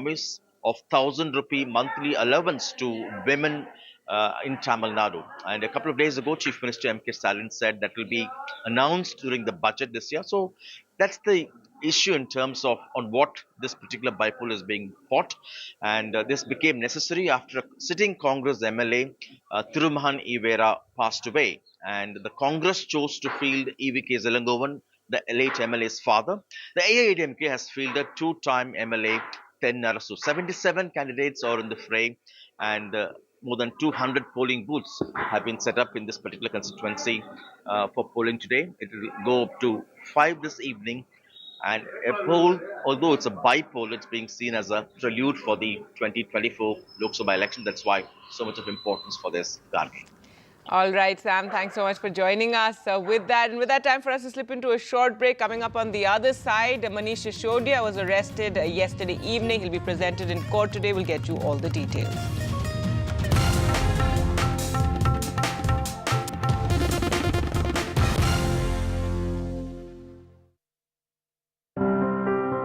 promise of 1,000 rupee monthly allowance to women in Tamil Nadu. And a couple of days ago, Chief Minister M.K. Stalin said that will be announced during the budget this year. So that's the issue in terms of on what this particular bypoll is being fought. And this became necessary after a sitting Congress MLA, Thirumahan Ivera, passed away. And the Congress chose to field E.V.K. Zelangovan, the late MLA's father. The AADMK has fielded two-time MLA Ten Narasu. 77 candidates are in the fray, and more than 200 polling booths have been set up in this particular constituency for polling today. It will go up to 5 this evening. And a poll, although it's a bypoll, it's being seen as a prelude for the 2024 Lok Sabha election. That's why so much of importance for this Gargi. All right, Sam, thanks so much for joining us. With that time for us to slip into a short break. Coming up on the other side, Manish Sisodia was arrested yesterday evening. He'll be presented in court today. We'll get you all the details.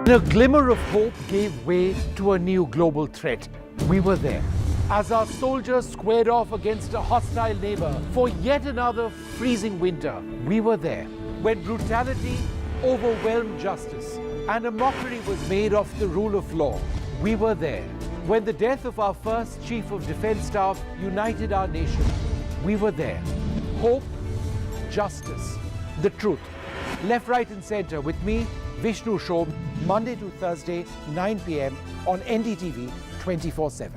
A glimmer of hope gave way to a new global threat. We were there. As our soldiers squared off against a hostile neighbor for yet another freezing winter, we were there. When brutality overwhelmed justice and a mockery was made of the rule of law, we were there. When the death of our first Chief of Defence Staff united our nation, we were there. Hope, justice, the truth. Left, right and centre with me, Vishnu Shom, Monday to Thursday, 9 p.m. on NDTV 24/7.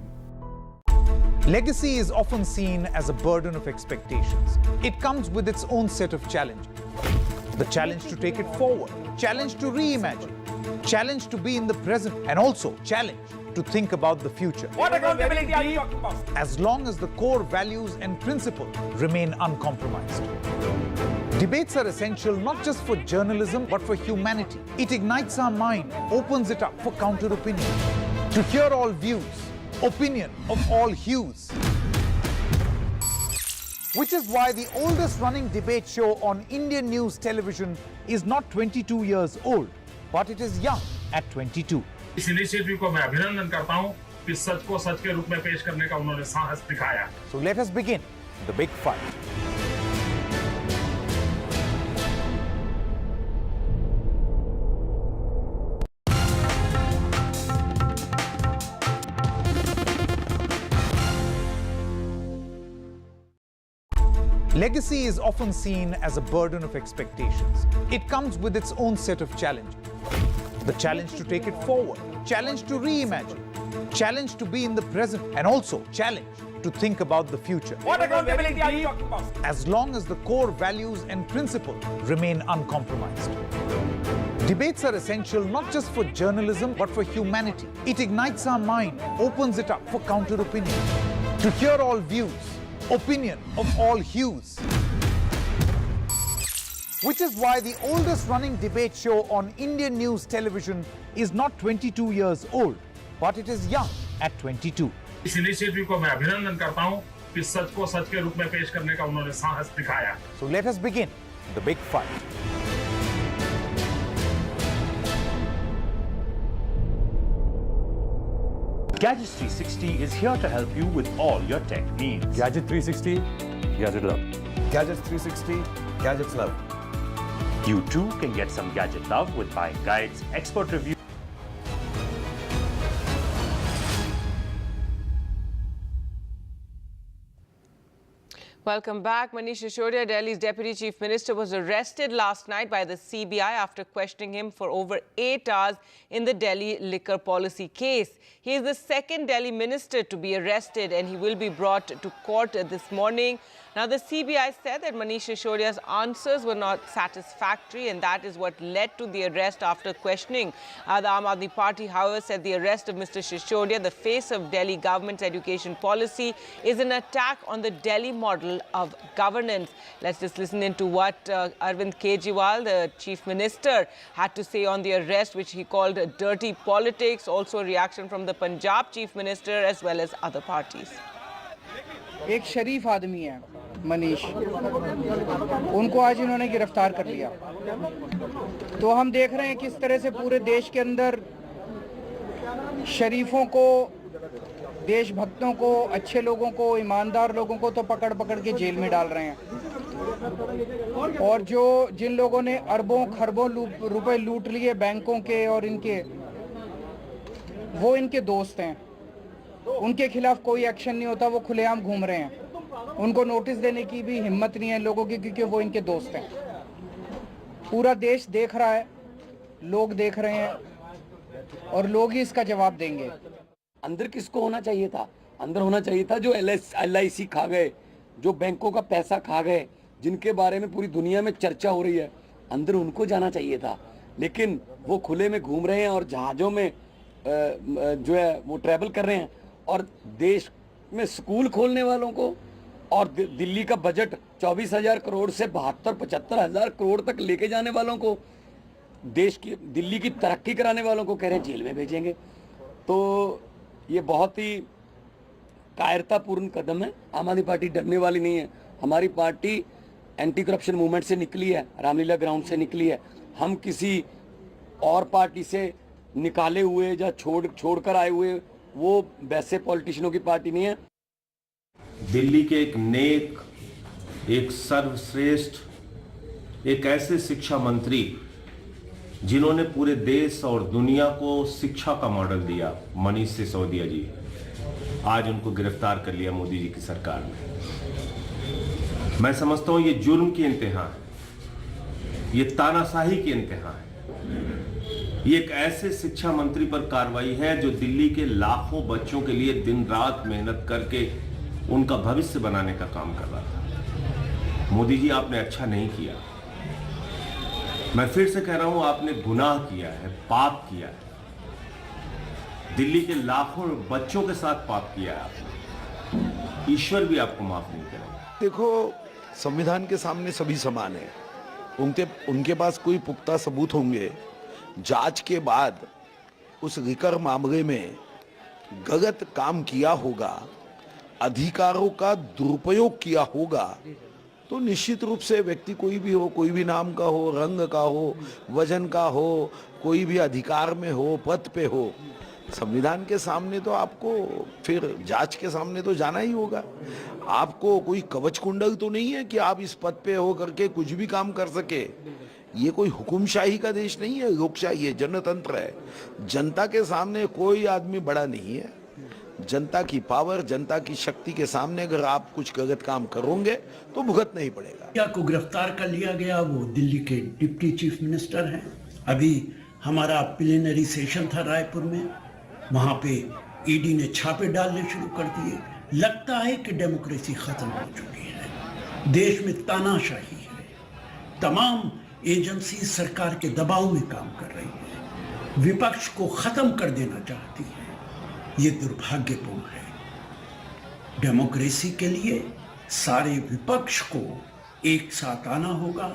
Legacy is often seen as a burden of expectations. It comes with its own set of challenges. The challenge to take it forward, challenge to reimagine, challenge to be in the present, and also challenge to think about the future. What accountability are you talking about? As long as the core values and principles remain uncompromised. Debates are essential not just for journalism but for humanity. It ignites our mind, opens it up for counter-opinion. To hear all views, opinion of all hues. Which is why the oldest running debate show on Indian news television is not 22 years old, but it is young at 22. इस initiative को मैं अभिनंदन करता हूं कि सच को सच के रूप में पेश करने का उन्होंने साहस दिखाया. So let us begin the big fight. Legacy is often seen as a burden of expectations. It comes with its own set of challenges. The challenge to take it forward, challenge to reimagine, challenge to be in the present, and also challenge to think about the future. What accountability are you talking about? As long as the core values and principles remain uncompromised. Debates are essential not just for journalism but for humanity. It ignites our mind, opens it up for counter-opinion. To hear all views, opinion of all hues. Which is why the oldest running debate show on Indian news television is not 22 years old, but it is young at 22. इस initiative को मैं अभिनंदन करता हूं कि सच को सच के रूप में पेश करने का उन्होंने साहस दिखाया. So let us begin the big fight. Gadget 360 is here to help you with all your tech needs. Gadget 360, Gadget Love. Gadget 360, Gadgets Love. You too can get some gadget love with buying guides, expert reviews. Welcome back. Manish Sisodia, Delhi's Deputy Chief Minister, was arrested last night by the CBI after questioning him for over 8 hours in the Delhi liquor policy case. He is the second Delhi minister to be arrested and he will be brought to court this morning. Now, the CBI said that Manish Sisodia's answers were not satisfactory and that is what led to the arrest after questioning. The Aam Aadmi Party, however, said the arrest of Mr. Sisodia, the face of Delhi government's education policy, is an attack on the Delhi model of governance. Let's just listen into what Arvind Kejriwal, the Chief Minister, had to say on the arrest, which he called dirty politics. Also a reaction from the Punjab Chief Minister as well as other parties. एक शरीफ आदमी है मनीष, उनको आज इन्होंने गिरफ्तार कर लिया. तो हम देख रहे हैं किस तरह से पूरे देश के अंदर शरीफों को, देशभक्तों को, अच्छे लोगों को, ईमानदार लोगों को तो पकड़ पकड़ के जेल में डाल रहे हैं। और जिन लोगों ने अरबों खरबों रुपए लूट लिए बैंकों के और इनके, वो इनके दोस्त हैं। उनके खिलाफ कोई एक्शन नहीं होता, वो खुलेआम घूम रहे हैं। उनको नोटिस देने की भी हिम्मत नहीं है लोगों की, क्योंकि वो इनके दोस्त हैं। पूरा देश देख रहा है, लोग देख रहे हैं और लोग ही इसका जवाब देंगे। अंदर किसको होना चाहिए था? अंदर होना चाहिए था जो LIC खा गए, जो बैंकों का पैसा खा गए, जिनके बारे में पूरी दुनिया में चर्चा हो रही है, अंदर उनको जाना चाहिए था। लेकिन वो खुले में घूम रहे हैं और जहाज़ों में जो है वो ट्रैवल कर रहे हैं। और देश में स्कूल खोलने वालों को और दिल्ली का बजट 24,000 करोड़ से 72-75,000 करोड़ तक लेके जाने वालों को, देश की दिल्ली की तरक्की कराने वालों को कह रहे हैं जेल में भेजेंगे। तो ये बहुत ही कायरतापूर्ण कदम है। आम आदमी पार्टी डरने वाली नहीं है। हमारी पार्टी एंटी करप्शन मूवमेंट से निकली है, रामलीला ग्राउंड से निकली है। हम किसी और पार्टी से निकाले हुए या छोड़कर आए हुए वो वैसे पॉलिटिशियनों की पार्टी नहीं है। दिल्ली के एक नेक, एक सर्वश्रेष्ठ, एक ऐसे शिक्षा मंत्री जिन्होंने पूरे देश और दुनिया को शिक्षा का मॉडल दिया, मनीष सिसोदिया जी, आज उनको गिरफ्तार कर लिया मोदी जी की सरकार ने। मैं समझता हूं ये जुर्म की इंतहा है, ये तानाशाही की इंतहा है। ये एक ऐसे शिक्षा मंत्री पर कार्रवाई है जो दिल्ली के लाखों बच्चों के लिए दिन रात मेहनत करके उनका भविष्य बनाने का काम कर रहा था। मोदी जी, आपने अच्छा नहीं किया। मैं फिर से कह रहा हूं, आपने गुनाह किया है, पाप किया है। दिल्ली के लाखों बच्चों के साथ पाप किया है आपने। ईश्वर भी आपको माफ नहीं करेगा। देखो, संविधान के सामने सभी समान है। उनके पास कोई पुख्ता सबूत होंगे, जांच के बाद उस लिकर मामले में गलत काम किया होगा, अधिकारों का दुरुपयोग किया होगा, तो निश्चित रूप से व्यक्ति कोई भी हो, कोई भी नाम का हो, रंग का हो, वजन का हो, कोई भी अधिकार में हो, पद पे हो, संविधान के सामने तो आपको फिर जांच के सामने तो जाना ही होगा। आपको कोई कवच कुंडल तो नहीं है कि आप इस पद पे हो करके कुछ भी काम कर सके। ये कोई हुकुमशाही का देश नहीं है, लोकशाही है, जनतंत्र है। जनता के सामने कोई आदमी बड़ा नहीं है। जनता की पावर, जनता की शक्ति के सामने अगर आप कुछ गलत काम करोगे तो भुगतना ही पड़ेगा। क्या को गिरफ्तार कर लिया गया, वो दिल्ली के डिप्टी चीफ मिनिस्टर हैं। अभी हमारा प्लेनरी सेशन था रायपुर में, वहां पे ईडी ने छापे डालने शुरू कर दिए। लगता है कि डेमोक्रेसी खत्म हो चुकी है, देश में तानाशाही है, तमाम एजेंसी सरकार के दबाव में काम कर रही है, विपक्ष को खत्म कर देना चाहती है। ये दुर्भाग्यपूर्ण है। डेमोक्रेसी के लिए सारे विपक्ष को एक साथ आना होगा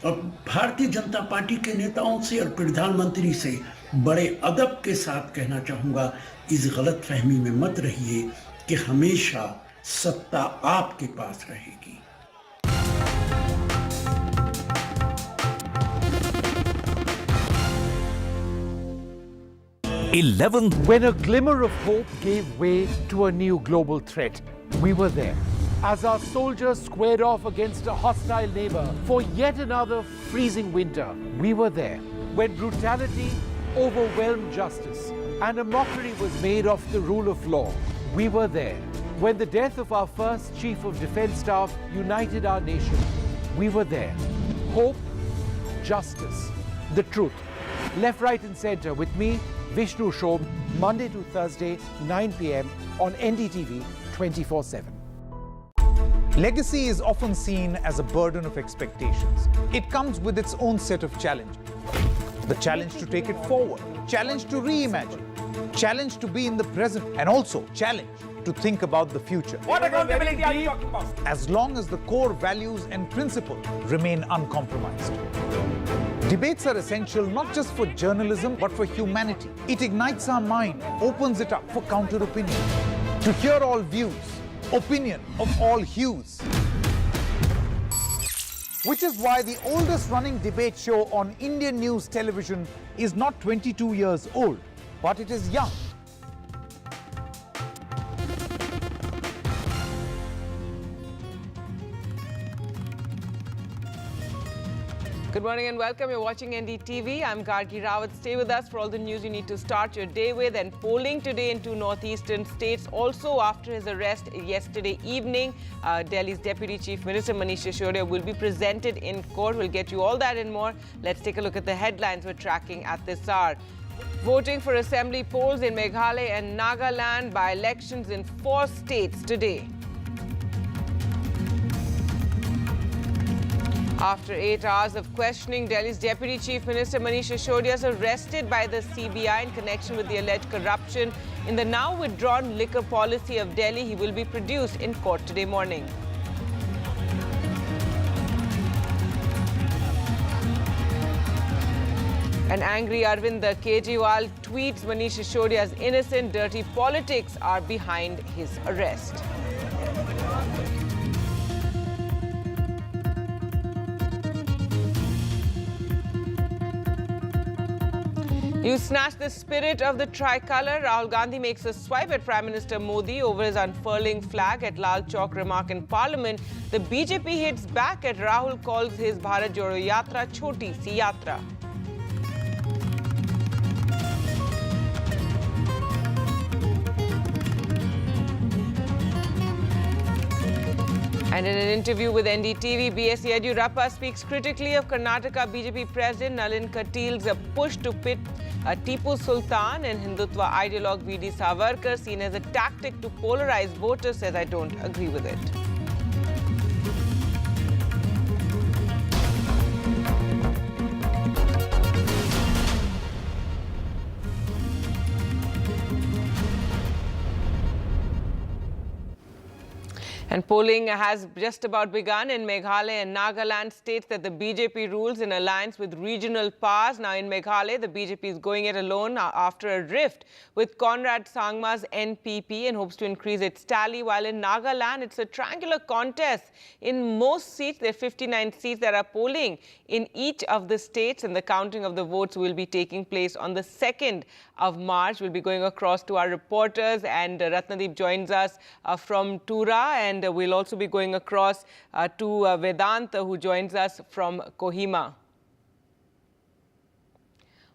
और भारतीय जनता पार्टी के नेताओं से और प्रधानमंत्री से बड़े अदब के साथ कहना चाहूंगा, इस गलतफहमी में मत रहिए कि हमेशा सत्ता आपके पास रहेगी। When a glimmer of hope gave way to a new global threat, we were there. As our soldiers squared off against a hostile neighbor for yet another freezing winter, we were there. When brutality overwhelmed justice and a mockery was made of the rule of law, we were there. When the death of our first Chief of Defence Staff united our nation, we were there. Hope, justice, the truth. Left, right and centre with me, Vishnu Shom, Monday to Thursday, 9 p.m. on NDTV 24/7. Legacy is often seen as a burden of expectations. It comes with its own set of challenges. The challenge to take it forward, challenge to reimagine, challenge to be in the present, and also challenge to think about the future. What accountability are you talking about? As long as the core values and principles remain uncompromised. Debates are essential not just for journalism but for humanity. It ignites our mind, opens it up for counter-opinion. To hear all views, opinion of all hues. Which is why the oldest running debate show on Indian news television is not 22 years old, but it is young. Good morning and welcome. You're watching NDTV. I'm Gargi Rawat. Stay with us for all the news you need to start your day with. And polling today in two northeastern states. Also, after his arrest yesterday evening, Delhi's Deputy Chief Minister Manish Sisodia will be presented in court. We'll get you all that and more. Let's take a look at the headlines we're tracking at this hour. Voting for assembly polls in Meghalaya and Nagaland by elections in 4 states today. After 8 hours of questioning, Delhi's Deputy Chief Minister Manish Sisodia is arrested by the CBI in connection with the alleged corruption in the now withdrawn liquor policy of Delhi. He will be produced in court today morning. An angry Arvind Kejriwal tweets Manish Sisodia's innocent, dirty politics are behind his arrest. You snatch the spirit of the tricolour. Rahul Gandhi makes a swipe at Prime Minister Modi over his unfurling flag at Lal Chowk remark in Parliament. The BJP hits back at Rahul calls his Bharat Jodo Yatra Choti Si Yatra. And in an interview with NDTV, B.S. Yediyurappa speaks critically of Karnataka BJP President Nalin Kateel's push to pit Tipu Sultan and Hindutva ideologue V.D. Savarkar, seen as a tactic to polarize voters, says, I don't agree with it. And polling has just about begun in Meghalaya and Nagaland. States that the BJP rules in alliance with regional powers. Now in Meghalaya, the BJP is going it alone after a rift with Conrad Sangma's NPP and hopes to increase its tally. While in Nagaland, it's a triangular contest. In most seats, there are 59 seats that are polling in each of the states, and the counting of the votes will be taking place on the 2nd of March. We'll be going across to our reporters, and Ratnadeep joins us from Tura, and we'll also be going across to Vedanta, who joins us from Kohima.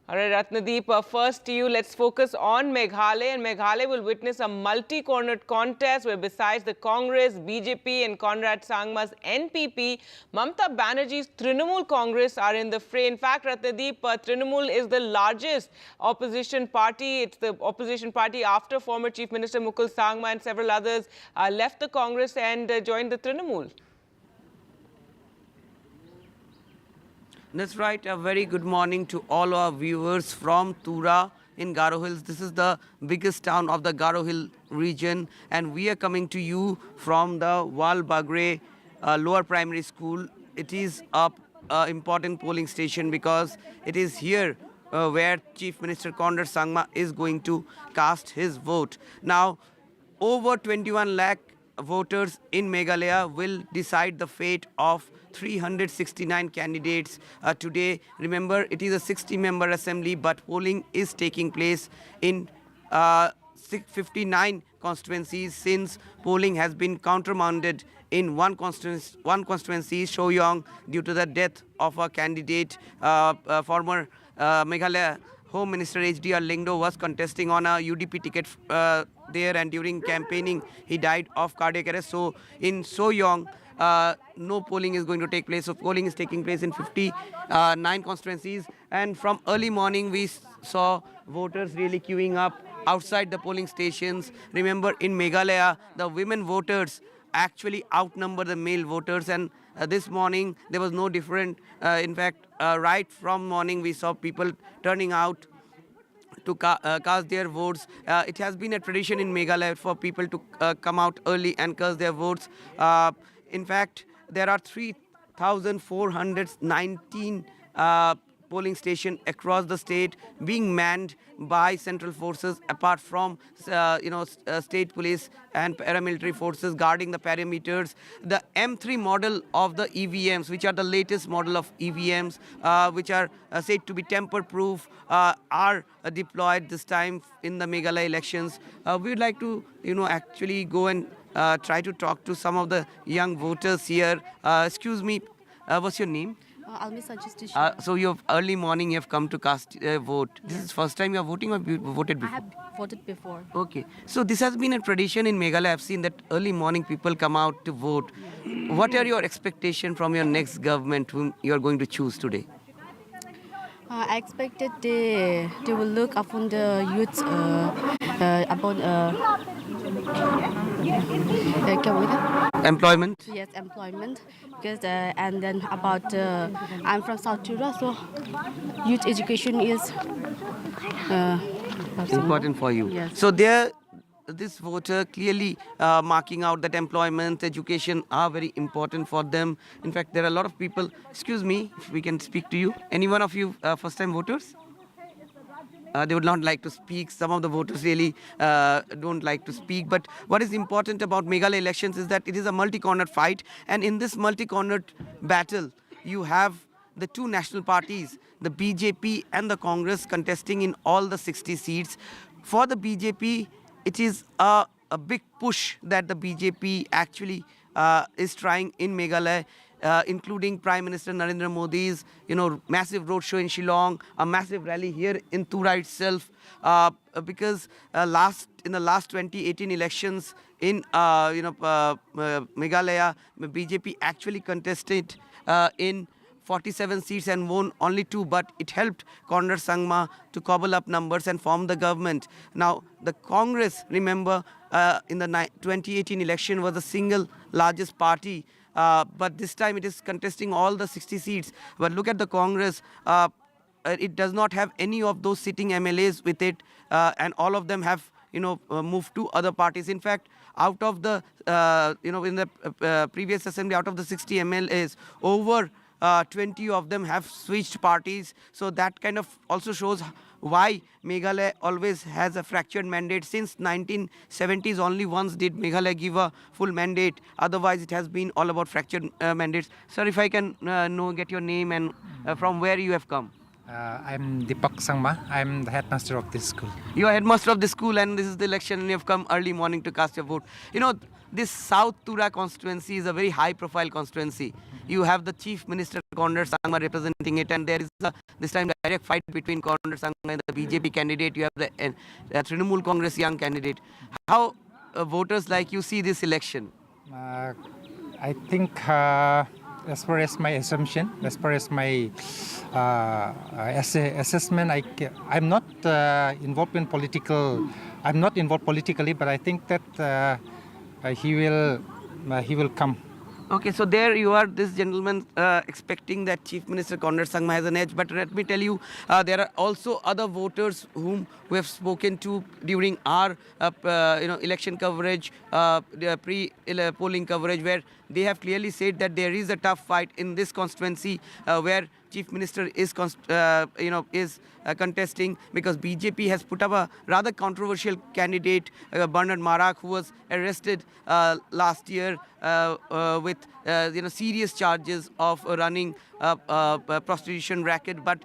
All right, Ratnadeep, first to you, let's focus on Meghalaya. And Meghalaya will witness a multi-cornered contest where besides the Congress, BJP and Conrad Sangma's NPP, Mamata Banerjee's Trinamool Congress are in the fray. In fact, Ratnadeep, Trinamool is the largest opposition party. It's the opposition party after former Chief Minister Mukul Sangma and several others left the Congress and joined the Trinamool. That's right. A very good morning to all our viewers from Tura in Garo Hills. This is the biggest town of the Garo Hill region, and we are coming to you from the Wal Bagre Lower Primary School. It is an important polling station because it is here where Chief Minister Conrad Sangma is going to cast his vote. Now, over 21 lakh voters in Meghalaya will decide the fate of 369 candidates today. Remember, it is a 60-member assembly, but polling is taking place in 59 constituencies since polling has been countermanded in one constituency, Shoyong, due to the death of a candidate. Former Meghalaya Home Minister HDR Lingdo was contesting on a UDP ticket there, and during campaigning he died of cardiac arrest. So in Soyong, no polling is going to take place. So polling is taking place in 59 constituencies, and from early morning we saw voters really queuing up outside the polling stations. Remember, in Meghalaya, the women voters actually outnumber the male voters, and this morning there was no different. In fact, right from morning we saw people turning out to cast their votes. It has been a tradition in Meghalaya for people to come out early and cast their votes. In fact, there are 3,419 polling stations across the state being manned by central forces, apart from state police and paramilitary forces guarding the perimeters. The M3 model of the EVMs, which are the latest model of EVMs, which are said to be tamper-proof, are deployed this time in the Meghalaya elections. We would like to, actually go and try to talk to some of the young voters here. Excuse me, what's your name? I'll be suggested. So you early morning you have come to cast a vote. This is first time you are voting or you voted before? I have voted before. Okay. So this has been a tradition in Meghalaya. I've seen that early morning people come out to vote. What are your expectations from your next government whom you are going to choose today? I expected they will look upon the youth about Employment? Yes, employment. Because and then about I'm from South Tura, so youth education is important for you. Yes. So this voter clearly marking out that employment, education are very important for them. In fact, there are a lot of people. Excuse me, if we can speak to you. Any one of you first-time voters? They would not like to speak. Some of the voters really don't like to speak. But what is important about Meghalaya elections is that it is a multi-cornered fight. And in this multi-cornered battle, you have the two national parties, the BJP and the Congress, contesting in all the 60 seats. For the BJP, it is a big push that the BJP actually is trying in Meghalaya. Including Prime Minister Narendra Modi's, massive roadshow in Shillong, a massive rally here in Tura itself, because in the last 2018 elections in Meghalaya, BJP actually contested in 47 seats and won only 2, but it helped Conrad Sangma to cobble up numbers and form the government. Now, the Congress, remember, in the 2018 election was the single largest party. But this time it is contesting all the 60 seats. But look at the Congress. It does not have any of those sitting MLAs with it. And all of them have, moved to other parties. In fact, out of the, in the previous assembly, out of the 60 MLAs, over 20 of them have switched parties. So that kind of also shows why Meghalaya always has a fractured mandate. Since 1970s, only once did Meghalaya give a full mandate. Otherwise, it has been all about fractured mandates. Sir, if I can get your name and from where you have come. I'm Deepak Sangma. I'm the headmaster of this school. You are headmaster of the school, and this is the election, and you have come early morning to cast your vote. This South Tura constituency is a very high-profile constituency. You have the Chief Minister Conrad Sangma representing it, and there is this time direct fight between Conrad Sangma and the BJP candidate. You have the Trinamool Congress young candidate. How voters like you see this election? I think, as far as my assumption, as far as my assessment, I'm not involved in political. I'm not involved politically, but I think that he will come. Okay, so there you are, this gentleman expecting that Chief Minister Conrad Sangma has an edge. But let me tell you, there are also other voters whom we have spoken to during our election coverage, pre-polling coverage, where they have clearly said that there is a tough fight in this constituency where Chief Minister is contesting, because BJP has put up a rather controversial candidate, Bernard Marak, who was arrested last year with serious charges of running a prostitution racket. But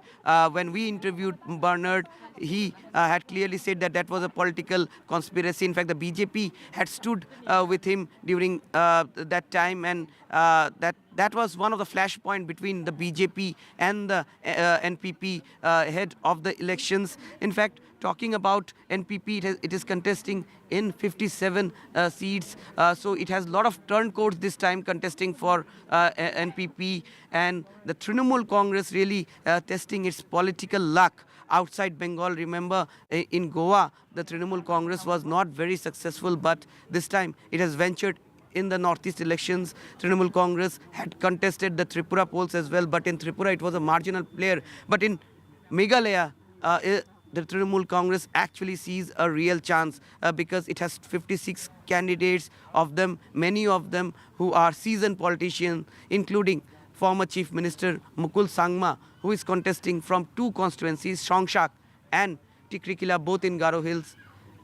when we interviewed Bernard, he had clearly said that that was a political conspiracy. In fact, the BJP had stood with him during that time, and that was one of the flashpoints between the BJP and the NPP head of the elections. In fact, talking about NPP, it is contesting in 57 seats. So it has a lot of turncoats this time contesting for NPP. And the Trinamool Congress really testing its political luck outside Bengal. Remember, in Goa, the Trinamool Congress was not very successful, but this time it has ventured in the Northeast elections. Trinamool Congress had contested the Tripura polls as well, but in Tripura it was a marginal player. But in Meghalaya, the Trinamool Congress actually sees a real chance because it has 56 candidates, of them, many of them who are seasoned politicians, including former Chief Minister Mukul Sangma, who is contesting from two constituencies, Shongshak and Tikrikila, both in Garo Hills,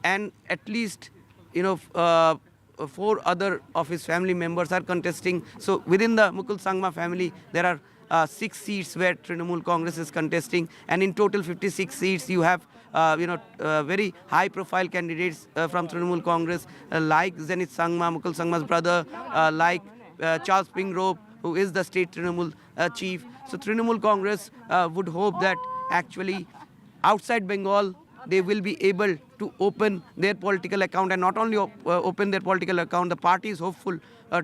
and at least 4 other of his family members are contesting. So within the Mukul Sangma family, there are 6 seats where Trinamool Congress is contesting, and in total 56 seats you have very high-profile candidates from Trinamool Congress like Zenith Sangma, Mukul Sangma's brother, like Charles Pingrove, who is the state Trinamool chief. So Trinamool Congress would hope that actually outside Bengal they will be able to open their political account, and not only open their political account, the party is hopeful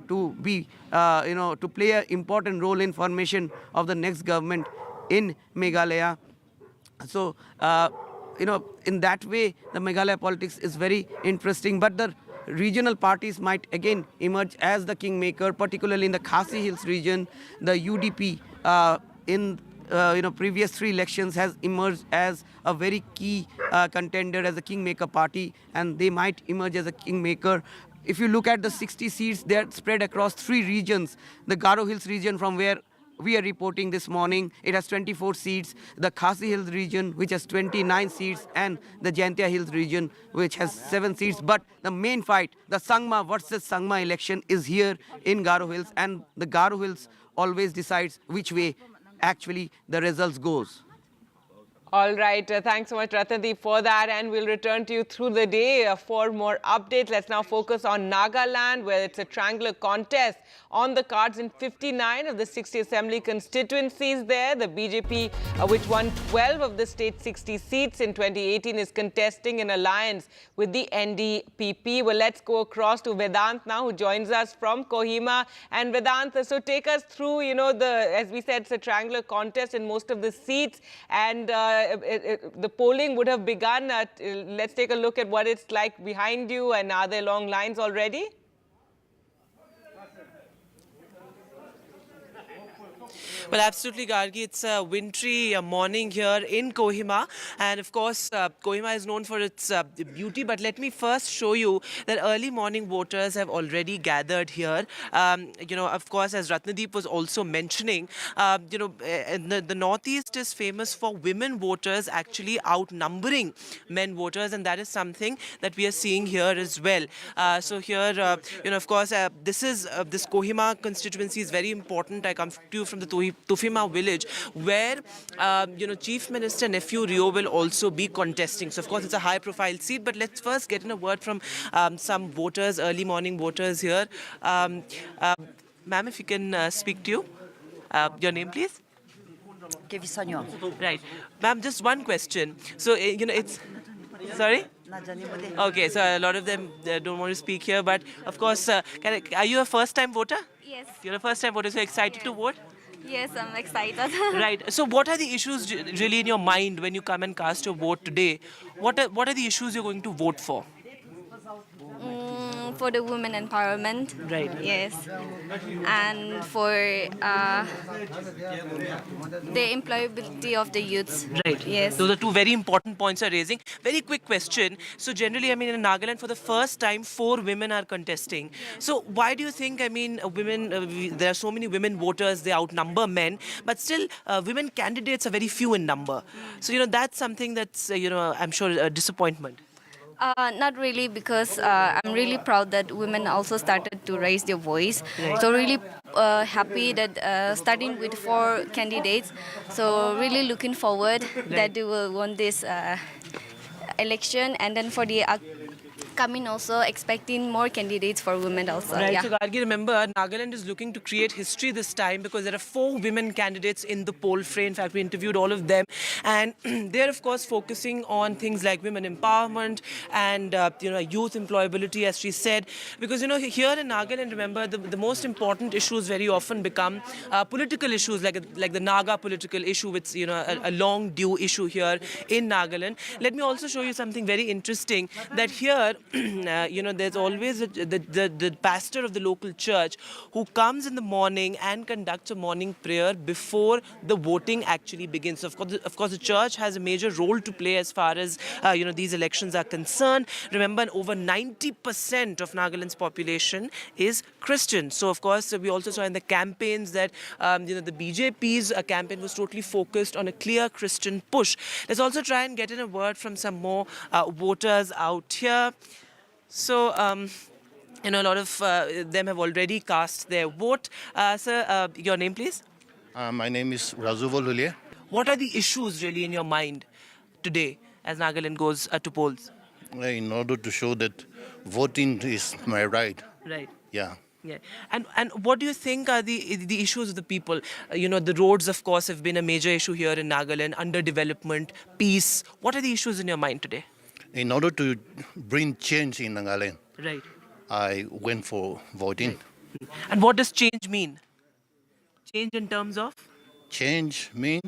to be, to play an important role in formation of the next government in Meghalaya. So, in that way, the Meghalaya politics is very interesting, but the regional parties might again emerge as the kingmaker, particularly in the Khasi Hills region. The UDP in previous 3 elections has emerged as a very key contender, as a kingmaker party, and they might emerge as a kingmaker. If you look at the 60 seats, they are spread across 3 regions. The Garo Hills region, from where we are reporting this morning, it has 24 seats. The Khasi Hills region, which has 29 seats, and the Jaintia Hills region, which has 7 seats. But the main fight, the Sangma versus Sangma election, is here in Garo Hills, and the Garo Hills always decides which way actually the results goes. All right. Thanks so much, Ratnadeep, for that. And we'll return to you through the day for more updates. Let's now focus on Nagaland, where it's a triangular contest on the cards in 59 of the 60 assembly constituencies there. The BJP, which won 12 of the state's 60 seats in 2018, is contesting an alliance with the NDTV. Well, let's go across to Vedant now, who joins us from Kohima. And Vedant, so take us through, as we said, it's a triangular contest in most of the seats. And the polling would have begun. Let's take a look at what it's like behind you, and are there long lines already? Well, absolutely, Gargi. It's a wintry morning here in Kohima. And of course, Kohima is known for its beauty. But let me first show you that early morning voters have already gathered here. Of course, as Ratnadeep was also mentioning, the Northeast is famous for women voters actually outnumbering men voters. And that is something that we are seeing here as well. So here, of course, this Kohima constituency is very important. I come to you from the Tufima village, where Chief Minister Nephew Rio will also be contesting. So of course it's a high-profile seat, but let's first get in a word from some voters, early morning voters here. Ma'am, if you can speak to you. Your name, please. Right. Ma'am, just one question. So, it's... Sorry? Okay, so a lot of them don't want to speak here, but of course, are you a first-time voter? Yes. You're a first-time voter, so excited to vote? Yes, I'm excited. Right. So what are the issues really in your mind when you come and cast your vote today? What are the issues you're going to vote for? For the women empowerment. Right. Yes. And for the employability of the youths. Right. Yes. Those are 2 very important points you're raising. Very quick question. So generally, in Nagaland, for the first time, 4 women are contesting. So why do you think, women, there are so many women voters, they outnumber men, but still women candidates are very few in number. So, that's something that's, I'm sure a disappointment. Not really, because I'm really proud that women also started to raise their voice. Right. So really happy that starting with 4 candidates. So really looking forward that they will win this election, and then for the coming also expecting more candidates for women also. Right, Yeah. so Gargi, remember, Nagaland is looking to create history this time because there are 4 women candidates in the poll fray. In fact, we interviewed all of them, and they're of course focusing on things like women empowerment and youth employability, as she said. Because here in Nagaland, remember, the most important issues very often become political issues, like the Naga political issue, which a long due issue here in Nagaland. Let me also show you something very interesting, that here there's always the pastor of the local church who comes in the morning and conducts a morning prayer before the voting actually begins. So of course, the church has a major role to play as far as these elections are concerned. Remember, over 90% of Nagaland's population is Christian. So of course, we also saw in the campaigns that the BJP's campaign was totally focused on a clear Christian push. Let's also try and get in a word from some more voters out here. So, a lot of them have already cast their vote. Sir, your name, please? My name is Razuvo Lulia. What are the issues really in your mind today as Nagaland goes to polls? In order to show that voting is my right. Right. Yeah. Yeah, and what do you think are the issues of the people? The roads, of course, have been a major issue here in Nagaland. Underdevelopment, peace. What are the issues in your mind today? In order to bring change in Nagaland, Right. I went for voting. And what does change mean? Change in terms of? Change means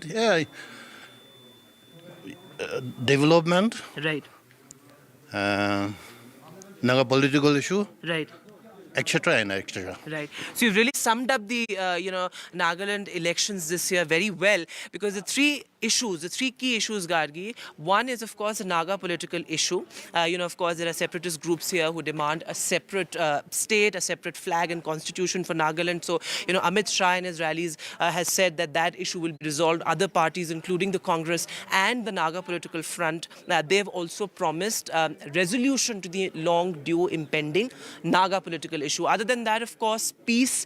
development, Right. Naga political issue, Right. etc. and etc. Right. So you've really summed up the, Nagaland elections this year very well, because the three key issues, Gargi. One is, of course, the Naga political issue. Of course, there are separatist groups here who demand a separate state, a separate flag and constitution for Nagaland. So, Amit Shah in his rallies has said that issue will be resolved. Other parties, including the Congress and the Naga political front, they've also promised resolution to the long due impending Naga political issue. Other than that, of course, peace,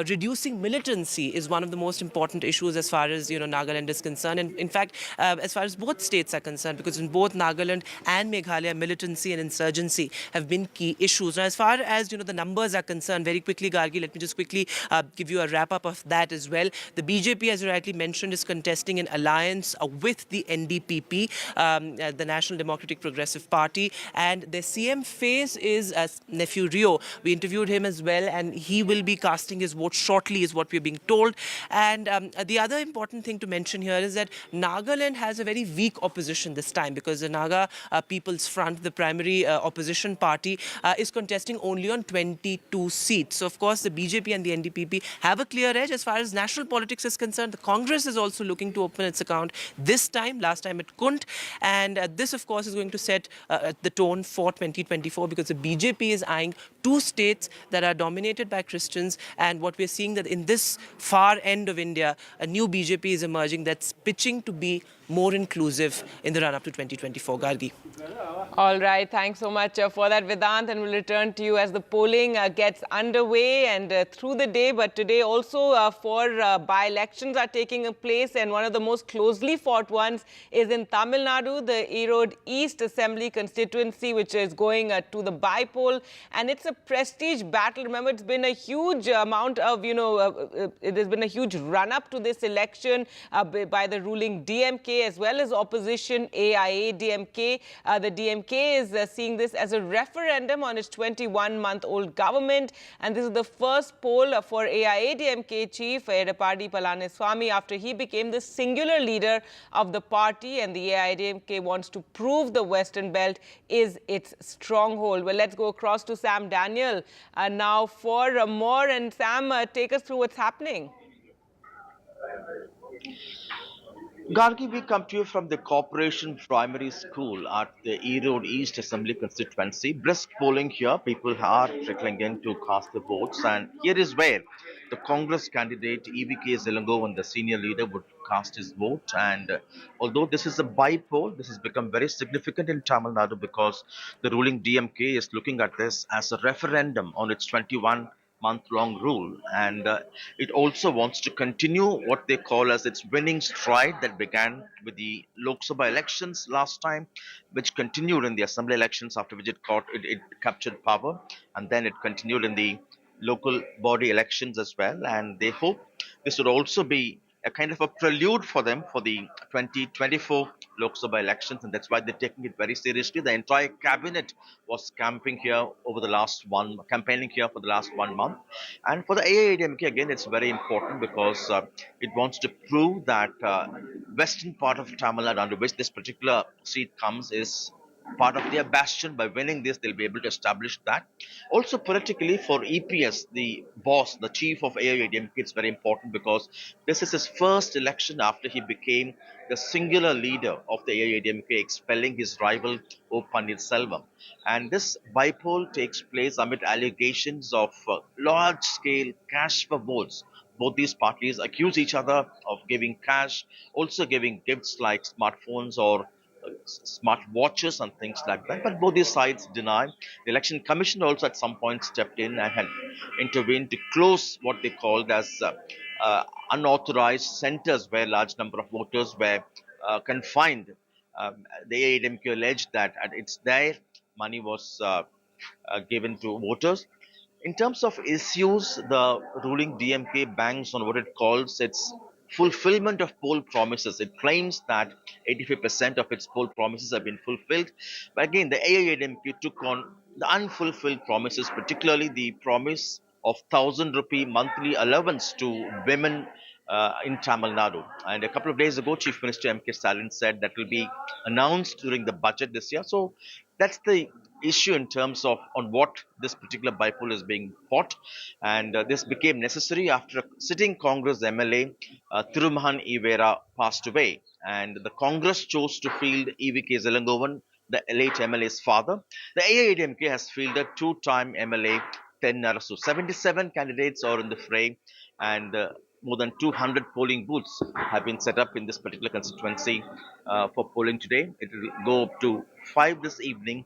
reducing militancy is one of the most important issues as far as, Nagaland is concerned. And in fact, as far as both states are concerned, because in both Nagaland and Meghalaya, militancy and insurgency have been key issues. Now, as far as, the numbers are concerned, very quickly, Gargi, let me just quickly give you a wrap-up of that as well. The BJP, as you rightly mentioned, is contesting an alliance with the NDPP, the National Democratic Progressive Party, and their CM face is nephew Rio. We interviewed him as well, and he will be casting his vote shortly, is what we're being told. And the other important thing to mention here is that Nagaland has a very weak opposition this time, because the Naga People's Front, the primary opposition party, is contesting only on 22 seats. So, of course, the BJP and the NDPP have a clear edge. As far as national politics is concerned, the Congress is also looking to open its account this time. Last time it couldn't. And this, of course, is going to set the tone for 2024, because the BJP is eyeing two states that are dominated by Christians. And what we're seeing that in this far end of India, a new BJP is emerging that's pitching to be more inclusive in the run-up to 2024. Gargi. All right. Thanks so much for that, Vedant. And we'll return to you as the polling gets underway and through the day. But today also by-elections are taking place. And one of the most closely fought ones is in Tamil Nadu, the Erode East Assembly constituency, which is going to the Bypoll. And it's a prestige battle. Remember, it's been a huge amount of, it has been a huge run-up to this election by the ruling DMK as well as opposition AIA-DMK. The DMK is seeing this as a referendum on its 21-month-old government. And this is the first poll for AIA-DMK chief Edapadi Palaniswamy after he became the singular leader of the party. And the AIA-DMK wants to prove the Western Belt is its stronghold. Well, let's go across to Sam Daniel now for more. And Sam, take us through what's happening. Gargi, we come to you from the Corporation Primary School at the Erode East Assembly constituency. Brisk polling here. People are trickling in to cast their votes. And here is where the Congress candidate EVK Zelangovan, the senior leader, would cast his vote. And although this is a bypoll, this has become very significant in Tamil Nadu because the ruling DMK is looking at this as a referendum on its 21-month-long rule, and it also wants to continue what they call as its winning stride that began with the Lok Sabha elections last time, which continued in the assembly elections, after which it captured power, and then it continued in the local body elections as well. And they hope this would also be a kind of a prelude for them for the 2024 Lok Sabha elections, and that's why they're taking it very seriously. The entire cabinet was campaigning here for the last 1 month. And for the AIADMK, again, it's very important because it wants to prove that western part of Tamil Nadu, under which this particular seat comes, is part of their bastion. By winning this, they'll be able to establish that. Also, politically, for EPS, the boss, the chief of AIADMK, it's very important because this is his first election after he became the singular leader of the AIADMK, expelling his rival O. Pannirselvam. And this bypoll takes place amid allegations of large-scale cash for votes. Both these parties accuse each other of giving cash, also giving gifts like smartphones or smart watches and things like that, but both these sides deny. The election commission also at some point stepped in and had intervened to close what they called as unauthorized centers where large number of voters were confined. The AIDMK alleged that it's their money was given to voters. In terms of issues, the ruling DMK banks on what it calls its fulfillment of poll promises. It claims that 85% of its poll promises have been fulfilled. But again, the AADMK took on the unfulfilled promises, particularly the promise of 1,000 rupee monthly allowance to women in Tamil Nadu. And a couple of days ago, Chief Minister M.K. Stalin said that will be announced during the budget this year. So that's the issue in terms of on what this particular bypoll is being fought. And this became necessary after a sitting Congress MLA, Thirumahan Ivera, passed away. And the Congress chose to field EVK Zelangovan, the late MLA's father. The AADMK has fielded two-time MLA Ten Narasu. 77 candidates are in the fray, and more than 200 polling booths have been set up in this particular constituency for polling today. It will go up to 5 this evening.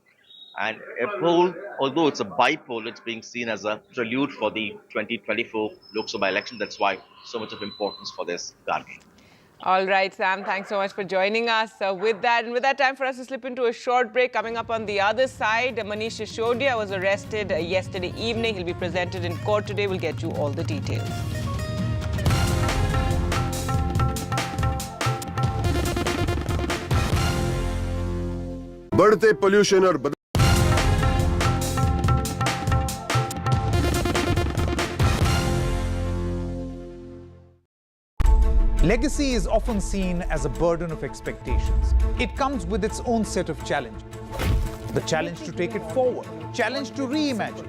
And a poll, although it's a bypoll, it's being seen as a prelude for the 2024 Lok Sabha election. That's why so much of importance for this garden. All right, Sam, thanks so much for joining us. With that, time for us to slip into a short break. Coming up on the other side, Manish Sisodia was arrested yesterday evening. He'll be presented in court today. We'll get you all the details. बढ़ते pollution और Legacy is often seen as a burden of expectations. It comes with its own set of challenges. The challenge to take it forward, challenge to reimagine,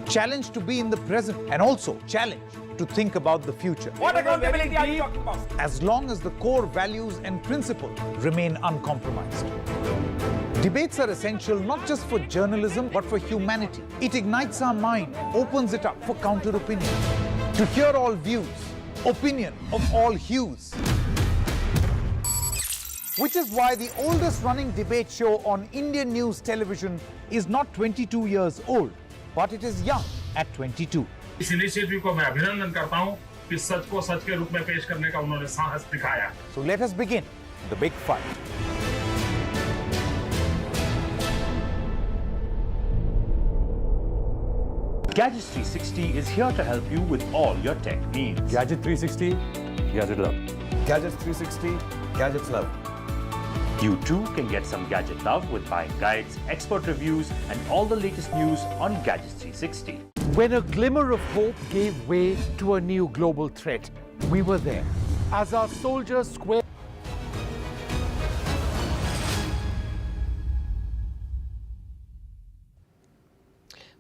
challenge to be in the present, and also challenge to think about the future. What accountability are you talking about? As long as the core values and principles remain uncompromised. Debates are essential not just for journalism, but for humanity. It ignites our mind, opens it up for counter-opinion. To hear all views, opinion of all hues. Which is why the oldest running debate show on Indian news television is not 22 years old, but it is young at 22. इस initiative को मैं अभिनंदन करता हूं कि सच को सच के रूप में पेश करने का उन्होंने साहस दिखाया. So let us begin the big fight. Gadgets 360 is here to help you with all your tech needs. Gadget 360, Gadget Love. Gadgets 360, Gadgets Love. You too can get some gadget love with buying guides, expert reviews, and all the latest news on Gadgets 360. When a glimmer of hope gave way to a new global threat, we were there. As our soldiers squared.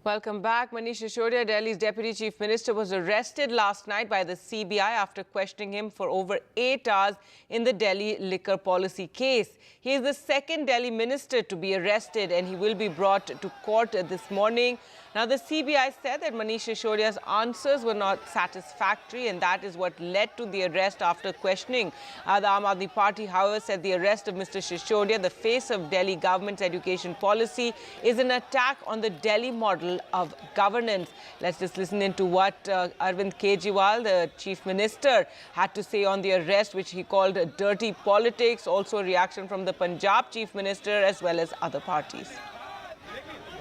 Welcome back. Manish Sisodia, Delhi's Deputy Chief Minister, was arrested last night by the CBI after questioning him for over 8 hours in the Delhi liquor policy case. He is the second Delhi minister to be arrested, and he will be brought to court this morning. Now, the CBI said that Manish Sisodia's answers were not satisfactory, and that is what led to the arrest after questioning. The Aam Aadmi Party, however, said the arrest of Mr. Sisodia, the face of Delhi government's education policy, is an attack on the Delhi model of governance. Let's just listen into what Arvind Kejriwal, the Chief Minister, had to say on the arrest, which he called dirty politics. Also a reaction from the Punjab Chief Minister as well as other parties.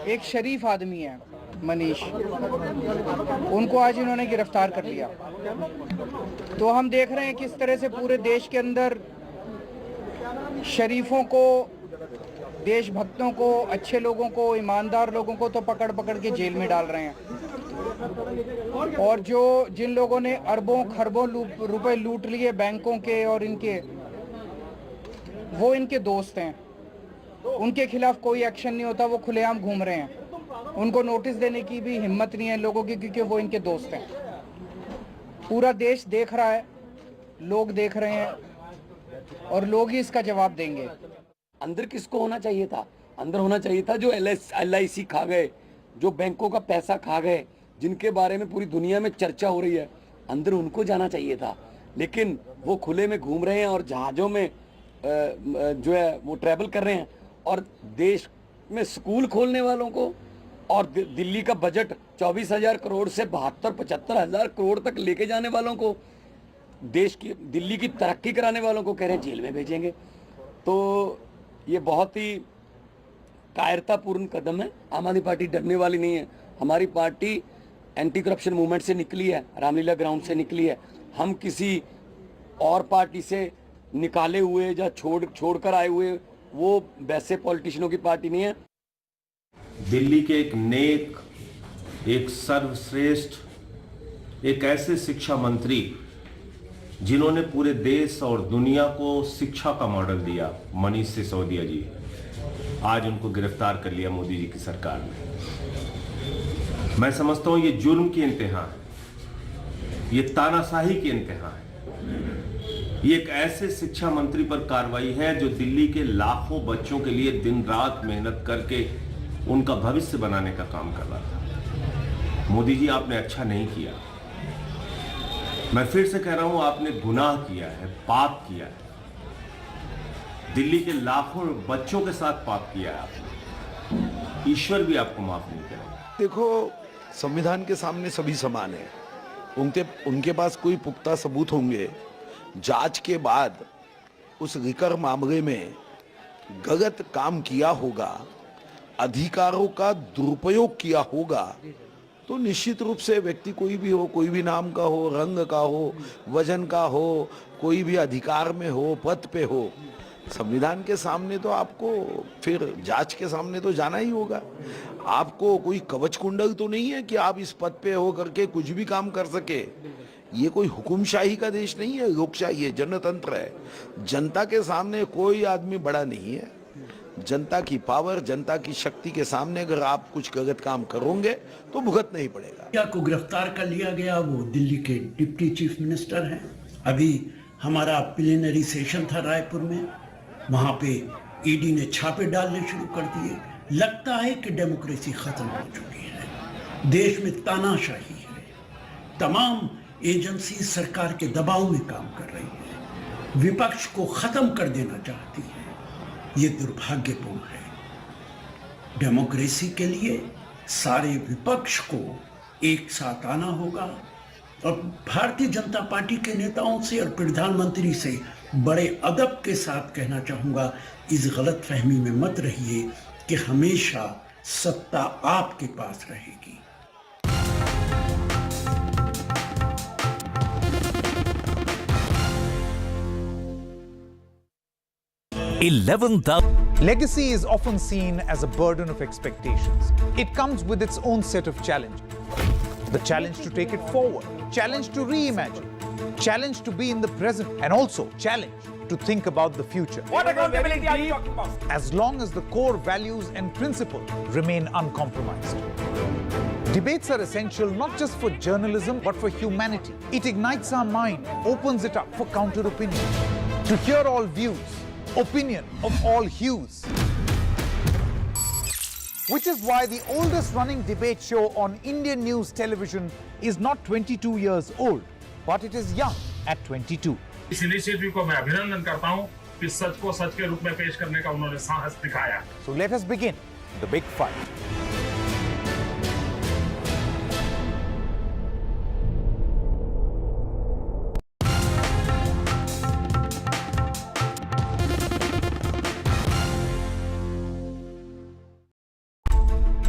एक शरीफ आदमी है मनीष, उनको आज इन्होंने गिरफ्तार कर लिया. तो हम देख रहे हैं किस तरह से पूरे देश के अंदर शरीफों को, देशभक्तों को, अच्छे लोगों को, ईमानदार लोगों को तो पकड़ पकड़ के जेल में डाल रहे हैं. और जो जिन लोगों ने अरबों खरबों रुपए लूट लिए बैंकों के और इनके, वो इनके दोस्त हैं. उनके खिलाफ कोई एक्शन नहीं होता, वो खुलेआम घूम रहे हैं. उनको नोटिस देने की भी हिम्मत नहीं है लोगों की, क्योंकि वो इनके दोस्त हैं. पूरा देश देख रहा है, लोग देख रहे हैं, और लोग ही इसका जवाब देंगे. अंदर किसको होना चाहिए था? अंदर होना चाहिए था जो LIC खा गए, जो बैंकों का पैसा खा गए, जिनके बारे में पूरी दुनिया में चर्चा हो रही है. अंदर उनको जाना चाहिए था, लेकिन वो खुले में घूम रहे हैं और जहाज़ों में जो है वो ट्रैवल कर रहे हैं. और देश में स्कूल खोलने वालों को और दिल्ली का बजट 24,000 करोड़ से 72-75,000 करोड़ तक लेके जाने वालों को, देश की दिल्ली की तरक्की कराने वालों को कह रहे हैं जेल में भेजेंगे. तो ये बहुत ही कायरतापूर्ण कदम है. आम आदमी पार्टी डरने वाली नहीं है. हमारी पार्टी एंटी करप्शन मूवमेंट से निकली है, रामलीला ग्राउंड से निकली है। हम किसी और पार्टी से निकाले हुए या छोड़कर आए हुए वो वैसे पॉलिटिशियनों की पार्टी नहीं है। दिल्ली के एक नेक, एक सर्वश्रेष्ठ, एक ऐसे शिक्षा मंत्री जिन्होंने पूरे देश और दुनिया को शिक्षा का मॉडल दिया, मनीष सिसोदिया जी, आज उनको गिरफ्तार कर लिया मोदी जी की सरकार ने। मैं समझता हूं ये जुर्म की इंतहा है, ये तानाशाही की इंतहा है। ये एक ऐसे शिक्षा मंत्री पर कार्रवाई है जो दिल्ली के लाखों बच्चों के लिए दिन रात मेहनत करके उनका भविष्य बनाने का काम कर रहा था। मोदी जी, आपने अच्छा नहीं किया। मैं फिर से कह रहा हूं, आपने गुनाह किया है, पाप किया है। दिल्ली के लाखों बच्चों के साथ पाप किया है आपने। ईश्वर भी आपको माफ नहीं करेगा। देखो, संविधान के सामने सभी समान है। उनके पास कोई पुख्ता सबूत होंगे, जांच के बाद उस लिकर मामले में गलत काम किया होगा, अधिकारों का दुरुपयोग किया होगा, तो निश्चित रूप से व्यक्ति कोई भी हो, कोई भी नाम का हो, रंग का हो, वजन का हो, कोई भी अधिकार में हो, पद पे हो, संविधान के सामने तो आपको फिर जांच के सामने तो जाना ही होगा। आपको कोई कवच कुंडल तो नहीं है कि आप इस पद पे हो करके कुछ भी काम कर सके। ये कोई हुकुमशाही का देश नहीं है, लोकशाही है, जनतंत्र है। जनता के सामने कोई आदमी बड़ा नहीं है। जनता की पावर, जनता की शक्ति के सामने अगर आप कुछ गलत काम करोगे तो भुगतना नहीं पड़ेगा। क्या को गिरफ्तार कर लिया गया, वो दिल्ली के डिप्टी चीफ मिनिस्टर हैं। अभी हमारा प्लीनरी सेशन था रायपुर में, वहां पे ईडी ने छापे डालने शुरू कर दिए। लगता है कि डेमोक्रेसी खत्म हो चुकी है, देश में तानाशाही है, तमाम एजेंसी सरकार के दबाव में काम कर रही है, विपक्ष को खत्म कर देना चाहती है। ये दुर्भाग्यपूर्ण है। डेमोक्रेसी के लिए सारे विपक्ष को एक साथ आना होगा और भारतीय जनता पार्टी के नेताओं से और प्रधानमंत्री से बड़े अदब के साथ कहना चाहूंगा, इस गलतफहमी में मत रहिए कि हमेशा सत्ता आपके पास रहेगी। 11th Legacy is often seen as a burden of expectations. It comes with its own set of challenges. The challenge to take it forward, challenge to reimagine, challenge to be in the present, and also challenge to think about the future. What accountability are you talking about? As long as the core values and principles remain uncompromised. Debates are essential not just for journalism but for humanity. It ignites our mind, opens it up for counter-opinion. To hear all views, opinion of all hues. Which is why the oldest running debate show on Indian news television is not 22 years old, but it is young at 22. इस initiative को मैं अभिनंदन करता हूं कि सच को सच के रूप में पेश करने का उन्होंने साहस दिखाया। So let us begin the big fight.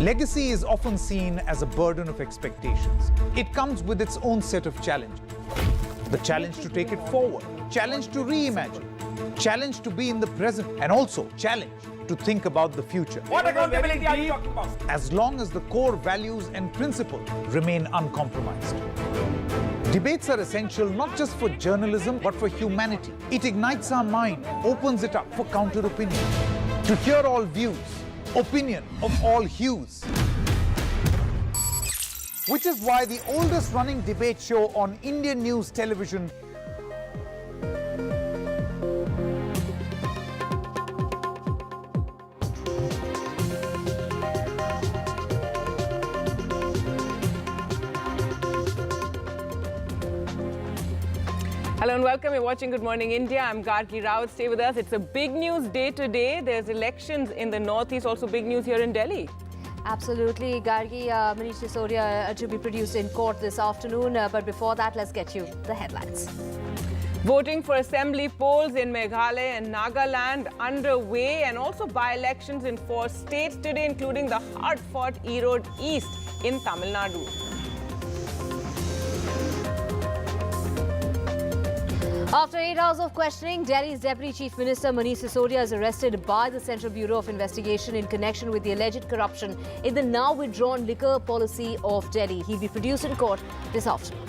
Legacy is often seen as a burden of expectations. It comes with its own set of challenges. The challenge to take it forward, challenge to reimagine, challenge to be in the present, and also challenge to think about the future. What accountability are you talking about? As long as the core values and principles remain uncompromised. Debates are essential not just for journalism but for humanity. It ignites our mind, opens it up for counter-opinion. To hear all views, opinion of all hues. Which is why the oldest running debate show on Indian news television Hello and welcome. You're watching Good Morning India. I'm Gargi Rawat. Stay with us. It's a big news day today. There's elections in the northeast. Also big news here in Delhi. Absolutely, Gargi. Manish Sisodia to be produced in court this afternoon. But before that, let's get you the headlines. Voting for assembly polls in Meghalaya and Nagaland underway, and also by-elections in 4 states today, including the hard-fought Erode East in Tamil Nadu. After 8 hours of questioning, Delhi's Deputy Chief Minister Manish Sisodia is arrested by the Central Bureau of Investigation in connection with the alleged corruption in the now withdrawn liquor policy of Delhi. He'll be produced in court this afternoon.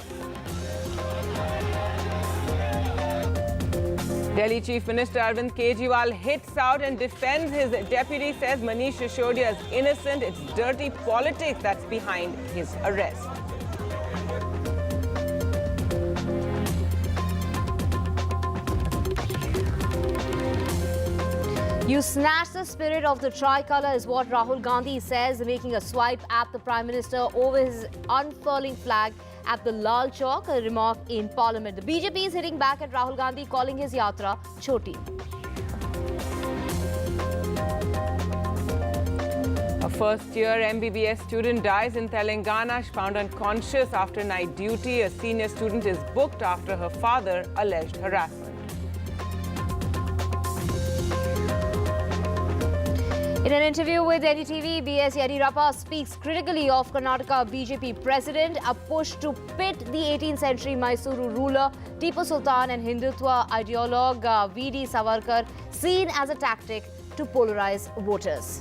Delhi Chief Minister Arvind Kejriwal hits out and defends his deputy, says Manish Sisodia is innocent. It's dirty politics that's behind his arrest. You snatch the spirit of the tricolour is what Rahul Gandhi says, making a swipe at the Prime Minister over his unfurling flag at the Lal Chowk, a remark in Parliament. The BJP is hitting back at Rahul Gandhi, calling his yatra choti. A first-year MBBS student dies in Telangana, found unconscious after night duty. A senior student is booked after her father alleged harassment. In an interview with NDTV, B.S. Yediyurappa speaks critically of Karnataka BJP president, a push to pit the 18th century Mysuru ruler Tipu Sultan and Hindutva ideologue V.D. Savarkar, seen as a tactic to polarize voters.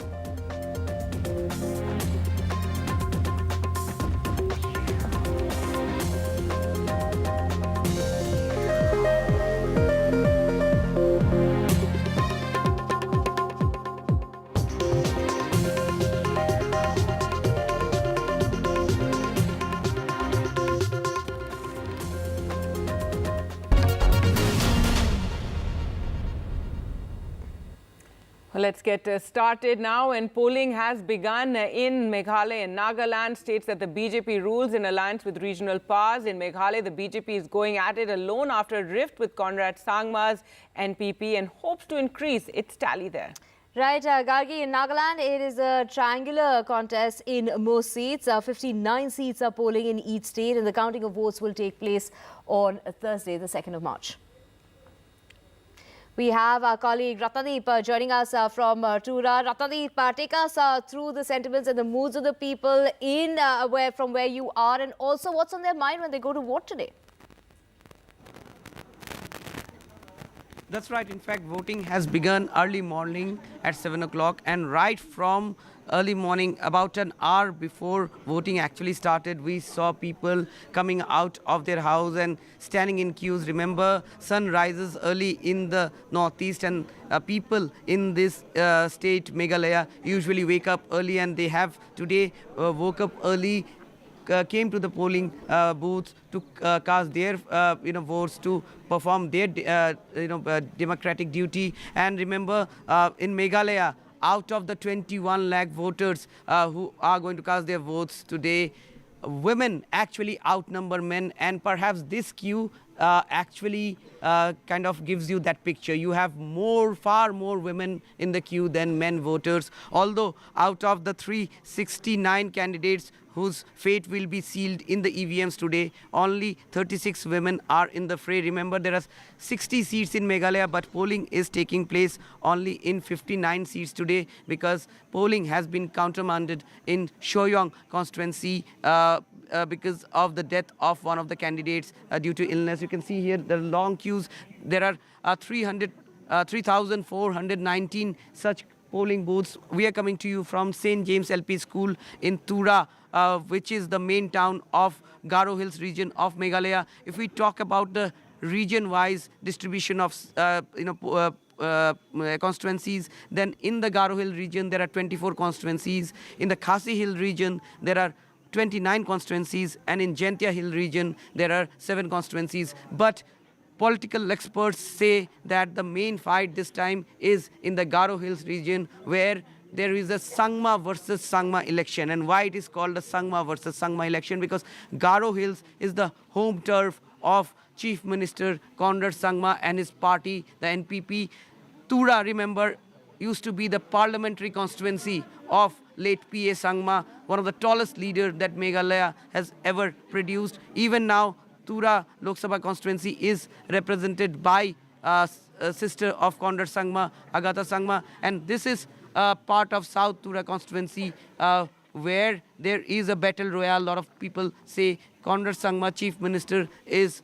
Let's get started now. And polling has begun in Meghalaya and Nagaland. States that the BJP rules in alliance with regional powers. In Meghalaya, the BJP is going at it alone after a rift with Conrad Sangma's NPP and hopes to increase its tally there. Right, Gargi, in Nagaland, it is a triangular contest in most seats. 59 seats are polling in each state, and the counting of votes will take place on Thursday, the 2nd of March. We have our colleague Ratnadeep joining us from Tura. Ratnadeep, take us through the sentiments and the moods of the people in from where you are, and also what's on their mind when they go to vote today. That's right. In fact, voting has begun early morning at 7 o'clock, and right from early morning, about an hour before voting actually started, we saw people coming out of their house and standing in queues. Remember, sun rises early in the northeast, and people in this state, Meghalaya, usually wake up early, and they have today woke up early, came to the polling booths to cast their votes, to perform their democratic duty. And remember, in Meghalaya, out of the 21 lakh voters who are going to cast their votes today, women actually outnumber men, and perhaps this queue actually kind of gives you that picture. You have far more women in the queue than men voters. Although out of the 369 candidates whose fate will be sealed in the EVMs today, only 36 women are in the fray. Remember, there are 60 seats in Meghalaya, but polling is taking place only in 59 seats today because polling has been countermanded in Shoyong constituency because of the death of one of the candidates due to illness. You can see here the long queues. There are 3,419 such polling booths. We are coming to you from St. James LP School in Tura, which is the main town of Garo Hills region of Meghalaya. If we talk about the region-wise distribution of constituencies, then in the Garo Hill region there are 24 constituencies. In the Khasi Hill region there are 29 constituencies, and in Jaintia Hill region there are 7 constituencies. But political experts say that the main fight this time is in the Garo Hills region, where there is a Sangma versus Sangma election. And why it is called a Sangma versus Sangma election? Because Garo Hills is the home turf of Chief Minister Conrad Sangma and his party, the NPP. Tura, remember, used to be the parliamentary constituency of late P.A. Sangma, one of the tallest leaders that Meghalaya has ever produced. Even now, Tura Lok Sabha constituency is represented by a sister of Conrad Sangma, Agatha Sangma, and this is part of South Tura constituency where there is a battle royale. A lot of people say Conrad Sangma, Chief Minister, is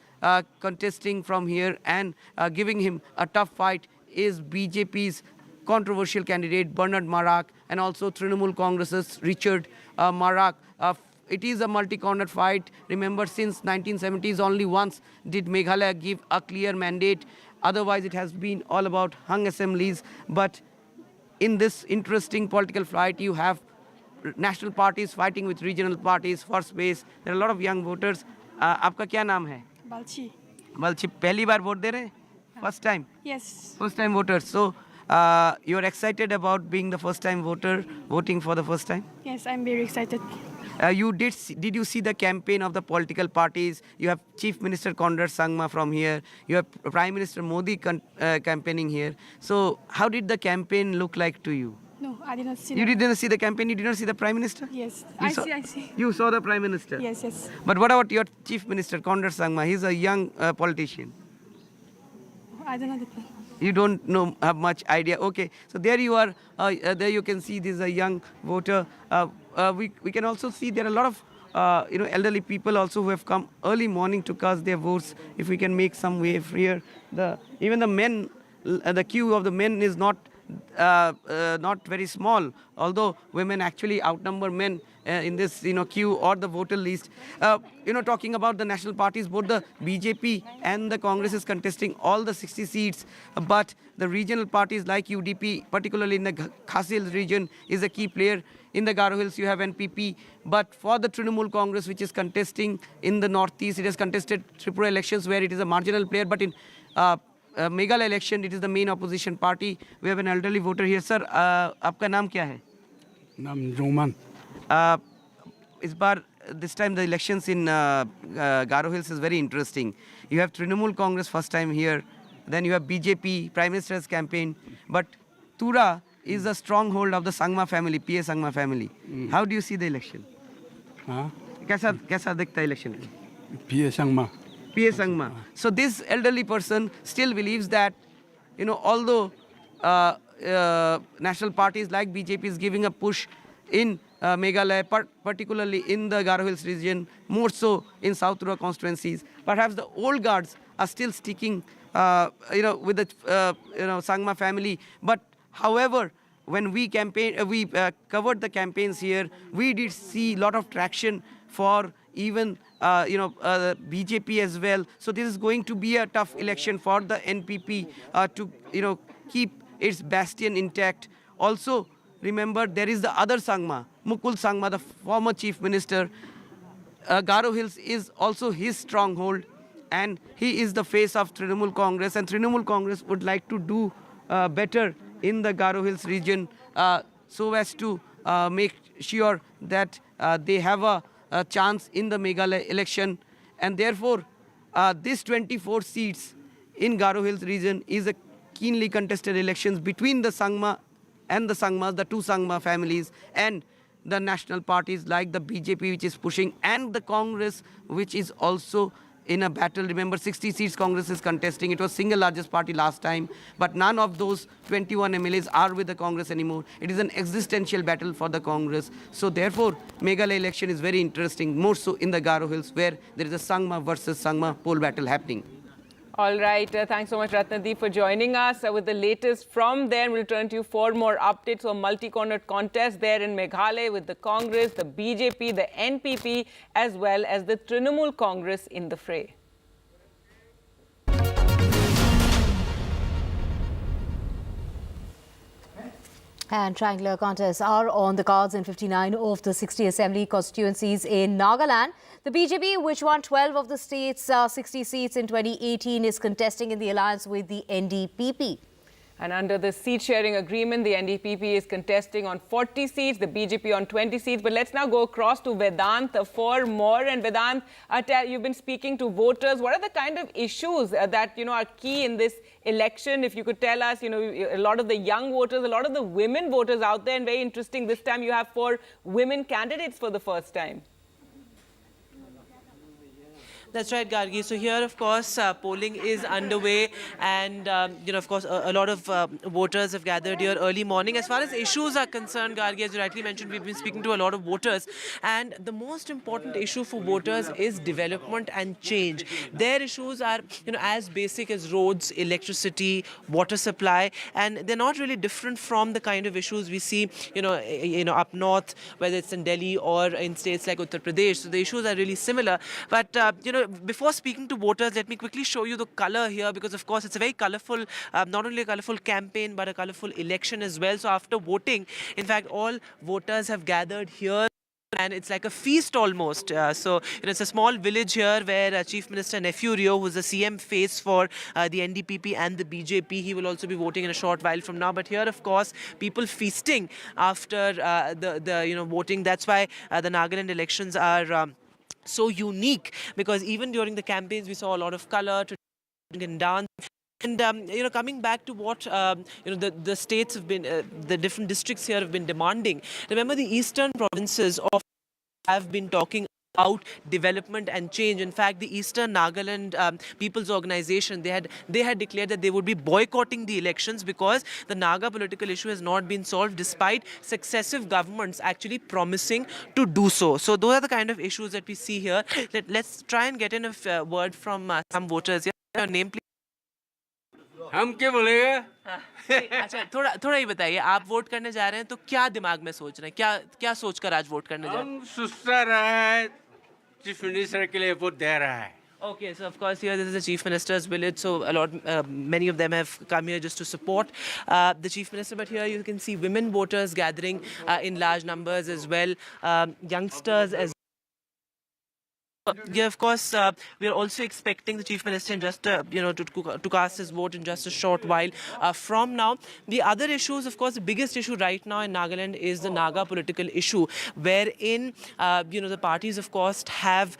contesting from here and giving him a tough fight is BJP's controversial candidate Bernard Marak and also Trinamool Congress's Richard Marak. It is a multi-cornered fight. Remember, since 1970s, only once did Meghalaya give a clear mandate. Otherwise, it has been all about hung assemblies. But in this interesting political fight, you have national parties fighting with regional parties for space. There are a lot of young voters. आपका क्या नाम है? Balchi. Balchi, पहली बार vote दे रहे हैं? First time? Yes. First time voters. So, you're excited about being the first time voter, voting for the first time? Yes, I'm very excited. Did you see the campaign of the political parties? You have Chief Minister Conrad Sangma from here. You have Prime Minister Modi campaigning here. So how did the campaign look like to you? No, I did not see. You didn't see the campaign? You did not see the Prime Minister? Yes, I see. You saw the Prime Minister? Yes, yes. But what about your Chief Minister Conrad Sangma? He's a young politician. I don't know. You don't have much idea. Okay, so there you are. There you can see this is a young voter. We can also see there are a lot of elderly people also who have come early morning to cast their votes. If we can make some way here, even the men, the queue of the men is not very small. Although women actually outnumber men in this queue or the voter list. Talking about the national parties, both the BJP and the Congress is contesting all the 60 seats, but the regional parties like UDP, particularly in the Khasi Hills region, is a key player. In the Garo Hills, you have NPP, but for the Trinamool Congress, which is contesting in the northeast, it has contested Tripura elections where it is a marginal player, but in Meghalaya election, it is the main opposition party. We have an elderly voter here. Sir, आपका नाम क्या है? नाम जोमन. This time the elections in Garo Hills is very interesting. You have Trinamool Congress first time here, then you have BJP, Prime Minister's campaign, but Tura is a stronghold of the Sangma family, PA Sangma family. How do you see the election? कैसा दिखता है election? PA Sangma. PA Sangma. So this elderly person still believes that, although national parties like BJP is giving a push in Meghalaya, particularly in the Garo Hills region, more so in South Tura constituencies, perhaps the old guards are still sticking, with the Sangma family. But however, when we covered the campaigns here, we did see a lot of traction for even BJP as well. So this is going to be a tough election for the NPP to keep its bastion intact. Also, remember there is the other Sangma, Mukul Sangma, the former chief minister. Garo Hills is also his stronghold, and he is the face of Trinamool Congress, and Trinamool Congress would like to do better in the Garo Hills region so as to make sure that they have a chance in the Meghalaya election. And therefore, this 24 seats in Garo Hills region is a keenly contested elections between the Sangma and the Sangmas, the two Sangma families, and the national parties like the BJP, which is pushing, and the Congress, which is also in a battle. Remember, 60 seats Congress is contesting. It was single largest party last time, but none of those 21 MLAs are with the Congress anymore. It is an existential battle for the Congress. So therefore, Meghalaya election is very interesting, more so in the Garo Hills, where there is a Sangma versus Sangma poll battle happening. All right. Thanks so much, Ratnadeep, for joining us with the latest from there. We'll turn to you for more updates on multi-cornered contest there in Meghalaya with the Congress, the BJP, the NPP, as well as the Trinamool Congress in the fray. And triangular contests are on the cards in 59 of the 60 assembly constituencies in Nagaland. The BJP, which won 12 of the state's 60 seats in 2018, is contesting in the alliance with the NDTV. And under the seat-sharing agreement, the NDTV is contesting on 40 seats, the BJP on 20 seats. But let's now go across to Vedant for more. And Vedant, you've been speaking to voters. What are the kind of issues that, are key in this election? If you could tell us, a lot of the young voters, a lot of the women voters out there. And very interesting, this time you have 4 women candidates for the first time. That's right, Gargi. So here, of course, polling is underway, and of course, a lot of voters have gathered here early morning. As far as issues are concerned, Gargi, as you rightly mentioned, we've been speaking to a lot of voters, and the most important issue for voters is development and change. Their issues are, as basic as roads, electricity, water supply, and they're not really different from the kind of issues we see, up north, whether it's in Delhi or in states like Uttar Pradesh. So the issues are really similar, but before speaking to voters, let me quickly show you the color here, because of course it's a very colorful, not only a colorful campaign but a colorful election as well. So after voting, in fact, all voters have gathered here, and it's like a feast almost. It's a small village here where Chief Minister Nephew Rio, who's the CM face for the NDPP and the BJP, he will also be voting in a short while from now. But here, of course, people feasting after the voting. That's why the Nagaland elections are so unique, because even during the campaigns we saw a lot of color and dance. And coming back to what the states have been, the different districts here have been demanding. Remember, the eastern provinces have been talking about development and change. In fact, the Eastern Nagaland People's Organization, they had declared that they would be boycotting the elections because the Naga political issue has not been solved, despite successive governments actually promising to do so. So those are the kind of issues that we see here. Let's try and get in a word from some voters. Your name, please. हम क्या बोलेंगे? अच्छा, थोड़ा ही बताइए, आप vote करने जा रहे हैं तो क्या दिमाग में सोच रहे हैं, क्या सोचकर आज वोट करने जा रहे हैं? हम सुस्ता रहा है, चीफ मिनिस्टर के लिए वोट दे रहा है. Okay, so of course here this is the Chief Minister's village, so many of them have come here just to support the Chief Minister. But here you can see women voters gathering in large numbers as well, youngsters as well. Yeah, of course, we are also expecting the Chief Minister in just, to cast his vote in just a short while from now. The other issues, of course, the biggest issue right now in Nagaland is the Naga political issue, wherein, the parties, of course, have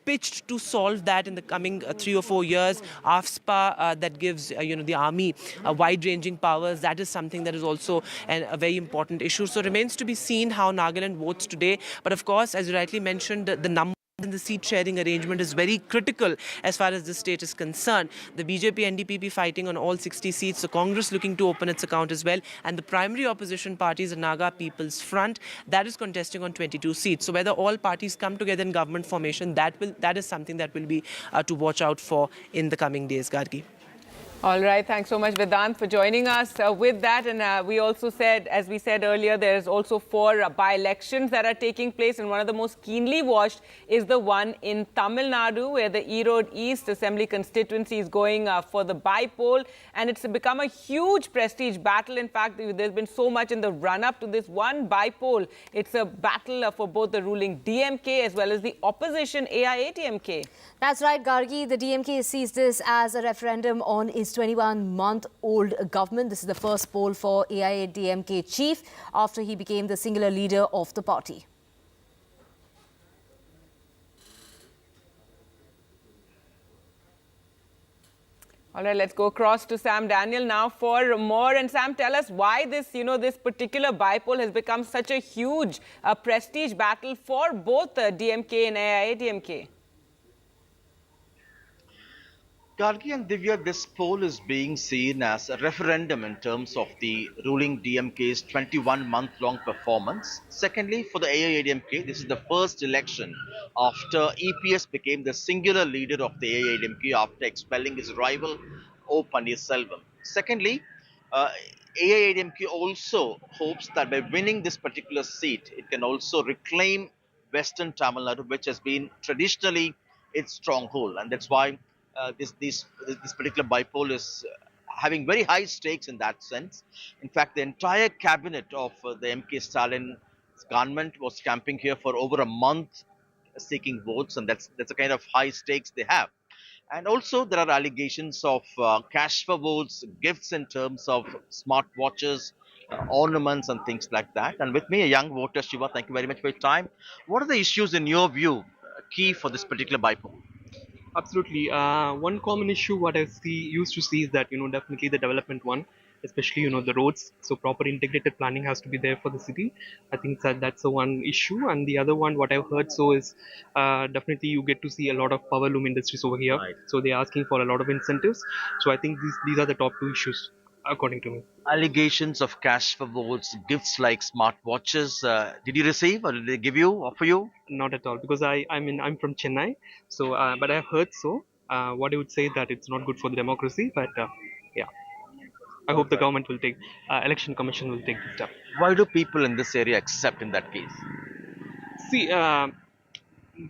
pitched to solve that in the coming 3 or 4 years. AFSPA, that gives, the army wide-ranging powers, that is something that is also a very important issue. So it remains to be seen how Nagaland votes today. But of course, as you rightly mentioned, the number and the seat sharing arrangement is very critical as far as the state is concerned. The BJP NDPP fighting on all 60 seats, the Congress looking to open its account as well, and the primary opposition parties, the Naga People's Front, that is contesting on 22 seats. So whether all parties come together in government formation, that is something that will be to watch out for in the coming days, Gargi. All right. Thanks so much, Vedant, for joining us with that. And we also said, as we said earlier, there's also 4 by-elections that are taking place. And one of the most keenly watched is the one in Tamil Nadu, where the Erode East Assembly constituency is going for the Bypoll. And it's become a huge prestige battle. In fact, there's been so much in the run-up to this one Bypoll. It's a battle for both the ruling DMK as well as the opposition AIADMK. That's right, Gargi. The DMK sees this as a referendum on its 21-month-old government. This is the first poll for AIADMK chief after he became the singular leader of the party. All right, let's go across to Sam Daniel now for more. And Sam, tell us why this, this particular Bypoll has become such a huge prestige battle for both DMK and AIADMK. Gargi and Divya, this poll is being seen as a referendum in terms of the ruling DMK's 21-month-long performance. Secondly, for the AIADMK, this is the first election after EPS became the singular leader of the AIADMK after expelling his rival, O. Paneerselvam. Secondly, AIADMK also hopes that by winning this particular seat, it can also reclaim Western Tamil Nadu, which has been traditionally its stronghold. And that's why this particular Bypoll is having very high stakes in that sense. In fact, the entire cabinet of the MK Stalin government was camping here for over a month seeking votes, and that's the kind of high stakes they have. And also there are allegations of cash for votes, gifts in terms of smart watches, ornaments and things like that. And with me, a young voter, Shiva, thank you very much for your time. What are the issues in your view key for this particular Bypoll? Absolutely. One common issue what I used to see is that, definitely the development one. especially the roads. So proper integrated planning has to be there for the city. I think that's the one issue. And the other one, what I've heard is definitely you get to see a lot of power loom industries over here. Right. So they're asking for a lot of incentives. So I think these are the top two issues according to me. Allegations of cash for votes, gifts like smartwatches. Did you receive or did they give you, offer you? Not at all, because I'm from Chennai. So but I've heard so. What I would say that it's not good for the democracy, but yeah. I hope the government will take, election commission will take this step. Why do people in this area accept in that case? See,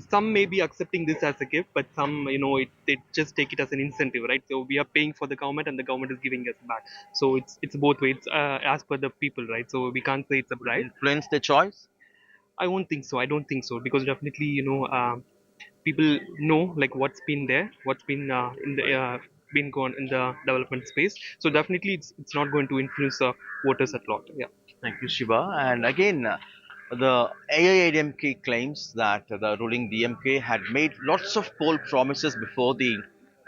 some may be accepting this as a gift, but some, they just take it as an incentive, right? So we are paying for the government and the government is giving us back. So it's both ways, as per the people, right? So we can't say it's a bribe. Influence their choice? I won't think so. I don't think so, because definitely, people know like what's been there, what's been in the been gone in the development space. So definitely it's not going to influence voters at lot. Yeah. Thank you, Shiva. And again, the AIADMK claims that the ruling DMK had made lots of poll promises before the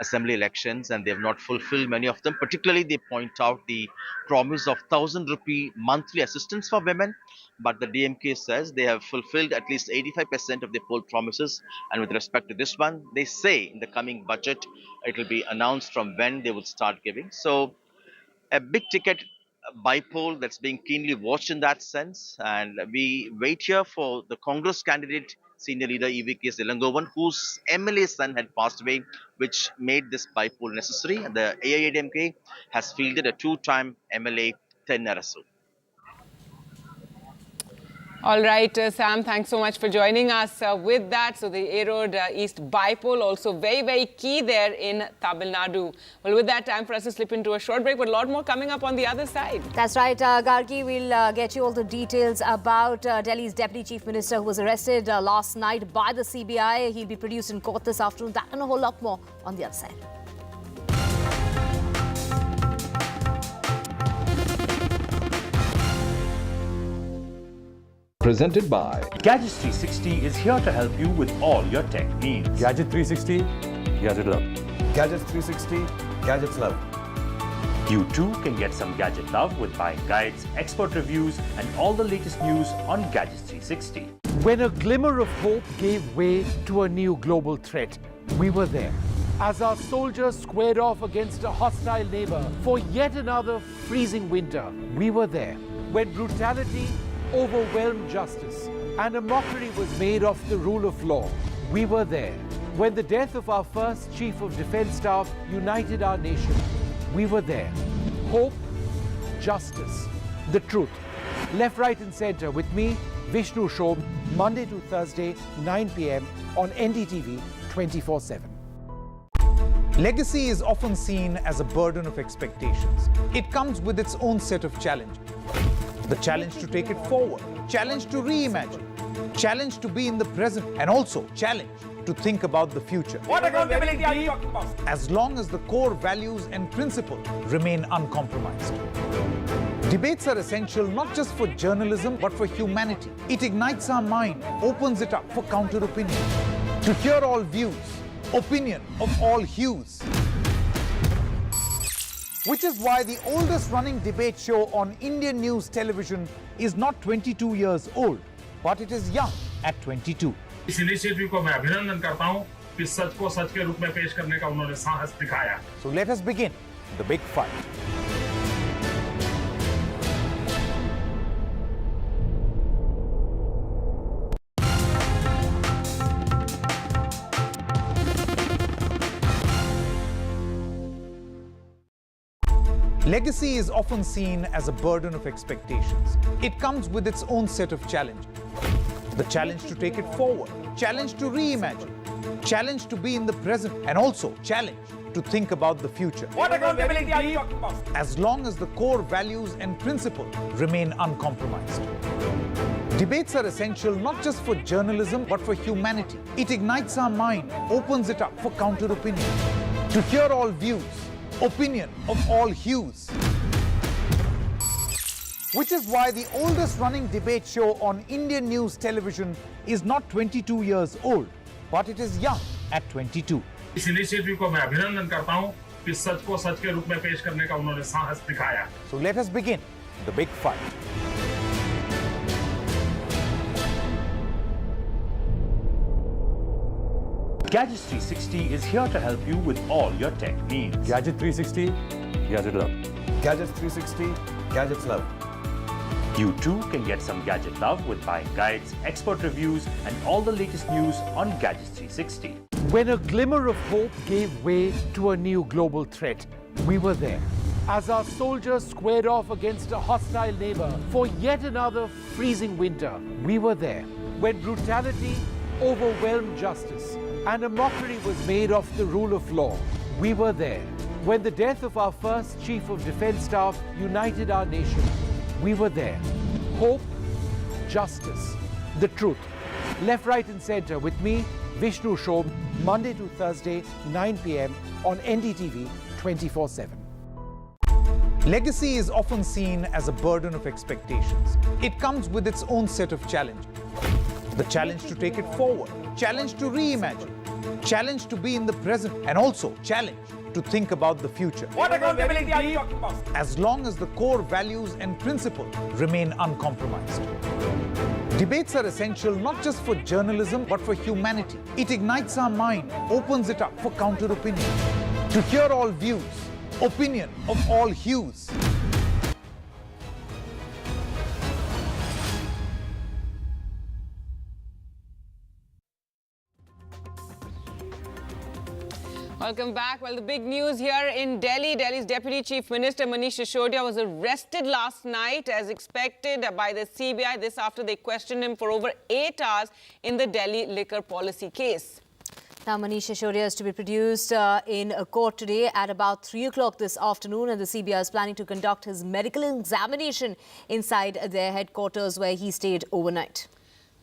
assembly elections and they have not fulfilled many of them. Particularly, they point out the promise of 1,000 rupee monthly assistance for women. But the DMK says they have fulfilled at least 85% of their poll promises. And with respect to this one, they say in the coming budget, it will be announced from when they will start giving. So a big ticket Bypoll that's being keenly watched in that sense. And we wait here for the Congress candidate, senior leader EVK Zilangovan, whose MLA son had passed away, which made this Bypoll necessary. And the AIADMK has fielded a two-time MLA, Narasu. All right, Sam, thanks so much for joining us with that. So the Erode East Bypoll also very, very key there in Tamil Nadu. Well, with that, time for us to slip into a short break, but a lot more coming up on the other side. That's right, Gargi. We'll get you all the details about Delhi's Deputy Chief Minister who was arrested last night by the CBI. He'll be produced in court this afternoon. That and a whole lot more on the other side. Presented by Gadgets 360 is here to help you with all your tech needs. Gadget 360, Gadget Love. Gadgets 360, Gadgets Love. You too can get some gadget love with buying guides, expert reviews, and all the latest news on Gadgets 360. When a glimmer of hope gave way to a new global threat, we were there. As our soldiers squared off against a hostile neighbor for yet another freezing winter, we were there. When brutality overwhelmed justice and a mockery was made of the rule of law, we were there. When the death of our first Chief of Defence Staff united our nation, we were there. Hope, justice, the truth. Left, right and centre with me, Vishnu Shobh, Monday to Thursday, 9 p.m. on NDTV 24/7. Legacy is often seen as a burden of expectations. It comes with its own set of challenges. The challenge to take it forward, challenge to reimagine, challenge to be in the present, and also challenge to think about the future. What accountability are you talking about? As long as the core values and principles remain uncompromised. Debates are essential not just for journalism, but for humanity. It ignites our mind, opens it up for counter-opinion. To hear all views, opinion of all hues. Which is why the oldest running debate show on Indian news television is not 22 years old, but it is young at 22. इस initiative को मैं अभिनंदन करता हूं कि सच को सच के रूप में पेश करने का उन्होंने साहस दिखाया. So let us begin the big fight. Legacy is often seen as a burden of expectations. It comes with its own set of challenges. The challenge to take it forward, challenge to reimagine, challenge to be in the present, and also challenge to think about the future. What accountability are you talking about? As long as the core values and principles remain uncompromised. Debates are essential not just for journalism, but for humanity. It ignites our mind, opens it up for counter-opinion. To hear all views, opinion of all hues. Which is why the oldest running debate show on Indian news television is not 22 years old, but it is young at 22. इस initiative को मैं अभिनंदन करता हूं कि सच को सच के रूप में पेश करने का उन्होंने साहस दिखाया। So let us begin the big fight. Gadgets 360 is here to help you with all your tech needs. Gadget 360, Gadget Love. Gadgets 360, Gadgets Love. You too can get some gadget love with buying guides, expert reviews, and all the latest news on Gadgets 360. When a glimmer of hope gave way to a new global threat, we were there. As our soldiers squared off against a hostile neighbor for yet another freezing winter, we were there. When brutality overwhelmed justice and a mockery was made of the rule of law, we were there. When the death of our first Chief of Defence Staff united our nation, we were there. Hope, justice, the truth. Left, right and centre with me, Vishnu Shob, Monday to Thursday, 9 p.m. on NDTV 24/7. Legacy is often seen as a burden of expectations. It comes with its own set of challenges. The challenge to take it forward, challenge to reimagine, challenge to be in the present, and also challenge to think about the future. What accountability are you talking about? As long as the core values and principles remain uncompromised. Debates are essential not just for journalism but for humanity. It ignites our mind, opens it up for counter-opinion. To hear all views, opinion of all hues. Welcome back. Well, the big news here in Delhi. Delhi's Deputy Chief Minister Manish Sisodia was arrested last night as expected by the CBI. This after they questioned him for over 8 hours in the Delhi liquor policy case. Now, Manish Sisodia is to be produced in a court today at about 3 o'clock this afternoon, and the CBI is planning to conduct his medical examination inside their headquarters where he stayed overnight.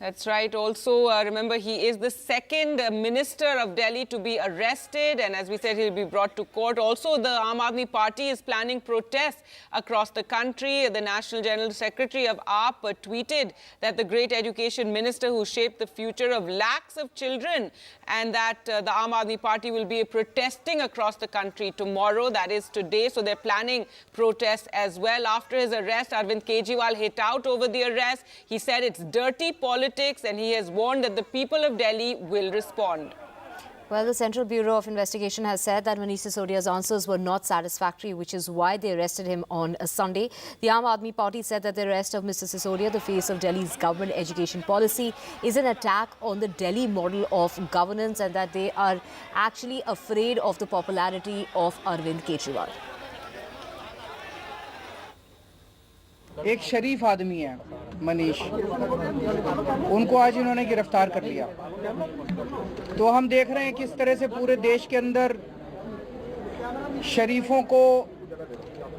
That's right. Also, remember, he is the second minister of Delhi to be arrested. And as we said, he'll be brought to court. Also, the Aam Aadmi Party is planning protests across the country. The National General Secretary of AAP tweeted that the great education minister who shaped the future of lakhs of children and that the Aam Aadmi Party will be protesting across the country tomorrow. That is today. So they're planning protests as well. After his arrest, Arvind Kejriwal hit out over the arrest. He said it's dirty politics, and he has warned that the people of Delhi will respond. Well, the Central Bureau of Investigation has said that Manish Sisodia's answers were not satisfactory, which is why they arrested him on a Sunday. The Aam Aadmi Party said that the arrest of Mr. Sisodia, the face of Delhi's government education policy, is an attack on the Delhi model of governance and that they are actually afraid of the popularity of Arvind Kejriwal. एक शरीफ आदमी है मनीष, उनको आज इन्होंने गिरफ्तार कर लिया। तो हम देख रहे हैं किस तरह से पूरे देश के अंदर शरीफों को,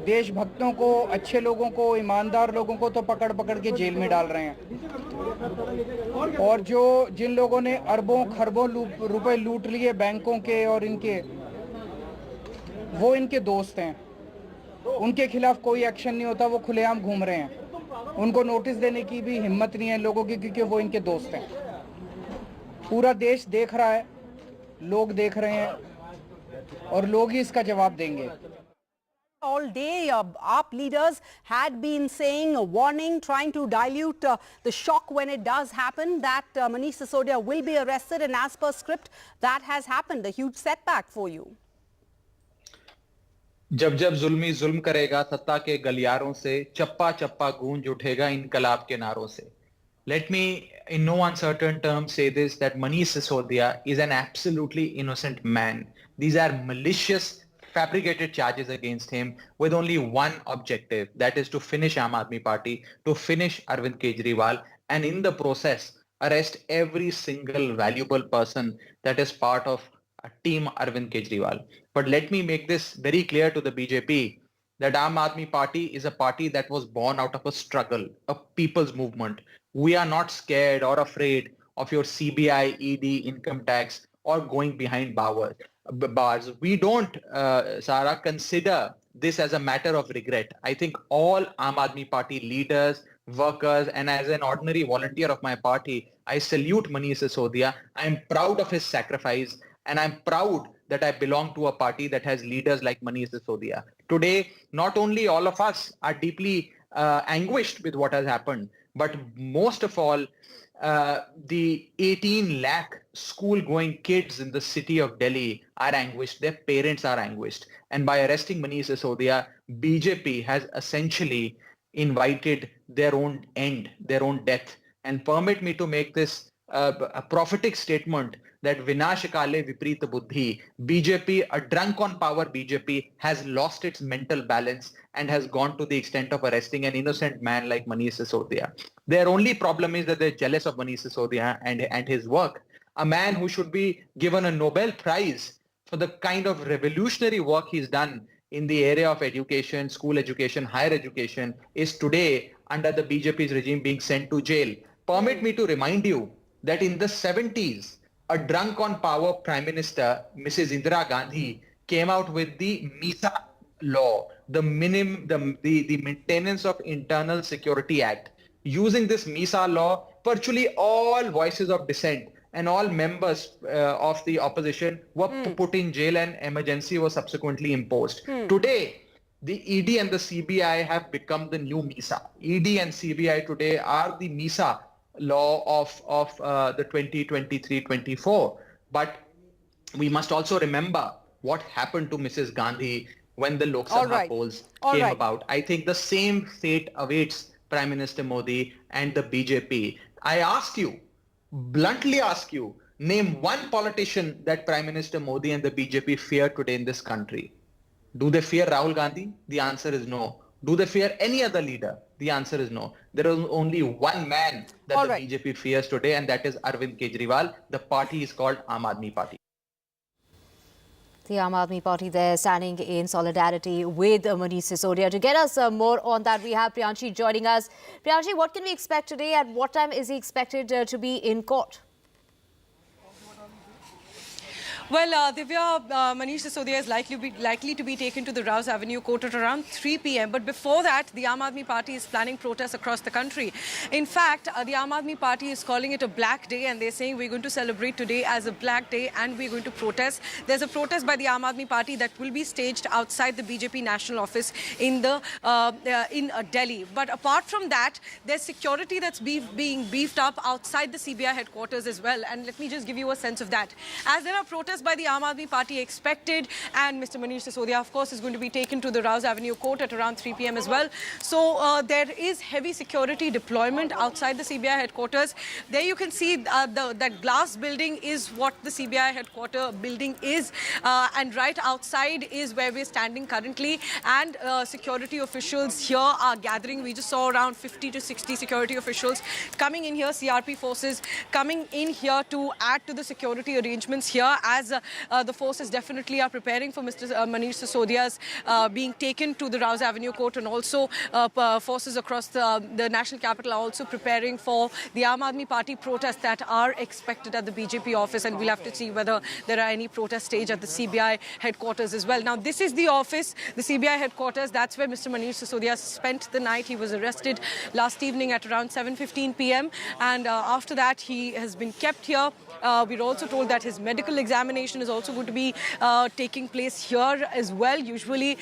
देशभक्तों को, अच्छे लोगों को, ईमानदार लोगों को तो पकड़ पकड़ के जेल में डाल रहे हैं, और जो जिन लोगों ने अरबों खरबों रुपए लूट लिए बैंकों के और इनके, वो इनके दोस्त हैं। उनके खिलाफ कोई एक्शन नहीं होता, वो खुलेआम घूम रहे हैं। उनको नोटिस देने की भी हिम्मत नहीं है लोगों की, क्योंकि वो इनके दोस्त हैं। पूरा देश देख रहा है, लोग देख रहे हैं, और लोग ही इसका जवाब देंगे। All day, AAP leaders had been saying, warning, trying to dilute the shock when it does happen that Manish Sisodia will be arrested, and as per script, that has happened. A huge setback for you. जब जब जुल्मी जुल्म करेगा सत्ता के गलियारों से, चप्पा चप्पा गूंज उठेगा इनकलाब के नारों से. Let me in no uncertain terms say this, that Manish Sisodia is an absolutely innocent man. These are malicious, fabricated charges against him with only one objective, that is to finish Aam Aadmi Party, to finish Arvind Kejriwal, and in the process arrest every single valuable person that is part of Team Arvind Kejriwal. But let me make this very clear to the BJP, that Aam Aadmi Party is a party that was born out of a struggle, a people's movement. We are not scared or afraid of your CBI, ED, income tax, or going behind bars. We don't, Sarah, consider this as a matter of regret. I think all Aam Aadmi Party leaders, workers, and as an ordinary volunteer of my party, I salute Manish Sisodia. I am proud of his sacrifice. And I'm proud that I belong to a party that has leaders like Manish Sisodia. Today, not only all of us are deeply anguished with what has happened, but most of all, the 18 lakh school-going kids in the city of Delhi are anguished. Their parents are anguished. And by arresting Manish Sisodia, BJP has essentially invited their own end, their own death. And permit me to make this a prophetic statement that Vinashakale Viprita Buddhi, BJP, a drunk on power BJP, has lost its mental balance and has gone to the extent of arresting an innocent man like Manish Sisodia. Their only problem is that they're jealous of Manish Sisodia and his work. A man who should be given a Nobel Prize for the kind of revolutionary work he's done in the area of education, school education, higher education, is today under the BJP's regime being sent to jail. Permit me to remind you that in the 70s, a drunk on power Prime Minister, Mrs. Indira Gandhi, came out with the MISA law, the Maintenance of Internal Security Act. Using this MISA law, virtually all voices of dissent and all members of the opposition were put in jail, and emergency was subsequently imposed. Today, the ED and the CBI have become the new MISA. ED and CBI today are the MISA law of the 2023-24. But we must also remember what happened to Mrs. Gandhi when the Lok Sabha polls came about. I think the same fate awaits Prime Minister Modi and the BJP. I ask you, bluntly ask you, name one politician that Prime Minister Modi and the BJP fear today in this country. Do they fear Rahul Gandhi? The answer is no. Do they fear any other leader? The answer is no. There is only one man that the BJP fears today, and that is Arvind Kejriwal. The party is called Aam Aadmi Party. The Aam Aadmi Party there standing in solidarity with Manish Sisodia. To get us more on that, we have Priyanshi joining us. Priyanshi, what can we expect today? At what time is he expected to be in court? Well, Divya, Manish Sisodia is likely to be taken to the Rouse Avenue court at around 3 p.m. But before that, the Aam Aadmi Party is planning protests across the country. In fact, the Aam Aadmi Party is calling it a black day, and they're saying we're going to celebrate today as a black day and we're going to protest. There's a protest by the Aam Aadmi Party that will be staged outside the BJP national office in Delhi. But apart from that, there's security that's being beefed up outside the CBI headquarters as well. And let me just give you a sense of that. As there are protests by the Aam Aadmi Party expected, and Mr. Manish Sisodia, of course, is going to be taken to the Rouse Avenue court at around 3 p.m. as well. So there is heavy security deployment outside the CBI headquarters. There you can see that glass building is what the CBI headquarter building is, and right outside is where we're standing currently, and security officials here are gathering. We just saw around 50 to 60 security officials coming in here, CRP forces coming in here to add to the security arrangements here, as the forces definitely are preparing for Mr. Manish Sisodia's being taken to the Rouse Avenue court, and also forces across the national capital are also preparing for the Aam Aadmi Party protests that are expected at the BJP office, and we'll have to see whether there are any protest staged at the CBI headquarters as well. Now, this is the office, the CBI headquarters. That's where Mr. Manish Sisodia spent the night. He was arrested last evening at around 7:15 p.m. and after that he has been kept here. We're also told that his medical examination is also going to be taking place here as well. Usually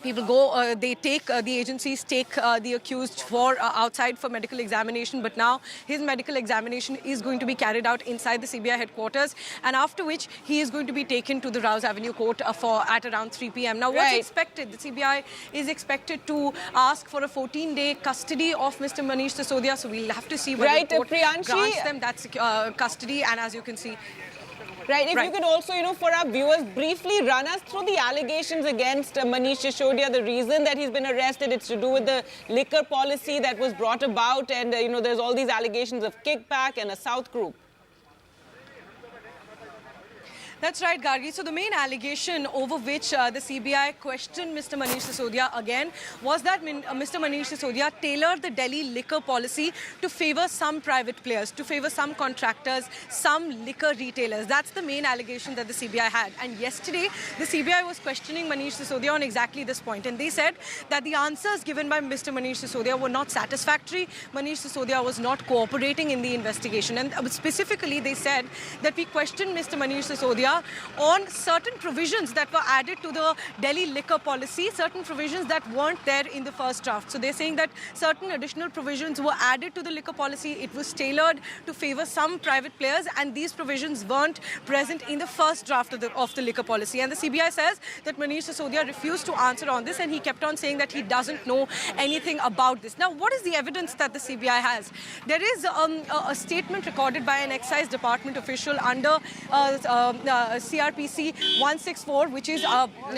people go, the agencies take the accused for outside for medical examination, but now his medical examination is going to be carried out inside the CBI headquarters, and after which he is going to be taken to the Rouse Avenue court at around 3 p.m. Now, what's expected? The CBI is expected to ask for a 14-day custody of Mr. Manish Sisodia, so we'll have to see whether the court grants them that custody, and as you can see. Right, if you could also, for our viewers, briefly run us through the allegations against Manish Sisodia. The reason that he's been arrested, it's to do with the liquor policy that was brought about, and, there's all these allegations of kickback and a South group. That's right, Gargi. So the main allegation over which the CBI questioned Mr. Manish Sisodia again was that Mr. Manish Sisodia tailored the Delhi liquor policy to favor some private players, to favor some contractors, some liquor retailers. That's the main allegation that the CBI had. And yesterday, the CBI was questioning Manish Sisodia on exactly this point. And they said that the answers given by Mr. Manish Sisodia were not satisfactory. Manish Sisodia was not cooperating in the investigation. And specifically, they said that we questioned Mr. Manish Sisodia on certain provisions that were added to the Delhi liquor policy, certain provisions that weren't there in the first draft. So they're saying that certain additional provisions were added to the liquor policy. It was tailored to favor some private players, and these provisions weren't present in the first draft of the liquor policy. And the CBI says that Manish Sisodia refused to answer on this, and he kept on saying that he doesn't know anything about this. Now, what is the evidence that the CBI has? There is a statement recorded by an excise department official under CRPC 164, which is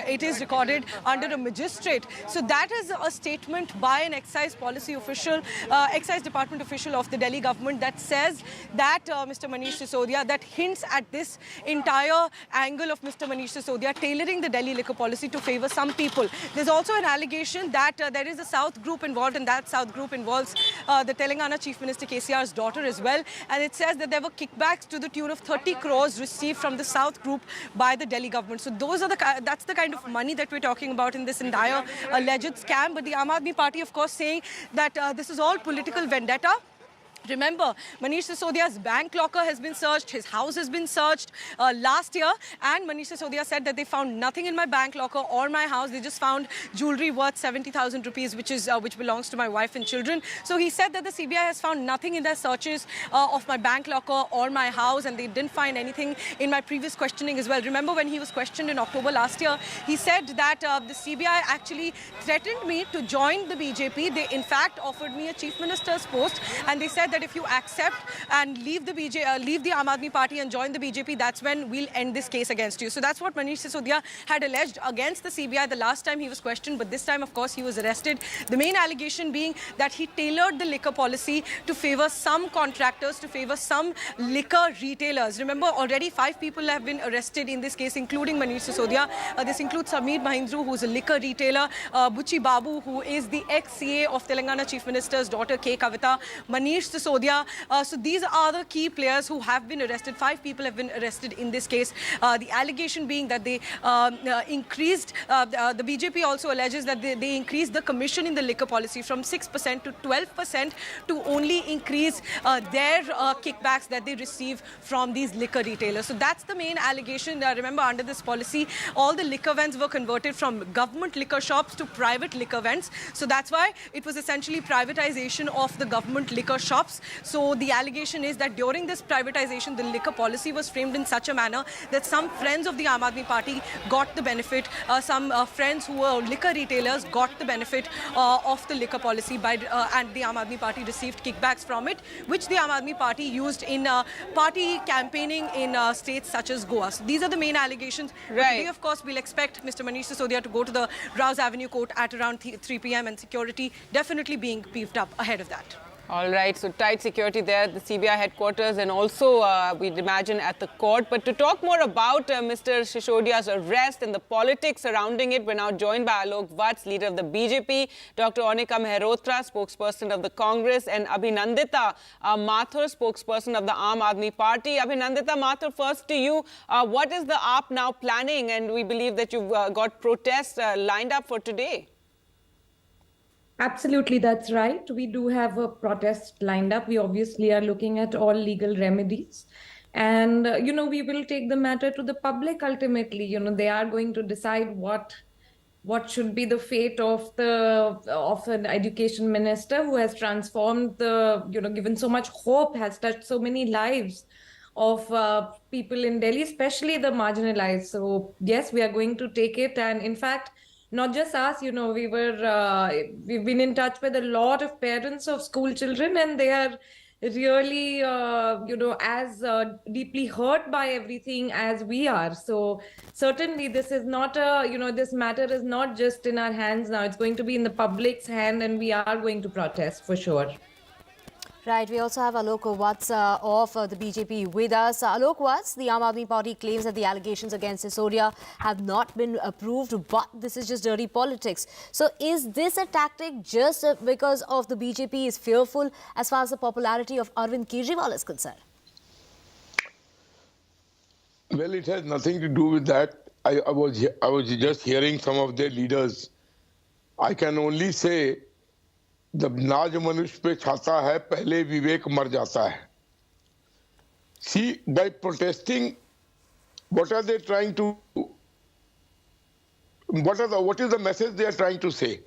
it is recorded under a magistrate. So that is a statement by an excise policy official, excise department official of the Delhi government that says that Mr. Manish Sisodia, that hints at this entire angle of Mr. Manish Sisodia tailoring the Delhi liquor policy to favor some people. There's also an allegation that there is a South group involved, and that South group involves the Telangana Chief Minister KCR's daughter as well. And it says that there were kickbacks to the tune of 30 crores received from the South group by the Delhi government. So that's the kind of money that we're talking about in this entire alleged scam. But the Aam Aadmi Party, of course, saying that this is all political vendetta. Remember, Manish Sisodia's bank locker has been searched, his house has been searched last year, and Manish Sisodia said that they found nothing in my bank locker or my house. They just found jewelry worth 70,000 rupees, which belongs to my wife and children. So he said that the CBI has found nothing in their searches of my bank locker or my house, and they didn't find anything in my previous questioning as well. Remember, when he was questioned in October last year, he said that the CBI actually threatened me to join the BJP. They, in fact, offered me a chief minister's post, and they said that if you accept and leave the Aam Aadmi Party and join the BJP, that's when we'll end this case against you. So that's what Manish Sisodia had alleged against the CBI the last time he was questioned, but this time, of course, he was arrested. The main allegation being that he tailored the liquor policy to favor some contractors, to favor some liquor retailers. Remember, already 5 people have been arrested in this case, including Manish Sisodia. This includes Sameer Mahindru, who's a liquor retailer, Buchi Babu, who is the ex-CA of Telangana Chief Minister's daughter, K. Kavita, Manish Sisodia. So these are the key players who have been arrested. 5 people have been arrested in this case. The allegation being that they increased, the BJP also alleges that they increased the commission in the liquor policy from 6% to 12% to only increase their kickbacks that they receive from these liquor retailers. So that's the main allegation. Remember, under this policy, all the liquor vents were converted from government liquor shops to private liquor vents. So that's why it was essentially privatization of the government liquor shops. So the allegation is that during this privatization, the liquor policy was framed in such a manner that some friends of the Aam Aadmi Party got the benefit, some friends who were liquor retailers got the benefit of the liquor policy and the Aam Aadmi Party received kickbacks from it, which the Aam Aadmi Party used in party campaigning in states such as Goa. So these are the main allegations. Right. But today, of course, we'll expect Mr. Manish Sisodia to go to the Rouse Avenue court at around 3 p.m. and security definitely being beefed up ahead of that. All right, so tight security there at the CBI headquarters and also, we'd imagine, at the court. But to talk more about Mr. Sisodia's arrest and the politics surrounding it, we're now joined by Alok Vats, leader of the BJP, Dr. Onika Mehrotra, spokesperson of the Congress, and Abhinandita Mathur, spokesperson of the Aam Aadmi Party. Abhinandita Mathur, first to you. What is the AAP now planning? And we believe that you've got protests lined up for today. Absolutely, that's right. We do have a protest lined up. We obviously are looking at all legal remedies. And, we will take the matter to the public ultimately. They are going to decide what should be the fate of an education minister who has transformed given so much hope, has touched so many lives of people in Delhi, especially the marginalized. So, yes, we are going to take it. And in fact, not just us, we've been in touch with a lot of parents of school children, and they are really, as deeply hurt by everything as we are. So certainly this is not this matter is not just in our hands now. It's going to be in the public's hand, and we are going to protest for sure. Right, we also have Alok Watts of the BJP with us. Alok Watts, the Aam Aadmi Party claims that the allegations against Sisodia have not been approved, but this is just dirty politics. So is this a tactic just because of the BJP is fearful as far as the popularity of Arvind Kejriwal is concerned? Well, it has nothing to do with that. I was just hearing some of their leaders. I can only say, जब नाज मनुष्य पे छाता है पहले विवेक मर जाता है. See, by protesting, what are they trying to? What is the message they are trying to say?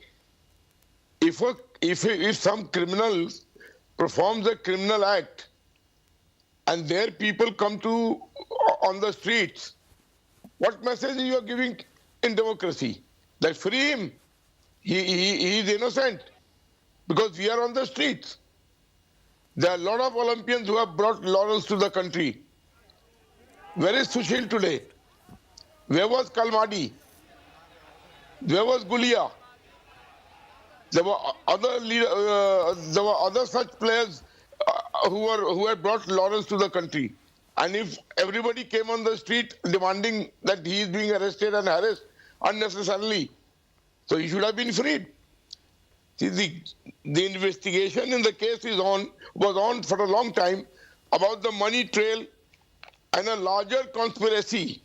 If some criminal performs a criminal act, and their people come to on the streets, what message you are giving in democracy? That free him. He is innocent. Because we are on the streets. There are a lot of Olympians who have brought laurels to the country. Where is Sushil today? Where was Kalmadi? Where was Gulia? There were other such players who had brought laurels to the country. And if everybody came on the street demanding that he is being arrested and harassed unnecessarily, so he should have been freed. See, the investigation in the case was on for a long time about the money trail and a larger conspiracy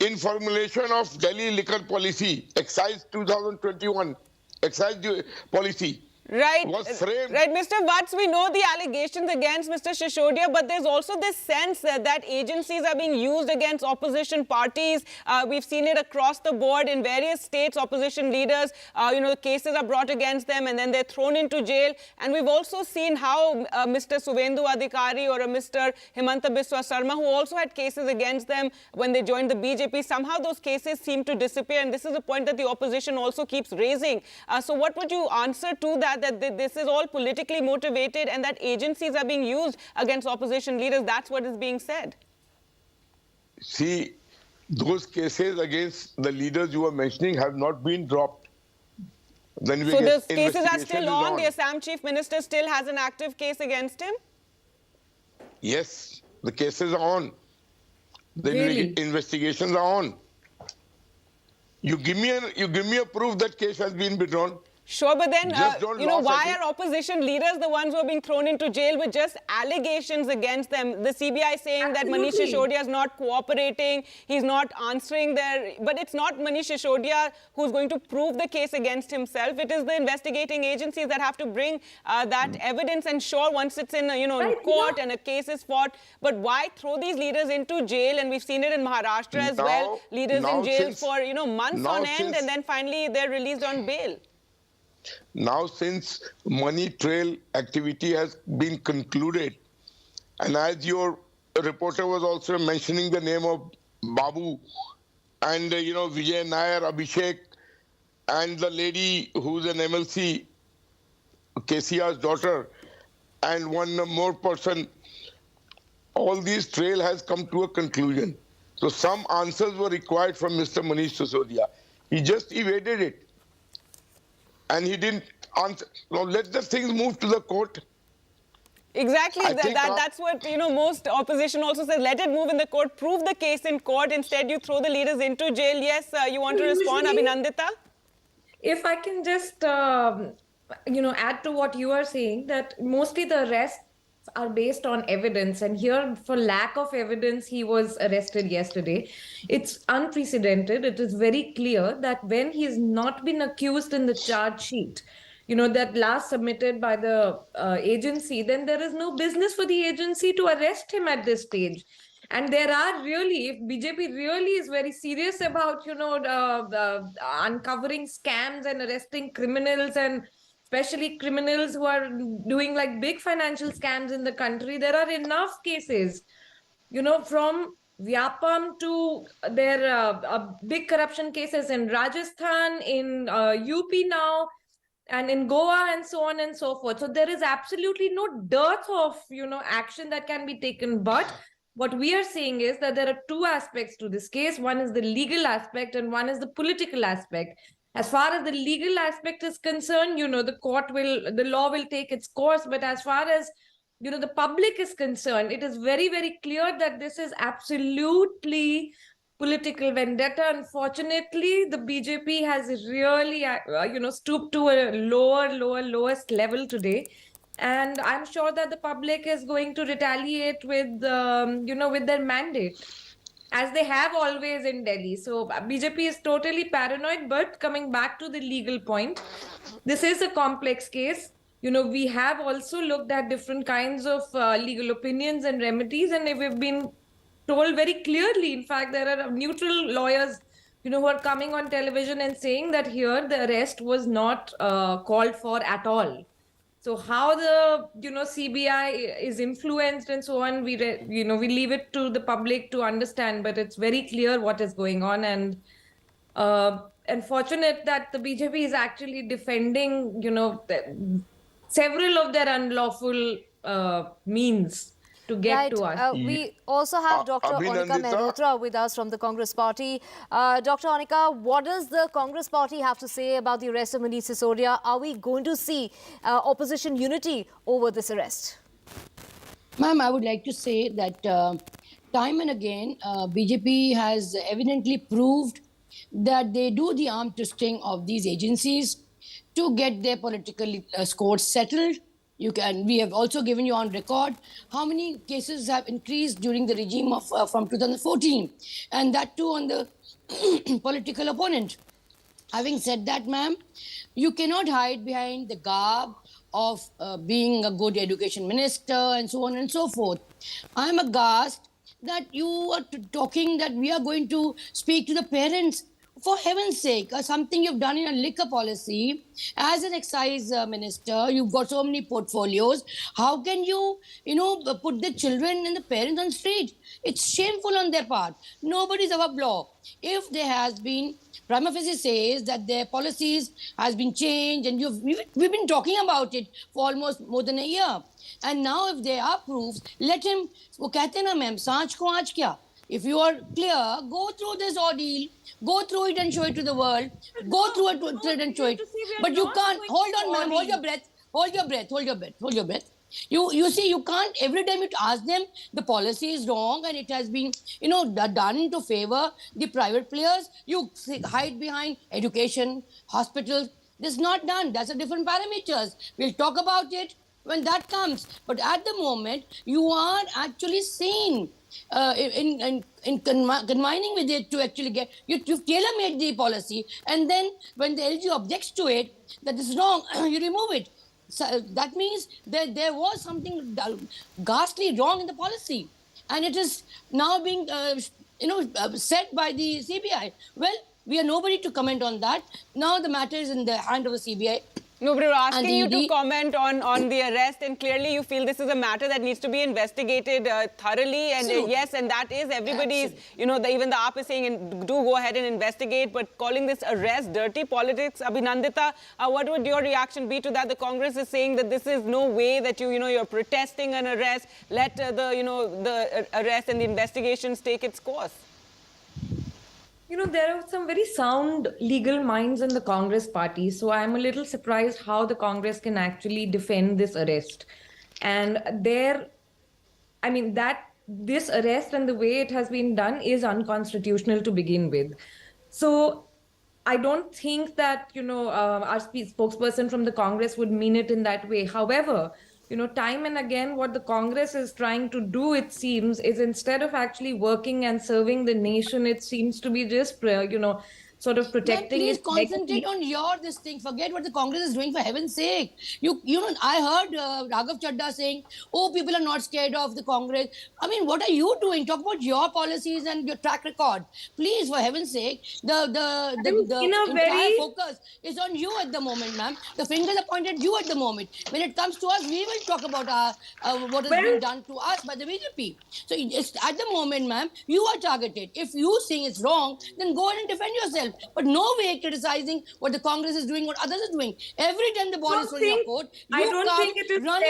in formulation of Delhi liquor policy, excise 2021, excise policy. Right, was framed. right, Mr. Watts, we know the allegations against Mr. Sisodia, but there's also this sense that agencies are being used against opposition parties. We've seen it across the board in various states. Opposition leaders, cases are brought against them and then they're thrown into jail. And we've also seen how Mr. Suvendu Adhikari or a Mr. Himanta Biswa Sarma, who also had cases against them when they joined the BJP, somehow those cases seem to disappear. And this is a point that the opposition also keeps raising. So what would you answer to that this is all politically motivated and that agencies are being used against opposition leaders? That's what is being said. See, those cases against the leaders you are mentioning have not been dropped. Then So those cases are still on? The Assam Chief Minister still has an active case against him? Yes, the cases are on. The investigations are on. You give me a proof that case has been withdrawn. Sure, but then, why are opposition leaders the ones who are being thrown into jail with just allegations against them? The CBI saying that Manish Sisodia is not cooperating, he's not answering but it's not Manish Sisodia who's going to prove the case against himself. It is the investigating agencies that have to bring that evidence. And sure, once it's in, court and a case is fought, but why throw these leaders into jail? And we've seen it in Maharashtra as well. Leaders in jail for, months on end, and then finally they're released on bail. Now, since money trail activity has been concluded, and as your reporter was also mentioning the name of Babu and, Vijay Nair, Abhishek, and the lady who's an MLC, KCR's daughter, and one more person, all this trail has come to a conclusion. So some answers were required from Mr. Manish Sisodia. He just evaded it. And he didn't answer. Now let the things move to the court. Exactly. That's what, most opposition also says. Let it move in the court. Prove the case in court. Instead, you throw the leaders into jail. Yes, you want to respond, Abhinandita? If I can just, add to what you are saying, that mostly the arrests are based on evidence, and here for lack of evidence he was arrested yesterday. It's unprecedented. It is very clear that when he's not been accused in the charge sheet, that last submitted by the agency, then there is no business for the agency to arrest him at this stage. And there are really, if BJP really is very serious about, uncovering scams and arresting criminals, and especially criminals who are doing like big financial scams in the country, there are enough cases, from Vyapam to their big corruption cases in Rajasthan, in UP now, and in Goa, and so on and so forth. So there is absolutely no dearth of, action that can be taken. But what we are saying is that there are two aspects to this case. One is the legal aspect and one is the political aspect. As far as the legal aspect is concerned, the law will take its course. But as far as, the public is concerned, it is very, very clear that this is absolutely political vendetta. Unfortunately, the BJP has really, stooped to a lowest level today. And I'm sure that the public is going to retaliate with, with their mandate, as they have always in Delhi. So BJP is totally paranoid. But coming back to the legal point, this is a complex case. We have also looked at different kinds of legal opinions and remedies, and we've been told very clearly. In fact, there are neutral lawyers, who are coming on television and saying that here the arrest was not called for at all. So how the CBI is influenced and so on, we leave it to the public to understand. But it's very clear what is going on, and unfortunate that the BJP is actually defending several of their unlawful means to get to us. We also have Dr. Onika Mehrotra with us from the Congress Party. Dr. Onika, what does the Congress Party have to say about the arrest of Manish Sisodia? Are we going to see opposition unity over this arrest? Ma'am, I would like to say that time and again, BJP has evidently proved that they do the arm twisting of these agencies to get their political scores settled. We have also given you on record how many cases have increased during the regime of from 2014, and that too on the political opponent. Having said that, ma'am, you cannot hide behind the garb of being a good education minister and so on and so forth. I am aghast that you are talking that we are going to speak to the parents. For heaven's sake, something you've done in a liquor policy as an excise minister, you've got so many portfolios. How can you, put the children and the parents on street? It's shameful on their part. Nobody's above law. If there has been, prima facie says that their policies has been changed, and we've been talking about it for almost more than a year. And now if there are proofs, let him, wo kehte na ma'am, saanch ko aaj kya? If you are clear, go through this ordeal, go through it and show it to the world, go through it and show it. But you can't, hold on ma'am, hold your breath. You see, you can't, every time you ask them, the policy is wrong and it has been, done to favor the private players. You hide behind education, hospitals. This is not done. That's a different parameters. We'll talk about it when that comes. But at the moment, you are actually seen in confining with it to actually get, you've tailor-made the policy, and then when the LG objects to it, that is wrong, you remove it. So that means that there was something ghastly wrong in the policy, and it is now being said by the CBI. Well, we are nobody to comment on that. Now the matter is in the hand of the CBI. No, but we're asking you to comment on the arrest, and clearly you feel this is a matter that needs to be investigated thoroughly. And yes, and that is everybody's, even the AAP is saying, do go ahead and investigate, but calling this arrest dirty politics. Abhinandita, what would your reaction be to that? The Congress is saying that this is no way that you're protesting an arrest. Let the arrest and the investigations take its course. There are some very sound legal minds in the Congress party. So I'm a little surprised how the Congress can actually defend this arrest. And this arrest and the way it has been done is unconstitutional to begin with. So I don't think that, our spokesperson from the Congress would mean it in that way. However, time and again, what the Congress is trying to do, it seems, is instead of actually working and serving the nation, it seems to be just, sort of protecting it. Please concentrate on this thing. Forget what the Congress is doing, for heaven's sake. I heard Raghav Chadda saying, oh, people are not scared of the Congress. I mean, what are you doing? Talk about your policies and your track record. Please, for heaven's sake, the entire focus is on you at the moment, ma'am. The fingers are pointed at you at the moment. When it comes to us, we will talk about what has been done to us by the BJP. So at the moment, ma'am, you are targeted. If you think it's wrong, then go ahead and defend yourself. But no way criticizing what the Congress is doing, what others are doing. Every time the ball is on your court, you come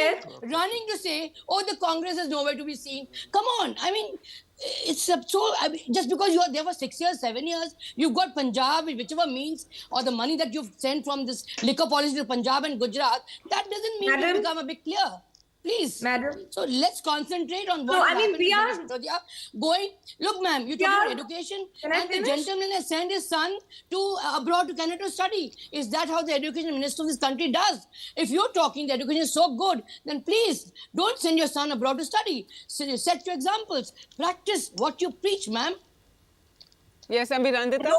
running to say, oh, the Congress is nowhere to be seen. Come on. I mean, it's so, I mean, just because you are there for 6 years, 7 years, you've got Punjab, whichever means, or the money that you've sent from this liquor policy to Punjab and Gujarat, that doesn't mean you become a bit clear. Please. Madam. So let's concentrate on what No, has I mean, happened we to are Manish Sisodia. Going, look ma'am, you talk about education and the gentleman has sent his son to abroad to Canada to study. Is that how the education minister of this country does? If you're talking the education is so good, then please don't send your son abroad to study. Set your examples. Practice what you preach, ma'am. Yes, Abhinandita.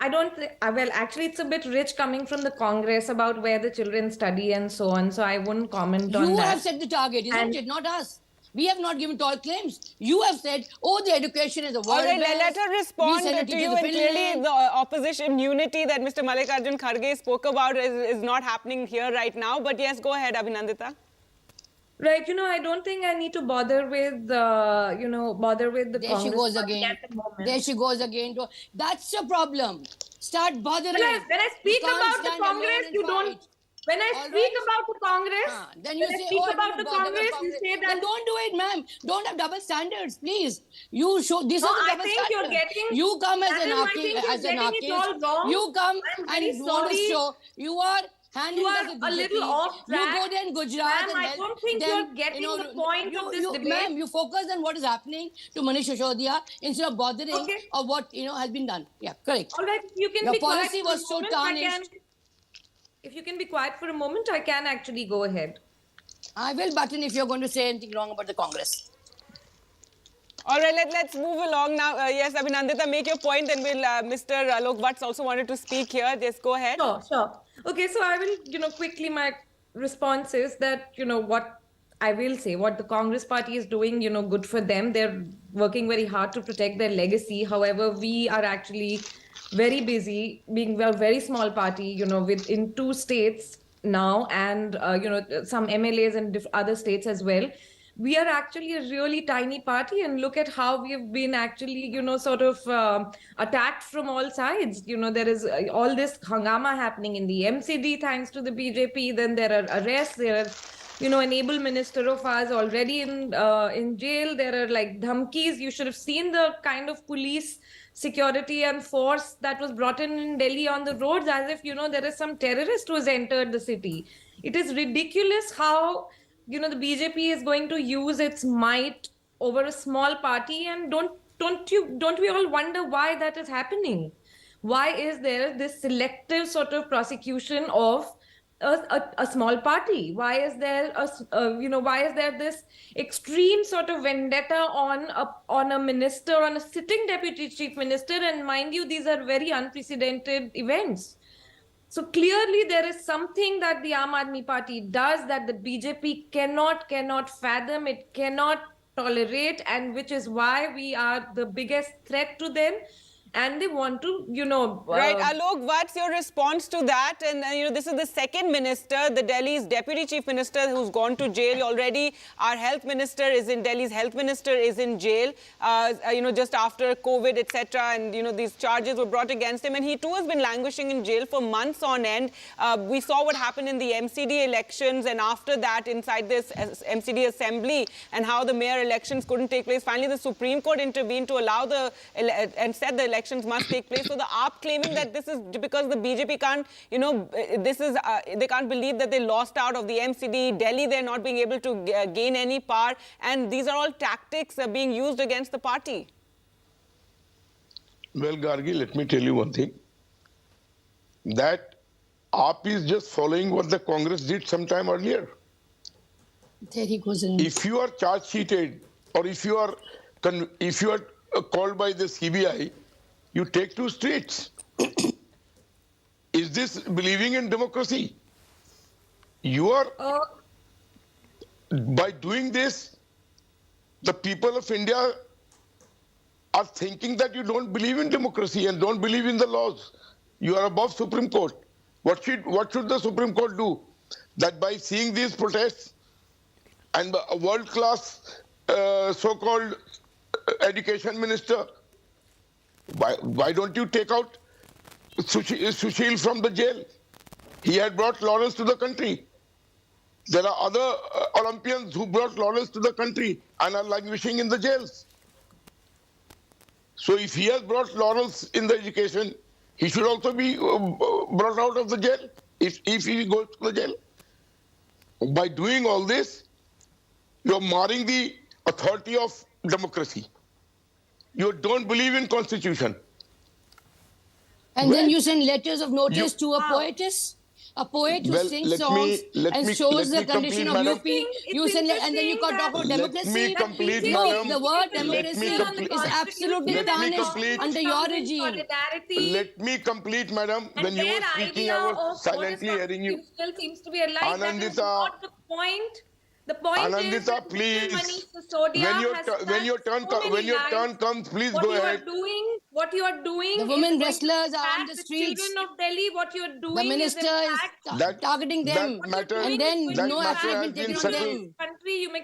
Well, actually, it's a bit rich coming from the Congress about where the children study and so on. So I wouldn't comment on that. You have set the target, isn't it? Not us. We have not given tall claims. You have said, oh, the education is a world. All right, let her respond to you. And clearly, the opposition unity that Mr. Mallikarjun Kharge spoke about is not happening here right now. But yes, go ahead, Abhinandita. Right, I don't think I need to bother with, bother with the There she goes again. There she goes again. That's the problem. Start bothering. When I speak about the Congress, you don't. When I speak about the Congress, then you say, you say that. Then don't do it, ma'am. Don't have double standards, please. You show this is a double standard. You come as an anarchist. You come and want to show you are. You are a little off track. You go there in Gujarat. Ma'am, I don't think you're getting the point of this debate. Ma'am, you focus on what is happening to Manish Sisodia instead of bothering of what has been done. Yeah, correct. All right, you can Your be policy quiet was so tarnished. If you can be quiet for a moment, I can actually go ahead. I will button if you're going to say anything wrong about the Congress. All right, let's move along now. Yes, Abhinandita, make your point, and Mr. Alok Bhatt also wanted to speak here. Just go ahead. Sure. Okay, so I will, quickly, my response is that, what I will say, what the Congress party is doing, good for them. They're working very hard to protect their legacy. However, we are actually very busy, being a very small party, within 2 states now, and, some MLAs in other states as well. We are actually a really tiny party, and look at how we've been actually, attacked from all sides. There is all this hangama happening in the MCD thanks to the BJP. Then there are arrests. There are, an able minister of ours already in jail. There are like dhamkis. You should have seen the kind of police security and force that was brought in Delhi on the roads, as if, there is some terrorist who has entered the city. It is ridiculous how the BJP is going to use its might over a small party, and don't we all wonder why that is happening? Why is there this selective sort of prosecution of a small party? Why is there this extreme sort of vendetta on a minister, on a sitting deputy chief minister? And mind you, these are very unprecedented events. So clearly there is something that the Aam Aadmi Party does that the BJP cannot fathom, it cannot tolerate, and which is why we are the biggest threat to them. And they want to, Right, Alok, what's your response to that? And, this is the second minister, the Delhi's deputy chief minister, who's gone to jail already. Our health minister is in, Delhi's health minister is in jail, just after COVID, etc. And, these charges were brought against him. And he too has been languishing in jail for months on end. We saw what happened in the MCD elections, and after that, inside this MCD assembly, and how the mayor elections couldn't take place. Finally, the Supreme Court intervened to allow and said the elections must take place. So the AAP claiming that this is because the BJP can't, they can't believe that they lost out of the MCD. Delhi, they're not being able to gain any power. And these are all tactics being used against the party. Well, Gargi, let me tell you one thing. That AAP is just following what the Congress did sometime earlier. There he goes in. If you are charge sheeted, or if you are called by the CBI, you take to streets. Is this believing in democracy? You are, by doing this, the people of India are thinking that you don't believe in democracy and don't believe in the laws. You are above Supreme Court. What should the Supreme Court do? That by seeing these protests and a world-class so-called education minister, why don't you take out Sushil from the jail? He had brought laurels to the country. There are other Olympians who brought laurels to the country and are languishing in the jails. So if he has brought laurels in the education, he should also be brought out of the jail if he goes to the jail. By doing all this, you are marring the authority of democracy. You don't believe in constitution. And then you send letters of notice to a poetess? A poet who sings songs and shows the condition of UP. You send, and then you talk about democracy. No, the word democracy is absolutely tarnished under your regime. Let me complete, madam. When you were speaking, I was silently hearing you. Still seems to be alive. That is not the point. The point Anandita, is please. Manish Sisodia When your turn comes, please go ahead. What you are doing. The women wrestlers are on the streets. Children of Delhi, what you are doing. The minister is targeting them, and then no action has been taken on them.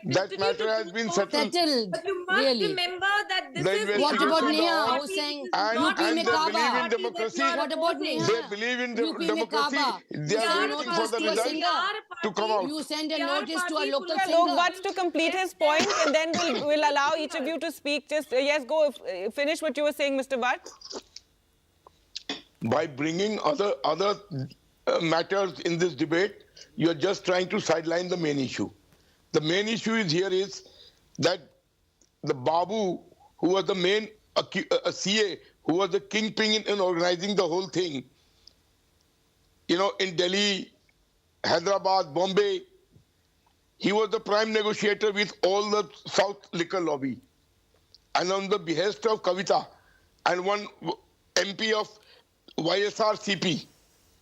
That matter has been settled. But you must remember that this is. What about Neha, who's saying UP mein Kaaba? They believe in democracy. What about Neha? They believe in democracy. They are waiting for the result to come out. You send a notice to a local singer. Lok, to complete his point, and then we'll allow each of you to speak. Just yes, go finish what you were saying, Mr. Bhatt. By bringing other matters in this debate, you are just trying to sideline the main issue. The main issue is that the Babu, who was the main CA, who was the kingpin in organizing the whole thing, in Delhi, Hyderabad, Bombay, he was the prime negotiator with all the South liquor lobby. And on the behest of Kavita and one MP of YSRCP,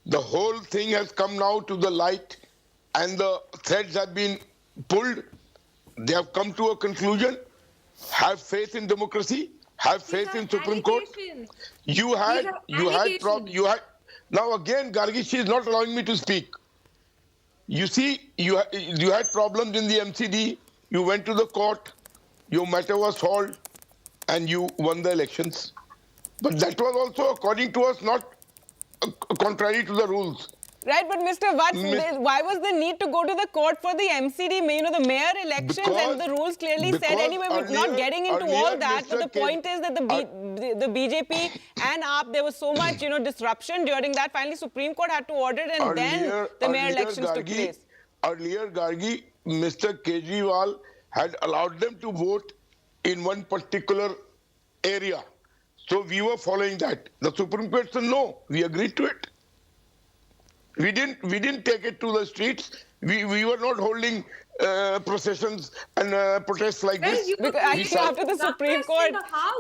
the whole thing has come now to the light and the threads have been pulled. They have come to a conclusion. Have faith in democracy. Have faith in Supreme Court. You had now again, Gargi, she is not allowing me to speak. You see, you had problems in the MCD. You went to the court. Your matter was solved, and you won the elections. But that was also, according to us, not contrary to the rules. Right, but Mr. Bhatt, why was the need to go to the court for the MCD, the mayor elections, and the rules clearly said anyway, we're not getting into all that, but the point is that the BJP and AAP, there was so much, disruption during that. Finally, Supreme Court had to order it, and then the mayor elections took place. Earlier, Gargi, Mr. Kejriwal had allowed them to vote in one particular area. So we were following that. The Supreme Court said no, we agreed to it. We didn't take it to the streets. We were not holding processions and protests like this. Actually, after the Supreme Court,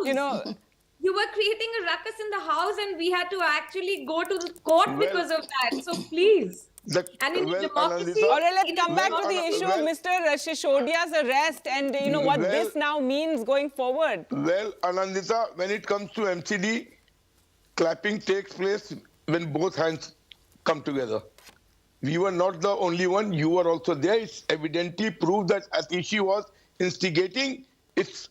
you were creating a ruckus in the house, and we had to actually go to the court because of that. So please. And in democracy. All right, let's come back to the issue of Mr. Sisodia's arrest and what this now means going forward. Well, Anandita, when it comes to MCD, clapping takes place when both hands come together. We were not the only one. You were also there. It's evidently proved that Atishi was instigating. It's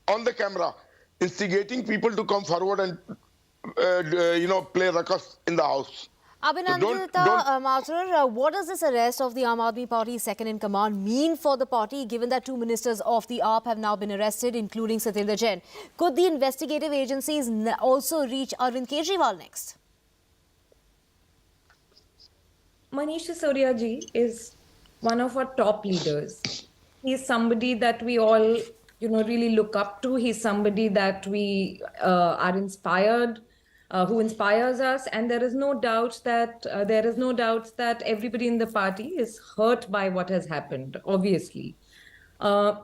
on the camera, instigating people to come forward and play ruckus in the house. Abhinandita Mathur, what does this arrest of the Aam Aadmi Party's second-in-command mean for the party, given that two ministers of the AAP have now been arrested, including Satyendra Jain? Could the investigative agencies also reach Arvind Kejriwal next? Manish Sisodia ji is one of our top leaders. He's somebody that we all, really look up to. He's somebody that we are inspired, who inspires us, and there is no doubt that everybody in the party is hurt by what has happened. Obviously,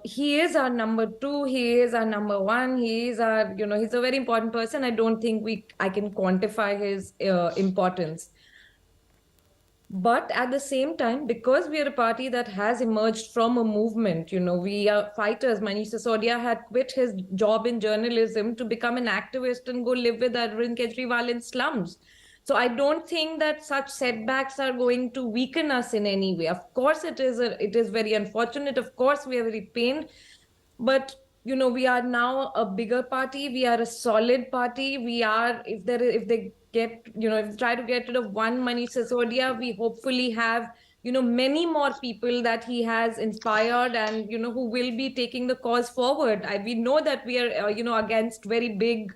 he is our number two. He is our number one. He is our, he's a very important person. I don't think I can quantify his importance. But at the same time, because we are a party that has emerged from a movement, we are fighters. Manish Sisodia had quit his job in journalism to become an activist and go live with Arvind Kejriwal in slums. So I don't think that such setbacks are going to weaken us in any way. Of course, it is very unfortunate. Of course, we are very pained. But we are now a bigger party. We are a solid party. We are, if they try to get rid of one Manish Sisodia, we hopefully have many more people that he has inspired and, who will be taking the cause forward. We know that we are, against very big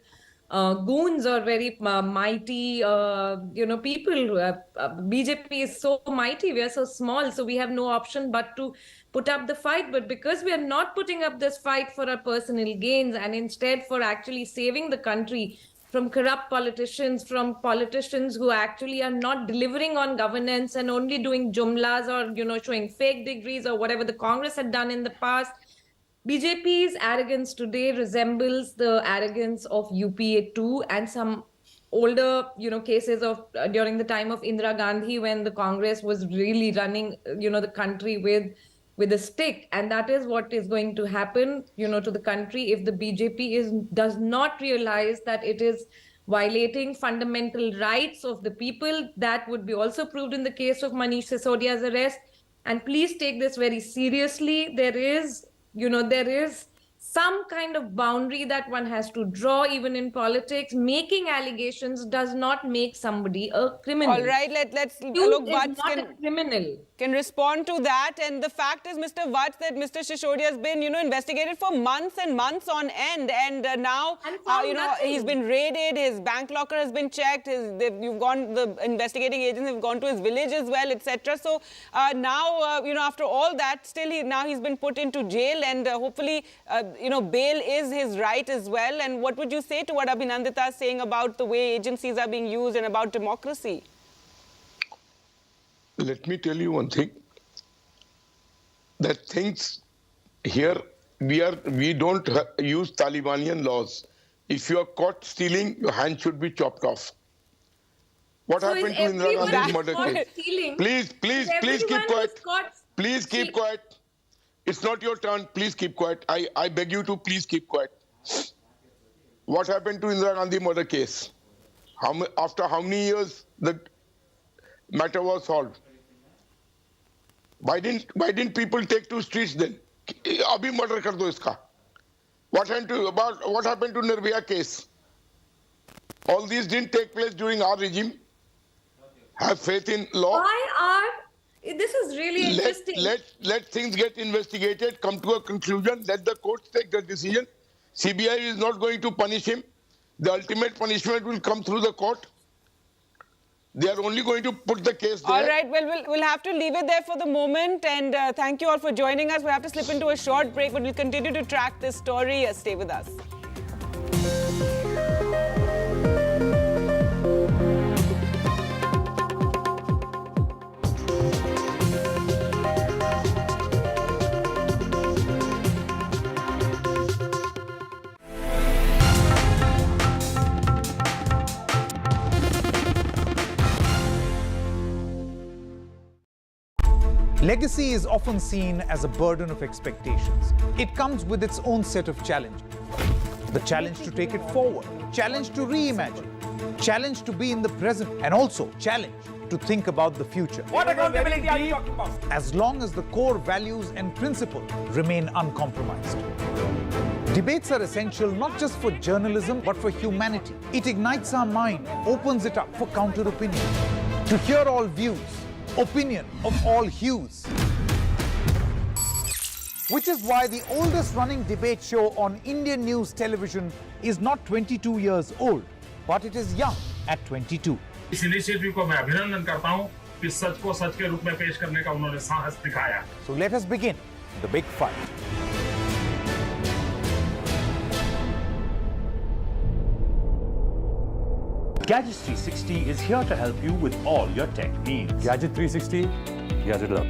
goons or very mighty, people. BJP is so mighty, we are so small, so we have no option but to put up the fight. But because we are not putting up this fight for our personal gains and instead for actually saving the country from corrupt politicians, from politicians who actually are not delivering on governance and only doing jumlas or, showing fake degrees or whatever the Congress had done in the past, BJP's arrogance today resembles the arrogance of UPA 2 and some older, cases of during the time of Indira Gandhi when the Congress was really running, the country with a stick. And that is what is going to happen, to the country if the BJP does not realize that it is violating fundamental rights of the people. That would be also proved in the case of Manish Sisodia's arrest. And please take this very seriously. There is some kind of boundary that one has to draw, even in politics. Making allegations does not make somebody a criminal. All right, let's look. Criminal can respond to that. And the fact is, Mr. Vats, that Mr. Sisodia has been, investigated for months and months on end. And now, he's been raided. His bank locker has been checked. The investigating agents have gone to his village as well, etc. So now, after all that, still he's been put into jail, and hopefully, bail is his right as well. And what would you say to what Abhinandita is saying about the way agencies are being used and about democracy? Let me tell you one thing, that things here, we don't use Talibanian laws. If you are caught stealing, your hand should be chopped off. What happened to Indira Gandhi's murder case? Please keep quiet. Please keep quiet. It's not your turn. Please keep quiet. I beg you to please keep quiet. What happened to Indira Gandhi murder case? After how many years the matter was solved? Why didn't people take to streets then? Abhi murder kar do iska. What happened to Nirbhaya case? All these didn't take place during our regime. Have faith in law. This is really interesting. Let things get investigated, come to a conclusion, let the courts take the decision. CBI is not going to punish him. The ultimate punishment will come through the court. They are only going to put the case there. All right, well, we'll have to leave it there for the moment. And thank you all for joining us. We'll have to slip into a short break, but we'll continue to track this story. Stay with us. Legacy is often seen as a burden of expectations. It comes with its own set of challenges. The challenge to take it forward, challenge to reimagine, challenge to be in the present, and also challenge to think about the future. What accountability are you talking about? As long as the core values and principles remain uncompromised. Debates are essential not just for journalism, but for humanity. It ignites our mind, opens it up for counter-opinion. To hear all views, opinion of all hues. Which is why the oldest running debate show on Indian news television is not 22 years old, but it is young at 22. इस initiative को मैं अभिनंदन करता हूं कि सच को सच के रूप में पेश करने का उन्होंने साहस दिखाया. So let us begin the big fight. Gadgets 360 is here to help you with all your tech needs. Gadget 360, Gadget Love.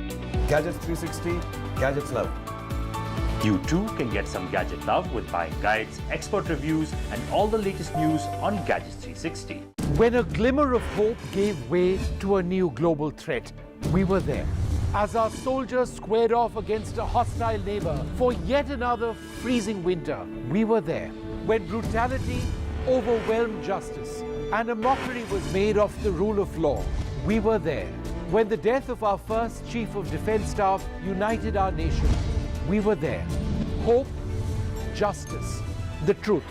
Gadgets 360, Gadgets Love. You too can get some gadget love with buying guides, expert reviews, and all the latest news on Gadgets 360. When a glimmer of hope gave way to a new global threat, we were there. As our soldiers squared off against a hostile neighbor for yet another freezing winter, we were there. When brutality overwhelmed justice and a mockery was made of the rule of law, we were there. When the death of our first Chief of Defence Staff united our nation, we were there. Hope, justice, the truth.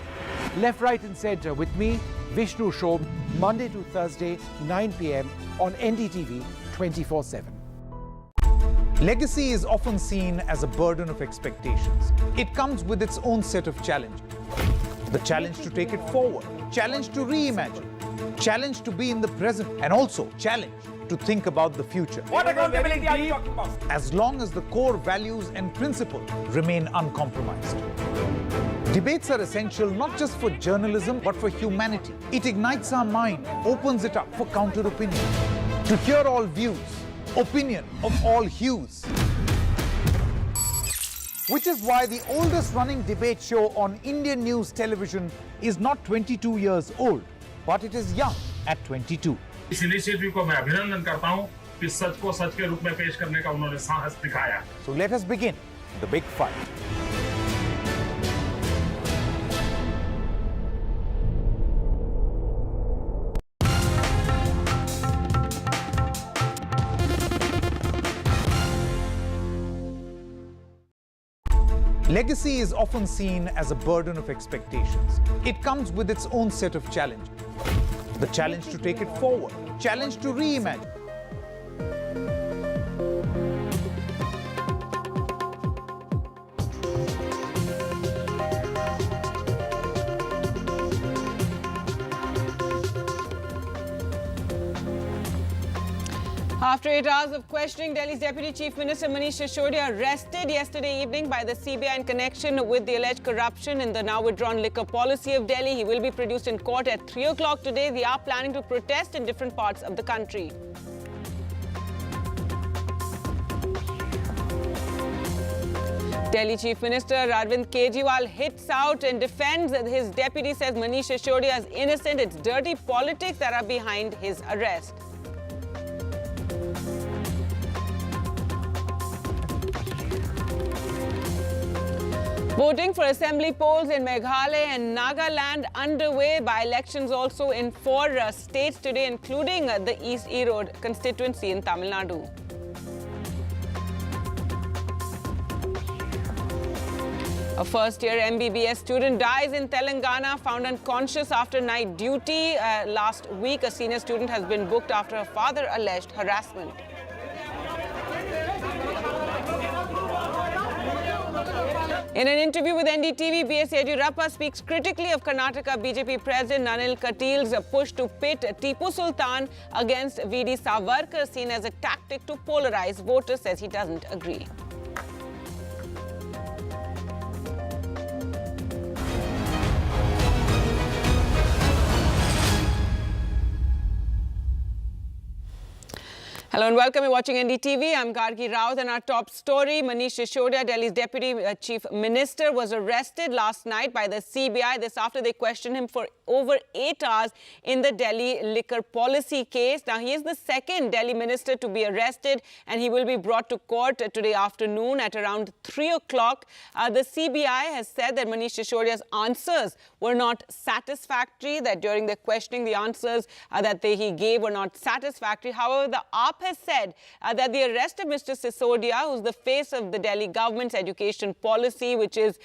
Left, right and centre with me, Vishnu Shobh, Monday to Thursday, 9 p.m. on NDTV 24/7. Legacy is often seen as a burden of expectations. It comes with its own set of challenges. The challenge to take it forward, challenge to reimagine, challenge to be in the present, and also challenge to think about the future. What accountability are you talking about? As long as the core values and principles remain uncompromised. Debates are essential not just for journalism, but for humanity. It ignites our mind, opens it up for counter-opinion. To hear all views, opinion of all hues. Which is why the oldest running debate show on Indian news television is not 22 years old, but it is young at 22. इस initiative को मैं अभिनंदन करता हूं कि सच को सच के रूप में पेश करने का उन्होंने साहस दिखाया. So let us begin the big fight. Legacy is often seen as a burden of expectations. It comes with its own set of challenges. The challenge to take it forward, challenge to reimagine. After 8 hours of questioning, Delhi's Deputy Chief Minister Manish Sisodia arrested yesterday evening by the CBI in connection with the alleged corruption in the now withdrawn liquor policy of Delhi. He will be produced in court at 3 o'clock today. They are planning to protest in different parts of the country. Delhi Chief Minister Arvind Kejriwal hits out and defends his deputy, says Manish Sisodia is innocent. It's dirty politics that are behind his arrest. Voting for assembly polls in Meghalaya and Nagaland underway. By elections also in 4 states today, including the East Erode constituency in Tamil Nadu. A first-year MBBS student dies in Telangana, found unconscious after night duty. Last week, a senior student has been booked after her father alleged harassment. In an interview with NDTV, B.S. Yediyurappa speaks critically of Karnataka BJP President Anil Katil's push to pit Tipu Sultan against V.D. Savarkar, seen as a tactic to polarize voters, says he doesn't agree. Hello and welcome. You're watching NDTV. I'm Gargi Raut, and our top story, Manish Sisodia, Delhi's Deputy Chief Minister, was arrested last night by the CBI. This after they questioned him for over 8 hours in the Delhi liquor policy case. Now, he is the second Delhi minister to be arrested, and he will be brought to court today afternoon at around 3 o'clock. The CBI has said that Manish Sisodia's answers were not satisfactory, that during the questioning, the answers that he gave were not satisfactory. However, the AAP has said that the arrest of Mr. Sisodia, who's the face of the Delhi government's education policy, which is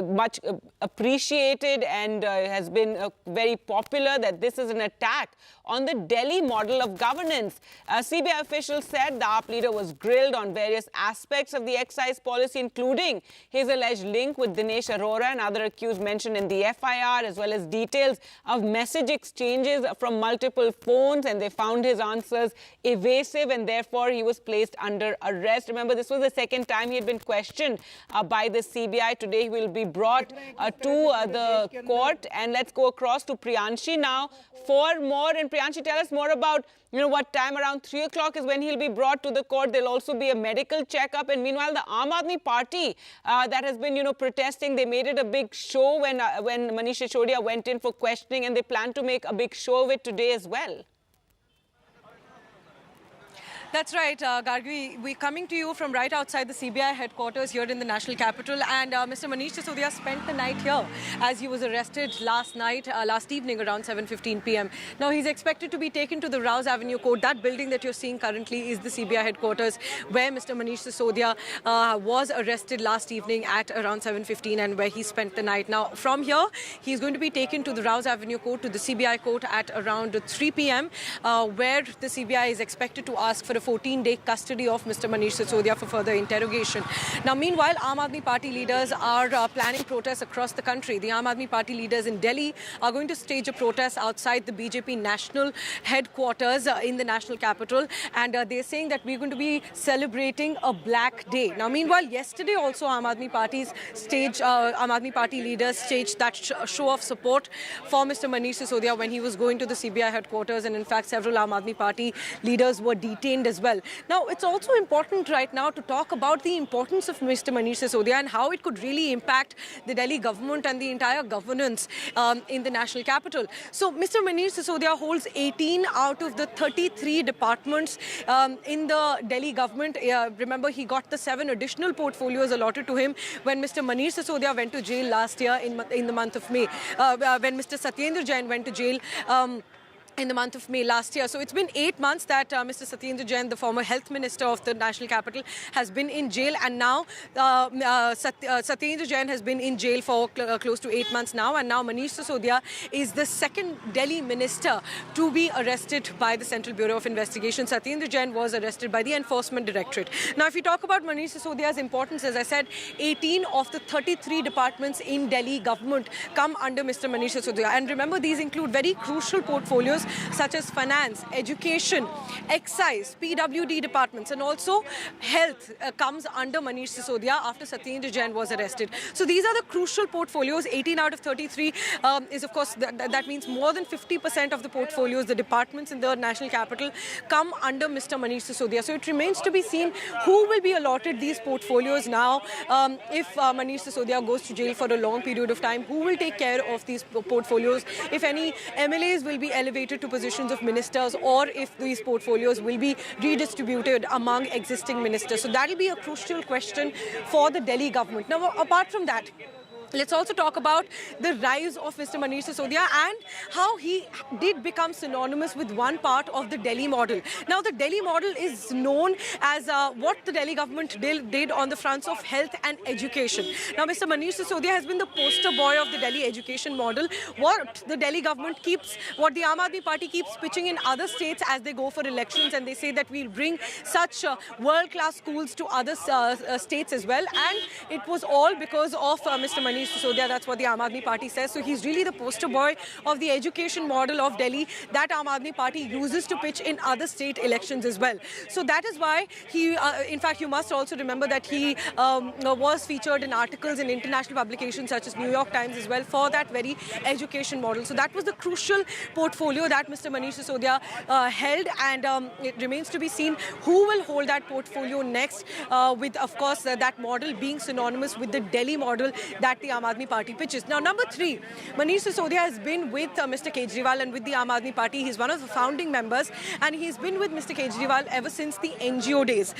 much appreciated and has been very popular, that this is an attack on the Delhi model of governance. CBI officials said the AAP leader was grilled on various aspects of the excise policy, including his alleged link with Dinesh Arora and other accused mentioned in the FIR, as well as details of message exchanges from multiple phones, and they found his answers evasive, and therefore he was placed under arrest. Remember, this was the second time he had been questioned by the CBI. Today he will be brought to the court. And let's go across to Priyanshi now for more. And Priyanshi, tell us more about, what time. Around 3 o'clock is when he'll be brought to the court. There'll also be a medical checkup. And meanwhile, the Aam Aadmi Party that has been, protesting, they made it a big show when Manish Sisodia went in for questioning, and they plan to make a big show of it today as well. That's right, Gargi. We're coming to you from right outside the CBI headquarters here in the national capital. And Mr. Manish Sisodia spent the night here as he was arrested last evening around 7:15 p.m. Now, he's expected to be taken to the Rouse Avenue Court. That building that you're seeing currently is the CBI headquarters where Mr. Manish Sisodia was arrested last evening at around 7:15 and where he spent the night. Now, from here, he's going to be taken to the Rouse Avenue Court, to the CBI court at around 3 p.m. Where the CBI is expected to ask for a 14-day custody of Mr. Manish Sisodia for further interrogation. Now, meanwhile, Aam Aadmi Party leaders are planning protests across the country. The Aam Aadmi Party leaders in Delhi are going to stage a protest outside the BJP national headquarters in the national capital, and they're saying that we're going to be celebrating a black day. Now, meanwhile, yesterday also Aam Aadmi Party leaders staged that show of support for Mr. Manish Sisodia when he was going to the CBI headquarters, and in fact several Aam Aadmi Party leaders were detained as well. Now, it's also important right now to talk about the importance of Mr. Manish Sisodia and how it could really impact the Delhi government and the entire governance in the national capital. So, Mr. Manish Sisodia holds 18 out of the 33 departments in the Delhi government. Remember, he got the 7 additional portfolios allotted to him when Mr. Manish Sisodia went to jail last year in the month of May, when Mr. Satyendra Jain went to jail in the month of May last year. So it's been 8 months that Mr. Satyendra Jain, the former health minister of the national capital, has been in jail, and now Satyendra Jain has been in jail for close to 8 months now, and now Manish Sisodia is the second Delhi minister to be arrested by the Central Bureau of Investigation. Satyendra Jain was arrested by the Enforcement Directorate. Now, if you talk about Manish Sisodia's importance, as I said, 18 of the 33 departments in Delhi government come under Mr. Manish Sisodia, and remember, these include very crucial portfolios such as finance, education, excise, PWD departments, and also health comes under Manish Sisodia after Satyendra Jain was arrested. So these are the crucial portfolios. 18 out of 33 is, of course, that means more than 50% of the portfolios, the departments in the national capital, come under Mr. Manish Sisodia. So it remains to be seen who will be allotted these portfolios now. If Manish Sisodia goes to jail for a long period of time, who will take care of these portfolios? If any MLAs will be elevated to positions of ministers, or if these portfolios will be redistributed among existing ministers. So that will be a crucial question for the Delhi government. Now, apart from that, let's also talk about the rise of Mr. Manish Sisodia and how he did become synonymous with one part of the Delhi model. Now, the Delhi model is known as what the Delhi government did on the fronts of health and education. Now, Mr. Manish Sisodia has been the poster boy of the Delhi education model. What the Delhi government what the Aam Aadmi Party keeps pitching in other states as they go for elections, and they say that we'll bring such world-class schools to other states as well. And it was all because of Mr. Manish Sisodia. That's what the Aam Aadmi Party says. So he's really the poster boy of the education model of Delhi that Aam Aadmi Party uses to pitch in other state elections as well. So that is why he, in fact, you must also remember that he was featured in articles in international publications such as New York Times as well for that very education model. So that was the crucial portfolio that Mr. Manish Sisodia held, and it remains to be seen who will hold that portfolio next, with, of course, that model being synonymous with the Delhi model that the Aam Aadmi Party pitches. Now, number 3, Manish Sisodia has been with Mr. Kejriwal and with the Aam Aadmi Party. He's one of the founding members, and he's been with Mr. Kejriwal ever since the NGO days.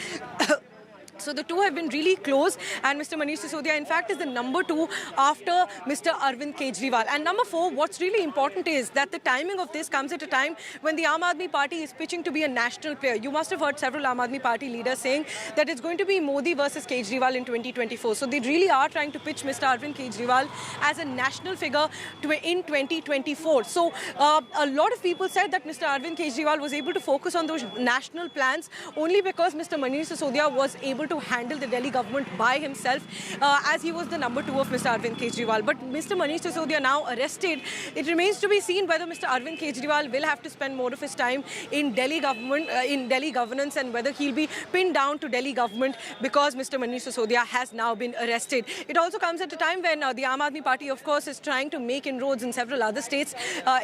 So the two have been really close, and Mr. Manish Sisodia, in fact, is the number 2 after Mr. Arvind Kejriwal. And number 4, what's really important is that the timing of this comes at a time when the Aam Aadmi Party is pitching to be a national player. You must have heard several Aam Aadmi Party leaders saying that it's going to be Modi versus Kejriwal in 2024. So they really are trying to pitch Mr. Arvind Kejriwal as a national figure in 2024. So a lot of people said that Mr. Arvind Kejriwal was able to focus on those national plans only because Mr. Manish Sisodia was able to handle the Delhi government by himself, as he was the number 2 of Mr. Arvind Kejriwal. But Mr. Manish Sisodia now arrested. It remains to be seen whether Mr. Arvind Kejriwal will have to spend more of his time in Delhi government, in Delhi governance, and whether he'll be pinned down to Delhi government because Mr. Manish Sisodia has now been arrested. It also comes at a time when the Aam Aadmi Party, of course, is trying to make inroads in several other states.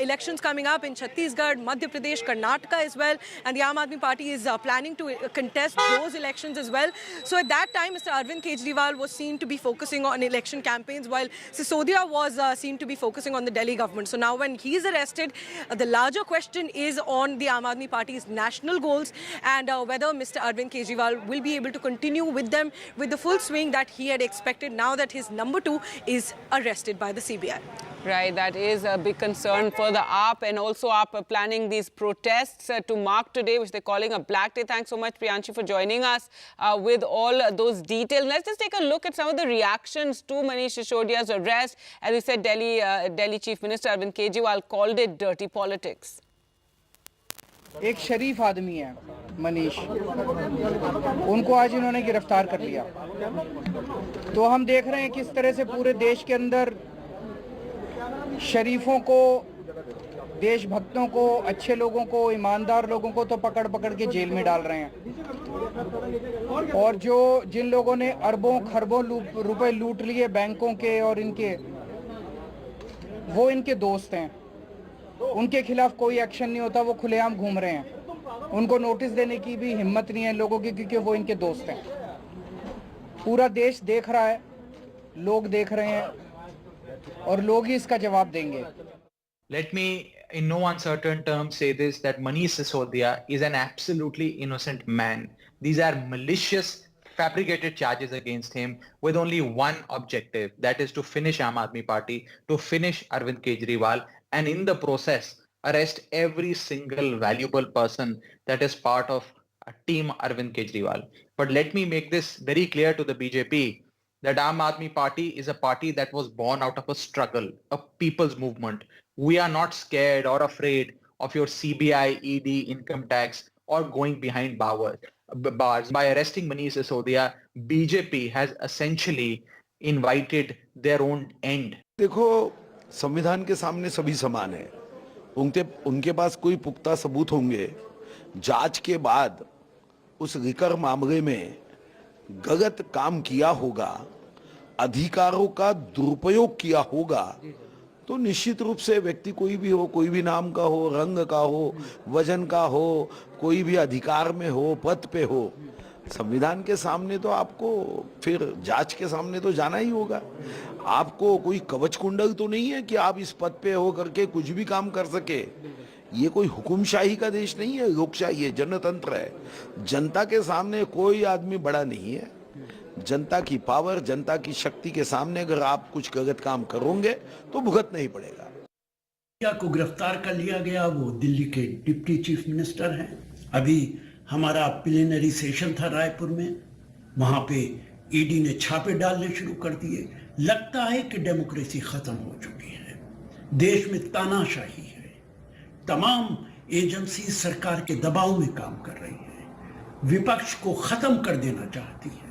Elections coming up in Chhattisgarh, Madhya Pradesh, Karnataka as well, and the Aam Aadmi Party is planning to contest those elections as well. So at that time, Mr. Arvind Kejriwal was seen to be focusing on election campaigns, while Sisodia was seen to be focusing on the Delhi government. So now when he is arrested, the larger question is on the Aam Aadmi Party's national goals and whether Mr. Arvind Kejriwal will be able to continue with them with the full swing that he had expected now that his number 2 is arrested by the CBI. Right, that is a big concern for the AAP, and also AAP planning these protests to mark today, which they're calling a Black Day. Thanks so much, Priyanshi, for joining us with all those details. Let's just take a look at some of the reactions to Manish Sisodia's arrest. As we said, Delhi Chief Minister Arvind Kejriwal called it dirty politics. एक शरीफ आदमी है मनीष, उनको आज इन्होंने गिरफ्तार कर लिया। तो हम देख रहे हैं किस तरह से पूरे देश के अंदर शरीफों को, देशभक्तों को, अच्छे लोगों को, ईमानदार लोगों को तो पकड़ पकड़ के जेल में डाल रहे हैं। और जो जिन लोगों ने अरबों खरबों रुपए लूट लिए बैंकों के और इनके, वो इनके दोस्त हैं, उनके खिलाफ कोई एक्शन नहीं होता, वो खुलेआम घूम रहे हैं। उनको नोटिस देने की भी हिम्मत नहीं है लोगों की, क्योंकि वो इनके दोस्त हैं। पूरा देश देख रहा है, लोग देख रहे हैं और लोग ही इसका जवाब देंगे। Let me in no uncertain terms say this, that Manish Sisodia is an absolutely innocent man. These are malicious, fabricated charges against him with only one objective, that is to finish Aam Aadmi Party, to finish Arvind Kejriwal, and in the process arrest every single valuable person that is part of team Arvind Kejriwal. But let me make this very clear to the BJP, that Aam Aadmi Party is a party that was born out of a struggle, a people's movement. We are not scared or afraid of your CBI, ED, income tax, or going behind bars. By arresting Manish Sisodia, BJP has essentially invited their own end. देखो, संविधान के सामने सभी समान है। उनके पास कोई पुख्ता सबूत होंगे, जांच के बाद उस लिकर मामले में गलत काम किया होगा, अधिकारों का दुरुपयोग किया होगा, तो निश्चित रूप से व्यक्ति कोई भी हो, कोई भी नाम का हो, रंग का हो, वजन का हो, कोई भी अधिकार में हो, पद पे हो, संविधान के सामने तो आपको फिर जांच के सामने तो जाना ही होगा। आपको कोई कवच कुंडल तो नहीं है कि आप इस पद पे हो करके कुछ भी काम कर सके। ये कोई हुकुमशाही का देश नहीं है, लोकशाही है, जनतंत्र है। जनता के सामने कोई आदमी बड़ा नहीं है। जनता की पावर, जनता की शक्ति के सामने अगर आप कुछ गलत काम करोगे तो भुगतना ही पड़ेगा। को गिरफ्तार कर लिया गया, वो दिल्ली के डिप्टी चीफ मिनिस्टर हैं। अभी हमारा प्लीनरी सेशन था रायपुर में, वहां पे ईडी ने छापे डालने शुरू कर दिए। लगता है कि डेमोक्रेसी खत्म हो चुकी है, देश में तानाशाही है, तमाम एजेंसी सरकार के दबाव में काम कर रही है, विपक्ष को खत्म कर देना चाहती है।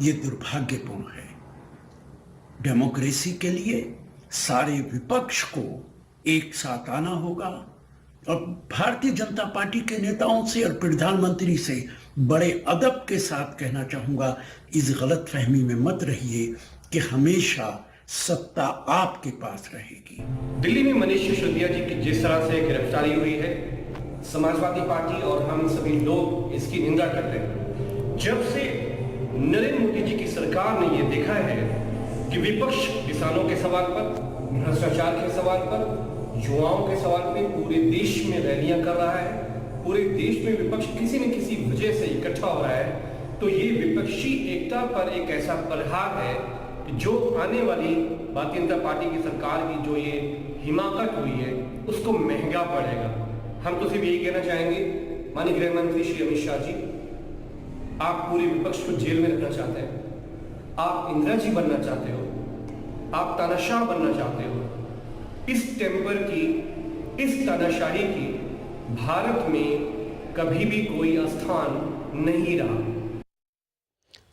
ये दुर्भाग्यपूर्ण है। डेमोक्रेसी के लिए सारे विपक्ष को एक साथ आना होगा और भारतीय जनता पार्टी के नेताओं से और प्रधानमंत्री से बड़े अदब के साथ कहना चाहूंगा, इस गलतफहमी में मत रहिए कि हमेशा सत्ता आपके पास रहेगी। दिल्ली में मनीष सिसोदिया जी की जिस तरह से गिरफ्तारी हुई है, समाजवादी पार्टी और हम सभी लोग इसकी निंदा करते हैं। जब से नरेंद्र मोदी जी की सरकार ने ये देखा है कि विपक्ष किसानों के सवाल पर, भ्रष्टाचार के सवाल पर, युवाओं के सवाल पे पूरे देश में रैलियां कर रहा है, पूरे देश में विपक्ष किसी न किसी वजह से इकट्ठा हो रहा है, तो ये विपक्षी एकता पर एक ऐसा प्रहार है कि जो आने वाली भारतीय जनता पार्टी की सरकार की जो ये हिमाकत हुई है उसको महंगा पड़ेगा। हम तो सिर्फ यही कहना चाहेंगे, माननीय गृह मंत्री श्री अमित शाह जी, आप पूरे विपक्ष को जेल में रखना चाहते हैं, आप इंदिरा जी बनना चाहते हो, आप तानाशाह बनना चाहते हो। इस टेम्पर की, इस तानाशाही की भारत में कभी भी कोई स्थान नहीं रहा।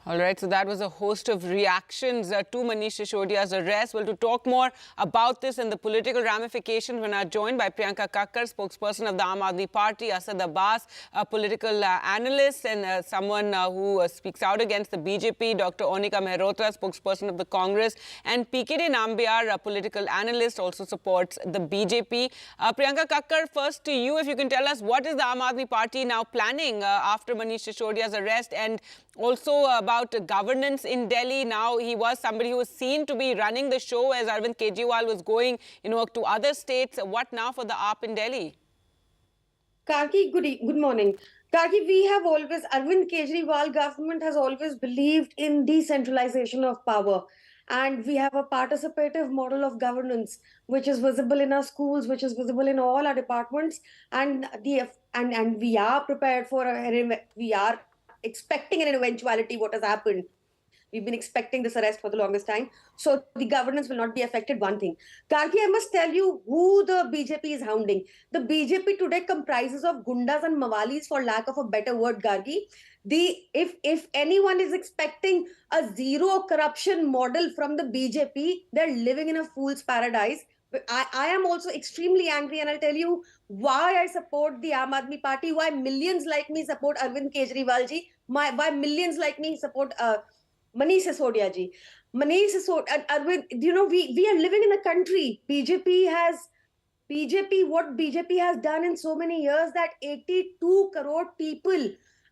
All right, so that was a host of reactions to Manish Sisodia's arrest. Well, to talk more about this and the political ramifications, we're now joined by Priyanka Kakkar, spokesperson of the Aam Aadmi Party, Asad Abbas, a political analyst and someone who speaks out against the BJP, Dr. Onika Mehrotra, spokesperson of the Congress, and PKD Nambiar, a political analyst, also supports the BJP. Priyanka Kakkar, first to you, if you can tell us what is the Aam Aadmi Party now planning after Manish Sisodia's arrest, and also about governance in Delhi. Now, he was somebody who was seen to be running the show as Arvind Kejriwal was going, to other states. What now for the AAP in Delhi? Kaki, good morning. Kaki, we have always, Arvind Kejriwal government has always believed in decentralization of power. And we have a participative model of governance, which is visible in our schools, which is visible in all our departments. And we are prepared for, we are expecting an eventuality what has happened. We've been expecting this arrest for the longest time. So the governance will not be affected, one thing. Gargi, I must tell you who the BJP is hounding. The BJP today comprises of gundas and mawalis, for lack of a better word, Gargi. If anyone is expecting a zero corruption model from the BJP, they're living in a fool's paradise. I am also extremely angry, and I'll tell you why I support the Aam Aadmi Party, why millions like me support Arvind Kejriwal ji, why millions like me support Manish Sisodia ji. Manish Sisodia and Arvind, you know, we are living in a country. What BJP has done in so many years, that 82 crore people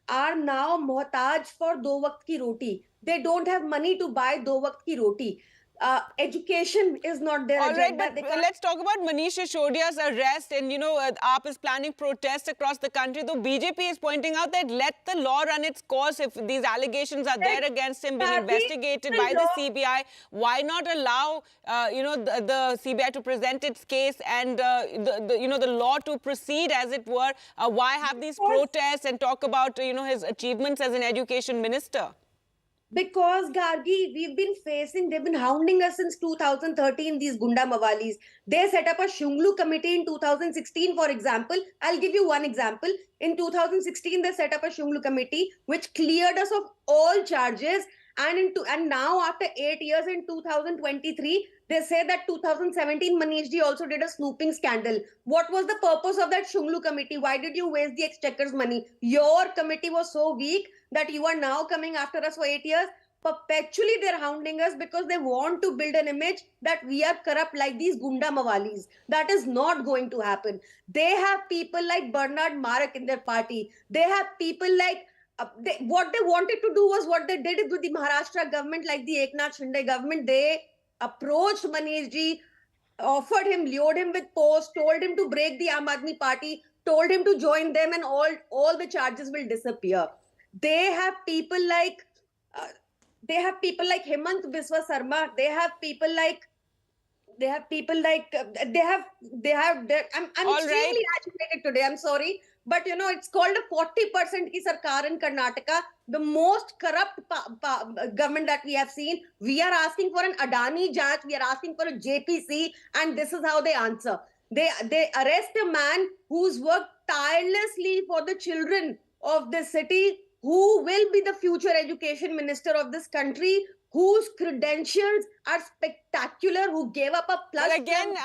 are now mohtaj for do waqt ki roti. They don't have money to buy do waqt ki roti. Education is not their agenda. All right, but let's talk about Manish Sisodia's arrest. And, you know, AAP is planning protests across the country. Though BJP is pointing out that let the law run its course. If these allegations are there against him, being investigated by the CBI, why not allow, the CBI to present its case and, the law to proceed, as it were? Why have these protests and talk about, his achievements as an education minister? Because, Gargi, they've been hounding us since 2013, these Gunda Mawalis. They set up a Shunglu committee in 2016, for example. I'll give you one example. In 2016, they set up a Shunglu committee, which cleared us of all charges. And now, after 8 years in 2023, they say that 2017, Manishji also did a snooping scandal. What was the purpose of that Shunglu committee? Why did you waste the exchequer's money? Your committee was so weak that you are now coming after us for 8 years. Perpetually they're hounding us because they want to build an image that we are corrupt like these Gunda Mawalis. That is not going to happen. They have people like Bernard Marak in their party. They have people like what they wanted to do was what they did with the Maharashtra government, like the Eknath Shinde government. They approached Manishji, offered him, lured him with posts, told him to break the Aam Aadmi Party, told him to join them, and all the charges will disappear. They have people like Hemant Biswa Sarma. I'm extremely agitated today. I'm sorry. But, it's called a 40% ki sarkar in Karnataka, the most corrupt government that we have seen. We are asking for an Adani Janch, we are asking for a JPC, and this is how they answer. They arrest a man who's worked tirelessly for the children of this city, who will be the future education minister of this country, whose credentials are spectacular, who gave up a plus. But again,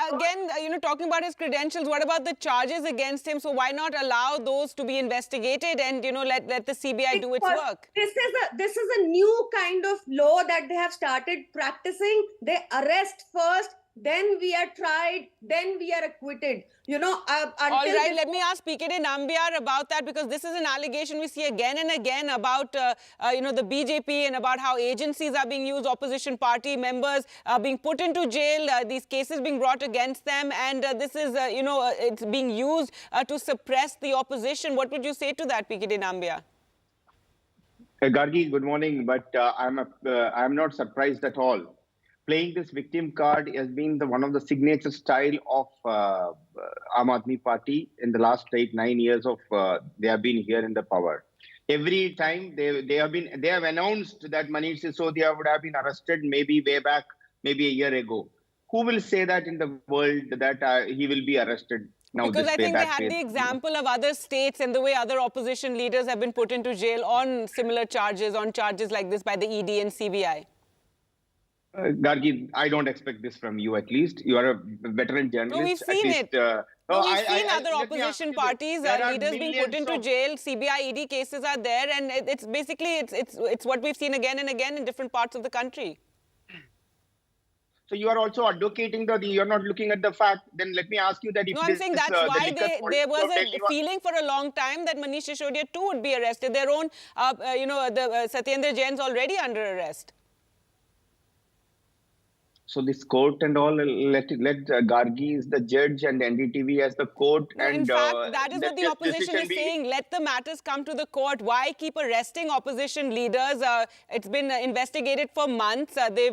talking about his credentials, what about the charges against him? So why not allow those to be investigated and, let the CBI do its work? This is a new kind of law that they have started practicing. They arrest first, then we are tried, then we are acquitted. All right, let me ask PKD Nambiar about that, because this is an allegation we see again and again about, the BJP and about how agencies are being used, opposition party members being put into jail, these cases being brought against them, and this is, it's being used to suppress the opposition. What would you say to that, PKD Nambiar? Gargi, good morning, but I'm not surprised at all. Playing this victim card has been one of the signature style of Aam Aadmi Party in the last 8-9 years of they have been here in the power. Every time they have announced that Manish Sisodia would have been arrested maybe way back, maybe a year ago. Who will say that in the world that he will be arrested now? Because I think they had the example of other states and the way other opposition leaders have been put into jail on similar charges, on charges like this by the ED and CBI. Gargi, I don't expect this from you, at least. You are a veteran journalist. No, we've seen it. We've seen other opposition parties, leaders being put into jail. CBI, ED cases are there, and it's basically it's what we've seen again and again in different parts of the country. So you are also advocating you're not looking at the fact. Then let me ask you that if I'm saying that's why there was a feeling for a long time that Manish Sisodia too would be arrested. Their own, Satyendra Jain's already under arrest. So this court and all, let Gargi is the judge and NDTV as the court. No, and in fact, that is what the opposition is be saying. Let the matters come to the court. Why keep arresting opposition leaders? It's been investigated for months. They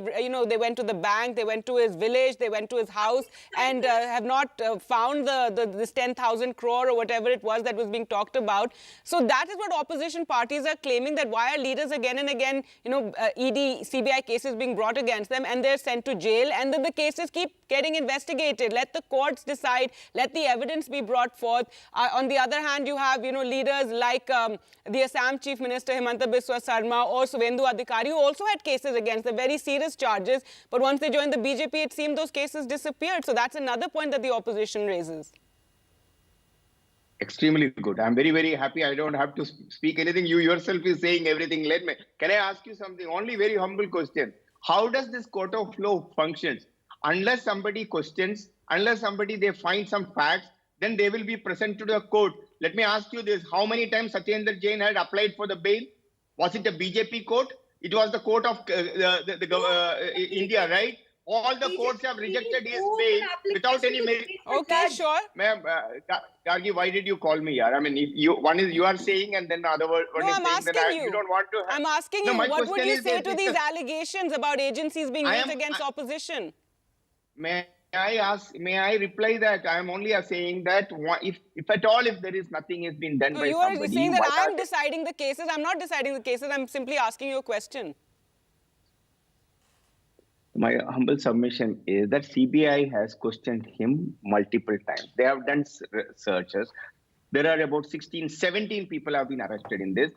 went to the bank, they went to his village, they went to his house, and have not found this 10,000 crore or whatever it was that was being talked about. So that is what opposition parties are claiming, that why are leaders again and again, ED, CBI cases being brought against them, and they're sent to jail, and then the cases keep getting investigated. Let the courts decide. Let the evidence be brought forth. On the other hand, you have leaders like the Assam Chief Minister Himanta Biswa Sarma or Suvendu Adhikari, who also had cases against them, very serious charges. But once they joined the BJP, it seemed those cases disappeared. So that's another point that the opposition raises. Extremely good. I'm very, very happy. I don't have to speak anything. You yourself is saying everything. Can I ask you something? Only very humble question. How does this court of law functions? Unless somebody questions, unless they find some facts, then they will be present to the court. Let me ask you this. How many times Satyendra Jain had applied for the bail? Was it a BJP court? It was the court of India, right? All the courts have rejected his bail without any merit. Okay, sure. Ma'am, Gargi, why did you call me here? I mean, one is you are saying, and then the other one is I'm saying asking you. You don't want to have... I'm asking you, what would you say to these allegations about agencies being used against opposition? May I reply that? I am only saying that if at all, if there is nothing has been done by somebody... You are saying that I'm deciding the cases. I'm not deciding the cases. I'm simply asking you a question. My humble submission is that CBI has questioned him multiple times. They have done searches. There are about 16, 17 people have been arrested in this.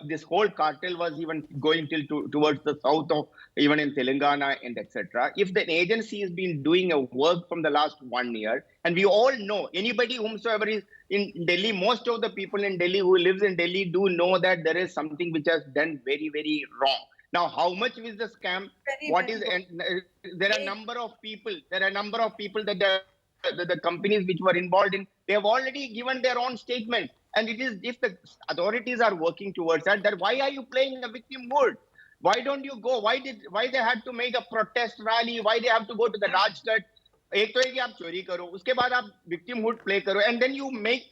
This whole cartel was even going towards the south of, even in Telangana and etc. If the agency has been doing a work from the last 1 year, and we all know, anybody whomsoever is in Delhi, most of the people in Delhi who lives in Delhi do know that there is something which has done very, very wrong. Now, how much is the scam? There are a number of people. There are a number of people that the companies which were involved in. They have already given their own statement. And it is, if the authorities are working towards that, why are you playing a victim mode? Why don't you go? Why they had to make a protest rally? Why they have to go to the Rajghat? एक तो है कि आप चोरी करो, उसके बाद आप victimhood play करो, and then you make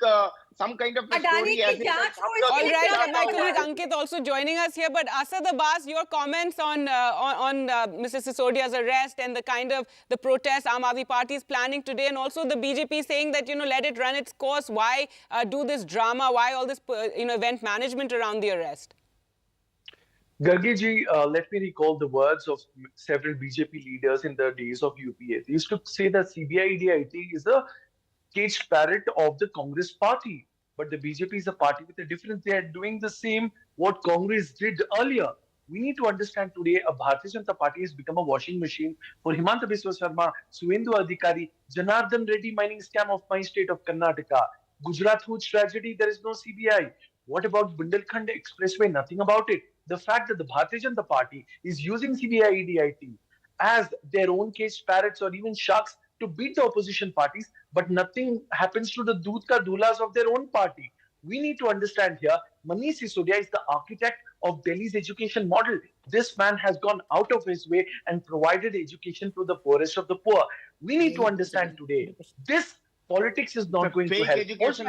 some kind of a story. All right, my colleague Ankit also joining us here. But Asad Abbas, your comments on Mrs. Sisodia's arrest and the kind of the protest Aam Aadmi Party is planning today, and also the BJP saying that let it run its course. Why do this drama? Why all this event management around the arrest? Gargi ji, let me recall the words of several BJP leaders in the days of UPA. They used to say that CBI-ED is a caged parrot of the Congress party. But the BJP is a party with a difference. They are doing the same what Congress did earlier. We need to understand today a Bharatiya Janata Party has become a washing machine for Himanta Biswa Sarma, Suvendu Adhikari, Janardhan Reddy mining scam of my state of Karnataka, Gujarat Hooch tragedy, there is no CBI. What about Bundelkhand Expressway? Nothing about it. The fact that the Bharatiya Janata Party is using CBI-ED as their own caged parrots or even sharks to beat the opposition parties, but nothing happens to the Doodh Ka Dulas of their own party. We need to understand here, Manish Sisodia is the architect of Delhi's education model. This man has gone out of his way and provided education to the poorest of the poor. We need to understand today, this politics is not going to help. Also,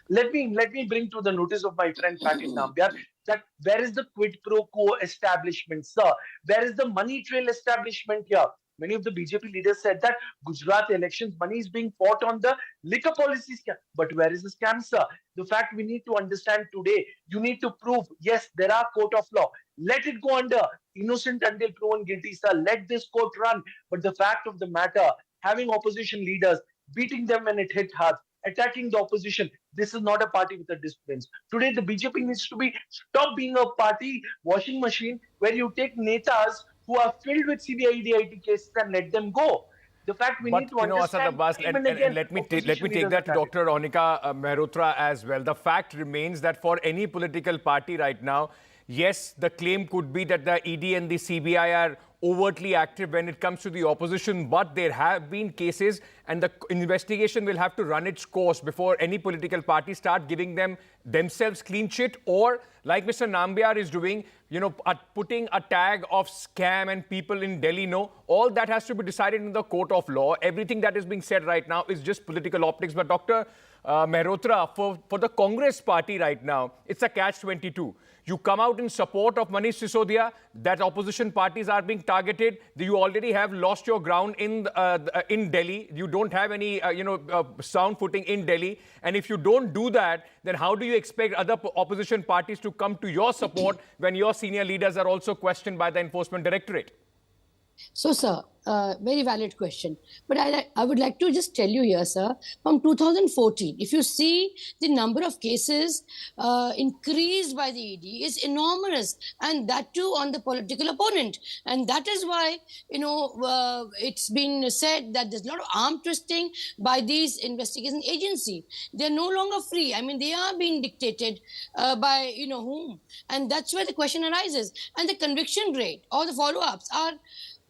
let me bring to the notice of my friend Patil Nambiar that where is the quid pro quo establishment, sir? Where is the money trail establishment here? Many of the BJP leaders said that Gujarat elections money is being fought on the liquor policy scam. But where is the scam, sir? The fact we need to understand today, you need to prove, yes, there are court of law. Let it go under innocent until proven guilty, sir. Let this court run. But the fact of the matter, having opposition leaders, beating them when it hit hard, attacking the opposition, this is not a party with a discipline. Today, the BJP needs to stop being a party washing machine where you take netas who are filled with CBI-ED cases and let them go. The fact we need to understand... Abbas, and let me take that to Dr. Onika Mehrotra as well. The fact remains that for any political party right now, yes, the claim could be that the ED and the CBI are overtly active when it comes to the opposition, but there have been cases and the investigation will have to run its course before any political party start giving themselves clean sheet, or like Mr. Nambiar is doing, putting a tag of scam and people in Delhi know. All that has to be decided in the court of law. Everything that is being said right now is just political optics. But Dr. Mehrotra, for the Congress party right now, it's a catch-22. You come out in support of Manish Sisodia, that opposition parties are being targeted. You already have lost your ground in Delhi. You don't have any, sound footing in Delhi. And if you don't do that, then how do you expect other opposition parties to come to your support when your senior leaders are also questioned by the Enforcement Directorate? So, sir, very valid question. But I would like to just tell you here, sir, from 2014, if you see the number of cases increased by the ED is enormous, and that too on the political opponent. And that is why, it's been said that there's a lot of arm twisting by these investigation agencies. They're no longer free. I mean, they are being dictated by, whom. And that's where the question arises. And the conviction rate or the follow-ups are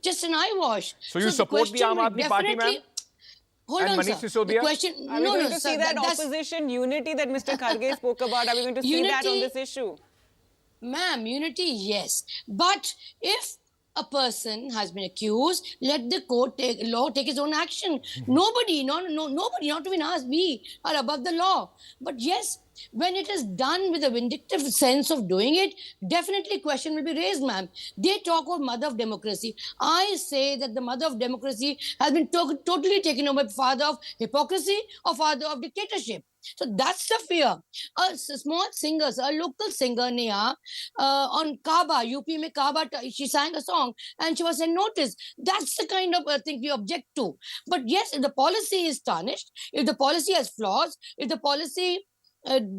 just an eyewash. So you support the Aam Aadmi Party, ma'am? Hold and on, Manish sir. Sisodia? The question, are we going to see that opposition unity that Mr. Kharge spoke about? Are we going to see that on this issue? Ma'am, unity, yes. But if a person has been accused, let the law take its own action. Nobody, nobody, not even us, we are above the law. But yes, when it is done with a vindictive sense of doing it, definitely question will be raised, ma'am. They talk of mother of democracy. I say that the mother of democracy has been totally taken over by father of hypocrisy or father of dictatorship. So that's the fear. A small singer, a local singer, Neha, on Kaaba, UP mein Kaaba, she sang a song and she was in notice. That's the kind of thing we object to. But yes, if the policy is tarnished, if the policy has flaws, if the policy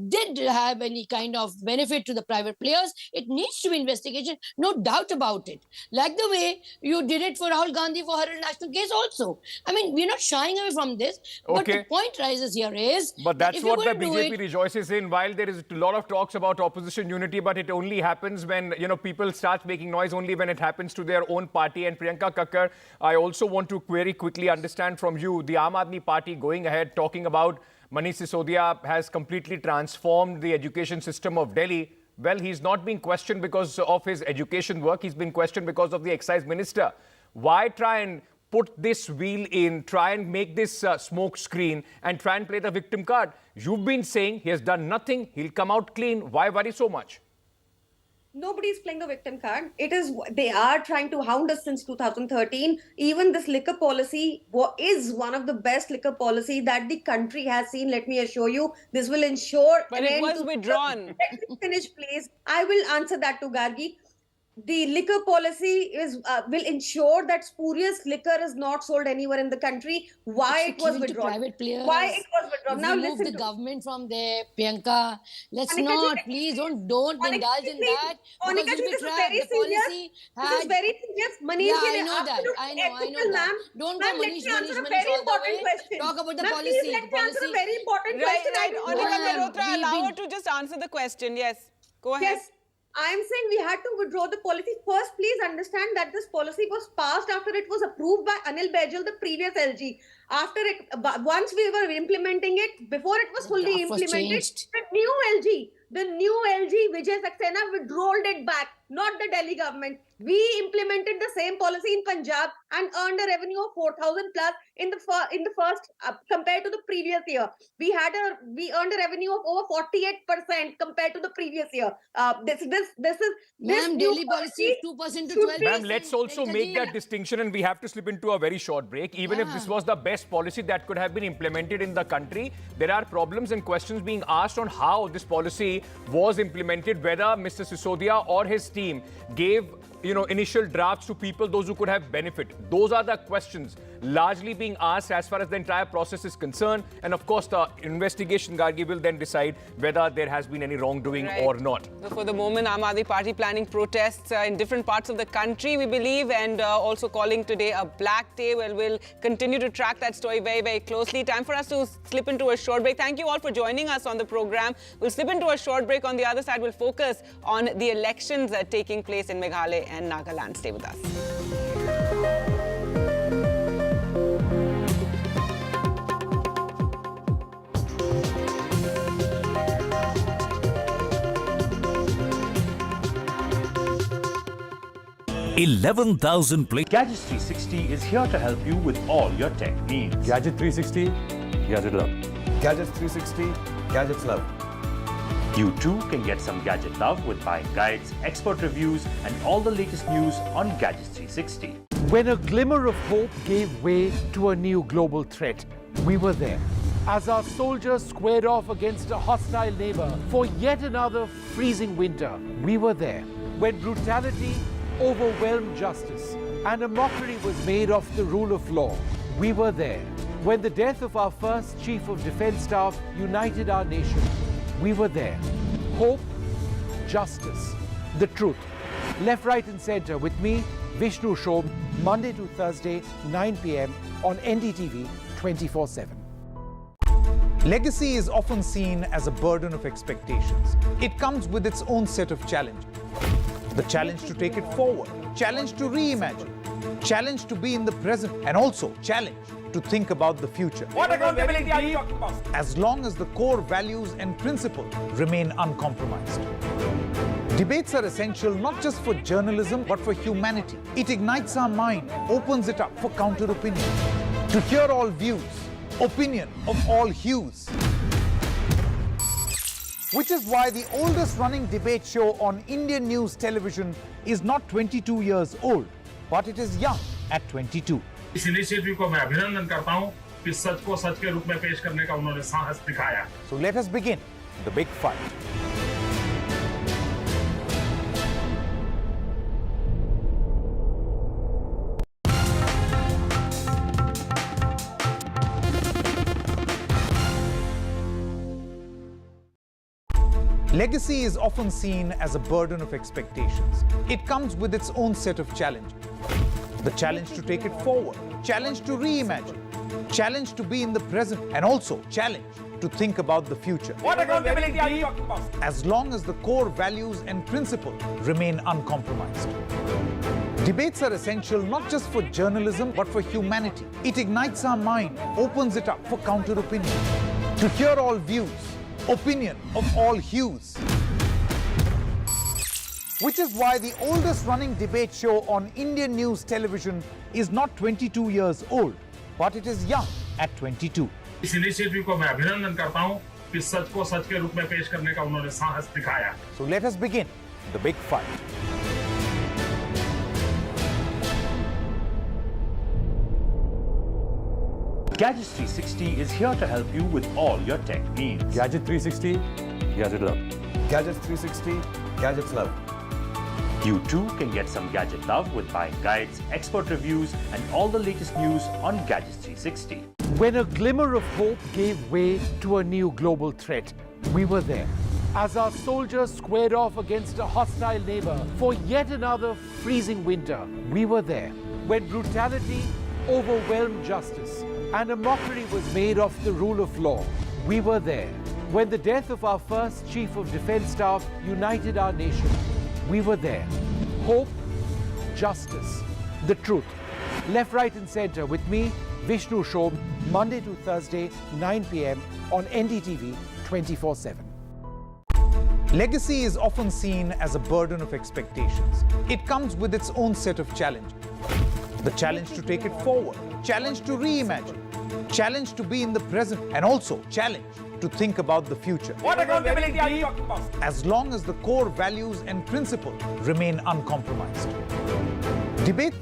did have any kind of benefit to the private players, it needs to be investigation, no doubt about it. Like the way you did it for Rahul Gandhi for her national case also. I mean, we're not shying away from this, but the point rises here is... But that's what the BJP rejoices in. While there is a lot of talks about opposition unity, but it only happens when, people start making noise only when it happens to their own party. And Priyanka Kakkar, I also want to very quickly understand from you, the Aam Aadmi Party going ahead talking about Manish Sisodia has completely transformed the education system of Delhi. Well, he's not being questioned because of his education work. He's been questioned because of the excise minister. Why try and put this wheel in, try and make this smoke screen and try and play the victim card? You've been saying he has done nothing. He'll come out clean. Why worry so much? Nobody's playing the victim card. They are trying to hound us since 2013. Even this liquor policy is one of the best liquor policy that the country has seen. Let me assure you, this will ensure. But it was withdrawn. Let me finish, please. I will answer that to Gargi. The liquor policy will ensure that spurious liquor is not sold anywhere in the country. Why it was withdrawn? Private players. Why it was withdrawn? Now listen. Listen the government from there, Priyanka. Let's not, please don't indulge in that. Monica, this is very serious. This is very serious. Manish, I know that. I know that. Don't go Manish all the way. Talk about the policy. Let me answer a very important question. Right. Monica Mehrotra, allow her to just answer the question. Yes. Go ahead. Yes. I am saying we had to withdraw the policy. First, please understand that this policy was passed after it was approved by Anil Baijal, the previous LG. Once we were implementing it, before it was fully implemented, the new LG, Vijay Saxena, withdrew it back, not the Delhi government. We implemented the same policy in Punjab and earned a revenue of 4,000 plus in the first compared to the previous year. We earned a revenue of over 48% compared to the previous year. Ma'am, Delhi policy is 2% to 12%. Ma'am, let's also make that distinction, and we have to slip into a very short break. Even if this was the best policy that could have been implemented in the country, there are problems and questions being asked on how this policy was implemented, whether Mr. Sisodia or his team gave initial drafts to people, those who could have benefit. Those are the questions largely being asked as far as the entire process is concerned. And of course, the investigation, Gargi, will then decide whether there has been any wrongdoing or not. So for the moment, Aam Aadmi Party planning protests in different parts of the country, we believe, and also calling today a black day. Well, we'll continue to track that story very, very closely. Time for us to slip into a short break. Thank you all for joining us on the program. We'll slip into a short break. On the other side, we'll focus on the elections taking place in Meghalaya and Nagaland. Stay with us. Gadgets 360 is here to help you with all your tech needs. Gadget 360, Gadget Love. Gadgets 360, Gadgets Love. You too can get some gadget love with buying guides, expert reviews, and all the latest news on Gadgets 360. When a glimmer of hope gave way to a new global threat, we were there. As our soldiers squared off against a hostile neighbor for yet another freezing winter, we were there. When brutality overwhelmed justice and a mockery was made of the rule of law, we were there. When the death of our first Chief of Defence Staff united our nation, we were there. Hope, justice, the truth. Left, right and centre with me, Vishnu Shobh, Monday to Thursday, 9 p.m. on NDTV 24/7. Legacy is often seen as a burden of expectations. It comes with its own set of challenges. The challenge to take it forward, challenge to reimagine, challenge to be in the present, and also challenge to think about the future. What accountability are you talking about? As long as the core values and principles remain uncompromised. Debates are essential not just for journalism but for humanity. It ignites our mind, opens it up for counter-opinion. To hear all views, opinion of all hues. Which is why the oldest running debate show on Indian news television is not 22 years old, but it is young at 22. इस initiative को मैं अभिनंदन करता हूं कि सच को सच के रूप में पेश करने का उन्होंने साहस दिखाया. So let us begin the big fight. Legacy is often seen as a burden of expectations. It comes with its own set of challenges. The challenge to take it forward, challenge to reimagine, challenge to be in the present, and also challenge to think about the future. What accountability are you talking about? As long as the core values and principles remain uncompromised. Debates are essential not just for journalism but for humanity. It ignites our mind, opens it up for counter-opinion. To hear all views, opinion of all hues. Which is why the oldest running debate show on Indian news television is not 22 years old, but it is young at 22. इस initiative को मैं अभिनंदन करता हूं कि सच को सच के रूप में पेश करने का उन्होंने साहस दिखाया. So let us begin the big fight. Gadgets 360 is here to help you with all your tech needs. Gadget 360, Gadget Love. Gadgets 360, Gadgets Love. You too can get some gadget love with buying guides, expert reviews, and all the latest news on Gadgets 360. When a glimmer of hope gave way to a new global threat, we were there. As our soldiers squared off against a hostile neighbor for yet another freezing winter, we were there. When brutality overwhelmed justice and a mockery was made of the rule of law, we were there. When the death of our first Chief of Defence Staff united our nation, we were there. Hope, justice, the truth. Left, right and centre with me, Vishnu Shobh, Monday to Thursday, 9 p.m. on NDTV 24/7. Legacy is often seen as a burden of expectations. It comes with its own set of challenges. The challenge to take it forward, challenge to reimagine, challenge to be in the present, and also challenge to think about the future. What accountability are you talking about? As long as the core values and principles remain uncompromised. Debate.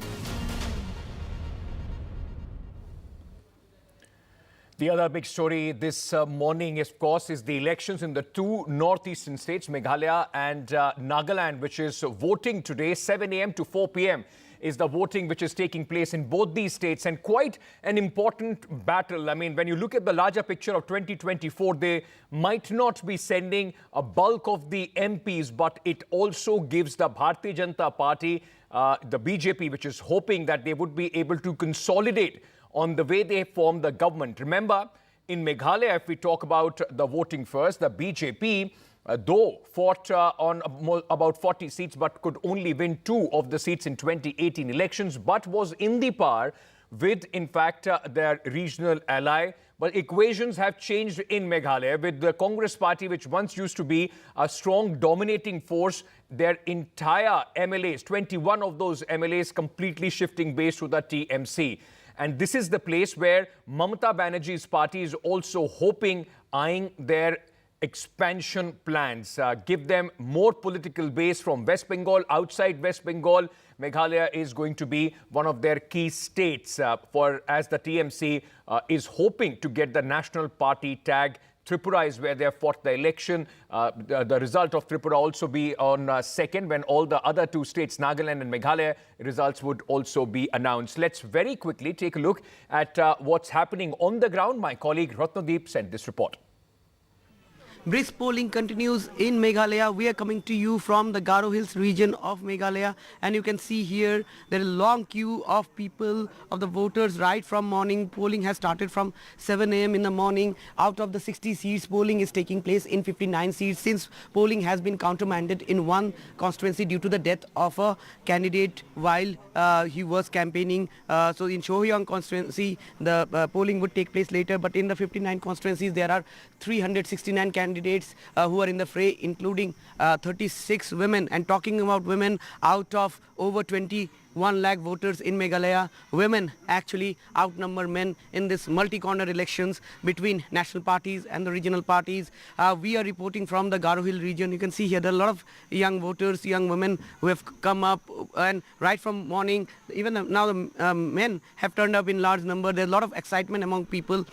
The other big story this morning, of course, is the elections in the two northeastern states, Meghalaya and Nagaland, which is voting today, 7 a.m. to 4 p.m. is the voting which is taking place in both these states, and quite an important battle. I mean, when you look at the larger picture of 2024, they might not be sending a bulk of the MPs, but it also gives the Bharatiya Janata Party, the BJP, which is hoping that they would be able to consolidate on the way they form the government. Remember, in Meghalaya, if we talk about the voting first, the BJP though fought on about 40 seats but could only win 2 of the seats in 2018 elections, but was in the power with, in fact, their regional ally. But equations have changed in Meghalaya, with the Congress party, which once used to be a strong dominating force, their entire MLAs, 21 of those MLAs completely shifting base to the TMC. And this is the place where Mamata Banerjee's party is also hoping, eyeing their expansion plans, give them more political base from West Bengal. Outside West Bengal, Meghalaya is going to be one of their key states as the TMC is hoping to get the national party tag. Tripura is where they have fought the election. The result of Tripura also be on second, when all the other 2 states, Nagaland and Meghalaya, results would also be announced. Let's very quickly take a look at what's happening on the ground. My colleague Ratnadeep sent this report. Brisk polling continues in Meghalaya. We are coming to you from the Garo Hills region of Meghalaya, and you can see here there is a long queue of people, of the voters, right from morning. Polling has started from 7 a.m. in the morning. Out of the 60 seats, polling is taking place in 59 seats, since polling has been countermanded in one constituency due to the death of a candidate while he was campaigning. So in Shohyang constituency, the polling would take place later, but in the 59 constituencies, there are 369 candidates who are in the fray, including 36 women. And talking about women, out of over 21 lakh voters in Meghalaya, women actually outnumber men in this multi-corner elections between national parties and the regional parties. We are reporting from the Garo Hill region. You can see here there are a lot of young voters, young women who have come up, and right from morning, even now the men have turned up in large number. There's a lot of excitement among people,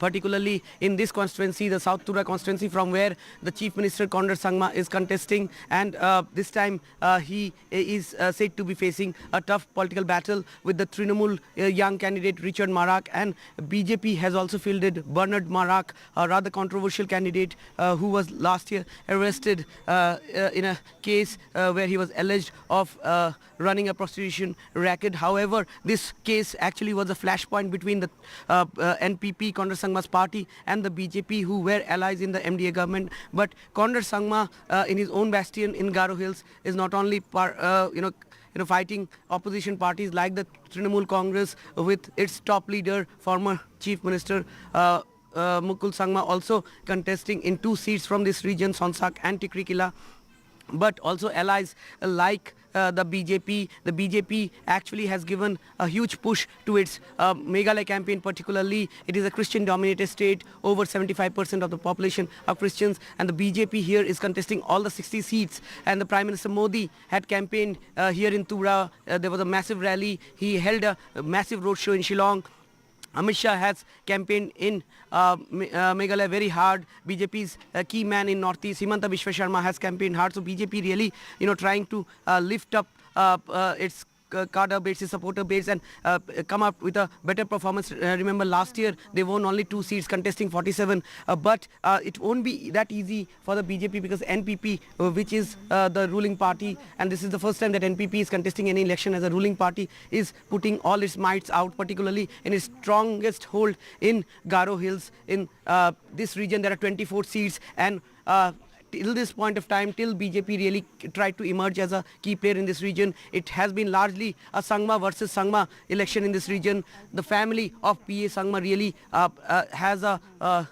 particularly in this constituency, the South Tura constituency, from where the Chief Minister Conrad Sangma is contesting, and this time he is said to be facing a tough political battle with the Trinamool young candidate Richard Marak, and BJP has also fielded Bernard Marak, a rather controversial candidate who was last year arrested in a case where he was alleged of running a prostitution racket. However, this case actually was a flashpoint between the NPP, Conrad Sangma's party, and the BJP, who were allies in the MDA government. But Conrad Sangma, in his own bastion in Garo Hills, is not only fighting opposition parties like the Trinamool Congress with its top leader, former Chief Minister Mukul Sangma, also contesting in 2 seats from this region, Sonsak and Tikrikila, but also allies like the BJP. The BJP actually has given a huge push to its Meghalaya campaign. Particularly, it is a Christian-dominated state. Over 75% of the population are Christians, and the BJP here is contesting all the 60 seats. And the Prime Minister Modi had campaigned here in Tura. There was a massive rally. He held a massive roadshow in Shillong. Amit Shah has campaigned in Meghalaya very hard. BJP's key man in Northeast, Himanta Biswa Sharma, has campaigned hard. So BJP really, trying to lift up its cadre base, its supporter base, and come up with a better performance. Remember, last year they won only 2 seats, contesting 47. But it won't be that easy for the BJP, because NPP, which is the ruling party, and this is the first time that NPP is contesting any election as a ruling party, is putting all its mights out, particularly in its strongest hold in Garo Hills. In this region, there are 24 seats, and till this point of time, till BJP really tried to emerge as a key player in this region, it has been largely a Sangma versus Sangma election in this region. The family of PA Sangma really has a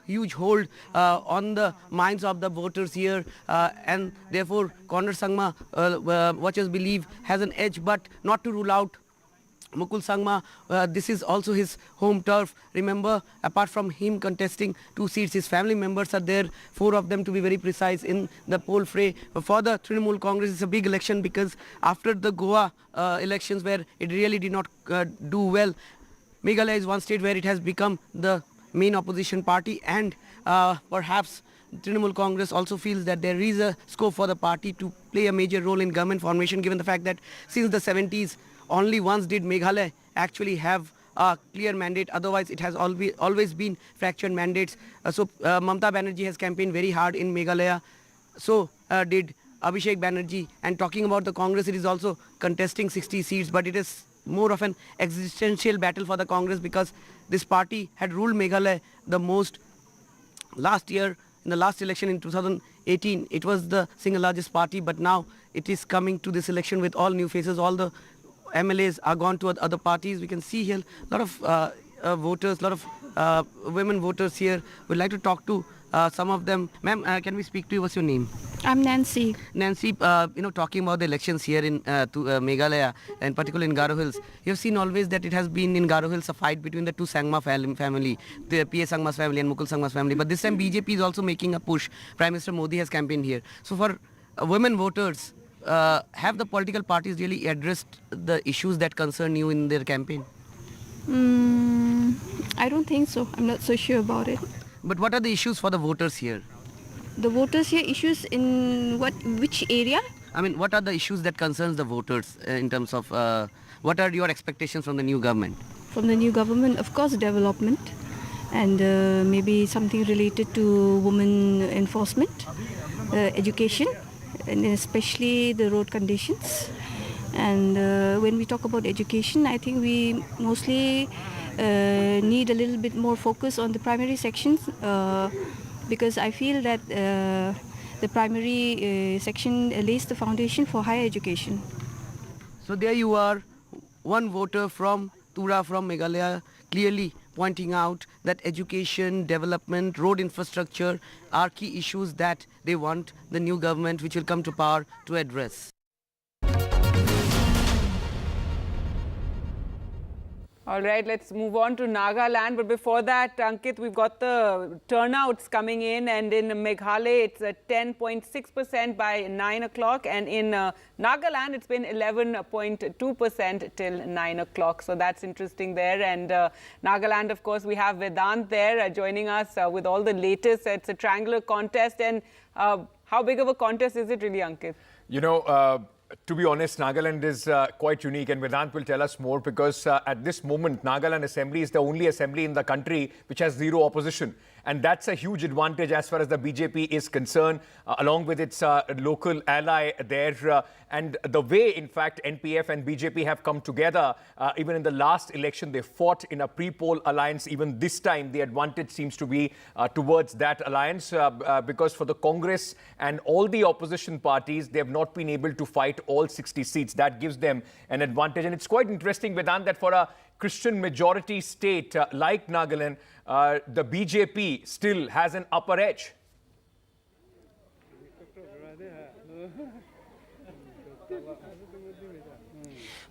huge hold on the minds of the voters here, and therefore Conrad Sangma, watchers believe, has an edge, but not to rule out Mukul Sangma. This is also his home turf. Remember, apart from him contesting 2 seats, his family members are there, 4 of them to be very precise, in the poll fray. For the Trinamool Congress, it's a big election, because after the Goa elections, where it really did not do well, Meghalaya is one state where it has become the main opposition party, and perhaps Trinamool Congress also feels that there is a scope for the party to play a major role in government formation, given the fact that since the 70s, only once did Meghalaya actually have a clear mandate. Otherwise, it has always been fractured mandates. So Mamata Banerjee has campaigned very hard in Meghalaya. So did Abhishek Banerjee. And talking about the Congress, it is also contesting 60 seats, but it is more of an existential battle for the Congress, because this party had ruled Meghalaya the most last year, in the last election in 2018. 2018, it was the single largest party, but now it is coming to this election with all new faces. All the MLAs are gone to other parties. We can see here a lot of voters, a lot of women voters here. We'd like to talk to some of them. Ma'am, can we speak to you? What's your name? I'm Nancy. Nancy, talking about the elections here in Meghalaya, and particularly in Garo Hills, you've seen always that it has been in Garo Hills a fight between the two Sangma family, the PA Sangma's family and Mukul Sangma's family. But this time BJP is also making a push. Prime Minister Modi has campaigned here. So for women voters, have the political parties really addressed the issues that concern you in their campaign? I don't think so. I'm not so sure about it. But what are the issues for the voters here? The voters here, issues in which area? I mean, what are the issues that concerns the voters in terms of what are your expectations from the new government? From the new government, of course, development, and maybe something related to women enforcement, education, and especially the road conditions. And when we talk about education, I think we mostly need a little bit more focus on the primary sections, because I feel that the primary section lays the foundation for higher education. So there you are, one voter from Tura, from Meghalaya, clearly pointing out that education, development, road infrastructure are key issues that they want the new government which will come to power to address. All right, let's move on to Nagaland. But before that, Ankit, we've got the turnouts coming in. And in Meghalaya, it's at 10.6% by 9 o'clock. And in Nagaland, it's been 11.2% till 9 o'clock. So that's interesting there. And Nagaland, of course, we have Vedant there joining us with all the latest. It's a triangular contest. And how big of a contest is it really, Ankit? You know, to be honest, Nagaland is quite unique, and Vedant will tell us more, because at this moment, Nagaland Assembly is the only assembly in the country which has zero opposition. And that's a huge advantage as far as the BJP is concerned, along with its local ally there. And the way, in fact, NPF and BJP have come together, even in the last election, they fought in a pre-poll alliance. Even this time, the advantage seems to be towards that alliance, because for the Congress and all the opposition parties, they have not been able to fight all 60 seats. That gives them an advantage. And it's quite interesting, Vedant, that for a Christian majority state like Nagaland, the BJP still has an upper edge.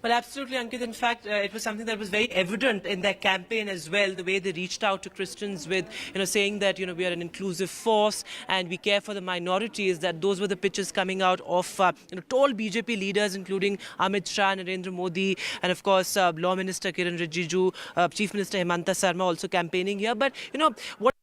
Well, absolutely, Ankit. In fact, it was something that was very evident in their campaign as well, the way they reached out to Christians with, saying that, we are an inclusive force and we care for the minorities. That those were the pictures coming out of, tall BJP leaders, including Amit Shah, Narendra Modi, and of course, Law Minister Kiran Rijiju, Chief Minister Mamata Sarma also campaigning here. But, what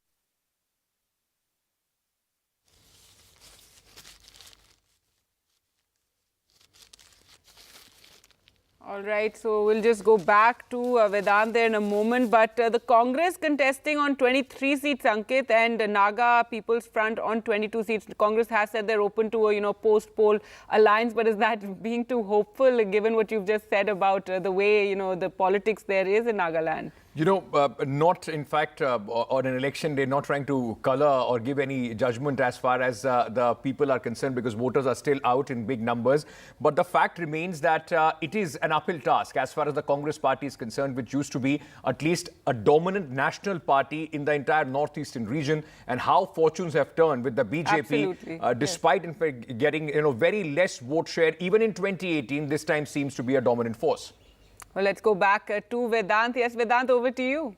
All right, so we'll just go back to Vedant there in a moment. But the Congress contesting on 23 seats, Ankit, and Naga People's Front on 22 seats. The Congress has said they're open to a, post-poll alliance. But is that being too hopeful, given what you've just said about the way, the politics there is in Nagaland? Not in fact on an election day, not trying to color or give any judgment as far as the people are concerned, because voters are still out in big numbers. But the fact remains that it is an uphill task as far as the Congress party is concerned, which used to be at least a dominant national party in the entire northeastern region, and how fortunes have turned with the BJP, despite in fact getting very less vote share. Even in 2018, this time seems to be a dominant force. Well, let's go back to Vedant. Yes, Vedant, over to you.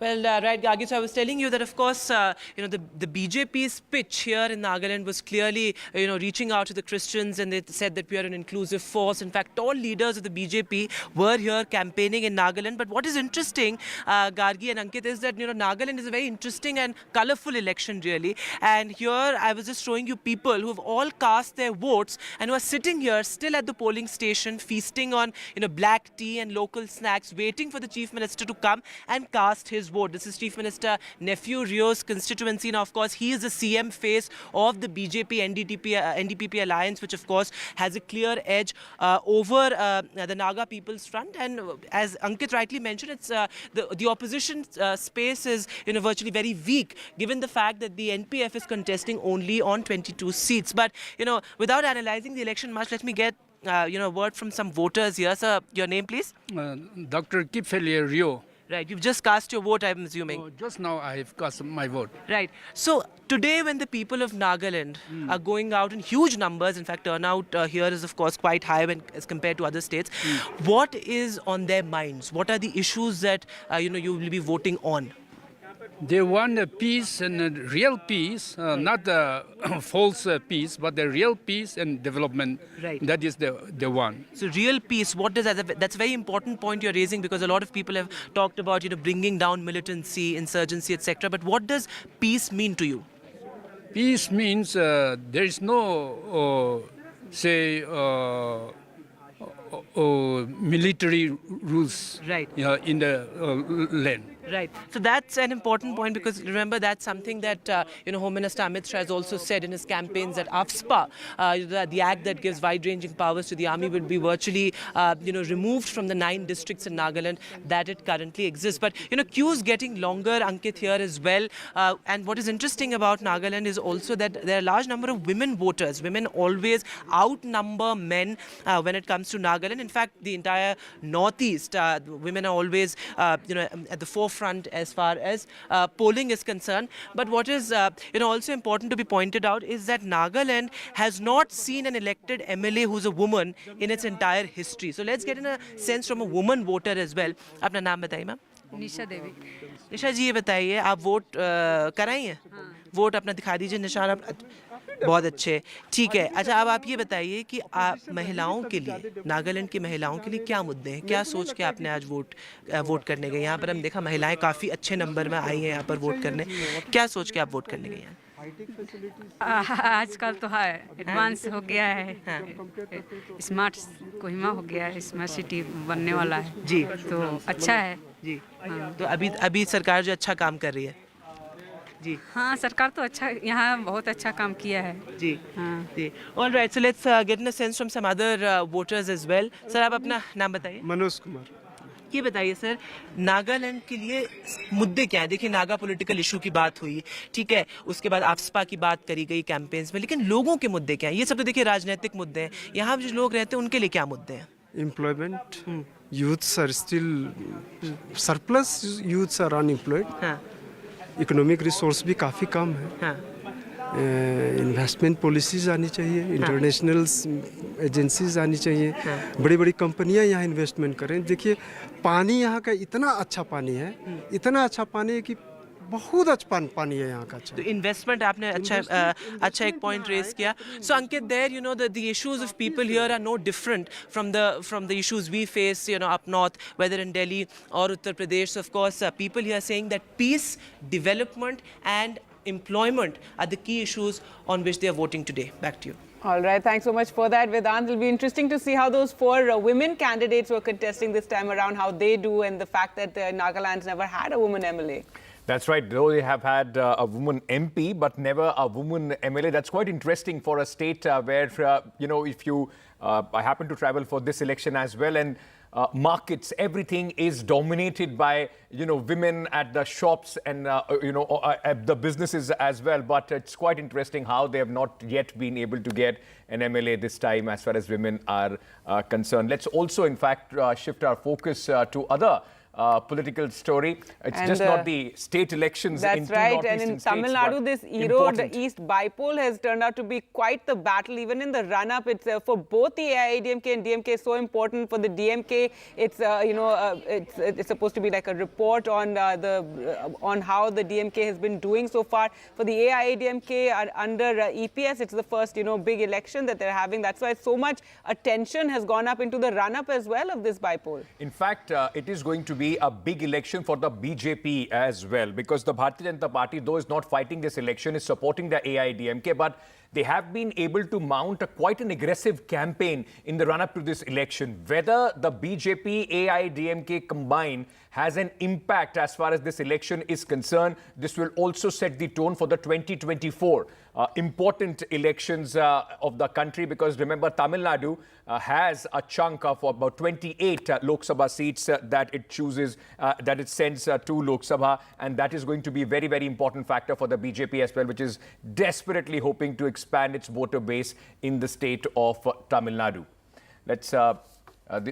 Well, right, Gagi. So I was telling you that, of course, the BJP's pitch here in Nagaland was clearly, reaching out to the Christians, and they said that we are an inclusive force. In fact, all leaders of the BJP were here campaigning in Nagaland. But what is interesting, Gargi and Ankit, is that, Nagaland is a very interesting and colourful election, really. And here I was just showing you people who have all cast their votes and who are sitting here still at the polling station, feasting on, black tea and local snacks, waiting for the Chief Minister to come and cast his vote. This is Chief Minister Nephew Rio's constituency. Now, of course, he is the CM face of the BJP NDPP alliance, which of course has a clear edge over the Naga People's Front. And as Ankit rightly mentioned, it's the opposition space is virtually very weak, given the fact that the NPF is contesting only on 22 seats. But without analyzing the election much, let me get a word from some voters here. Sir, your name, please? Dr. Kipfelia Rio. Right, you've just cast your vote, I'm assuming. Oh, just now I have cast my vote. Right. So today, when the people of Nagaland are going out in huge numbers, in fact, turnout here is of course quite high as compared to other states. What is on their minds? What are the issues that you will be voting on? They want a peace and a real peace, not the false peace, but the real peace and development. Right. That is the one. So real peace, what does that? That's a very important point you're raising, because a lot of people have talked about bringing down militancy, insurgency, etc. But what does peace mean to you? Peace means there is no, military rules in the land. Right. So that's an important point, because remember that's something that Home Minister Amit Shah has also said in his campaigns, that AFSPA, the act that gives wide-ranging powers to the army, will be virtually removed from the 9 districts in Nagaland that it currently exists. But queues getting longer, Ankit, here as well. And what is interesting about Nagaland is also that there are a large number of women voters. Women always outnumber men when it comes to Nagaland. In fact, the entire northeast, women are always at the forefront as far as polling is concerned. But what is also important to be pointed out is that Nagaland has not seen an elected MLA who's a woman in its entire history. So let's get in a sense from a woman voter as well. Apna naam bataiye, ma'am? निशा देवी। निशा जी, ये बताइए, आप vote कराई हैं? Vote अपना दिखा दीजिए, निशान आप बहुत अच्छे, ठीक है। अच्छा, अब आप ये बताइए कि आप महिलाओं के लिए, नागालैंड की महिलाओं के लिए क्या मुद्दे हैं? क्या सोच के आपने आज वोट करने गए? यहाँ पर हम देखा महिलाएं काफ़ी अच्छे नंबर में आई हैं यहाँ पर वोट करने। क्या सोच के आप वोट करने गए हैं? आजकल तो है एडवांस हो गया है, स्मार्ट कोहिमा हो गया है, स्मार्ट सिटी बनने वाला है जी, तो अच्छा है जी। तो अभी सरकार जो अच्छा काम कर रही है जी, हाँ, सरकार तो अच्छा यहाँ बहुत अच्छा काम किया है जी, हाँ जी। All right, so let's get in a sense from some other voters as well. Sir, आप अपना नाम बताइए। मनोज कुमार। ये बताइए सर, नागालैंड के लिए मुद्दे क्या है? देखिए, नागा पॉलिटिकल इशू की बात हुई, ठीक है, उसके बाद आफ्सपा की बात करी गई कैंपेन्स में, लेकिन लोगों के मुद्दे क्या हैं? ये सब तो देखिए राजनीतिक मुद्दे हैं। यहाँ जो लोग रहते हैं उनके लिए क्या मुद्दे हैं? Employment, youths are still surplus, youths are unemployed, economic resource भी काफ़ी कम है, इन्वेस्टमेंट पॉलिसीज आनी चाहिए, इंटरनेशनल एजेंसीज आनी चाहिए, बड़ी बड़ी कंपनियां यहाँ इन्वेस्टमेंट करें। देखिए, पानी यहाँ का इतना अच्छा पानी है, इतना अच्छा पानी है कि बहुत अच्छा पानी है यहाँ का। तो इन्वेस्टमेंट आपने अच्छा एक पॉइंट रेज किया। सो अंकित, there the issues of people here are no different from the issues we face up north, whether in Delhi or Uttar Pradesh. So of course people here saying that peace, development and employment are the key issues on which they are voting today. Back to you. All right, thanks so much for that, Vedant. It'll be interesting to see how those 4 women candidates who are contesting this time around, how they do, and the fact that Nagaland's never had a woman MLA. That's right. Though they have had a woman MP, but never a woman MLA. That's quite interesting for a state where, if you... I happen to travel for this election as well, and markets, everything is dominated by, women at the shops and, at the businesses as well. But it's quite interesting how they have not yet been able to get an MLA this time as far as women are concerned. Let's also, in fact, shift our focus to other political story. It's just not the state elections. That's right. And in Tamil Nadu, this Erode East Bypoll has turned out to be quite the battle. Even in the run-up, it's for both the AIADMK and DMK so important. For the DMK, it's it's supposed to be like a report on on how the DMK has been doing so far. For the AIADMK under EPS, it's the first big election that they're having. That's why so much attention has gone up into the run-up as well of this Bypoll. In fact, it is going to be be a big election for the BJP as well, because the Bharatiya Janata Party, though is not fighting this election, is supporting the AIDMK, but they have been able to mount quite an aggressive campaign in the run-up to this election. Whether the BJP, AIDMK combined has an impact as far as this election is concerned, this will also set the tone for the 2024 important elections of the country, because remember, Tamil Nadu has a chunk of about 28 Lok Sabha seats that it chooses, that it sends to Lok Sabha, and that is going to be a very, very important factor for the BJP as well, which is desperately hoping to expand its voter base in the state of Tamil Nadu. Let's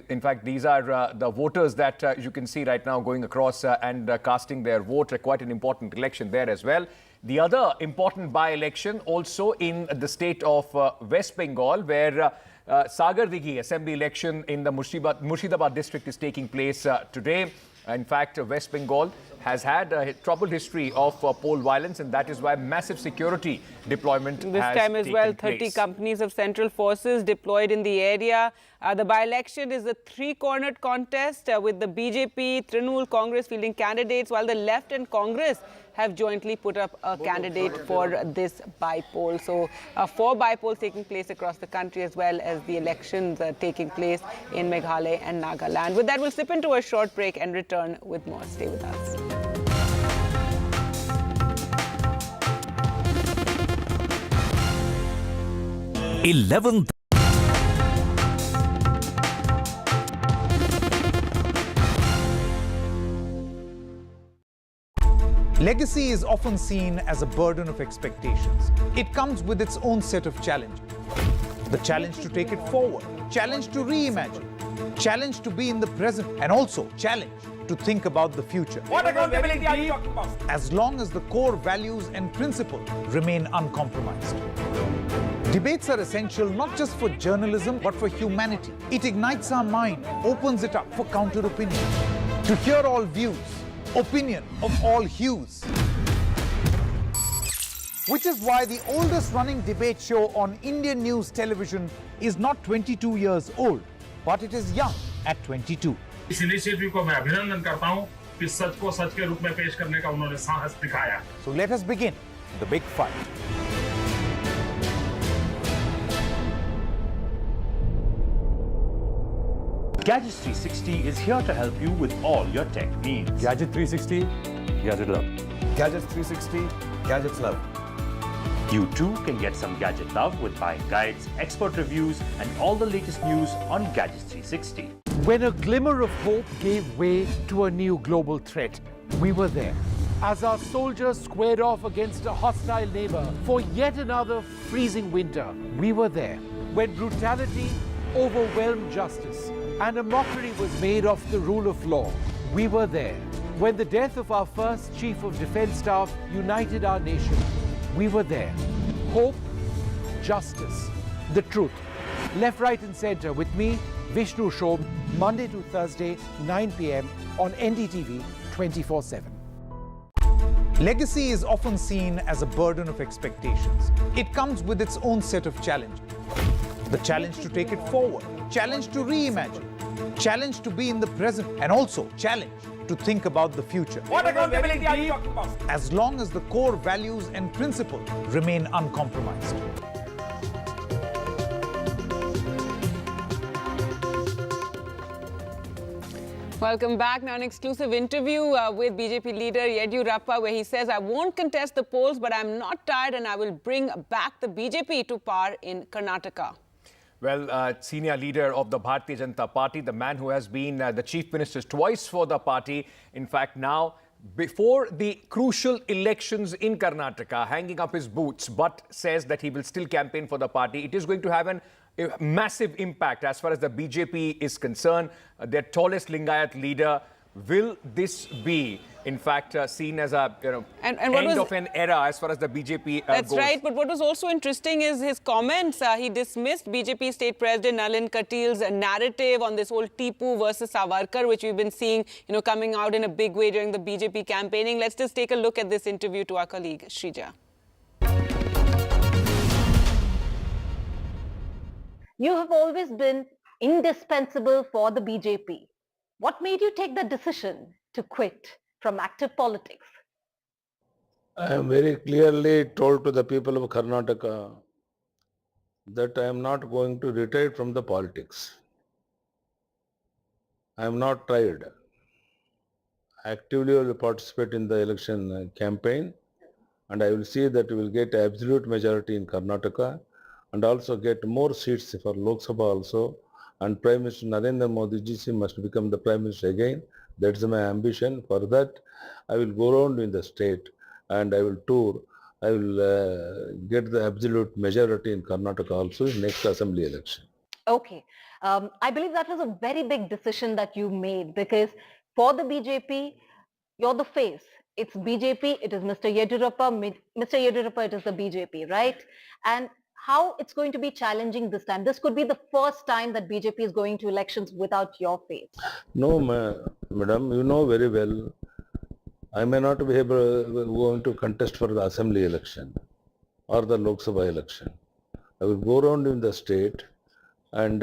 in fact, these are the voters that you can see right now going across and casting their vote. Quite an important election there as well. The other important by-election also in the state of West Bengal, where Sagardighi Assembly Election in the Murshidabad district is taking place today. In fact, West Bengal has had a troubled history of poll violence, and that is why massive security deployment this has time as well, 30 place. companies of central forces deployed in the area. The by-election is a three-cornered contest with the BJP, Trinamool, Congress fielding candidates, while the left and Congress have jointly put up a candidate for this bypoll. So 4 bypolls taking place across the country, as well as the elections taking place in Meghalaya and Nagaland. With that, we'll slip into a short break and return with more. Stay with us. 11th Legacy is often seen as a burden of expectations. It comes with its own set of challenges. The challenge to take it forward, challenge to reimagine, challenge to be in the present, and also challenge to think about the future. What accountability are you talking about? As long as the core values and principles remain uncompromised. Debates are essential not just for journalism, but for humanity. It ignites our mind, opens it up for counter-opinion. To hear all views, opinion of all hues. Which is why the oldest running debate show on Indian news television is not 22 years old, but it is young at 22. इस initiative को मैं अभिनंदन करता हूं कि सच को सच के रूप में पेश करने का उन्होंने साहस दिखाया. So let us begin the big fight. Gadgets 360 is here to help you with all your tech needs. Gadget 360, Gadget Love. Gadgets 360, Gadgets Love. You too can get some gadget love with buying guides, expert reviews, and all the latest news on Gadgets 360. When a glimmer of hope gave way to a new global threat, we were there. As our soldiers squared off against a hostile neighbor for yet another freezing winter, we were there. When brutality overwhelmed justice and a mockery was made of the rule of law, we were there. When the death of our first Chief of Defence Staff united our nation, we were there. Hope, justice, the truth. Left, right and centre with me, Vishnu Shobh, Monday to Thursday, 9 p.m. on NDTV 24/7. Legacy is often seen as a burden of expectations. It comes with its own set of challenges. The challenge to take it forward, challenge to reimagine, challenge to be in the present, and also challenge to think about the future. What accountability are you talking about? As long as the core values and principles remain uncompromised. Welcome back. Now, an exclusive interview with BJP leader Yediyurappa, where he says, I won't contest the polls, but I'm not tired and I will bring back the BJP to power in Karnataka. Well, senior leader of the Bharatiya Janata Party, the man who has been the chief minister twice for the party, in fact, now before the crucial elections in Karnataka, hanging up his boots, but says that he will still campaign for the party. It is going to have a massive impact as far as the BJP is concerned. Their tallest Lingayat leader. Will this be, in fact, seen as a end of an era as far as the BJP That's goes? right. But what was also interesting is his comments. He dismissed BJP State President Nalin Katil's narrative on this whole Tipu versus Savarkar, which we've been seeing, coming out in a big way during the BJP campaigning. Let's just take a look at this interview to our colleague Shrija. You have always been indispensable for the BJP. What made you take the decision to quit from active politics? I am very clearly told to the people of Karnataka that I am not going to retire from the politics. I am not tired. Actively will participate in the election campaign, and I will see that we will get absolute majority in Karnataka and also get more seats for Lok Sabha also. And Prime Minister Narendra Modi ji must become the Prime Minister again. That's my ambition. For that, I will go around in the state and I will tour. I will get the absolute majority in Karnataka also in next assembly election. Okay. I believe that was a very big decision that you made, because for the BJP, you're the face. It's BJP, it is Mr. Yediyurappa, Mr. Yediyurappa, it is the BJP, right? And how it's going to be challenging this time? This could be the first time that BJP is going to elections without your face. No, madam, you know very well, I may not be going to contest for the assembly election or the Lok Sabha election. I will go around in the state and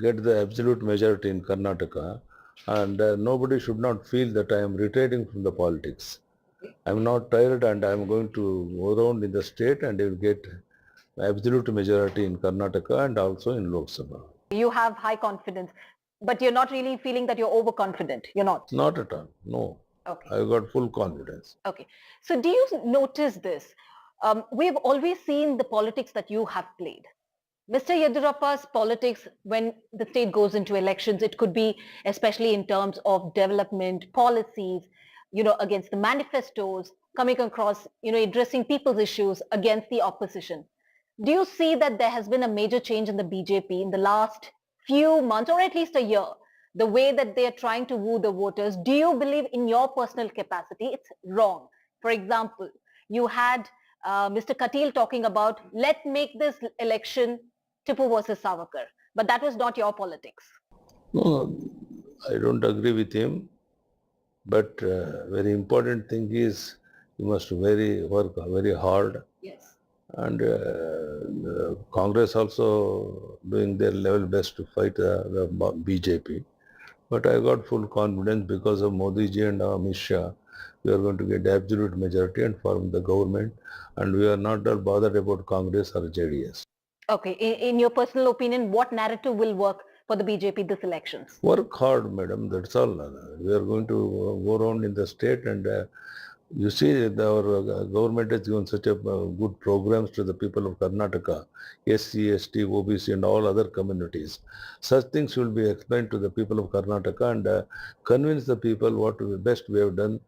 get the absolute majority in Karnataka, and nobody should not feel that I am retiring from the politics. I am not tired, and I am going to go around in the state and I will get absolute majority in Karnataka and also in Lok Sabha. You have high confidence, but you're not really feeling that you're overconfident. You're not? Not at all, no. Okay. I got full confidence. Okay. So do you notice this? We've always seen the politics that you have played. Mr. Yediyurappa's politics, when the state goes into elections, it could be especially in terms of development, policies, against the manifestos, coming across, addressing people's issues against the opposition. Do you see that there has been a major change in the BJP in the last few months, or at least a year, the way that they are trying to woo the voters? Do you believe in your personal capacity it's wrong? For example, you had Mr. Katil talking about, let's make this election Tipu versus Savarkar, but that was not your politics. No, I don't agree with him, but very important thing is you must work very hard. Yes. And Congress also doing their level best to fight the BJP. But I got full confidence because of Modi ji and Amit Shah. We are going to get absolute majority and form the government, and we are not all bothered about Congress or JDS. Okay, in your personal opinion, what narrative will work for the BJP this elections? Work hard, madam, that's all. We are going to go around in the state, and you see our government has given such a good programs to the people of Karnataka, SC, ST, OBC and all other communities. Such things will be explained to the people of Karnataka and convince the people what best we have done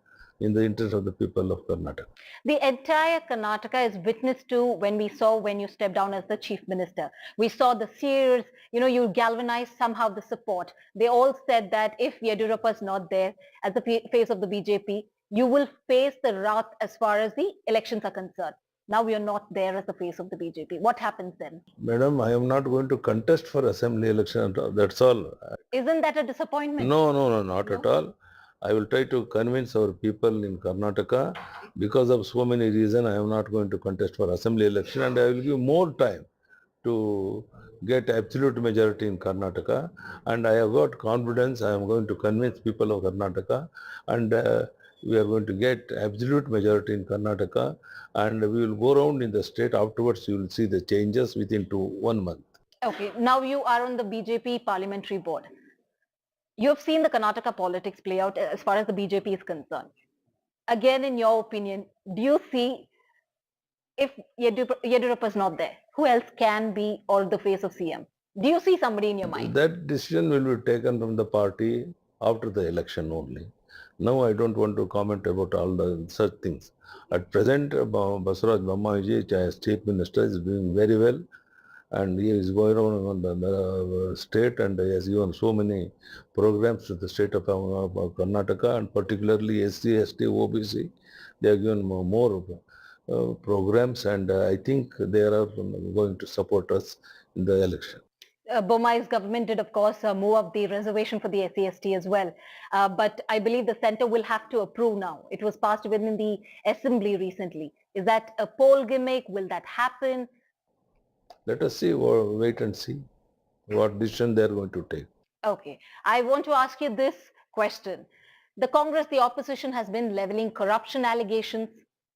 in the interest of the people of Karnataka. The entire Karnataka is witness to when you stepped down as the chief minister. We saw the seers, you galvanized somehow the support. They all said that if Yediyurappa is not there as the face of the BJP, you will face the wrath as far as the elections are concerned. Now we are not there as the face of the BJP. What happens then? Madam, I am not going to contest for assembly election. That's all. Isn't that a disappointment? No, not at all. I will try to convince our people in Karnataka. Because of so many reasons, I am not going to contest for assembly election, and I will give more time to get absolute majority in Karnataka. And I have got confidence. I am going to convince people of Karnataka, and we are going to get absolute majority in Karnataka, and we will go around in the state. Afterwards, you will see the changes within 1 month. Okay, now you are on the BJP parliamentary board. You have seen the Karnataka politics play out as far as the BJP is concerned. Again, in your opinion, do you see, if Yediyurappa is not there, who else can be or the face of CM? Do you see somebody in your mind? That decision will be taken from the party after the election only. Now I don't want to comment about all the such things. At present, Basuraj Bommai as Chief Minister is doing very well, and he is going around on the state, and he has given so many programs to the state of Karnataka, and particularly SC, ST, OBC. They have given more programs, and I think they are going to support us in the election. Bommai's government did, of course, move up the reservation for the SC/ST as well. But I believe the centre will have to approve now. It was passed within the assembly recently. Is that a poll gimmick? Will that happen? Let us see, or wait and see what decision they are going to take. Okay, I want to ask you this question. The Congress, the opposition has been leveling corruption allegations,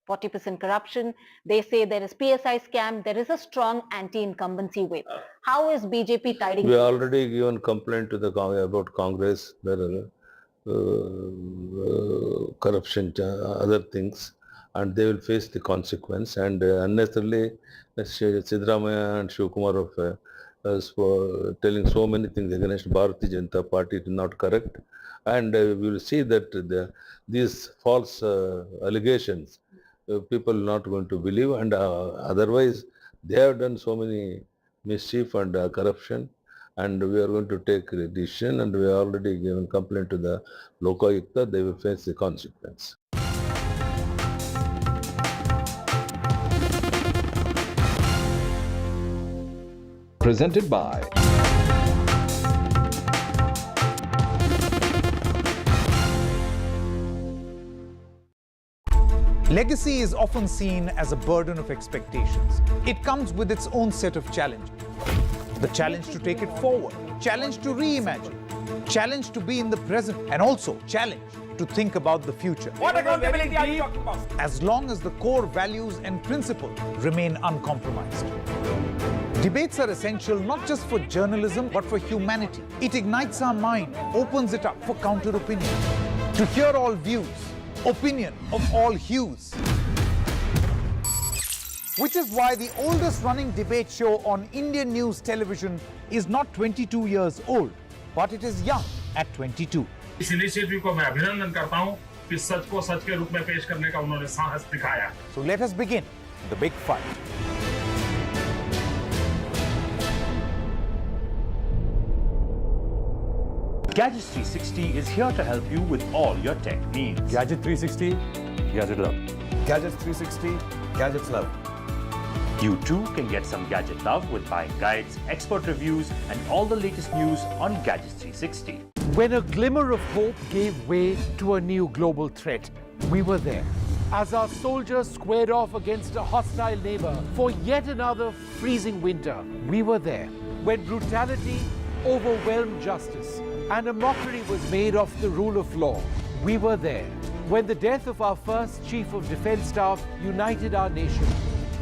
40% corruption. They say there is PSI scam. There is a strong anti-incumbency wave. How is BJP tiding? We already given complaint to the about Congress. There are corruption, other things, and they will face the consequence. And unnecessarily, Sisodia and Shivakumar of telling so many things against Bharatiya Janata Party is not correct. And we will see that these false allegations, people are not going to believe, and otherwise they have done so many mischief and corruption, and we are going to take a decision, and we have already given complaint to the Lokayukta. They will face the consequence. Presented by Legacy is often seen as a burden of expectations. It comes with its own set of challenges. The challenge to take it forward, challenge to reimagine, challenge to be in the present, and also challenge to think about the future. What accountability are you talking about? As long as the core values and principles remain uncompromised. Debates are essential not just for journalism, but for humanity. It ignites our mind, opens it up for counter-opinion. To hear all views, opinion of all hues. Which is why the oldest running debate show on Indian news television is not 22 years old, but it is young at 22. इस initiative को मैं अभिनंदन करता हूं कि सच को सच के रूप में पेश करने का उन्होंने साहस दिखाया. So let us begin the big fight. Gadgets 360 is here to help you with all your tech needs. Gadget 360, Gadget Love. Gadgets 360, Gadgets Love. You too can get some gadget love with buying guides, expert reviews, and all the latest news on Gadgets 360. When a glimmer of hope gave way to a new global threat, we were there. As our soldiers squared off against a hostile neighbor for yet another freezing winter, we were there. When brutality overwhelmed justice and a mockery was made of the rule of law, we were there. When the death of our first Chief of Defence Staff united our nation,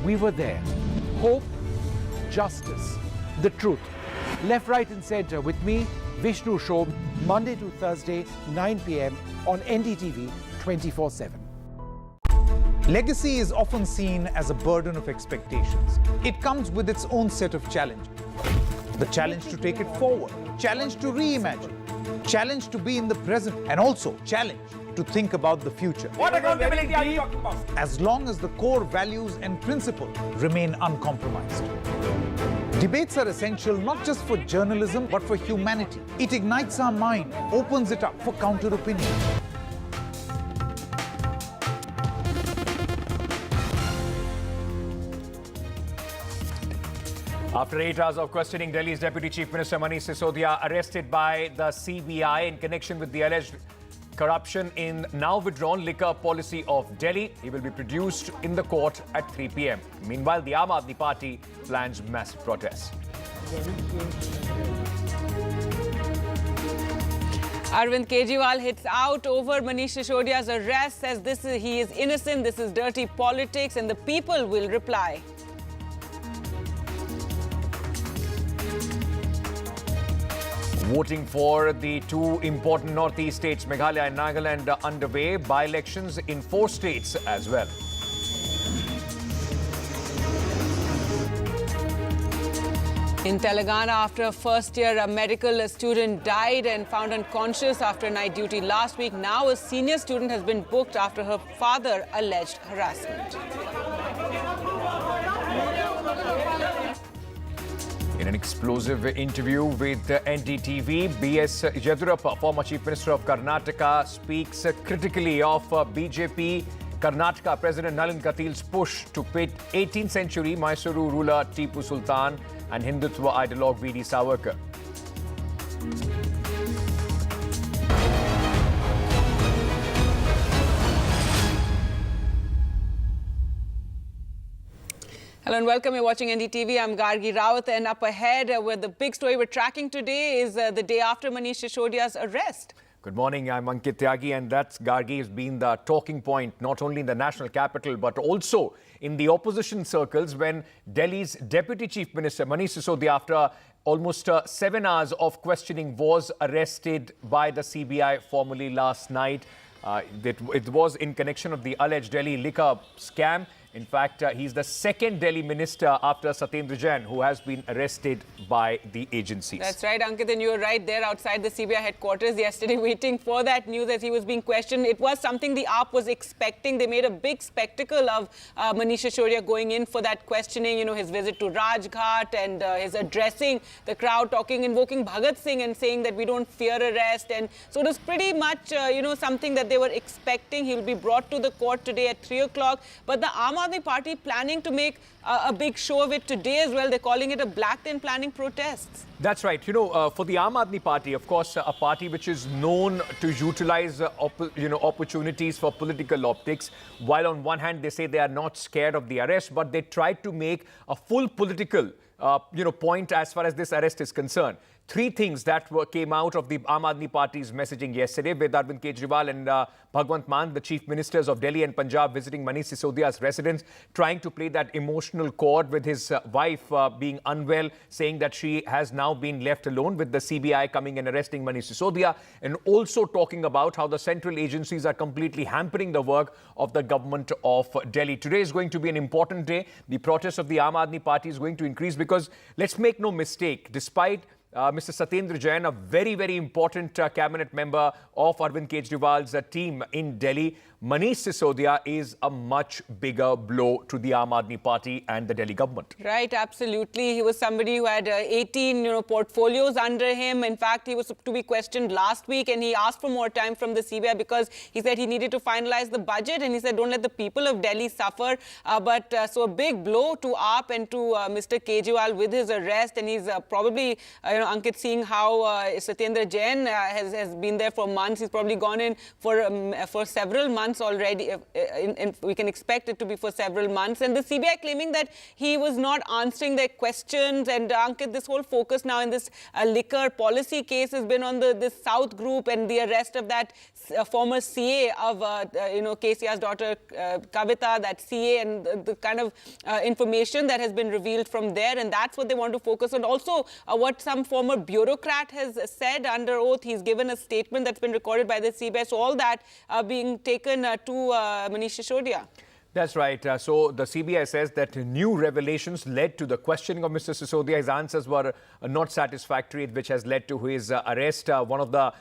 we were there. Hope, justice, the truth. Left, right and centre with me, Vishnu Shobh, Monday to Thursday, 9 p.m. on NDTV 24/7. Legacy is often seen as a burden of expectations. It comes with its own set of challenges. The challenge to take it forward, challenge to reimagine, challenge to be in the present, and also challenge to think about the future. What accountability are you talking about? As long as the core values and principles remain uncompromised. Debates are essential not just for journalism, but for humanity. It ignites our mind, opens it up for counter-opinion. After 8 hours of questioning, Delhi's Deputy Chief Minister Manish Sisodia arrested by the CBI in connection with the alleged corruption in now withdrawn liquor policy of Delhi. He will be produced in the court at 3 p.m. Meanwhile, the Aam Aadmi Party plans massive protests. Arvind Kejriwal hits out over Manish Sisodia's arrest, says he is innocent, this is dirty politics, and the people will reply. Voting for the two important northeast states, Meghalaya and Nagaland, are underway. By-elections in 4 states as well. In Telangana, after a first-year medical student died and found unconscious after night duty last week, now a senior student has been booked after her father alleged harassment. In an explosive interview with NDTV, B.S. Yedurappa, former Chief Minister of Karnataka, speaks critically of BJP Karnataka President Nalin Katil's push to pit 18th century Mysuru ruler Tipu Sultan and Hindutva ideologue V.D. Savarkar. Hello and welcome. You're watching NDTV. I'm Gargi Rawat, and up ahead where the big story we're tracking today is the day after Manish Sisodia's arrest. Good morning, I'm Ankit Tyagi, and that's Gargi has been the talking point not only in the national capital but also in the opposition circles when Delhi's Deputy Chief Minister Manish Sisodia, after almost 7 hours of questioning, was arrested by the CBI formally last night. It was in connection of the alleged Delhi liquor scam. In fact, he's the second Delhi minister after Satyendra Jain who has been arrested by the agencies. That's right, Ankit, and you were right there outside the CBI headquarters yesterday waiting for that news as he was being questioned. It was something the AAP was expecting. They made a big spectacle of Manish Sisodia going in for that questioning, you know, his visit to Rajghat and his addressing the crowd, invoking Bhagat Singh and saying that we don't fear arrest. And so it was pretty much, something that they were expecting. He'll be brought to the court today at 3 o'clock. But the Aam Aadmi Party planning to make a big show of it today as well. They're calling it a black tin planning protests. That's right. For the Aam Aadmi Party, of course, a party which is known to utilize, opportunities for political optics. While on one hand, they say they are not scared of the arrest, but they tried to make a full political, point as far as this arrest is concerned. Three things that came out of the Aam Aadmi Party's messaging yesterday, with Arvind Kejriwal and Bhagwant Mann, the chief ministers of Delhi and Punjab, visiting Manish Sisodia's residence, trying to play that emotional chord with his wife being unwell, saying that she has now been left alone, with the CBI coming and arresting Manish Sisodia, and also talking about how the central agencies are completely hampering the work of the government of Delhi. Today is going to be an important day. The protest of the Aam Aadmi Party is going to increase because, let's make no mistake, despite Mr. Satyendra Jain, a very, very important cabinet member of Arvind Kejriwal's team in Delhi, Manish Sisodia is a much bigger blow to the Aam Aadmi Party and the Delhi government. Right, absolutely. He was somebody who had 18, portfolios under him. In fact, he was to be questioned last week, and he asked for more time from the CBI because he said he needed to finalize the budget, and he said, don't let the people of Delhi suffer. So a big blow to AAP and to Mr. Kejriwal with his arrest, and he's probably, Ankit, seeing how Satyendra Jain has been there for months. He's probably gone in for several months already. We can expect it to be for several months. And the CBI claiming that he was not answering their questions. And Ankit, this whole focus now in this liquor policy case has been on this South group and the arrest of that former CA of, KCR's daughter Kavita, that CA, and the kind of information that has been revealed from there. And that's what they want to focus on. Also, what some former bureaucrat has said under oath. He's given a statement that's been recorded by the CBI. So all that being taken to Manish Sisodia. That's right. So the CBI says that new revelations led to the questioning of Mr. Sisodia. His answers were not satisfactory, which has led to his arrest. One of the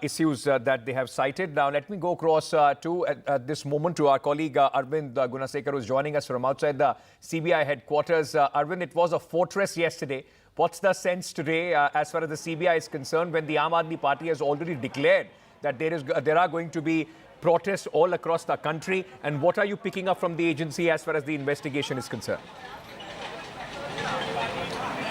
issues that they have cited. Now, let me go across at this moment to our colleague Arvind Gunasekar, who's joining us from outside the CBI headquarters. Arvind, it was a fortress yesterday. What's the sense today as far as the CBI is concerned when the Aam Aadmi Party has already declared that there are going to be protests all across the country? And what are you picking up from the agency as far as the investigation is concerned?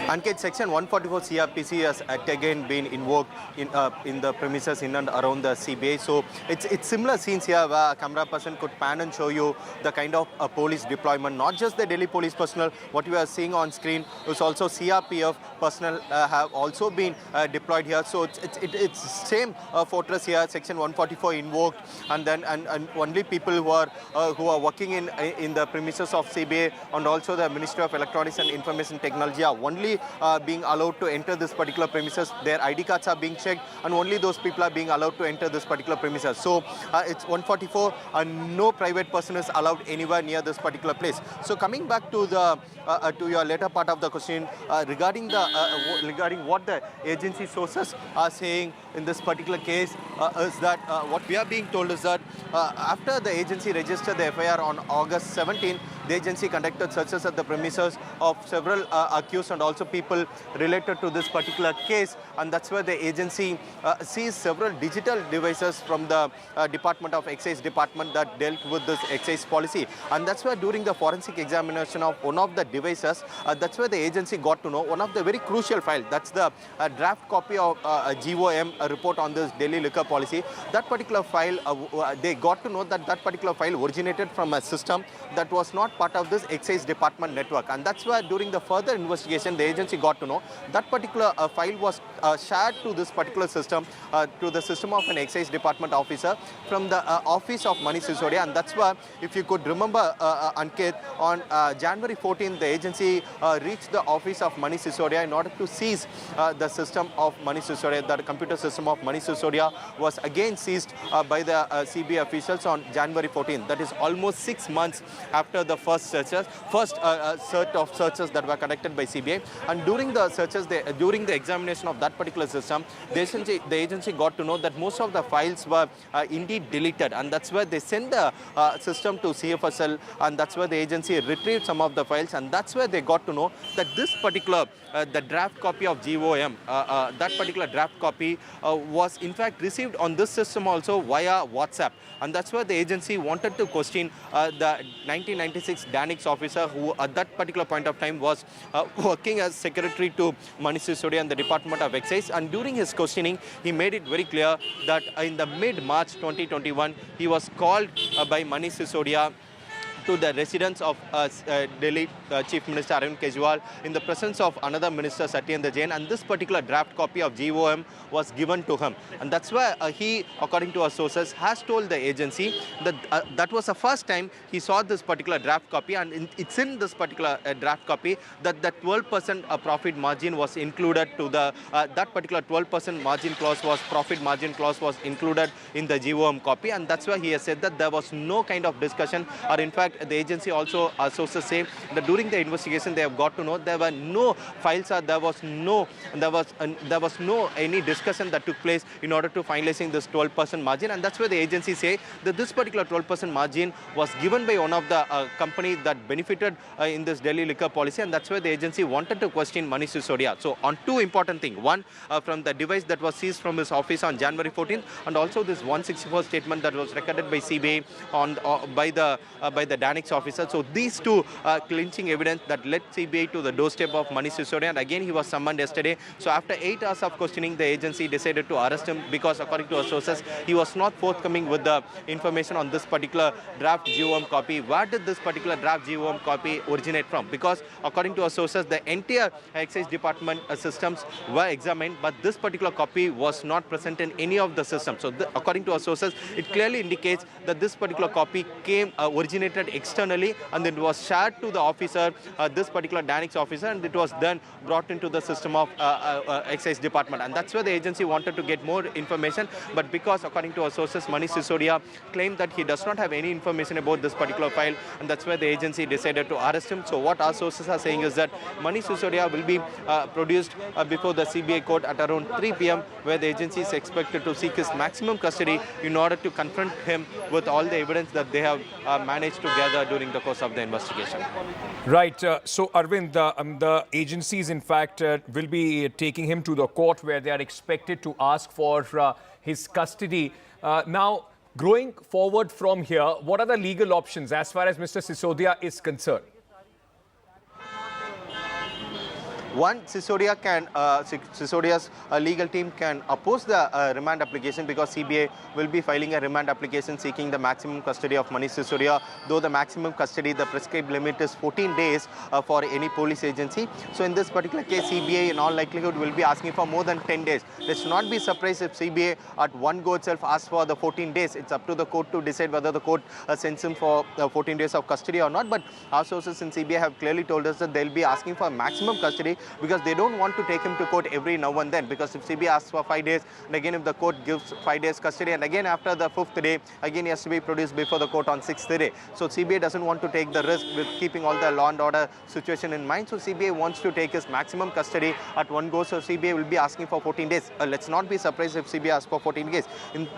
Ankit, Section 144 CRPC has again been invoked in the premises in and around the CBI. So it's similar scenes here where a camera person could pan and show you the kind of police deployment, not just the Delhi police personnel. What we are seeing on screen is also CRPF personnel have also been deployed here. So it's same fortress here, Section 144 invoked, and then and only people who are working in the premises of CBI and also the Ministry of Electronics and Information Technology are only being allowed to enter this particular premises. Their ID cards are being checked, and only those people are being allowed to enter this particular premises. So it's 144, and no private person is allowed anywhere near this particular place. So coming back to the to your later part of the question regarding what the agency sources are saying in this particular case is that what we are being told is that after the agency registered the FIR on August 17, the agency conducted searches at the premises of several accused and also people related to this particular case, and that's where the agency seized several digital devices from the Department of Excise Department that dealt with this excise policy. And that's where during the forensic examination of one of the devices, that's where the agency got to know one of the very crucial files. That's the draft copy of GOM report on this Delhi liquor policy. That particular file, they got to know that that particular file originated from a system that was not part of this excise department network. And that's where during the further investigation, the agency got to know that particular file was shared to this particular system, to the system of an excise department officer from the office of Manish Sisodia. And that's why, if you could remember, Ankit, on January 14th, the agency reached the office of Manish Sisodia in order to seize the system of Manish Sisodia. The computer system of Manish Sisodia was again seized by the CBI officials on January 14th. That is almost 6 months after the first set of searches that were conducted by CBI. And during the searches, during the examination of that particular system, the agency got to know that most of the files were indeed deleted, and that's where they sent the system to CFSL, and that's where the agency retrieved some of the files, and that's where they got to know that this particular the draft copy of GOM, that particular draft copy was in fact received on this system also via WhatsApp. And that's where the agency wanted to question the 1996 DANIX officer, who at that particular point of time was working as secretary to Manish Sisodia and the Department of Excise. And during his questioning, he made it very clear that in the mid-March 2021, he was called by Manish Sisodia to the residence of Delhi Chief Minister Arvind Kejriwal in the presence of another minister, Satyendra Jain, and this particular draft copy of GOM was given to him. And that's why he, according to our sources, has told the agency that that was the first time he saw this particular draft copy, and it's in this particular draft copy that the 12% profit margin was included to the, that particular 12% margin clause was, profit margin clause was included in the GOM copy, and that's why he has said that there was no kind of discussion, or in fact, the agency also, sources say that during the investigation they have got to know there were no files, or there was no any discussion that took place in order to finalizing this 12% margin. And that's where the agency say that this particular 12% margin was given by one of the companies that benefited in this Delhi liquor policy, and that's where the agency wanted to question Manish Sisodia. So on two important things: one, from the device that was seized from his office on January 14th, and also this 164 statement that was recorded by CBI on by the DANIX officer. So these two clinching evidence that led CBI to the doorstep of Manish Sisodia, and again he was summoned yesterday. So after 8 hours of questioning, the agency decided to arrest him because, according to our sources, he was not forthcoming with the information on this particular draft GOM copy. Where did this particular draft GOM copy originate from? Because according to our sources, the entire excise department systems were examined, but this particular copy was not present in any of the systems. So according to our sources, it clearly indicates that this particular copy originated externally, and it was shared to the officer, this particular DANIX officer, and it was then brought into the system of excise department. And that's where the agency wanted to get more information, but because, according to our sources, Manish Sisodia claimed that he does not have any information about this particular file, and that's where the agency decided to arrest him. So what our sources are saying is that Manish Sisodia will be produced before the CBI court at around 3 p.m, where the agency is expected to seek his maximum custody in order to confront him with all the evidence that they have managed to gather during the course of the investigation. Right. So, Arvind, the agencies, in fact, will be taking him to the court where they are expected to ask for his custody. Now, going forward from here, what are the legal options as far as Mr. Sisodia is concerned? One, Sisodia's legal team can oppose the remand application, because CBI will be filing a remand application seeking the maximum custody of Manish Sisodia, though the maximum custody, the prescribed limit is 14 days for any police agency. So in this particular case, CBI in all likelihood will be asking for more than 10 days. Let's not be surprised if CBI at one go itself asks for the 14 days. It's up to the court to decide whether the court sends him for 14 days of custody or not. But our sources in CBI have clearly told us that they'll be asking for maximum custody, because they don't want to take him to court every now and then. Because if CBI asks for 5 days, and again if the court gives 5 days custody, and again after the 5th day, again he has to be produced before the court on 6th day. So CBI doesn't want to take the risk with keeping all the law and order situation in mind. So CBI wants to take his maximum custody at one go. So CBI will be asking for 14 days. Let's not be surprised if CBI asks for 14 days.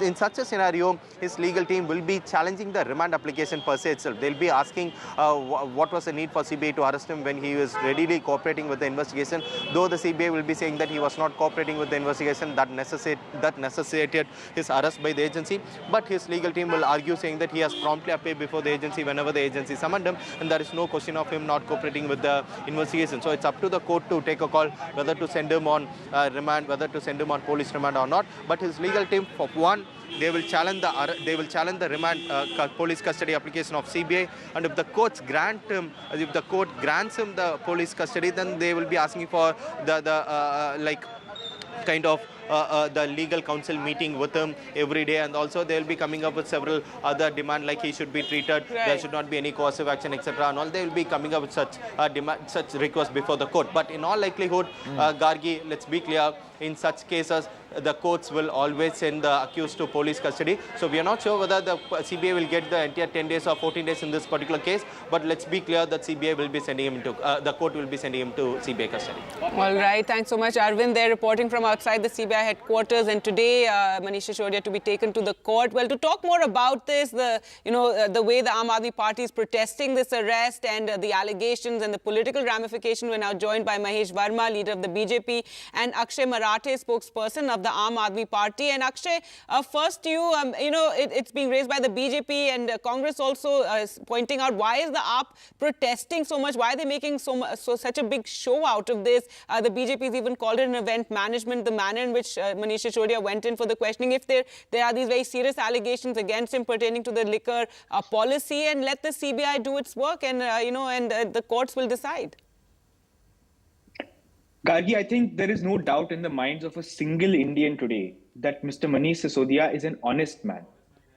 In such a scenario, his legal team will be challenging the remand application per se itself. They'll be asking what was the need for CBI to arrest him when he was readily cooperating with the investigation investigation. Though the CBI will be saying that he was not cooperating with the investigation that necessitated his arrest by the agency, but his legal team will argue saying that he has promptly appeared before the agency whenever the agency summoned him, and there is no question of him not cooperating with the investigation. So it's up to the court to take a call whether to send him on remand, whether to send him on police remand or not. But his legal team, for one, they will challenge the remand police custody application of CBI, and if the court grants him the police custody, then they will be asking for the legal counsel meeting with him every day, and also they will be coming up with several other demands like he should be treated, there should not be any coercive action, etc. and all. They will be coming up with such requests before the court. But in all likelihood, Gargi, let's be clear, in such cases, the courts will always send the accused to police custody. So we are not sure whether the CBI will get the entire 10 days or 14 days in this particular case. But let's be clear that CBI will be sending him to, the court will be sending him to CBI custody. All right. Thanks so much, Arvind. They're reporting from outside the CBI headquarters. And today, Manish Sisodia to be taken to the court. Well, to talk more about this, the way the Aam Aadmi Party is protesting this arrest and the allegations and the political ramification, we're now joined by Mahesh Verma, leader of the BJP, and Akshay Marathe, spokesperson of the Aam Aadmi Party. And Akshay, first it's being raised by the BJP and Congress also pointing out, why is the AAP protesting so much? Why are they making such a big show out of this? The BJP has even called it an event management, the manner in which Manish Sisodia went in for the questioning. If there are these very serious allegations against him pertaining to the liquor policy, and let the CBI do its work, and the courts will decide. Gargi, I think there is no doubt in the minds of a single Indian today that Mr. Manish Sisodia is an honest man.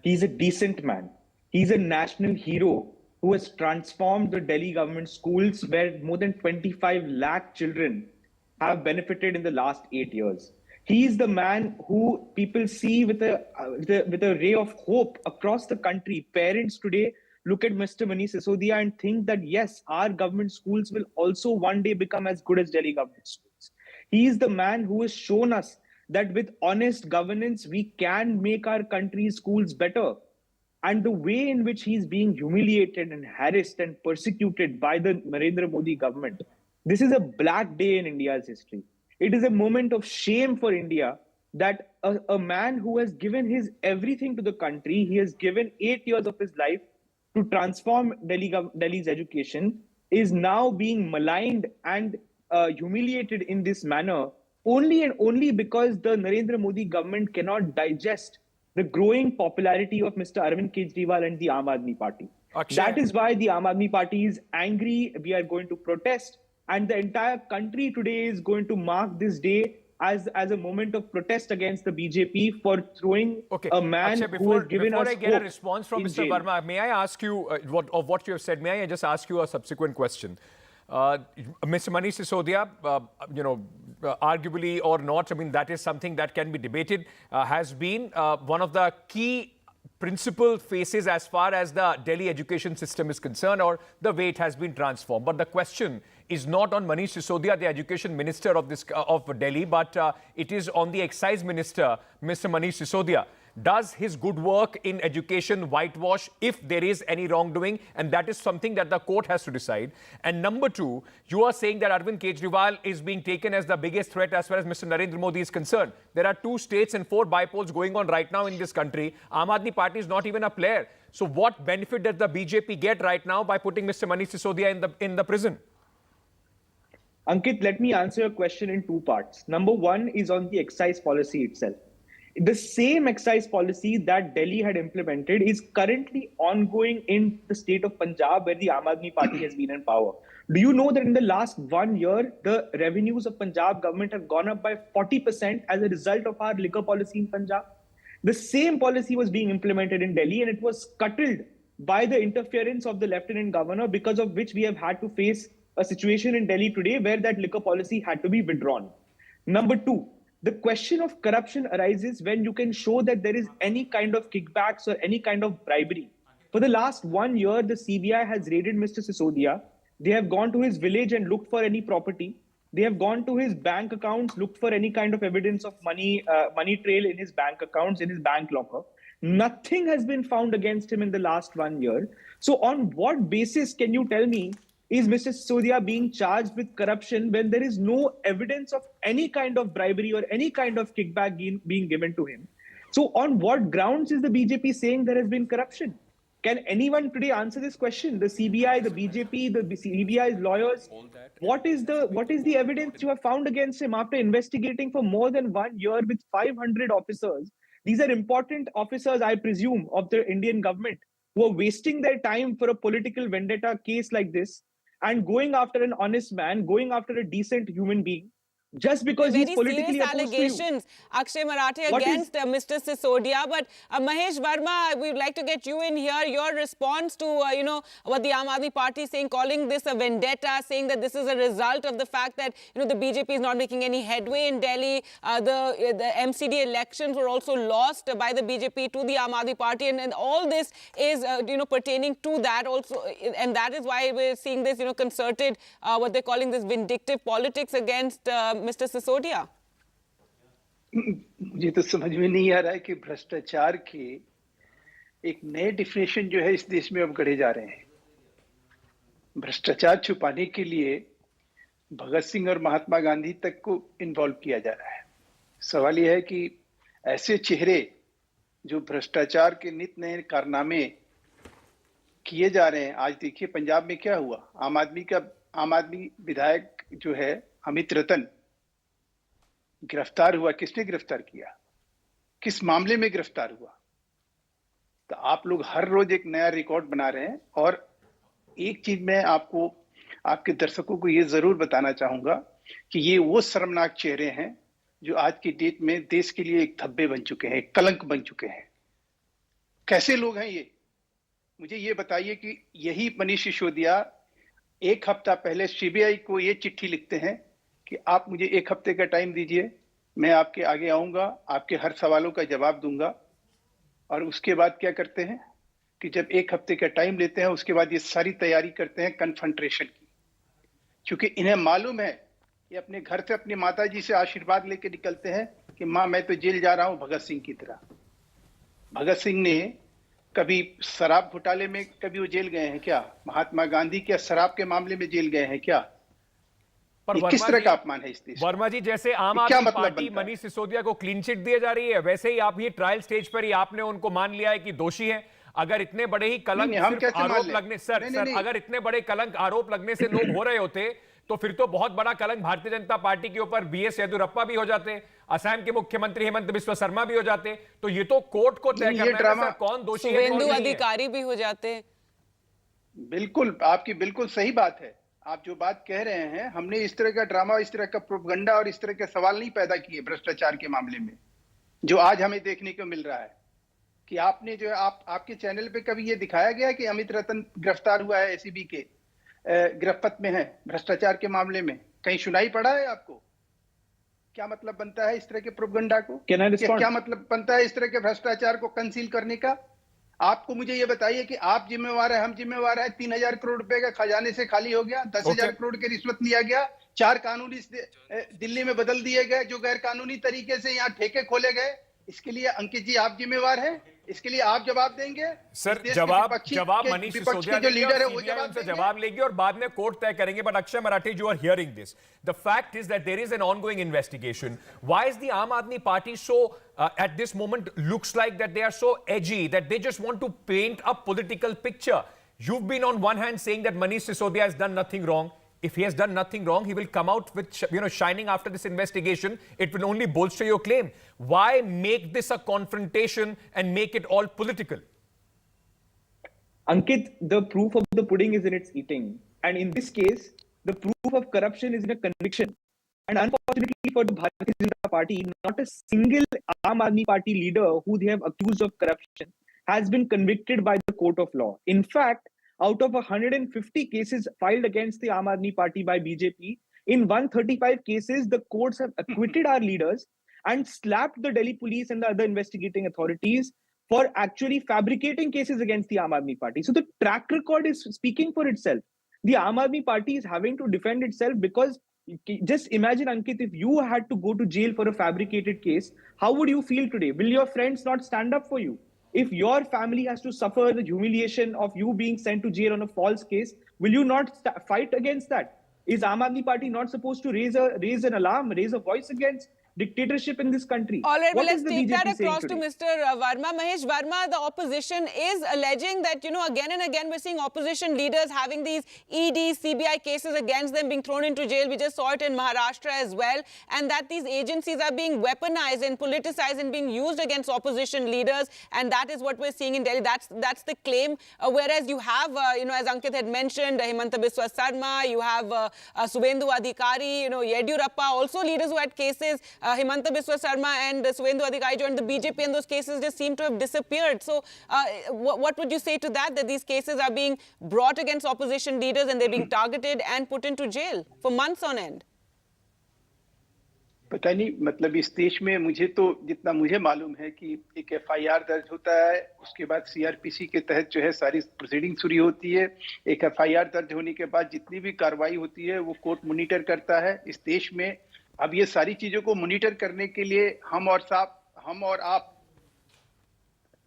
He's a decent man. He's a national hero who has transformed the Delhi government schools, where more than 25 lakh children have benefited in the last 8 years. He is the man who people see with a ray of hope across the country. Parents today look at Mr. Manish Sisodia and think that, yes, our government schools will also one day become as good as Delhi government schools. He is the man who has shown us that with honest governance, we can make our country's schools better. And the way in which he's being humiliated and harassed and persecuted by the Narendra Modi government, this is a black day in India's history. It is a moment of shame for India that a man who has given his everything to the country, he has given 8 years of his life to transform Delhi's education, is now being maligned and humiliated in this manner only and only because the Narendra Modi government cannot digest the growing popularity of Mr. Arvind Kejriwal and the Aam Aadmi Party. That is why the Aam Aadmi Party is angry. We are going to protest, and the entire country today is going to mark this day as a moment of protest against the BJP for throwing a man who has given us hope. Before I get a response from Mr. Verma, may I ask you what you have said? May I just ask you a subsequent question? Mr. Manish Sisodia, arguably or not, I mean, that is something that can be debated, has been one of the key principal faces as far as the Delhi education system is concerned, or the way it has been transformed. But the question is not on Manish Sisodia, the education minister of Delhi, but it is on the excise minister, Mr. Manish Sisodia. Does his good work in education whitewash if there is any wrongdoing? And that is something that the court has to decide. And number two, you are saying that Arvind Kejriwal is being taken as the biggest threat as far as Mr. Narendra Modi is concerned. There are 2 states and 4 bypolls going on right now in this country. Aam Aadmi Party is not even a player. So what benefit does the BJP get right now by putting Mr. Manish Sisodia in the prison? Ankit, let me answer your question in 2 parts. Number 1 is on the excise policy itself. The same excise policy that Delhi had implemented is currently ongoing in the state of Punjab, where the Aam Aadmi Party has been in power. Do you know that in the last 1 year, the revenues of Punjab government have gone up by 40% as a result of our liquor policy in Punjab? The same policy was being implemented in Delhi, and it was scuttled by the interference of the Lieutenant Governor, because of which we have had to face a situation in Delhi today where that liquor policy had to be withdrawn. Number 2, the question of corruption arises when you can show that there is any kind of kickbacks or any kind of bribery. For the last 1 year, the CBI has raided Mr. Sisodia. They have gone to his village and looked for any property. They have gone to his bank accounts, looked for any kind of evidence of money trail in his bank accounts, in his bank locker. Nothing has been found against him in the last 1 year. So on what basis can you tell me is Mr. Sisodia being charged with corruption when there is no evidence of any kind of bribery or any kind of kickback being given to him? So on what grounds is the BJP saying there has been corruption? Can anyone today answer this question? The CBI, the BJP, the CBI's lawyers, what is the evidence you have found against him after investigating for more than 1 year with 500 officers? These are important officers, I presume, of the Indian government who are wasting their time for a political vendetta case like this and going after an honest man, going after a decent human being, just because he's politically opposed to you. Allegations, Akshay Marathe, against Mr. Sisodia. But Mahesh Verma, we'd like to get you in here. Your response to, what the Aam Aadmi Party is saying, calling this a vendetta, saying that this is a result of the fact that, the BJP is not making any headway in Delhi. The MCD elections were also lost by the BJP to the Aam Aadmi Party. And all this is, pertaining to that also. And that is why we're seeing this, concerted, what they're calling this vindictive politics against Mr. Sisodia. मुझे तो समझ में नहीं आ रहा है कि भ्रष्टाचार के एक नए डिफिनेशन जो है इस देश में अब गढ़े जा रहे हैं। भ्रष्टाचार छुपाने के लिए भगत सिंह और महात्मा गांधी तक को इन्वॉल्व किया जा रहा है। सवाल यह है कि ऐसे चेहरे जो भ्रष्टाचार के नित नए कारनामे किए जा रहे हैं, आज देखिए पंजाब में क्या हुआ। आम आदमी विधायक जो है अमित रतन गिरफ्तार हुआ। किसने गिरफ्तार किया? किस मामले में गिरफ्तार हुआ? तो आप लोग हर रोज एक नया रिकॉर्ड बना रहे हैं। और एक चीज मैं आपको, आपके दर्शकों को ये जरूर बताना चाहूंगा कि ये वो शर्मनाक चेहरे हैं जो आज की डेट में देश के लिए एक धब्बे बन चुके हैं, एक कलंक बन चुके हैं। कैसे लोग हैं ये? मुझे ये बताइए कि यही मनीष सिसोदिया एक हफ्ता पहले सीबीआई को ये चिट्ठी लिखते हैं कि आप मुझे एक हफ्ते का टाइम दीजिए, मैं आपके आगे आऊंगा, आपके हर सवालों का जवाब दूंगा। और उसके बाद क्या करते हैं कि जब एक हफ्ते का टाइम लेते हैं, उसके बाद ये सारी तैयारी करते हैं कन्फ्रंटेशन की, क्योंकि इन्हें मालूम है ये अपने घर से अपनी माता जी से आशीर्वाद लेके निकलते हैं कि माँ मैं तो जेल जा रहा हूं भगत सिंह की तरह। भगत सिंह ने कभी शराब घोटाले में कभी वो जेल गए हैं क्या? महात्मा गांधी क्या शराब के मामले में जेल गए हैं क्या? पर किस तरह का अपमान है इस देश? वर्मा जी, जैसे आम आदमी पार्टी मनीष सिसोदिया को क्लीन चिट दिए जा रही है, वैसे ही आप ये ट्रायल स्टेज पर ही आपने उनको मान लिया है कि दोषी हैं। अगर इतने बड़े ही कलंक आरोप लगने अगर इतने बड़े कलंक आरोप लगने से लोग हो रहे होते तो फिर तो बहुत बड़ा कलंक भारतीय जनता पार्टी के ऊपर बीएस येदियुरप्पा भी हो जाते, असम के मुख्यमंत्री हेमंत बिस्वा शर्मा भी हो जाते। तो ये तो कोर्ट को तय करना है कौन दोषी है, सुवेंदु अधिकारी भी हो जाते। बिल्कुल, आपकी बिल्कुल सही बात है। आप जो बात कह रहे हैं, हमने इस तरह का ड्रामा, इस तरह का प्रोपगंडा और इस तरह के सवाल नहीं पैदा किए भ्रष्टाचार के मामले में, जो आज हमें देखने को मिल रहा है। कि आपने जो है आपके चैनल पे कभी ये दिखाया गया कि अमित रतन गिरफ्तार हुआ है, एसीबी के गिरफ्त में है भ्रष्टाचार के मामले में? कहीं सुनाई पड़ा है आपको? क्या मतलब बनता है इस तरह के प्रोपगंडा को? क्या मतलब बनता है इस तरह के भ्रष्टाचार को कंसील करने का? आपको मुझे ये बताइए कि आप जिम्मेवार है, हम जिम्मेवार है। 3,000 करोड़ रुपए का खजाने से खाली हो गया, 10,000 करोड़ की रिश्वत लिया गया, 4 कानूनी दिल्ली में बदल दिए गए, जो गैर कानूनी तरीके से यहाँ ठेके खोले गए। इसके लिए अंकित जी आप जिम्मेवार हैं, इसके लिए आप जवाब देंगे? सर जवाब मनीष सिसोदिया जो लीडर है वो जवाब लेगी और बाद में कोर्ट तय करेंगे। But Akshay Marathe, you are hearing this. The fact is that there is an ongoing investigation. Why is the Aam Aadmi Party so at this moment looks like that they are so edgy, that they just want to paint a political picture? You've been on one hand saying that Manish Sisodia has done nothing wrong. If he has done nothing wrong, he will come out with, shining after this investigation. It will only bolster your claim. Why make this a confrontation and make it all political? Ankit, the proof of the pudding is in its eating. And in this case, the proof of corruption is in a conviction. And unfortunately for the Bharatiya Janata Party, not a single Aam Aadmi Party leader who they have accused of corruption has been convicted by the court of law. In fact, out of 150 cases filed against the Aam Aadmi Party by BJP, in 135 cases, the courts have acquitted our leaders and slapped the Delhi police and the other investigating authorities for actually fabricating cases against the Aam Aadmi Party. So the track record is speaking for itself. The Aam Aadmi Party is having to defend itself because just imagine, Ankit, if you had to go to jail for a fabricated case, how would you feel today? Will your friends not stand up for you? If your family has to suffer the humiliation of you being sent to jail on a false case, will you not fight against that? Is Aam Aadmi Party not supposed to raise an alarm, raise a voice against dictatorship in this country? All right, What well, is let's the take BJP that across to saying today? Mr. Verma. Mahesh Verma, the opposition is alleging that, again and again we're seeing opposition leaders having these ED, CBI cases against them being thrown into jail. We just saw it in Maharashtra as well. And that these agencies are being weaponized and politicized and being used against opposition leaders. And that is what we're seeing in Delhi. That's the claim. Whereas you have, as Ankit had mentioned, Himanta Biswa Sarma, you have Suvendu Adhikari, Yediyurappa, also leaders who had cases. Himanta Biswa Sarma and Suvendu Adhikari joined the BJP, and those cases just seem to have disappeared. So what would you say to that these cases are being brought against opposition leaders and they're being targeted and put into jail for months on end? पता नहीं, मतलब इस देश में जितना मुझे मालूम है कि एक एफआईआर दर्ज होता है, उसके बाद सीआरपीसी के तहत जो है सारी प्रोसीडिंग शुरू होती है। एक एफआईआर दर्ज होने के बाद जितनी भी कार्रवाई होती है वो कोर्ट मॉनिटर करता है इस देश में। अब ये सारी चीजों को मॉनिटर करने के लिए हम और आप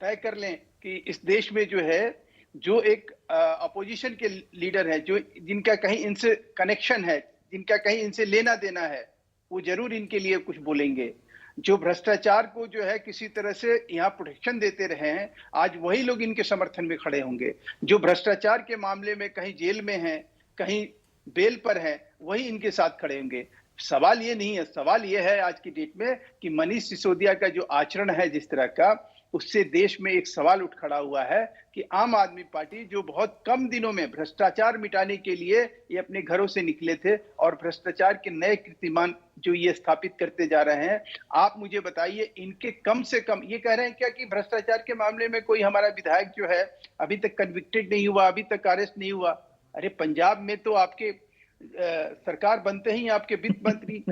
तय कर लें कि इस देश में जो है, जो एक अपोजिशन के लीडर है, जिनका कहीं इनसे कनेक्शन है, जिनका कहीं इनसे लेना देना है, वो जरूर इनके लिए कुछ बोलेंगे। जो भ्रष्टाचार को जो है किसी तरह से यहाँ प्रोटेक्शन देते रहे हैं, आज वही लोग इनके समर्थन में खड़े होंगे। जो भ्रष्टाचार के मामले में कहीं जेल में हैं, कहीं बेल पर हैं, वही इनके साथ खड़े होंगे। सवाल ये नहीं है, सवाल ये है आज की डेट में कि मनीष सिसोदिया का जो आचरण है जिस तरह का, उससे देश में एक सवाल उठ खड़ा हुआ है कि आम आदमी पार्टी जो बहुत कम दिनों में भ्रष्टाचार मिटाने के लिए ये अपने घरों से निकले थे और भ्रष्टाचार के नए कीर्तिमान जो ये स्थापित करते जा रहे हैं, आप मुझे बताइए, इनके कम से कम ये कह रहे हैं क्या कि भ्रष्टाचार के मामले में कोई हमारा विधायक जो है अभी तक कन्विक्टेड नहीं हुआ, अभी तक अरेस्ट नहीं हुआ? अरे पंजाब में तो आपके सरकार बनते ही आपके वित्त मंत्री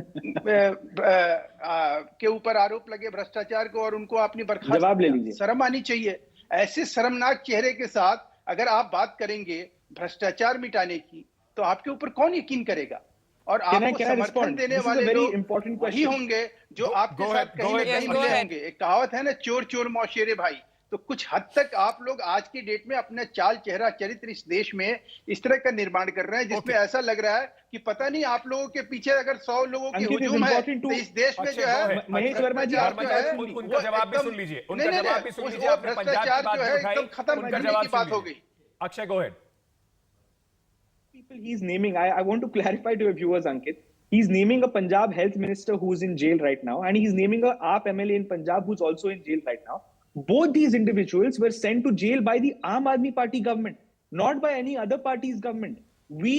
के ऊपर आरोप लगे भ्रष्टाचार को और उनको अपनी जवाब ले लीजिए। शर्म आनी चाहिए। ऐसे शर्मनाक चेहरे के साथ अगर आप बात करेंगे भ्रष्टाचार मिटाने की, तो आपके ऊपर कौन यकीन करेगा? और आपको समर्थन देने वाले लोग वही होंगे जो आपके साथ कहीं ना कहीं मिले होंगे। एक कहावत है ना, चोर चोर मौशेरे भाई। तो कुछ हद तक आप लोग आज की डेट में अपना चाल चेहरा चरित्र इस देश में इस तरह का निर्माण कर रहे हैं जिसमें ऐसा लग रहा है कि पता नहीं आप लोगों के पीछे अगर 100 लोगों की हुजूम है तो इस देश में जो है, महेश वर्मा जी उनका जवाब भी सुन लीजिए, उनका जवाब भी सुन लीजिए। आपने पंजाब की बात उठाई, खत्म करने की बात हो गई। Akshay, go ahead. People he's naming, I want to clarify to your viewers, Ankit. He's naming a Punjab health minister who's in jail right now, and he's naming a AAP MLA in Punjab who's also in jail right now. Both these individuals were sent to jail by the Aam Aadmi Party government, not by any other party's government. We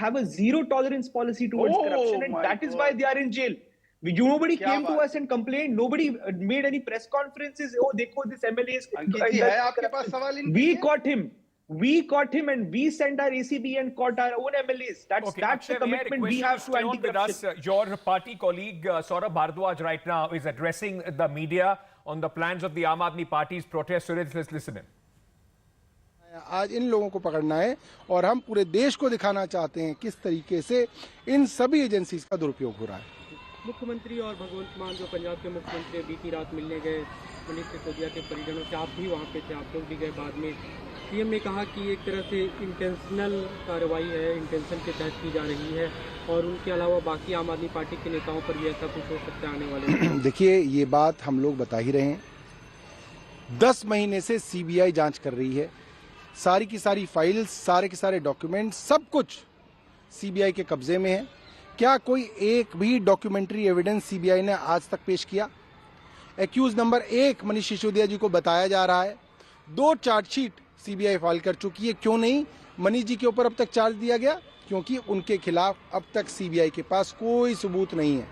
have a zero tolerance policy towards corruption, and that is why they are in jail. Nobody came to us and complained. Nobody made any press conferences. Oh, dekho, this MLA is. We caught him and we sent our ACB and caught our own MLAs. That's the commitment we have to anti-corruption. Your party colleague Saurabh Bhardwaj right now is addressing the media on the plans of the Aam Aadmi Party's protest. So let's listen in. आज इन लोगों को पकड़ना है और हम पूरे देश को दिखाना चाहते हैं किस तरीके से इन सभी एजेंसीज का दुरुपयोग हो रहा है। मुख्यमंत्री और भगवंत मान जो पंजाब के मुख्यमंत्री बीती रात मिलने गए मनीष सिसोदिया के परिजनों से, आप भी वहाँ पे थे, आप लोग भी गए बाद में। सीएम ने कहा कि एक तरह से इंटेंशनल कार्रवाई है, इंटेंशन के तहत की जा रही है और उनके अलावा बाकी आम आदमी पार्टी के नेताओं पर भी ऐसा कुछ हो सकता है आने वाले। देखिए, ये बात हम लोग बता ही रहे हैं, 10 महीने से सीबीआई जांच कर रही है। सारी की सारी फाइल्स, सारे के सारे डॉक्यूमेंट, सब कुछ सीबीआई के कब्जे में है। क्या कोई एक भी डॉक्यूमेंट्री एविडेंस सीबीआई ने आज तक पेश किया? एक्यूज नंबर 1 मनीष सिसोदिया जी को बताया जा रहा है। 2 चार्जशीट सीबीआई फाइल कर चुकी है। क्यों नहीं मनीष जी के ऊपर अब तक चार्ज दिया गया? क्योंकि उनके खिलाफ अब तक सीबीआई के पास कोई सबूत नहीं है।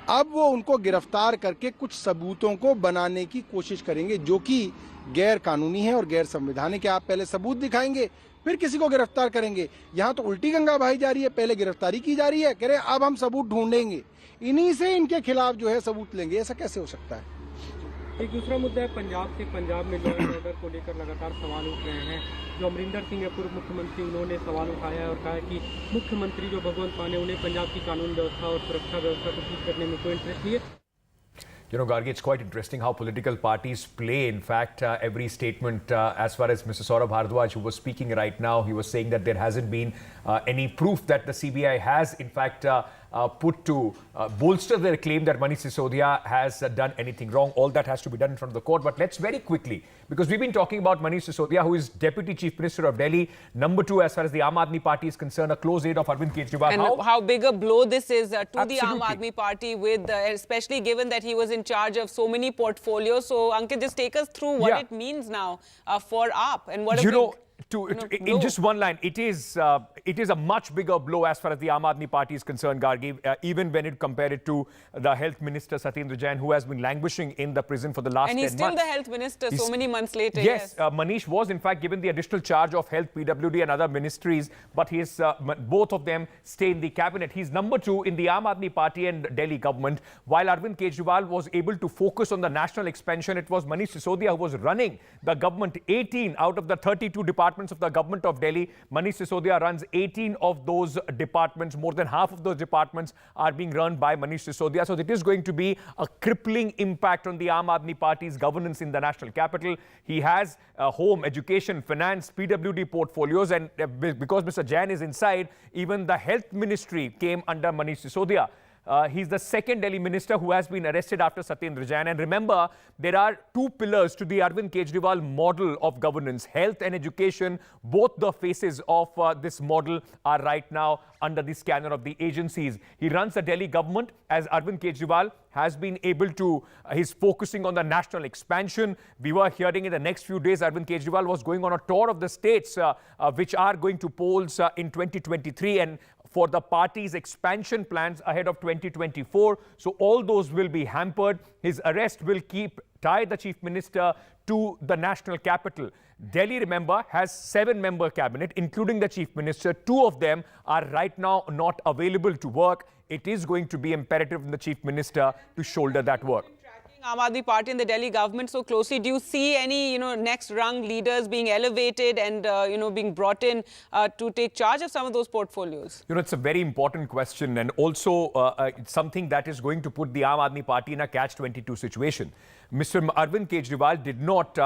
अब वो उनको गिरफ्तार करके कुछ सबूतों को बनाने की कोशिश करेंगे जो कि गैर कानूनी है और गैर संवैधानिक है। आप पहले सबूत दिखाएंगे फिर किसी को गिरफ्तार करेंगे। यहाँ तो उल्टी गंगा बहाई जा रही है, पहले गिरफ्तारी की जा रही है, कह रहे अब हम सबूत ढूंढेंगे, इन्हीं से इनके खिलाफ जो है सबूत लेंगे। ऐसा कैसे हो सकता है? एक दूसरा मुद्दा है पंजाब में लॉ एंड ऑर्डर को लेकर लगातार सवाल उठ रहे हैं। जो अमरिंदर सिंह है पूर्व मुख्यमंत्री, उन्होंने सवाल उठाया है और कहा है कि मुख्यमंत्री जो भगवंत मान है उन्हें पंजाब की कानून व्यवस्था और सुरक्षा व्यवस्था को ठीक करने में कोई इंटरेस्ट नहीं है। You know, Gargi, it's quite interesting how political parties play. In fact, every statement, as far as Mr. Saurabh Bhardwaj, who was speaking right now, he was saying that there hasn't been any proof that the CBI has, in fact, put to bolster their claim that Manish Sisodia has done anything wrong. All that has to be done in front of the court. But let's very quickly, because we've been talking about Manish Sisodia, who is Deputy Chief Minister of Delhi, number 2 as far as the Aam Aadmi Party is concerned, a close aide of Arvind Kejriwal. And how big a blow this is to the Aam Aadmi Party, with especially given that he was in charge of so many portfolios. So, Ankit, just take us through what it means now for AAP and what in just one line, it is a much bigger blow as far as the Aam Aadmi Party is concerned, Gargi, even when it compared it to the Health Minister Satyendra Jain, who has been languishing in the prison for the last 10 months. And he's still the Health Minister so many months later. Yes, Manish was in fact given the additional charge of Health, PWD and other ministries, but both of them stay in the cabinet. He's number 2 in the Aam Aadmi Party and Delhi government. While Arvind Kejriwal was able to focus on the national expansion, it was Manish Sisodia who was running the government. 18 out of the 32 departments of the government of Delhi, Manish Sisodia runs 18 of those departments. More than half of those departments are being run by Manish Sisodia. So it is going to be a crippling impact on the Aam Aadmi Party's governance in the national capital. He has home, education, finance, PWD portfolios, and because Mr. Jain is inside, even the health ministry came under Manish Sisodia. He's the second Delhi minister who has been arrested after Satyendra Jain. And remember, there are 2 pillars to the Arvind Kejriwal model of governance. Health and education, both the faces of this model are right now under the scanner of the agencies. He runs the Delhi government as Arvind Kejriwal has been able to, he's focusing on the national expansion. We were hearing in the next few days, Arvind Kejriwal was going on a tour of the states which are going to polls in 2023 and for the party's expansion plans ahead of 2024. So all those will be hampered. His arrest will tie the chief minister to the national capital. Delhi, remember, has 7-member cabinet, including the chief minister. 2 of them are right now not available to work. It is going to be imperative on the chief minister to shoulder that work. Aam Aadmi Party and the Delhi government so closely. Do you see any, next rung leaders being elevated and, being brought in to take charge of some of those portfolios? It's a very important question, and also it's something that is going to put the Aam Aadmi Party in a catch-22 situation. Mr. Arvind Kejriwal did not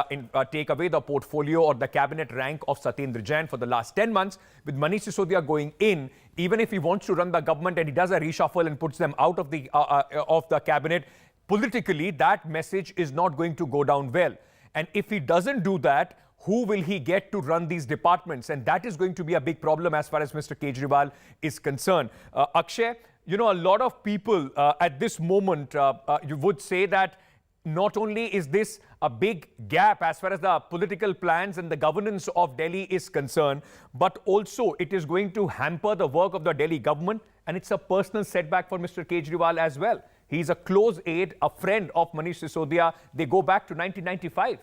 take away the portfolio or the cabinet rank of Satyendra Jain for the last 10 months. With Manish Sisodia going in, even if he wants to run the government and he does a reshuffle and puts them out of the cabinet, politically, that message is not going to go down well. And if he doesn't do that, who will he get to run these departments? And that is going to be a big problem as far as Mr. Kejriwal is concerned. Akshay, a lot of people at this moment, you would say that not only is this a big gap as far as the political plans and the governance of Delhi is concerned, but also it is going to hamper the work of the Delhi government, and it's a personal setback for Mr. Kejriwal as well. He's a close aide, a friend of Manish Sisodia. They go back to 1995.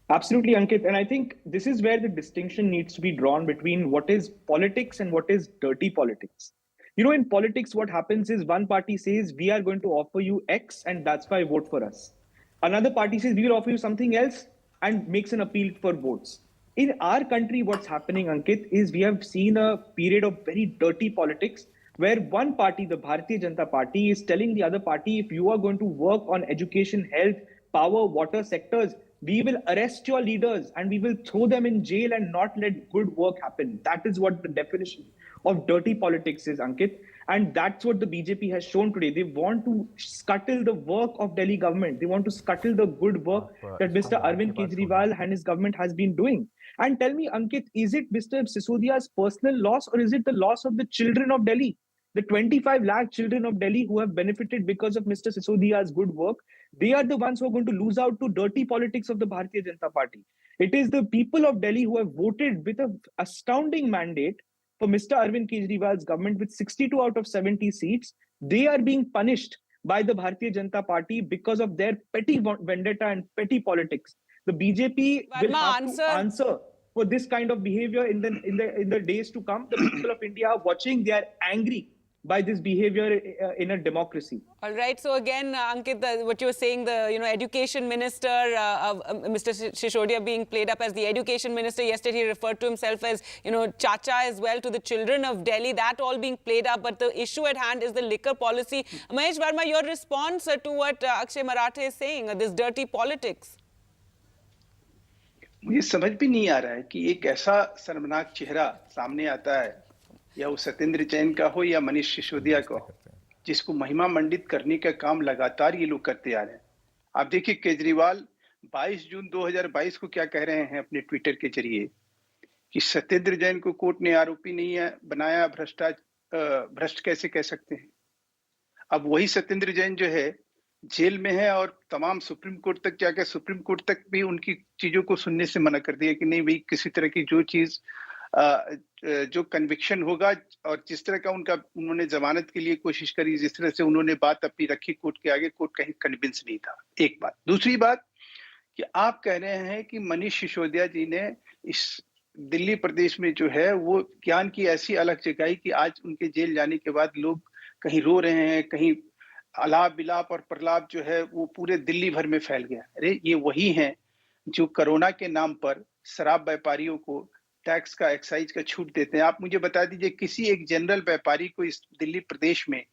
Absolutely, Ankit. And I think this is where the distinction needs to be drawn between what is politics and what is dirty politics. In politics, what happens is one party says, we are going to offer you X and that's why vote for us. Another party says, we will offer you something else and makes an appeal for votes. In our country, what's happening, Ankit, is we have seen a period of very dirty politics where one party, the Bharatiya Janata Party, is telling the other party, if you are going to work on education, health, power, water sectors, we will arrest your leaders and we will throw them in jail and not let good work happen. That is what the definition of dirty politics is, Ankit. And that's what the BJP has shown today. They want to scuttle the work of Delhi government. They want to scuttle the good work that Mr. Arvind Kejriwal and his government has been doing. And tell me, Ankit, is it Mr. Sisodia's personal loss or is it the loss of the children of Delhi? The 25 lakh children of Delhi who have benefited because of Mr. Sisodia's good work, they are the ones who are going to lose out to dirty politics of the Bharatiya Janata Party. It is the people of Delhi who have voted with an astounding mandate for Mr. Arvind Kejriwal's government with 62 out of 70 seats. They are being punished by the Bharatiya Janata Party because of their petty vendetta and petty politics. The BJP will have to answer for this kind of behavior in the days to come. The people of India are watching. They are angry. by this behavior in a democracy. All right. So again, Ankit, what you were saying, the education minister, Mr. Sisodia being played up as the education minister. Yesterday, he referred to himself as Chacha as well to the children of Delhi. That all being played up. But the issue at hand is the liquor policy. Mahesh Verma, your response to what Akshay Marathe is saying, this dirty politics. मुझे समझ भी नहीं आ रहा है कि एक ऐसा शर्मनाक चेहरा सामने आता है, या वो सत्येंद्र जैन का हो या मनीष सिसोदिया का हो, जिसको महिमा मंडित करने का काम लगातार ये लोग करते आ रहे हैं। आप देखिए केजरीवाल 22 जून 2022 को क्या कह रहे हैं अपने ट्विटर के जरिए कि सत्येंद्र जैन को कोर्ट ने आरोपी नहीं है बनाया, भ्रष्ट कैसे कह सकते हैं। अब वही सत्येंद्र जैन जो है जेल में है और तमाम सुप्रीम कोर्ट तक जाकर सुप्रीम कोर्ट तक भी उनकी चीजों को सुनने से मना कर दिया कि नहीं भाई, किसी तरह की जो चीज जो कन्विक्शन होगा और जिस तरह का उन्होंने जमानत के लिए कोशिश करी, जिस तरह से उन्होंने बात अपनी रखी कोर्ट के आगे, कोर्ट कहीं कन्विंस नहीं था। एक बात। दूसरी बात कि आप कह रहे हैं कि मनीष सिसोदिया जी ने इस दिल्ली प्रदेश में जो है वो ज्ञान की ऐसी अलग जगाई कि आज उनके जेल जाने के बाद लोग कहीं रो रहे हैं, कहीं अलाप विलाप और प्रलाप जो है वो पूरे दिल्ली भर में फैल गया। अरे ये वही हैं जो कोरोना के नाम पर शराब व्यापारियों को टैक्स का, एक्साइज का छूट देते हैं। आप मुझे बता दीजिए किसी एक जनरल व्यापारी को इस दिल्ली प्रदेश में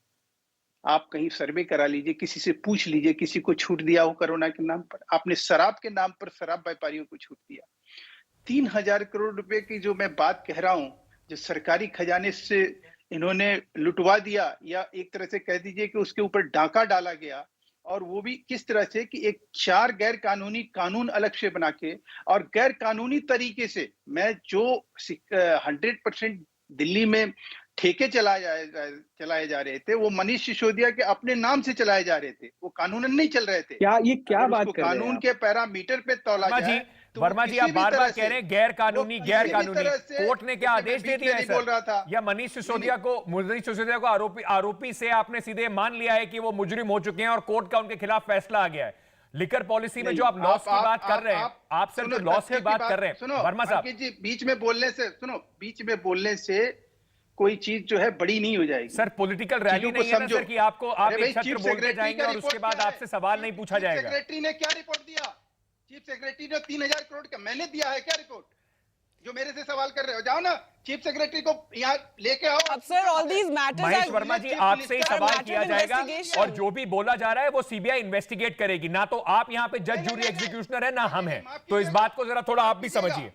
आप कहीं सर्वे करा लीजिए, किसी से पूछ लीजिए किसी को छूट दिया हो कोरोना के नाम पर। आपने शराब के नाम पर शराब व्यापारियों को छूट दिया। 3000 करोड़ रुपए की जो मैं बात कह रहा हूं, जो सरकारी खजाने से इन्होंने लुटवा दिया, या एक तरह से कह दीजिए कि उसके ऊपर डाका डाला गया, और वो भी किस तरह से कि एक 4 गैर कानूनी कानून अलग से बना के और गैर कानूनी तरीके से, मैं जो 100% दिल्ली में ठेके चलाए जा रहे थे वो मनीष सिसोदिया के अपने नाम से चलाए जा रहे थे, वो कानूनन नहीं चल रहे थे। क्या बात कर रहे हैं कानून के पैरामीटर पे तौला जाए तो वर्मा जी, आप बार बार कह रहे हैं गैर कानूनी। कोर्ट ने क्या आदेश दे दिया है सर? या मनीष सिसोदिया को आरोपी से आपने सीधे मान लिया है कि वो मुजरिम हो चुके हैं और कोर्ट का उनके खिलाफ फैसला आ गया है? लिकर पॉलिसी में जो आप लॉस की बात कर रहे हैं, आप सर जो लॉस की बात कर रहे हैं, वर्मा साहब जी, बीच में बोलने से कोई चीज जो है बड़ी नहीं हो जाएगी सर। पॉलिटिकल रैली नहीं है ना सर कि आप एक छत्र बोलते जाएंगे और उसके बाद आपसे सवाल नहीं पूछा जाएगा। सेक्रेटरी ने क्या रिपोर्ट दिया? चीफ सेक्रेटरी ने 3000 करोड़ का मैंने दिया है क्या रिपोर्ट? जो मेरे से सवाल कर रहे हो, जाओ ना चीफ सेक्रेटरी को यहाँ लेके आओ। अब sir all these matters, Mahesh Verma ji, आपसे ही सवाल किया जाएगा और जो भी बोला जा रहा है वो सीबीआई इन्वेस्टिगेट करेगी। ना तो आप यहाँ पे जज, जूरी, एग्जीक्यूशनर है, ना हम हैं। तो इस बात को जरा थोड़ा आप भी समझिए।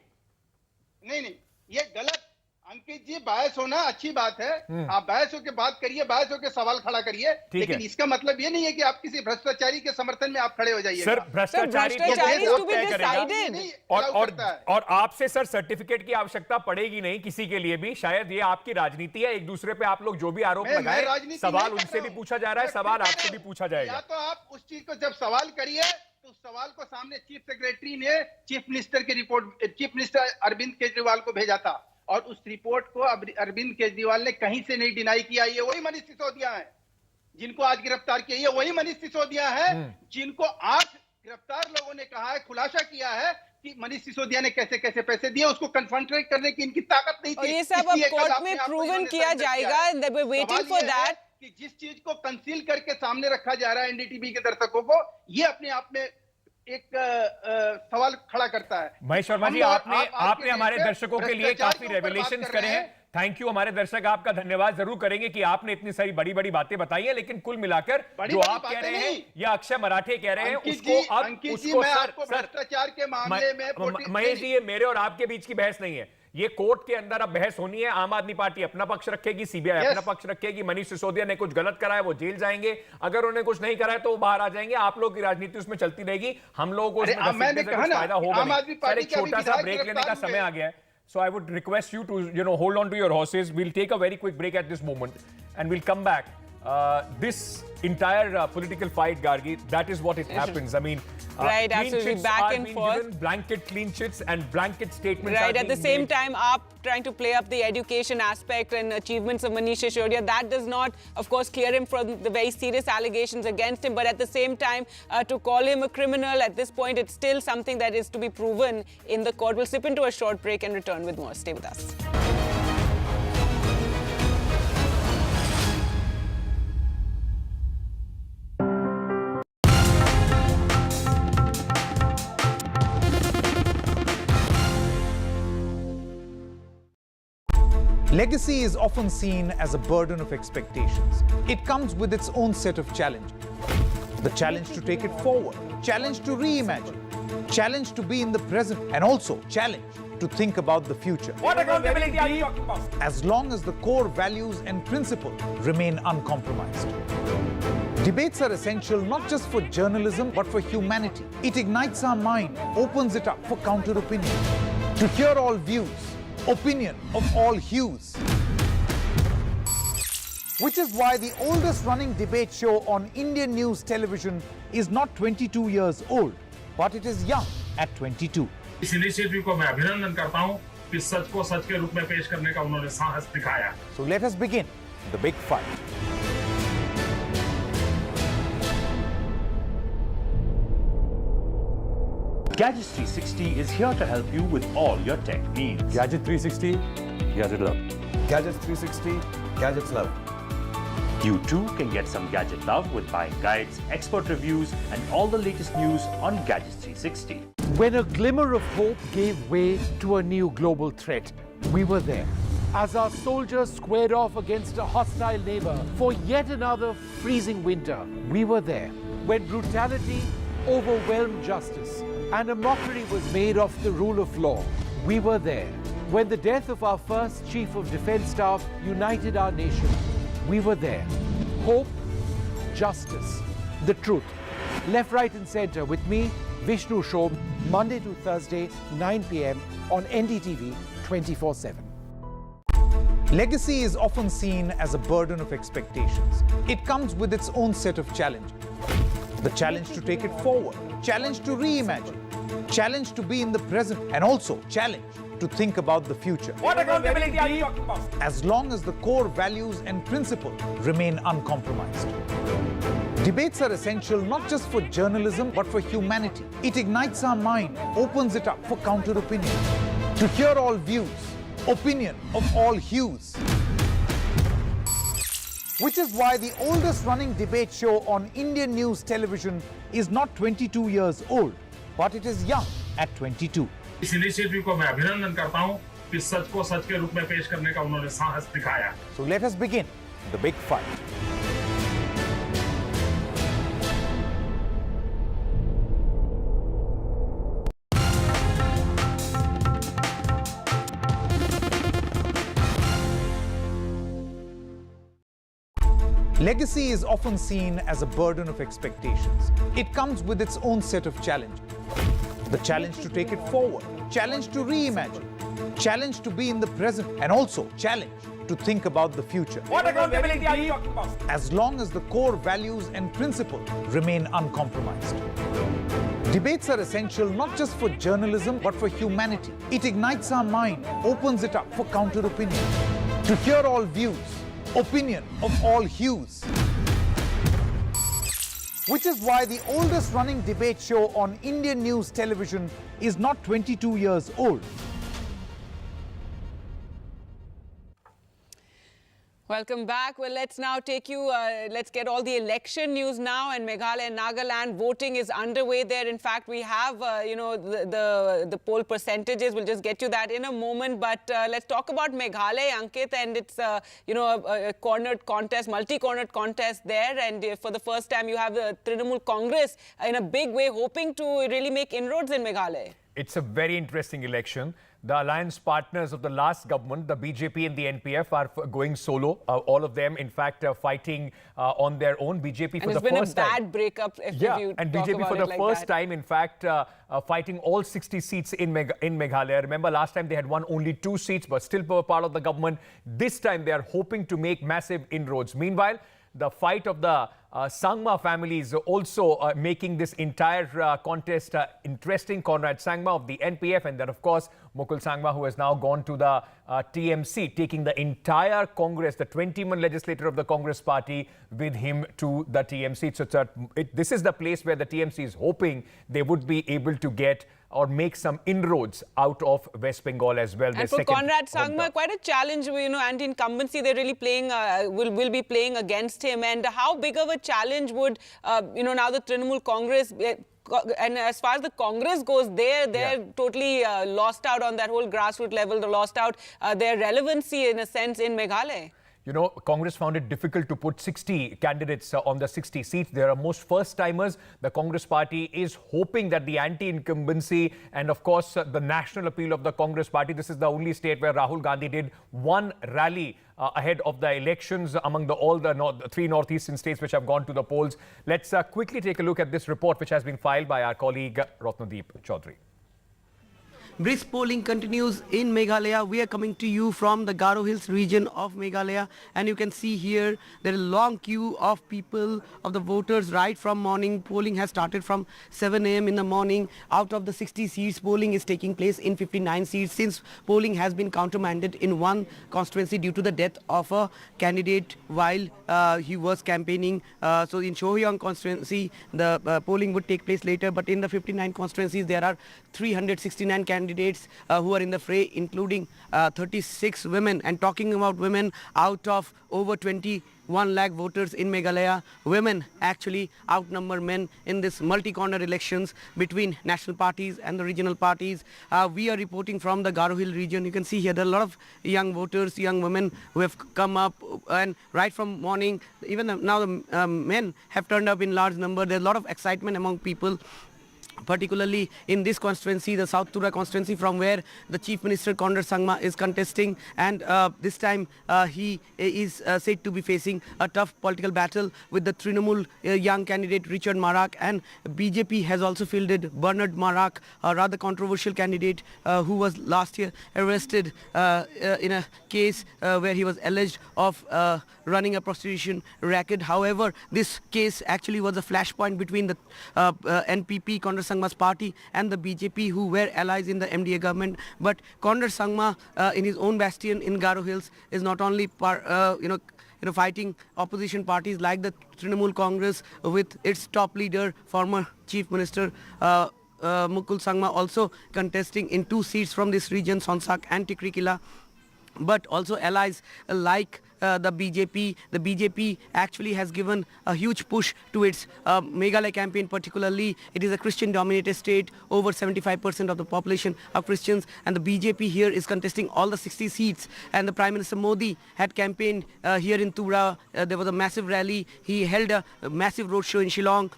नहीं, ये गलत। अंकित जी, बहस होना अच्छी बात है, आप बहस होकर बात करिए, बहस होकर सवाल खड़ा करिए, लेकिन इसका मतलब ये नहीं है कि आप किसी भ्रष्टाचारी के समर्थन में आप खड़े हो जाइए। सर भ्रष्टाचारी और आपसे सर सर्टिफिकेट की आवश्यकता पड़ेगी नहीं किसी के लिए भी। शायद ये आपकी राजनीति है, एक दूसरे पे आप लोग जो भी आरोप लगाए, सवाल उनसे भी पूछा जा रहा है, सवाल आपसे भी पूछा जाएगा। या तो आप उस चीज को जब सवाल करिए तो उस सवाल को सामने चीफ सेक्रेटरी ने चीफ मिनिस्टर की report, chief minister Arvind Kejriwal को भेजा था और उस रिपोर्ट को अरविंद केजरीवाल ने कहीं से नहीं डिनाई किया। ये वही मनीष सिसोदिया है जिनको आज गिरफ्तार किया, ये वही मनीष सिसोदिया है जिनको आज गिरफ्तार लोगों ने कहा है, खुलासा किया है कि मनीष सिसोदिया ने कैसे कैसे पैसे दिए, उसको कन्फ्रंट करने की इनकी ताकत नहीं थी। और ये सब अब कोर्ट में प्रूवन किया जाएगा, वेटिंग फॉर दैट। कि जिस चीज को कंसील करके सामने रखा जा रहा है एनडीटीवी के दर्शकों को, ये अपने आप में एक सवाल खड़ा करता है। महेश वर्मा जी, आपने हमारे दर्शकों के लिए काफी रेवलेशंस करे हैं। Thank you. हमारे दर्शक आपका धन्यवाद जरूर करेंगे कि आपने इतनी सारी बड़ी बड़ी बातें बताई हैं, लेकिन कुल मिलाकर जो आप कह रहे हैं या अक्षय मराठे कह रहे हैं उसको भ्रष्टाचार के मामले में महेश जी, ये मेरे और आपके बीच की बहस नहीं है, ये कोर्ट के अंदर अब बहस होनी है। आम आदमी पार्टी अपना पक्ष रखेगी, सीबीआई अपना पक्ष रखेगी। मनीष सिसोदिया ने कुछ गलत करा है, वो जेल जाएंगे। अगर उन्होंने कुछ नहीं करा है तो वो बाहर आ जाएंगे। आप लोग की राजनीति उसमें चलती रहेगी, हम लोगों को उसमें फायदा होगा नहीं। सर, एक छोटा सा ब्रेक लेने का समय आ गया है, so I would request you to hold on to your horses. We'll take a very quick break at this moment and we'll come back. This entire political fight, Gargi, that is what it happens. I mean, right, absolutely, back and forth, blanket clean chits and blanket statements. Right, at the same time, AAP trying to play up the education aspect and achievements of Manish Sisodia. That does not, of course, clear him from the very serious allegations against him. But at the same time, to call him a criminal at this point, it's still something that is to be proven in the court. We'll slip into a short break and return with more. Stay with us. Legacy is often seen as a burden of expectations. It comes with its own set of challenges. The challenge to take it forward, challenge to reimagine, challenge to be in the present, and also challenge to think about the future. What accountability are you talking about? As long as the core values and principles remain uncompromised. Debates are essential not just for journalism but for humanity. It ignites our mind, opens it up for counter-opinion. To hear all views, opinion of all hues. Which is why the oldest running debate show on Indian news television is not 22 years old, but it is young at 22. इस initiative को मैं अभिनंदन करता हूं कि सच को सच के रूप में पेश करने का उन्होंने साहस दिखाया. So let us begin the big fight. Gadgets 360 is here to help you with all your tech needs. Gadget 360, Gadget Love. Gadgets 360, Gadgets Love. You too can get some gadget love with buying guides, expert reviews, and all the latest news on Gadgets 360. When a glimmer of hope gave way to a new global threat, we were there. As our soldiers squared off against a hostile neighbor for yet another freezing winter, we were there. When brutality overwhelmed justice and a mockery was made of the rule of law, we were there. When the death of our first Chief of Defence Staff united our nation, we were there. Hope, justice, the truth. Left, right and centre with me, Vishnu Shobh, Monday to Thursday, 9 p.m. on NDTV 24/7. Legacy is often seen as a burden of expectations. It comes with its own set of challenges. The challenge to take it forward, challenge to reimagine, challenge to be in the present, and also challenge to think about the future. What accountability are you talking about? As long as the core values and principles remain uncompromised. Debates are essential not just for journalism but for humanity. It ignites our mind, opens it up for counter-opinion. To hear all views, opinion of all hues. Which is why the oldest running debate show on Indian news television is not 22 years old, but it is young at 22. इस initiative को मैं अभिनंदन करता हूं कि सच को सच के रूप में पेश करने का उन्होंने साहस दिखाया. So let us begin the big fight. Legacy is often seen as a burden of expectations. It comes with its own set of challenges. The challenge to take it forward, challenge to reimagine, challenge to be in the present, and also challenge to think about the future. What accountability are you talking about? As long as the core values and principles remain uncompromised. Debates are essential not just for journalism but for humanity. It ignites our mind, opens it up for counter-opinion. To hear all views, opinion of all hues. Which is why the oldest running debate show on Indian news television is not 22 years old. Welcome back. Well, let's now take you, let's get all the election news now. And Meghalaya and Nagaland voting is underway there. In fact, we have, the poll percentages. We'll just get you that in a moment. But let's talk about Meghalaya, Ankit. And it's, a cornered contest, multi-cornered contest there. And for the first time, you have the Trinamool Congress in a big way, hoping to really make inroads in Meghalaya. It's a very interesting election. The alliance partners of the last government, the BJP and the NPF, are going solo. All of them, in fact, fighting on their own. BJP for the first time. It's been a bad breakup if you and talk BJP about for the like first that. time, in fact, fighting all 60 seats in Meghalaya. Remember, last time they had won only 2 seats, but still were part of the government. This time, they are hoping to make massive inroads. Meanwhile, the fight of the Sangma family is also making this entire contest interesting. Conrad Sangma of the NPF, and then, of course, Mukul Sangma, who has now gone to the TMC, taking the entire Congress, the 20-man legislator of the Congress party, with him to the TMC. So this is the place where the TMC is hoping they would be able to get or make some inroads out of West Bengal as well. And for Conrad Sangma, quite a challenge, anti-incumbency, they're really playing, will be playing against him. And how big of a challenge would, now the Trinamool Congress, and as far as the Congress goes, they're totally lost out on that whole grassroots level. They lost out their relevancy in a sense in Meghalaya. Congress found it difficult to put 60 candidates on the 60 seats. There are most first-timers. The Congress party is hoping that the anti-incumbency and, of course, the national appeal of the Congress party. This is the only state where Rahul Gandhi did one rally ahead of the elections among all the three northeastern states which have gone to the polls. Let's quickly take a look at this report which has been filed by our colleague Ratnadeep Chaudhary. Brisk polling continues in Meghalaya. We are coming to you from the Garo Hills region of Meghalaya, and you can see here there is a long queue of people, of the voters right from morning. Polling has started from 7 a.m. in the morning. Out of the 60 seats, polling is taking place in 59 seats since polling has been countermanded in one constituency due to the death of a candidate while he was campaigning. So in Shohyang constituency, the polling would take place later, but in the 59 constituencies, there are 369 candidates who are in the fray, including 36 women. And talking about women, out of over 21 lakh voters in Meghalaya, women actually outnumber men in this multi-corner elections between national parties and the regional parties. We are reporting from the Garo Hill region. You can see here there are a lot of young voters, young women who have come up, and right from morning, even now the men have turned up in large number. There's a lot of excitement among people, particularly in this constituency, the South Tura constituency, from where the Chief Minister Conrad Sangma is contesting, and this time he is said to be facing a tough political battle with the Trinamool young candidate Richard Marak, and BJP has also fielded Bernard Marak, a rather controversial candidate who was last year arrested in a case where he was alleged of running a prostitution racket. However, this case actually was a flashpoint between the NPP, Conrad Sangma's party, and the BJP, who were allies in the MDA government. But Conrad Sangma, in his own bastion in Garo Hills, is not only fighting opposition parties like the Trinamool Congress with its top leader, former Chief Minister Mukul Sangma, also contesting in 2 seats from this region, Sonsak and Tikrikila, but also allies like the BJP. The BJP actually has given a huge push to its Meghalaya campaign. Particularly, it is a Christian-dominated state. Over 75% of the population are Christians, and the BJP here is contesting all the 60 seats. And the Prime Minister Modi had campaigned here in Tura. There was a massive rally. He held a massive roadshow in Shillong.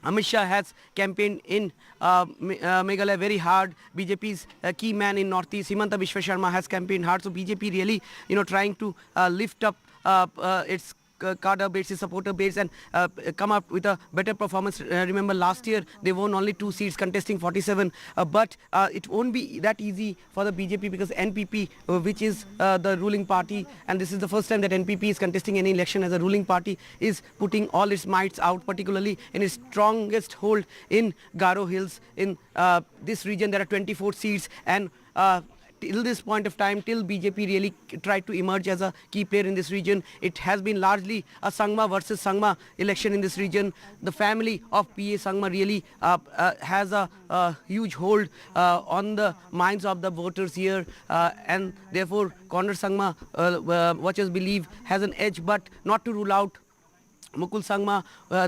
Amit Shah has campaigned in Meghalaya very hard. BJP's key man in Northeast, Himanta Biswa Sharma, has campaigned hard. So BJP really, trying to lift up its cadre base, its supporter base, and come up with a better performance. Remember, last year they won only 2 seats, contesting 47. But it won't be that easy for the BJP, because NPP, which is the ruling party, and this is the first time that NPP is contesting any election as a ruling party, is putting all its mights out, particularly in its strongest hold in Garo Hills. In this region, there are 24 seats, and till this point of time, till BJP really tried to emerge as a key player in this region, it has been largely a Sangma versus Sangma election in this region. The family of PA Sangma really has a huge hold on the minds of the voters here, and therefore Conrad Sangma, watchers believe, has an edge, but not to rule out Mukul Sangma.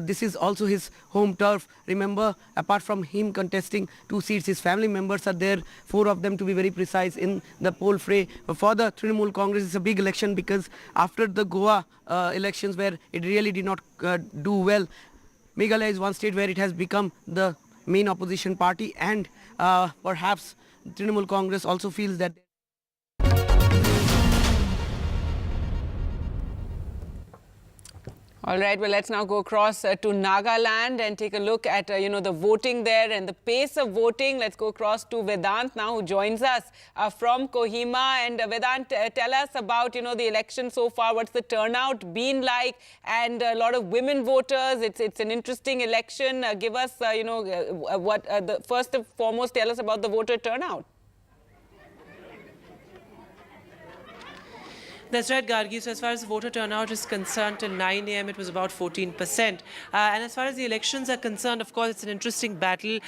This is also his home turf. Remember, apart from him contesting 2 seats, his family members are there, 4 of them to be very precise, in the poll fray. For the Trinamool Congress, it's a big election, because after the Goa elections, where it really did not do well, Meghalaya is one state where it has become the main opposition party, and perhaps Trinamool Congress also feels that. All right, well, let's now go across to Nagaland and take a look at, the voting there and the pace of voting. Let's go across to Vedant now, who joins us from Kohima. And Vedant, tell us about, the election so far. What's the turnout been like? And a lot of women voters. It's an interesting election. Give us, first and foremost, tell us about the voter turnout. That's right, Gargi. So as far as the voter turnout is concerned, till 9 a.m. it was about 14%. And as far as the elections are concerned, of course, it's an interesting battle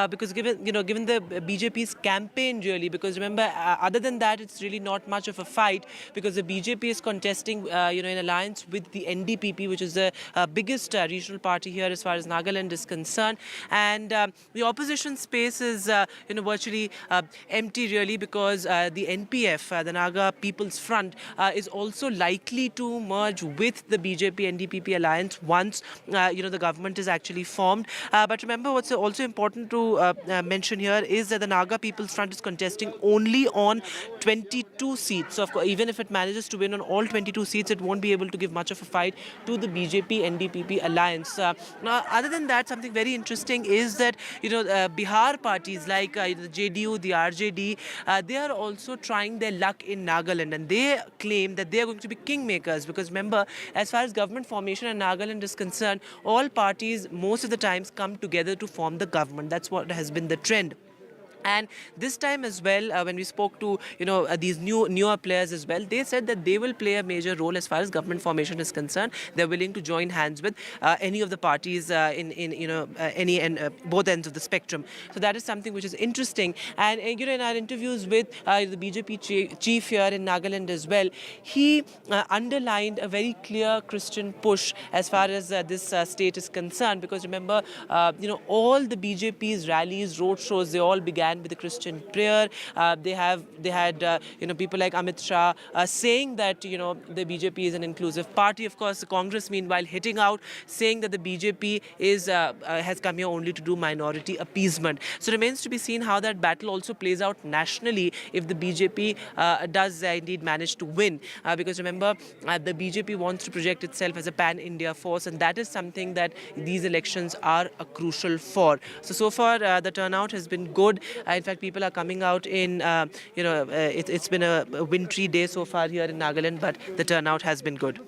because given the BJP's campaign, really, because remember, other than that, it's really not much of a fight because the BJP is contesting, in alliance with the NDTV, which is the biggest regional party here as far as Nagaland is concerned. And the opposition space is, virtually empty, really, because the NPF, the Naga People's Front, is also likely to merge with the BJP-NDTV alliance once, the government is actually formed. But remember, what's also important to mention here is that the Naga People's Front is contesting only on 22 seats. So, of course, even if it manages to win on all 22 seats, it won't be able to give much of a fight to the BJP-NDTV alliance. Now, other than that, something very interesting is that, Bihar parties like the JDU, the RJD, they are also trying their luck in Nagaland, and they claim that they are going to be kingmakers because remember, as far as government formation in Nagaland is concerned, all parties most of the times come together to form the government. That's what has been the trend. And this time as well, when we spoke to these newer players as well, they said that they will play a major role as far as government formation is concerned. They're willing to join hands with any of the parties in both ends of the spectrum. So that is something which is interesting. And in our interviews with the BJP chief here in Nagaland as well, he underlined a very clear Christian push as far as this state is concerned. Because remember, all the BJP's rallies, road shows, they all began with a Christian prayer. They had people like Amit Shah saying that the BJP is an inclusive party. Of course, the Congress meanwhile hitting out, saying that the BJP has come here only to do minority appeasement. So it remains to be seen how that battle also plays out nationally if the BJP does indeed manage to win. Because remember, the BJP wants to project itself as a pan-India force, and that is something that these elections are crucial for. So far the turnout has been good. In fact, people are coming out in, it's been a wintry day so far here in Nagaland, but the turnout has been good.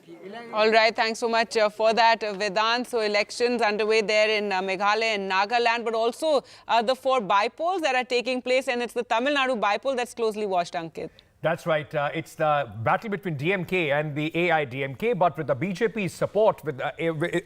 All right, thanks so much for that, Vedant. So elections underway there in Meghalaya and Nagaland, but also the 4 bypolls that are taking place, and it's the Tamil Nadu bypoll that's closely watched, Ankit. That's right. It's the battle between DMK and the AIDMK, but with the BJP's support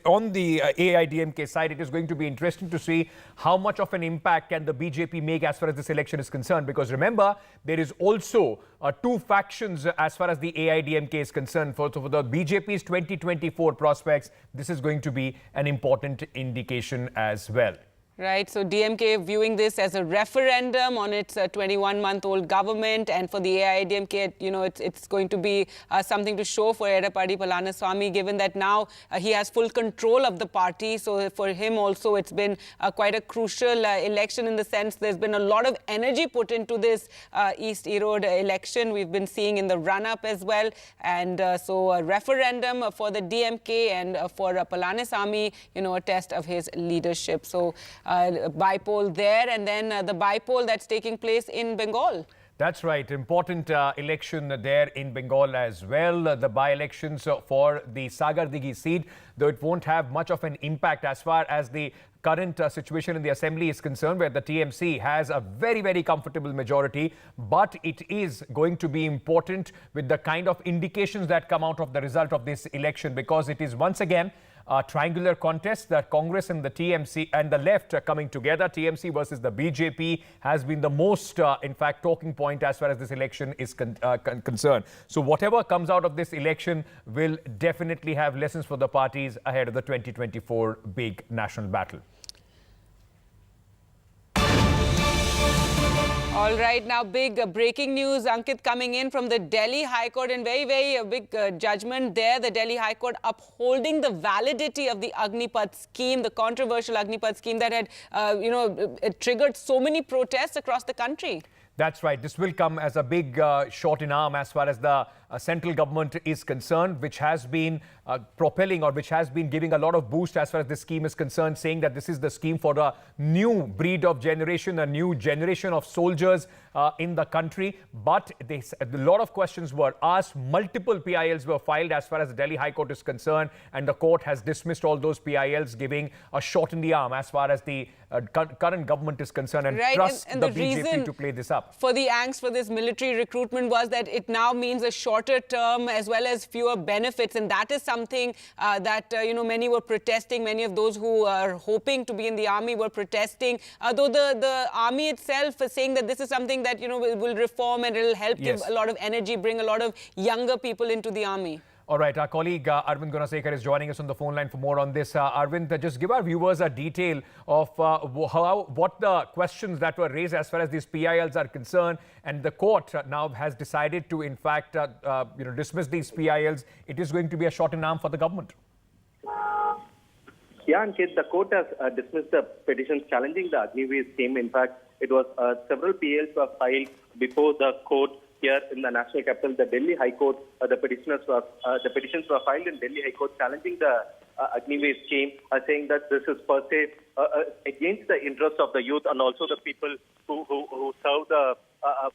on the AIDMK side, it is going to be interesting to see how much of an impact can the BJP make as far as this election is concerned. Because remember, there is also 2 factions as far as the AIDMK is concerned. For the BJP's 2024 prospects, this is going to be an important indication as well. Right, so DMK viewing this as a referendum on its 21-month-old government, and for the AIDMK, it's going to be something to show for Edapadi Palaniswamy, given that now he has full control of the party. So for him also, it's been quite a crucial election in the sense there's been a lot of energy put into this East Erode election. We've been seeing in the run-up as well, and so a referendum for the DMK and for Palaniswamy, a test of his leadership. So bypoll there, and then the bypoll that's taking place in Bengal. That's right. Important election there in Bengal as well. The by-elections for the Sagardigi seat, though it won't have much of an impact as far as the current situation in the assembly is concerned, where the TMC has a very, very comfortable majority. But it is going to be important with the kind of indications that come out of the result of this election, because it is once again a triangular contest. The Congress and the TMC and the left are coming together. TMC versus the BJP has been the most, in fact, talking point as far as this election is concerned. So whatever comes out of this election will definitely have lessons for the parties ahead of the 2024 big national battle. All right, now big breaking news, Ankit, coming in from the Delhi High Court, and very, very big judgment there. The Delhi High Court upholding the validity of the Agnipath scheme, the controversial Agnipath scheme that had, it triggered so many protests across the country. That's right. This will come as a big shot in arm as far as the central government is concerned, which has been propelling, or which has been giving a lot of boost as far as this scheme is concerned, saying that this is the scheme for a new breed of generation, a new generation of soldiers in the country. But a lot of questions were asked. Multiple PILs were filed as far as the Delhi High Court is concerned, and the court has dismissed all those PILs, giving a shot in the arm as far as the current government is concerned, and trust and the BJP to play this up. For the angst for this military recruitment was that it now means a short shorter term as well as fewer benefits, and that is something that many were protesting. Many of those who are hoping to be in the army were protesting. Though the army itself is saying that this is something that will reform and it will help give a lot of energy, bring a lot of younger people into the army. All right, our colleague Arvind Gunasekar is joining us on the phone line for more on this. Arvind, just give our viewers a detail of what the questions that were raised as far as these PILs are concerned, and the court now has decided to, in fact, dismiss these PILs. It is going to be a shot in arm for the government. Yeah, Ankit, the court has dismissed the petitions challenging the Agniveer scheme. In fact, it was several PILs were filed before the court here in the national capital, the Delhi High Court. The petitions were filed in Delhi High Court challenging the Agniveer scheme, saying that this is per se against the interests of the youth and also the people who serve the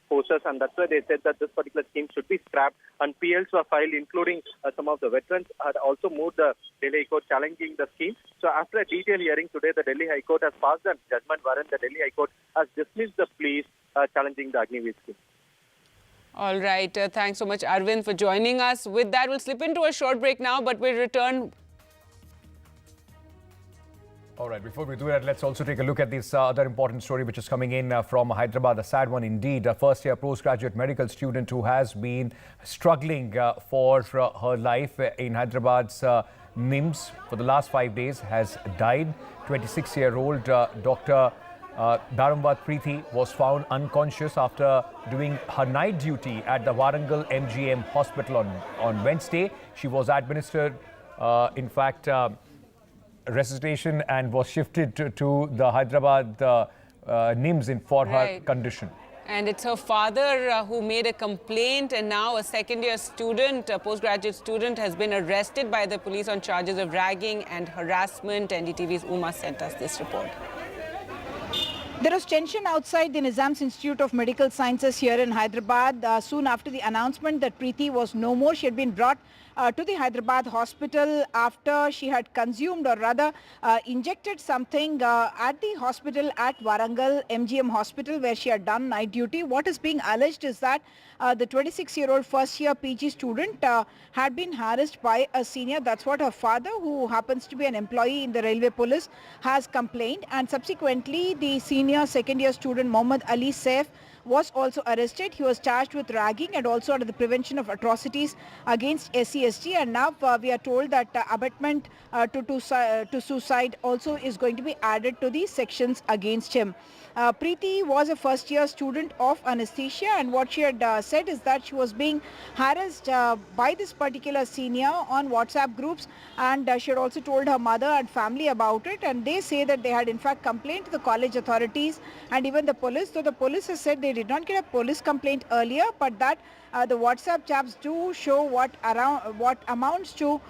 forces, and that's why they said that this particular scheme should be scrapped. And PLs were filed, including some of the veterans had also moved the Delhi High Court challenging the scheme. So after a detailed hearing today, the Delhi High Court has passed a judgment wherein the Delhi High Court has dismissed the pleas challenging the Agniveer scheme. All right. Thanks so much, Arvind, for joining us. With that, we'll slip into a short break now, but we'll return. All right, before we do that, let's also take a look at this other important story which is coming in from Hyderabad, a sad one indeed. A first-year postgraduate medical student who has been struggling for her life in Hyderabad's NIMS for the last 5 days has died. 26-year-old Dr. Dharamwat Preeti was found unconscious after doing her night duty at the Warangal MGM hospital on Wednesday. She was administered, resuscitation and was shifted to the Hyderabad NIMS for her condition. And it's her father who made a complaint, and now a second-year student, a postgraduate student, has been arrested by the police on charges of ragging and harassment. NDTV's Uma sent us this report. There was tension outside the Nizam's Institute of Medical Sciences here in Hyderabad soon after the announcement that Preeti was no more. She had been brought to the Hyderabad hospital after she had consumed, or rather injected something at the hospital at Warangal MGM hospital where she had done night duty. What is being alleged is that the 26-year-old first-year PG student had been harassed by a senior. That's what her father, who happens to be an employee in the railway police, has complained. And subsequently, the senior second-year student Mohammad Ali Saif was also arrested. He was charged with ragging and also under the prevention of atrocities against SC/ST. And now we are told that abetment to suicide also is going to be added to the sections against him. Preeti was a first-year student of anesthesia, and what she had said is that she was being harassed by this particular senior on WhatsApp groups, and she had also told her mother and family about it, and they say that they had in fact complained to the college authorities and even the police. So the police has said they did not get a police complaint earlier, but that the WhatsApp chats do show what amounts to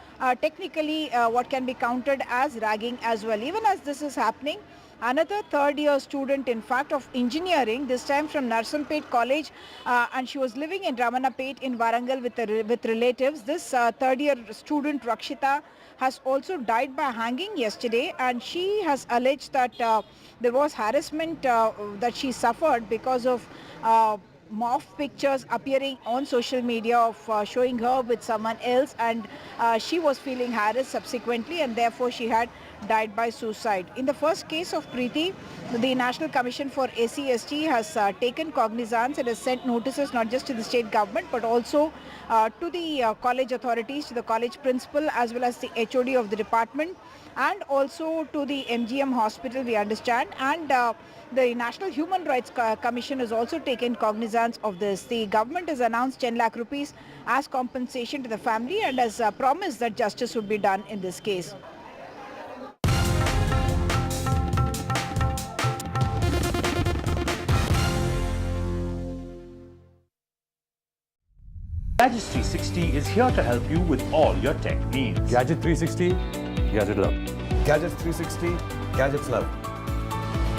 technically what can be counted as ragging as well. Even as this is happening, another third-year student, in fact, of engineering, this time from Narsanpet College, and she was living in Ramanapet in Warangal with relatives. This third-year student, Rakshita, has also died by hanging yesterday, and she has alleged that there was harassment that she suffered because of morph pictures appearing on social media of showing her with someone else, and she was feeling harassed subsequently, and therefore she had died by suicide. In the first case of Preeti, the National Commission for SC/ST has taken cognizance and has sent notices not just to the state government but also to the college authorities, to the college principal as well as the HOD of the department, and also to the MGM hospital, we understand, and the National Human Rights Commission has also taken cognizance of this. The government has announced 10 lakh rupees as compensation to the family and has promised that justice would be done in this case. Gadget 360 is here to help you with all your tech needs. Gadget 360, Gadget Love. Gadgets 360, Gadgets Love.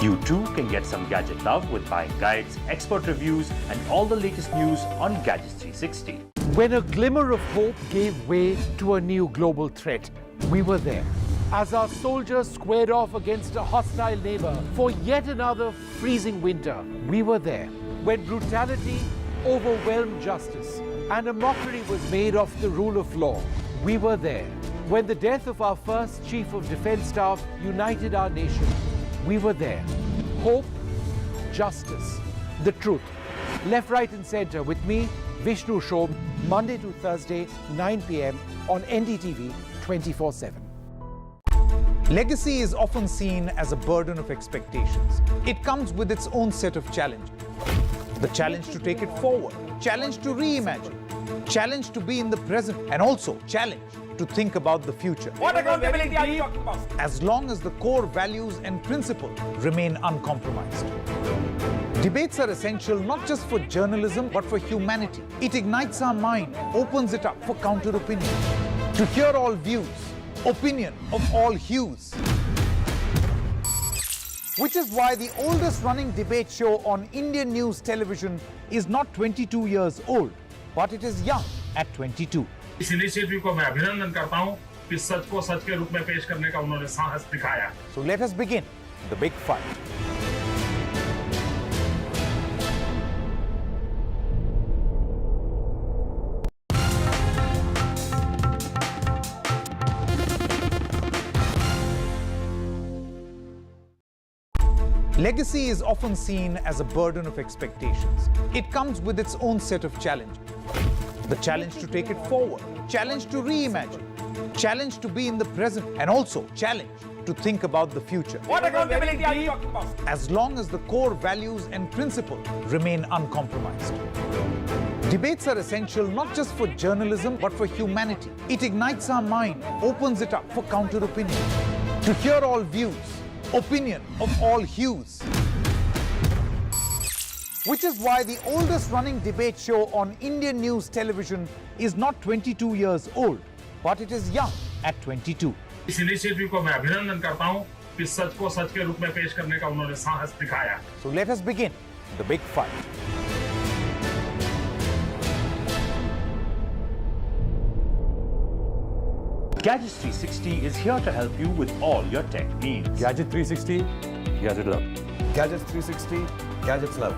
You too can get some gadget love with buying guides, expert reviews, and all the latest news on Gadgets 360. When a glimmer of hope gave way to a new global threat, we were there. As our soldiers squared off against a hostile neighbor for yet another freezing winter, we were there. When brutality overwhelmed justice, and a mockery was made of the rule of law. We were there. When the death of our first Chief of Defence Staff united our nation, we were there. Hope, justice, the truth. Left, right and centre with me, Vishnu Shom, Monday to Thursday, 9 p.m. on NDTV 24/7. Legacy is often seen as a burden of expectations. It comes with its own set of challenges. The challenge to take it forward, challenge to reimagine, challenge to be in the present, and also challenge to think about the future. What accountability are you talking about? As long as the core values and principles remain uncompromised. Debates are essential not just for journalism but for humanity. It ignites our mind, opens it up for counter-opinion. To hear all views, opinion of all hues. Which is why the oldest running debate show on Indian news television is not 22 years old, but it is young at 22. इस initiative को मैं अभिनंदन करता हूं कि सच को सच के रूप में पेश करने का उन्होंने साहस दिखाया. So let us begin the big fight. Legacy is often seen as a burden of expectations. It comes with its own set of challenges. The challenge to take it forward, challenge to reimagine, challenge to be in the present, and also challenge to think about the future. What accountability are you talking about? As long as the core values and principles remain uncompromised. Debates are essential not just for journalism but for humanity. It ignites our mind, opens it up for counter-opinion. To hear all views, opinion of all hues. Which is why the oldest running debate show on Indian news television is not 22 years old, but it is young at 22. इस initiative को मैं अभिनंदन करता हूं कि सच को सच के रूप में पेश करने का उन्होंने साहस दिखाया. So let us begin the big fight. Gadgets 360 is here to help you with all your tech needs. Gadget 360, Gadget Love. Gadgets 360, Gadgets Love.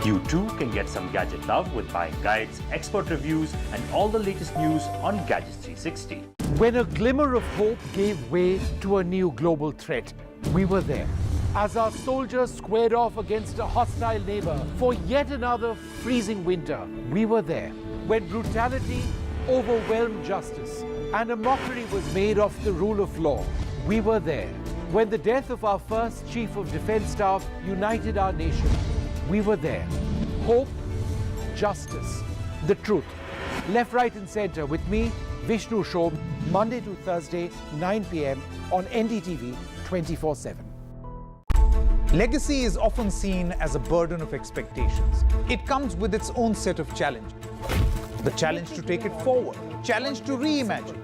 You too can get some gadget love with buying guides, expert reviews, and all the latest news on Gadgets 360. When a glimmer of hope gave way to a new global threat, we were there. As our soldiers squared off against a hostile neighbor for yet another freezing winter, we were there. When brutality overwhelmed justice and a mockery was made of the rule of law, we were there. When the death of our first Chief of Defence Staff united our nation, we were there. Hope, justice, the truth. Left, right and centre with me, Vishnu Shom, Monday to Thursday, 9 p.m. on NDTV 24/7. Legacy is often seen as a burden of expectations. It comes with its own set of challenges. The challenge to take it forward, challenge to reimagine,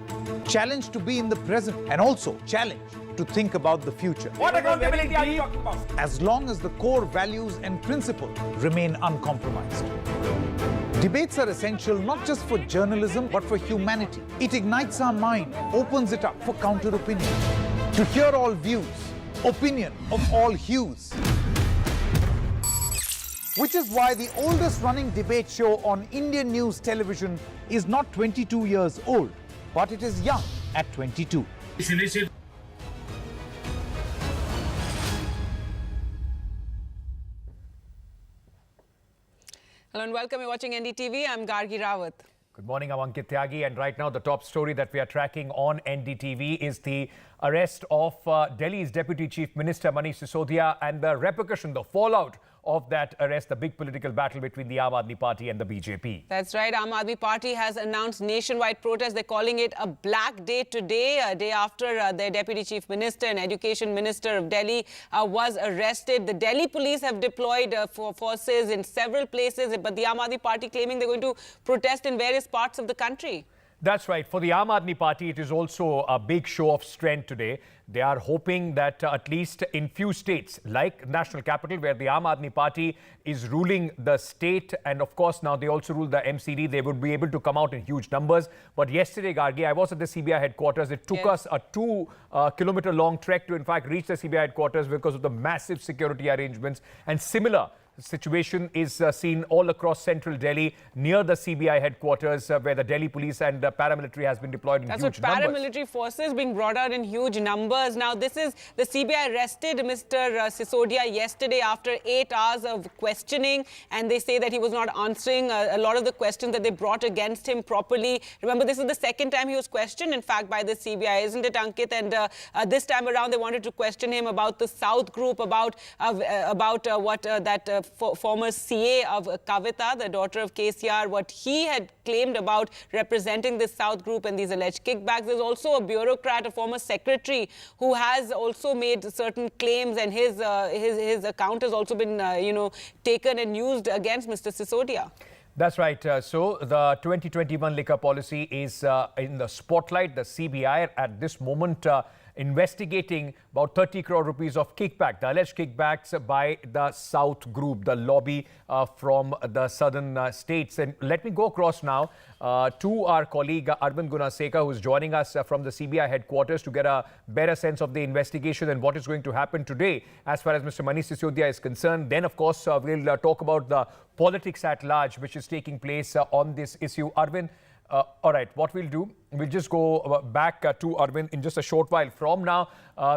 challenge to be in the present, and also challenge to think about the future. What accountability are you talking about? As long as the core values and principles remain uncompromised. Debates are essential not just for journalism but for humanity. It ignites our mind, opens it up for counter-opinion. To hear all views, opinion of all hues. Which is why the oldest running debate show on Indian news television is not 22 years old, but it is young at 22. इस initiative Hello and welcome. You're watching NDTV. I'm Gargi Rawat. Good morning, I'm Ankit Tyagi, and right now the top story that we are tracking on NDTV is the arrest of Delhi's Deputy Chief Minister Manish Sisodia and the repercussion, the fallout of that arrest, the big political battle between the Aam Aadmi Party and the BJP. That's right. Aam Aadmi Party has announced nationwide protests. They're calling it a black day today, a day after their Deputy Chief Minister and Education Minister of Delhi was arrested. The Delhi police have deployed forces in several places, but the Aam Aadmi Party claiming they're going to protest in various parts of the country. That's right. For the Aam Aadmi Party, it is also a big show of strength today. They are hoping that at least in few states, like National Capital, where the Aam Aadmi Party is ruling the state, and of course now they also rule the MCD, they would be able to come out in huge numbers. But yesterday, Gargi, I was at the CBI headquarters. It took us a 2-kilometer long trek to in fact reach the CBI headquarters because of the massive security arrangements. And similar situation is seen all across central Delhi near the CBI headquarters where the Delhi police and paramilitary has been deployed in huge numbers. Paramilitary forces being brought out in huge numbers. Now, this is the CBI arrested Mr. Sisodia yesterday after 8 hours of questioning, and they say that he was not answering a lot of the questions that they brought against him properly. Remember, this is the second time he was questioned, in fact, by the CBI, isn't it, Ankit? And this time around, they wanted to question him about the South Group, about what that former CA of Kavita, the daughter of KCR, what he had claimed about representing this South Group and these alleged kickbacks. There's also a bureaucrat, a former secretary, who has also made certain claims, and his account has also been, taken and used against Mr. Sisodia. That's right. So the 2021 liquor policy is in the spotlight. The CBI at this moment investigating about 30 crore rupees of kickback, the alleged kickbacks by the South Group, the lobby from the southern states. And let me go across now to our colleague Arvind Gunaseka, who is joining us from the CBI headquarters to get a better sense of the investigation and what is going to happen today as far as Mr. Manish Sisodia is concerned. Then, of course, we'll talk about the politics at large which is taking place on this issue. Arvind, all right, what we'll do, we'll just go back to Arvind in just a short while from now.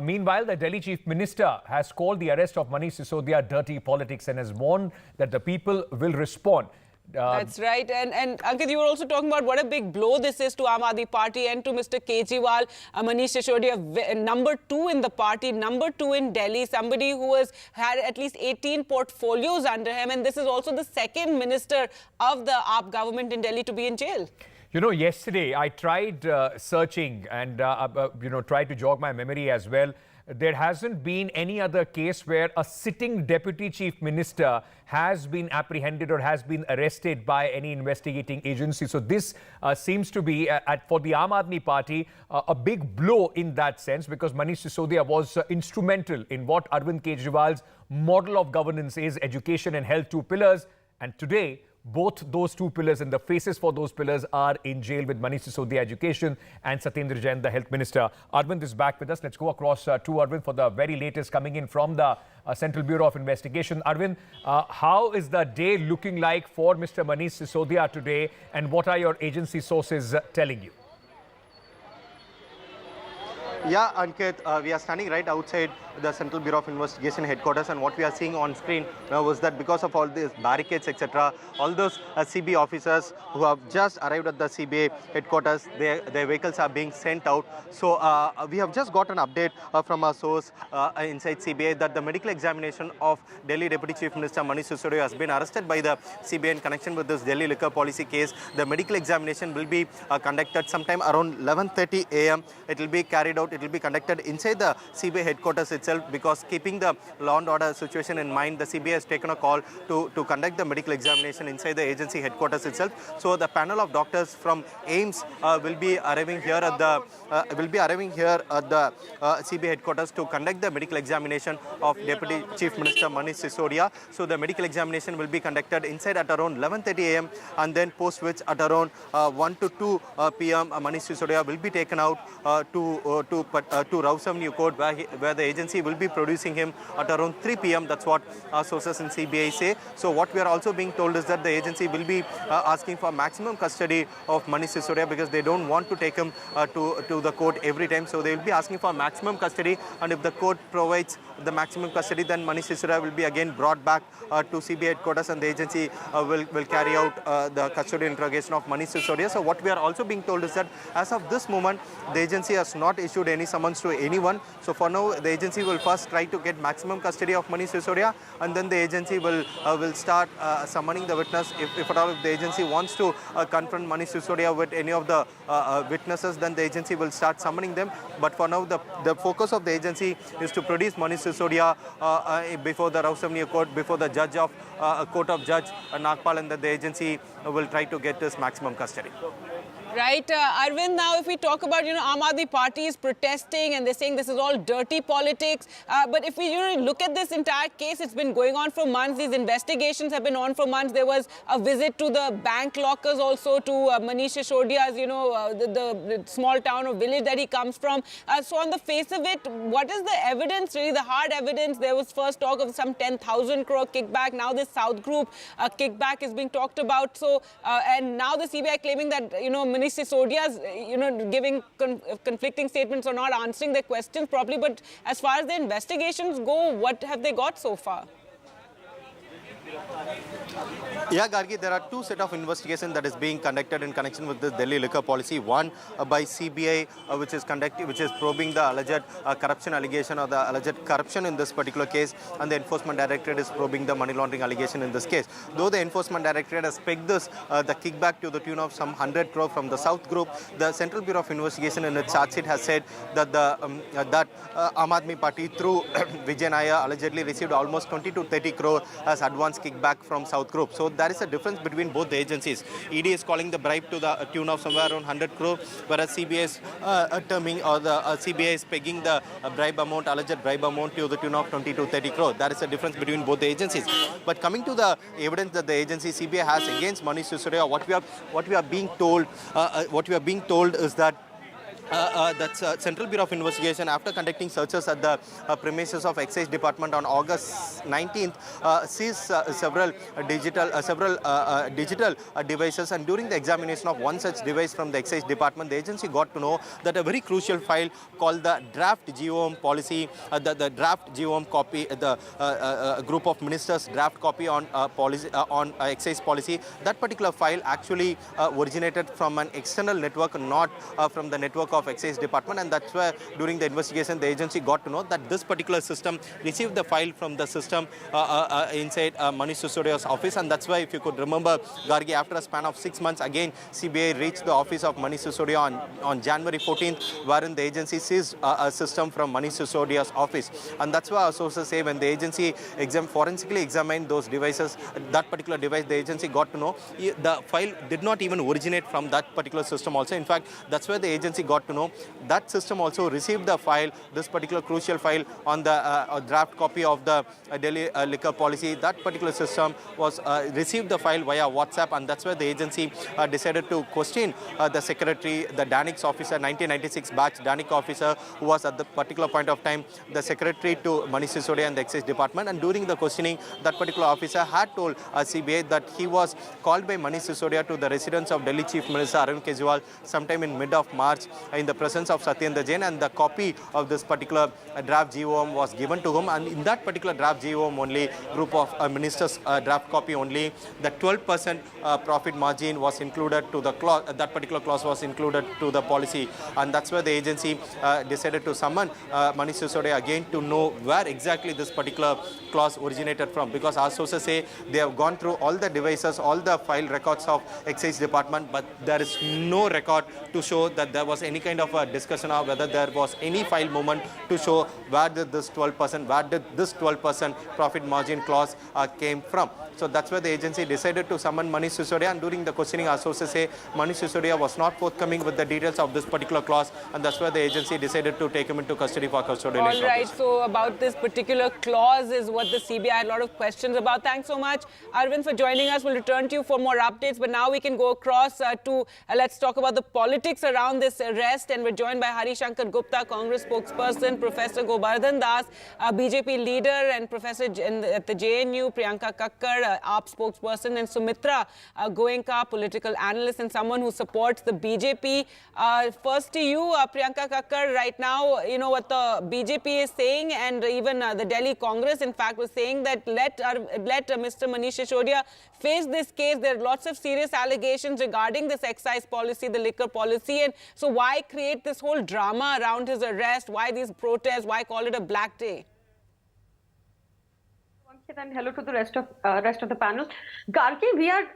Meanwhile, the Delhi Chief Minister has called the arrest of Manish Sisodia dirty politics and has warned that the people will respond. That's right. And Ankit, you were also talking about what a big blow this is to Aam Aadmi Party and to Mr. Kejriwal. Manish Sisodia, number 2 in the party, number 2 in Delhi, somebody who has had at least 18 portfolios under him. And this is also the second minister of the AAP government in Delhi to be in jail. You know, yesterday I tried searching and, tried to jog my memory as well. There hasn't been any other case where a sitting deputy chief minister has been apprehended or has been arrested by any investigating agency. So this seems to be, for the Aam Aadmi Party, a big blow in that sense, because Manish Sisodia was instrumental in what Arvind Kejriwal's model of governance is, education and health, 2 pillars. And today, both those 2 pillars and the faces for those pillars are in jail, with Manish Sisodia, education, and Satyendra Jain, the health minister. Arvind is back with us. Let's go across to Arvind for the very latest coming in from the Central Bureau of Investigation. Arvind, how is the day looking like for Mr. Manish Sisodia today, and what are your agency sources telling you? Yeah, Ankit, we are standing right outside the Central Bureau of Investigation headquarters, and what we are seeing on screen was that because of all these barricades, etc., all those CBI officers who have just arrived at the CBI headquarters, their vehicles are being sent out. So we have just got an update from our source inside CBI that the medical examination of Delhi Deputy Chief Minister Manish Sisodia has been arrested by the CBI in connection with this Delhi liquor policy case. The medical examination will be conducted sometime around 11:30 a.m. It will be carried out. It will be conducted inside the CBI headquarters itself, because keeping the law and order situation in mind, the CBI has taken a call to conduct the medical examination inside the agency headquarters itself. So the panel of doctors from AIIMS will be arriving here at the CBI headquarters to conduct the medical examination of Deputy Chief Minister Manish Sisodia. So the medical examination will be conducted inside at around 11:30 a.m. and then post which at around 1 to 2 p.m. Manish Sisodia will be taken out to Rouse Avenue Court, where the agency will be producing him at around 3 p.m. That's what our sources in CBI say. So what we are also being told is that the agency will be asking for maximum custody of Manish Sisodia, because they don't want to take him to the court every time. So they will be asking for maximum custody, and if the court provides the maximum custody, then Manish Sisodia will be again brought back to CBI headquarters, and the agency will carry out the custodial interrogation of Manish Sisodia. So what we are also being told is that as of this moment, the agency has not issued any summons to anyone. So for now, the agency will first try to get maximum custody of Manish Sisodia, and then the agency will start summoning the witness. If at all, if the agency wants to confront Manish Sisodia with any of the witnesses, then the agency will start summoning them. But for now, the focus of the agency is to produce Manish Sisodia before the Rouse Avenue Court, before the judge of Court of Judge Nagpal, and that the agency will try to get this maximum custody. Right, Arvind, now if we talk about, Aam Aadmi Party is protesting and they're saying this is all dirty politics. But if we look at this entire case, it's been going on for months. These investigations have been on for months. There was a visit to the bank lockers also to Manish Sisodia's, the small town or village that he comes from. So on the face of it, what is the evidence, really the hard evidence? There was first talk of some 10,000 crore kickback. Now this South Group kickback is being talked about. So, and now the CBI claiming that, Manish Sisodia's, giving conflicting statements or not answering their questions properly. But as far as the investigations go, what have they got so far? Yeah, Gargi, there are two sets of investigation that is being conducted in connection with the Delhi liquor policy. One by CBI, which is probing the alleged corruption allegation or the alleged corruption in this particular case, and the Enforcement Directorate is probing the money laundering allegation in this case. Though the Enforcement Directorate has pegged this the kickback to the tune of some 100 crore from the South Group, the Central Bureau of Investigation in its charge sheet has said that the Aam Aadmi Party through Vijay Naya allegedly received almost 20 to 30 crore as advance kickback from South Group. So there is a difference between both the agencies. ED is calling the bribe to the tune of somewhere around 100 crore, whereas CBI is terming, or the CBI is pegging the alleged bribe amount to the tune of 20 to 30 crore. There is a difference between both the agencies. But coming to the evidence that the agency CBI has against Manish Sisodia, what we are being told is that Central Bureau of Investigation, after conducting searches at the premises of Excise Department on August 19th, seized several digital devices, and during the examination of one such device from the Excise Department, the agency got to know that a very crucial file called the draft GOM policy, the draft GOM copy, the group of ministers draft copy on excise policy, that particular file actually originated from an external network, not from the network of Excise Department, and that's where during the investigation the agency got to know that this particular system received the file from the system inside Manish Sisodia's office. And that's why, if you could remember, Gargi, after a span of 6 months, again CBI reached the office of Manish Sisodia on January 14th, wherein the agency seized a system from Manish Sisodia's office. And that's why our sources say when the agency forensically examined those devices, that particular device, the agency got to know the file did not even originate from that particular system also. In fact, that's where the agency got to know that system also received the file, this particular crucial file on the draft copy of the Delhi liquor policy. That particular system was received the file via WhatsApp, and that's where the agency decided to question the secretary, the DANIX officer, 1996 batch DANIC officer, who was at the particular point of time the secretary to Manish Sisodia and the Excise Department. And during the questioning, that particular officer had told CBI that he was called by Manish Sisodia to the residence of Delhi Chief Minister Arvind Kejriwal sometime in mid of March in the presence of Satyendra Jain, and the copy of this particular draft GOM was given to him. And in that particular draft GOM only, group of ministers draft copy only, the 12% profit margin was included to the clause, that particular clause was included to the policy. And that's where the agency decided to summon Manish Sisodia again to know where exactly this particular clause originated from, because our sources say they have gone through all the devices, all the file records of Excise Department, but there is no record to show that there was any kind of a discussion of whether there was any file movement to show where did this 12% profit margin clause came from. So that's where the agency decided to summon Manish Sisodia, and during the questioning, our sources say Manish Sisodia was not forthcoming with the details of this particular clause, and that's where the agency decided to take him into custody for custodial interrogation. All right, so about this particular clause is what the CBI had a lot of questions about. Thanks so much, Arvind, for joining us. We'll return to you for more updates, but now we can go across to, let's talk about the politics around this arrest, and we're joined by Harishankar Gupta, Congress spokesperson, Professor Gobardhan Das, BJP leader and professor at the JNU, Priyanka Kakkar, AAP spokesperson, and Sumitra Goenka, political analyst and someone who supports the BJP. First to you, Priyanka Kakkar, right now, you know what the BJP is saying, and even the Delhi Congress, in fact, was saying that let Mr. Manish Sisodia face this case. There are lots of serious allegations regarding this excise policy, the liquor policy, and so why create this whole drama around his arrest? Why these protests? Why call it a black day? And hello to the rest of the panel. Gargi,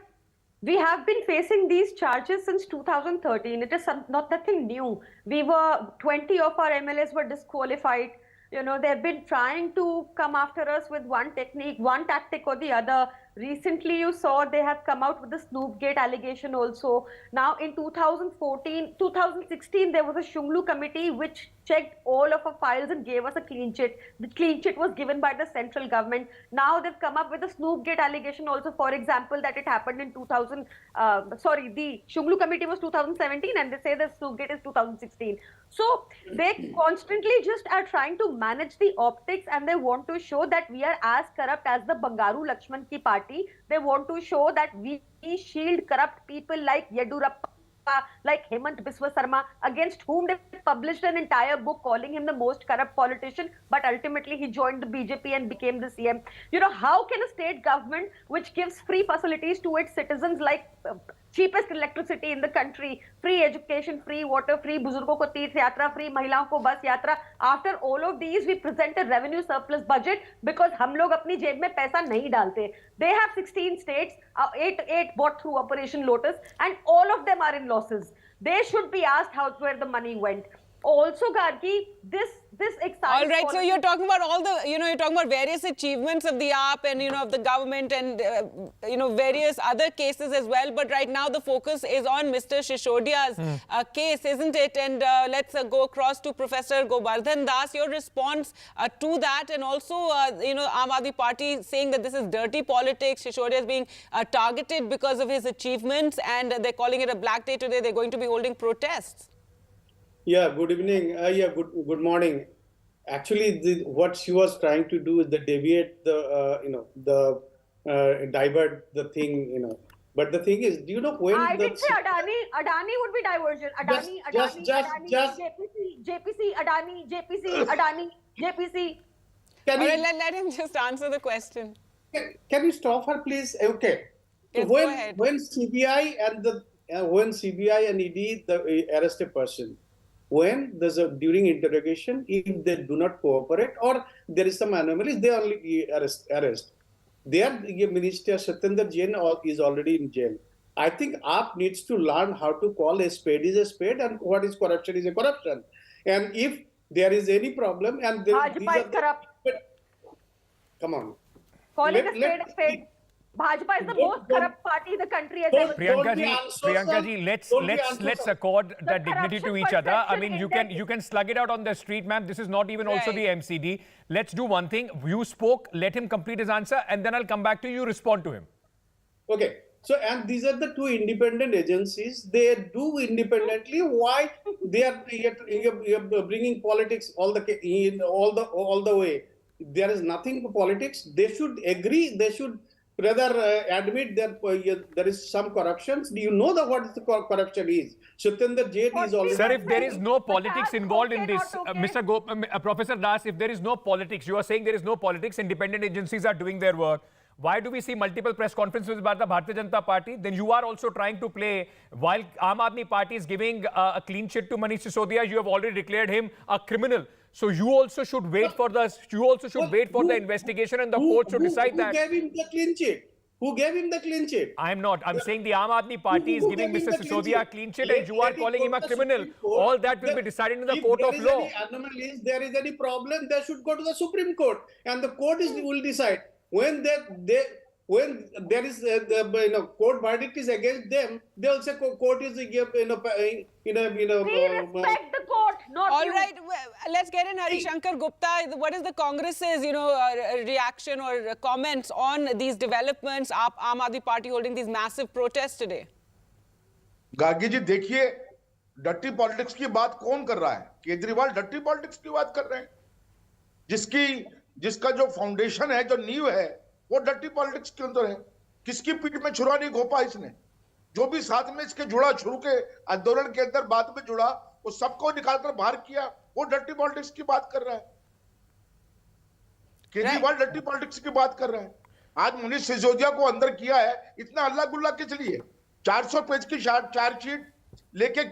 we have been facing these charges since 2013. It is not nothing new. 20 of our MLAs were disqualified. You know, they've been trying to come after us with one technique, one tactic or the other. Recently, you saw they have come out with the Snoopgate allegation also. Now, in 2016, there was a Shunglu committee which checked all of our files and gave us a clean chit. The clean chit was given by the central government. Now they've come up with a Snoopgate allegation also, for example, that it happened in the Shunglu committee was 2017 and they say the Snoopgate is 2016. So they constantly just are trying to manage the optics and they want to show that we are as corrupt as the Bangaru Lakshman ki party. They want to show that we shield corrupt people like Yedurappa, like Hemant Biswa Sarma, against whom they published an entire book calling him the most corrupt politician, but ultimately he joined the BJP and became the CM. You know, how can a state government which gives free facilities to its citizens, like cheapest electricity in the country, free education, free water, free buzurgo ko teerth yatra, free mahilaon ko bus yatra, after all of these we present a revenue surplus budget because hum log apni jeb mein paisa nahi dalte. They have 16 states, 8 bought through Operation Lotus, and all of them are in losses. They should be asked where the money went. Also, Gargi, this exciting. All right, so you're talking about all the, you're talking about various achievements of the AAP and, of the government and, various other cases as well. But right now the focus is on Mr. Sisodia's case, isn't it? And let's go across to Professor Gobardhan Das. Your response to that, and also, Aam Aadmi Party saying that this is dirty politics. Sisodia is being targeted because of his achievements, and they're calling it a black day today. They're going to be holding protests. Yeah, good evening. Good morning. Actually, what she was trying to do is deviate divert the thing, But the thing is, do you know when I did say Adani would be diversion. Adani, JPC, Adani, JPC. Let him just answer the question. Can you stop her, please? Okay. Yes, So go ahead. when CBI and ED arrest a person, when there's during interrogation, if they do not cooperate or there is some anomalies, they only arrest. Their Minister Satyendra Jain is already in jail. I think AAP needs to learn how to call a spade is a spade and what is corruption is a corruption. And if there is any problem and Bhajpa is corrupt. Come on. Calling a spade a spade. Bhajpa is the most corrupt party in the country as ever. Priyanka ji, let's accord that dignity to each other. I mean, you can slug it out on the street, ma'am. This is not even also the MCD. Let's do one thing. You spoke, let him complete his answer, and then I'll come back to you, respond to him. Okay. So, and these are the two independent agencies. They do independently. Why they are bringing politics all the way? There is nothing for politics. They should agree. They should rather admit that there is some corruption. Do you know what the corruption is? Satyendra Jain is already... Sir, if there is no politics involved in this, Professor Das, if there is no politics, you are saying there is no politics, independent agencies are doing their work. Why do we see multiple press conferences by the Bharatiya Janata Party? Then you are also trying to play, while Aam Aadmi Party is giving a clean chit to Manish Sisodia, you have already declared him a criminal. So you also should wait for the investigation and the court should decide that. Who gave him the clean chit? Who gave him the clean chit? I'm not. I'm saying the Aam Aadmi Party is giving Mr. Sisodia a clean chit and you are calling him a criminal. All that will be decided in the court of law. If there is any problem, they should go to the Supreme Court and the court will decide. When there is court verdict is against them, they will say court is We respect the court, not All you. right, well, let's get in Harishankar Gupta. What is the Congress's reaction or comments on these developments? Aam Aadmi Party holding these massive protests today. गागी जी देखिए, dirty politics की बात कौन कर रहा है? Kejriwal dirty politics की बात कर रहे हैं, जिसका जो फाउंडेशन है, जो नींव है, वो डर्टी पॉलिटिक्स के अंदर है। किसकी पीठ में छुरा नहीं घोपा इसने? जो भी साथ में इसके जुड़ा, शुरू के आंदोलन के अंदर बाद में जुड़ा, वो सबको निकालकर बाहर किया, वो डर्टी पॉलिटिक्स की बात कर रहा है। केजरीवाल डर्टी पॉलिटिक्स की बात कर रहा है। आज मनीष सिसोदिया को अंदर किया है, इतना हल्ला गुल्ला किस लिए? 400 पेज की चार्जशीट लेके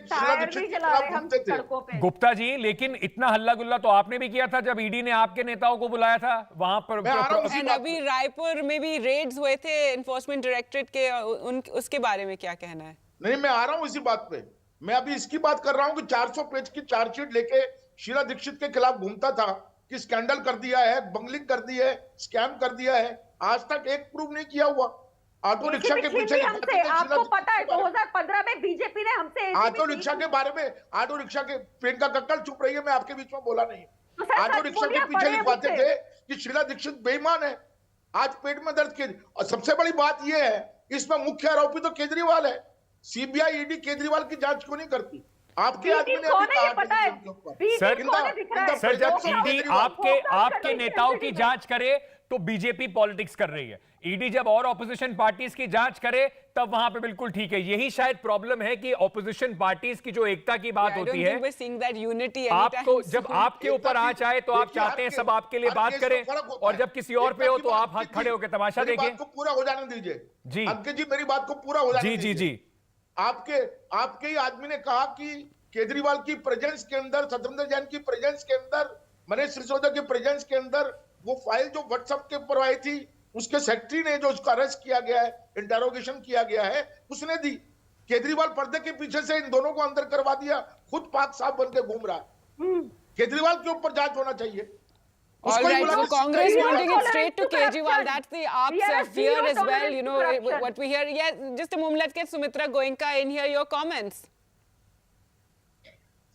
गुप्ता जी, लेकिन इतना हल्ला गुल्ला तो आपने भी किया था जब ईडी ने आपके नेताओं को बुलाया था वहां पर। अभी रायपुर में भी रेड्स हुए थे एनफोर्समेंट डायरेक्टरेट के, उसके बारे में क्या कहना है? नहीं, मैं आ रहा हूं इसी बात पे। मैं अभी इसकी बात कर रहा हूं कि 400 पेज की चार्जशीट लेके शीला दीक्षित के खिलाफ घूमता था कि स्कैंडल कर दिया है, बंगलिंग कर दी है, स्कैम कर दिया है, आज तक एक प्रूव नहीं किया हुआ। ऑटो रिक्शा के पीछे हमसे, आपको पता है 2015 में बीजेपी ने हमसे ऑटो रिक्शा के बारे में, ऑटो रिक्शा के प्रियंका कक्कड़ चुप रही है, मैं आपके बीच में बोला नहीं। ऑटो रिक्शा के पीछे लिखवाते थे कि शीला दीक्षित बेईमान है, आज पेट में दर्द के। और सबसे बड़ी बात यह है, इसमें मुख्य आरोपी तो केजरीवाल है। सीबीआई ईडी केजरीवाल की जांच क्यों नहीं करती? आपके आदमी ने सर जब ईडी आपके नेताओं की जांच करे तो बीजेपी पॉलिटिक्स कर रही है, ईडी जब और ऑपोजिशन पार्टीज की जांच करे तब वहां पे बिल्कुल ठीक है। यही शायद प्रॉब्लम है कि ऑपोजिशन पार्टीज की जो एकता की बात होती है, आपको जब आपके ऊपर आंच आए तो आप चाहते हैं सब आपके लिए बात करें, और जब किसी और पे हो तो आप हाथ खड़े होकर तमाशा देखें। पूरा हो जाने दीजिए जी अंकित जी, मेरी बात को पूरा हो जाने दीजिए। जी आपके ही आदमी ने कहा कि केजरीवाल की प्रेजेंस के अंदर, सत्येंद्र जैन की प्रेजेंस के अंदर, मनीष सिसोदिया के प्रेजेंस के अंदर वो फाइल जो व्हाट्सएप के ऊपर आई थी, उसके सेक्रेटरी ने जो उसको अरेस्ट किया गया है, इंटेरोगेशन किया गया है, उसने दी। केजरीवाल पर्दे के पीछे से इन दोनों को अंदर करवा दिया, खुद पाक साहब बन के घूम रहा है। केजरीवाल के ऊपर जांच होना चाहिए। All right, so Congress wanting it straight to Kejriwal. That's the AAP's fear as well. You know what we hear. Yeah, just a moment. Let's get Sumitra Goenka in here. Your comments.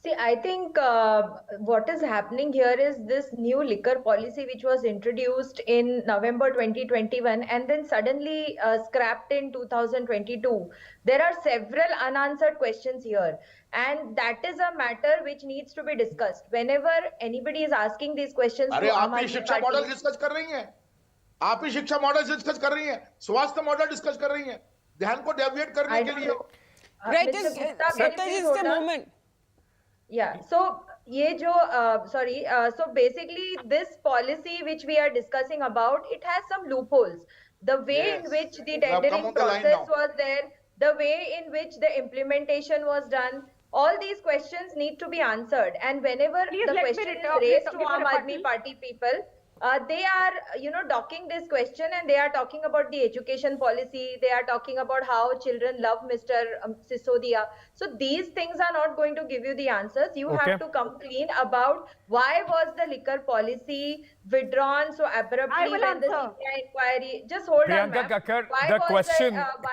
See, I think what is happening here is this new liquor policy which was introduced in November 2021 and then suddenly scrapped in 2022. There are several unanswered questions here, and that is a matter which needs to be discussed. Whenever anybody is asking these questions, अरे आप ही शिक्षा model discuss कर रही हैं, आप ही शिक्षा model discuss कर रही हैं, स्वास्थ्य मॉडल डिस्कस कर रही हैं, ध्यान को डेविएट करने के लिए। Right, just a moment. Yeah, so ye jo so basically this policy which we are discussing about, it has some loopholes. The way in which the tendering process was there, the way in which the implementation was done, all these questions need to be answered. And whenever the question is raised to Aam Aadmi Party people, they are, docking this question, and they are talking about the education policy. They are talking about how children love Mr. Sisodia. So these things are not going to give you the answers. You have to come clean about why was the liquor policy withdrawn so abruptly when the CBI inquiry. Just hold on, ma'am.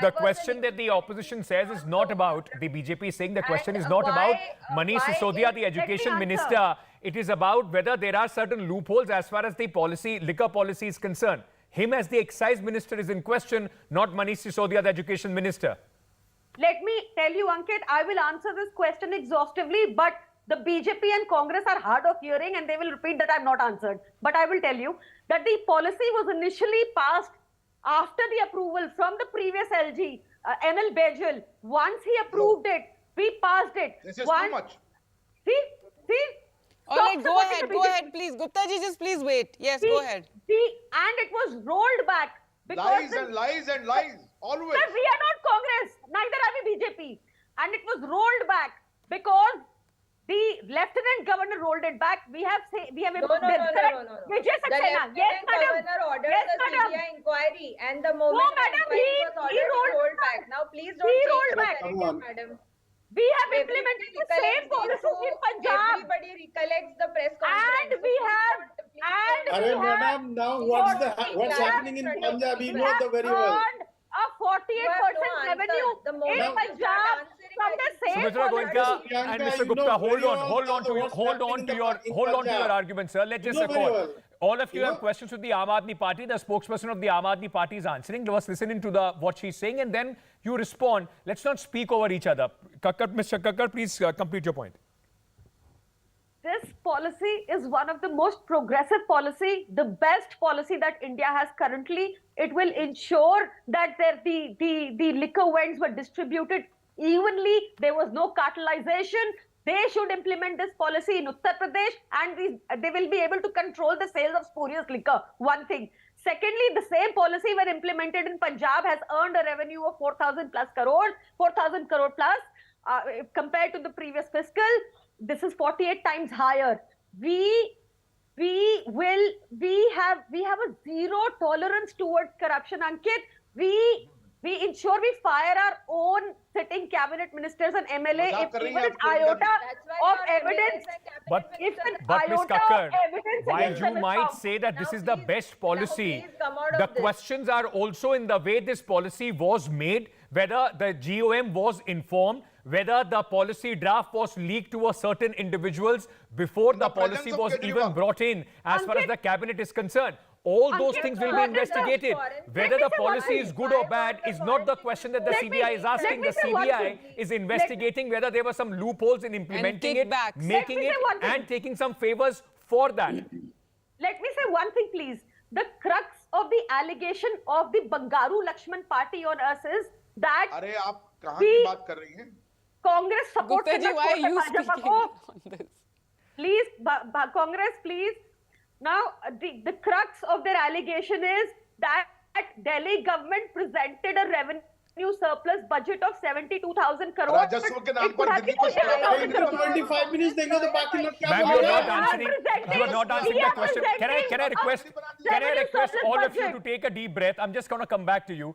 The question that the opposition says is not about, the BJP is saying the question is not about Manish Sisodia, the education minister. It is about whether there are certain loopholes as far as the liquor policy is concerned. Him as the excise minister is in question, not Manish Sisodia, the education minister. Let me tell you, Ankit, I will answer this question exhaustively, but the BJP and Congress are hard of hearing and they will repeat that I have not answered. But I will tell you that the policy was initially passed after the approval from the previous LG, NL Bejal. Once he approved it, we passed it. This is too much. See? All right, go ahead, please. Gupta ji, just please wait. Yes, go ahead. And it was rolled back. Lies and lies, always. Sir, we are not Congress, neither are we BJP. And it was rolled back because the Lieutenant Governor rolled it back. We have No. The Lieutenant Governor ordered the CBI inquiry, and the moment the inquiry was ordered, he rolled back. Now please don't change the narrative, madam. We have implemented the same policies in Punjab. Everybody recollects the press conference. Madam, now what's happening in Punjab? We know the very well. A 48% revenue in Punjab from the same Sumitra Goenka and Mr. Gupta, hold on to your argument, sir. Let's just record. All of you have questions with the Aam Aadmi Party. The spokesperson of the Aam Aadmi Party is answering. Let us listen to what she's saying and then you respond. Let's not speak over each other. Mr. Kakkar, please complete your point. This policy is one of the most progressive policy, the best policy that India has currently. It will ensure that the liquor vends were distributed evenly. There was no cartelization. They should implement this policy in Uttar Pradesh and they will be able to control the sales of spurious liquor. One thing. Secondly, the same policy were implemented in Punjab has earned a revenue of 4,000 crore plus compared to the previous fiscal. This is 48 times higher. We have a zero tolerance towards corruption, Ankit. We we ensure we fire our own sitting cabinet ministers and MLA if even an iota of evidence. But if an Ms. iota Kakkar, of evidence while against you them is might found. say that this is the best policy, come out the of this. questions are also in the way this policy was made, whether the GOM was informed, whether the policy draft was leaked to a certain individuals before the policy was even brought in as far as the cabinet is concerned. All those things will be investigated. Whether the policy is good or bad is not the question that the CBI is asking. The CBI is investigating whether there were some loopholes in implementing it, making it, and taking some favors for that. Let me say one thing, please. The crux of the allegation of the Bangaru Lakshman party on us is that अरे आप कहाँ की बात कर रही हैं? Congress supports Gupta ji, why are you speaking on this? Please, Congress, please. Now, the crux of their allegation is that Delhi government presented a revenue surplus budget of 72,000 crores. राजस्व के नाम पर दिल्ली को 25 minutes देंगे तो बाकी लोग क्या Ma'am, you are not answering the question. Can I request all of you to take a deep breath? I'm just going to come back to you.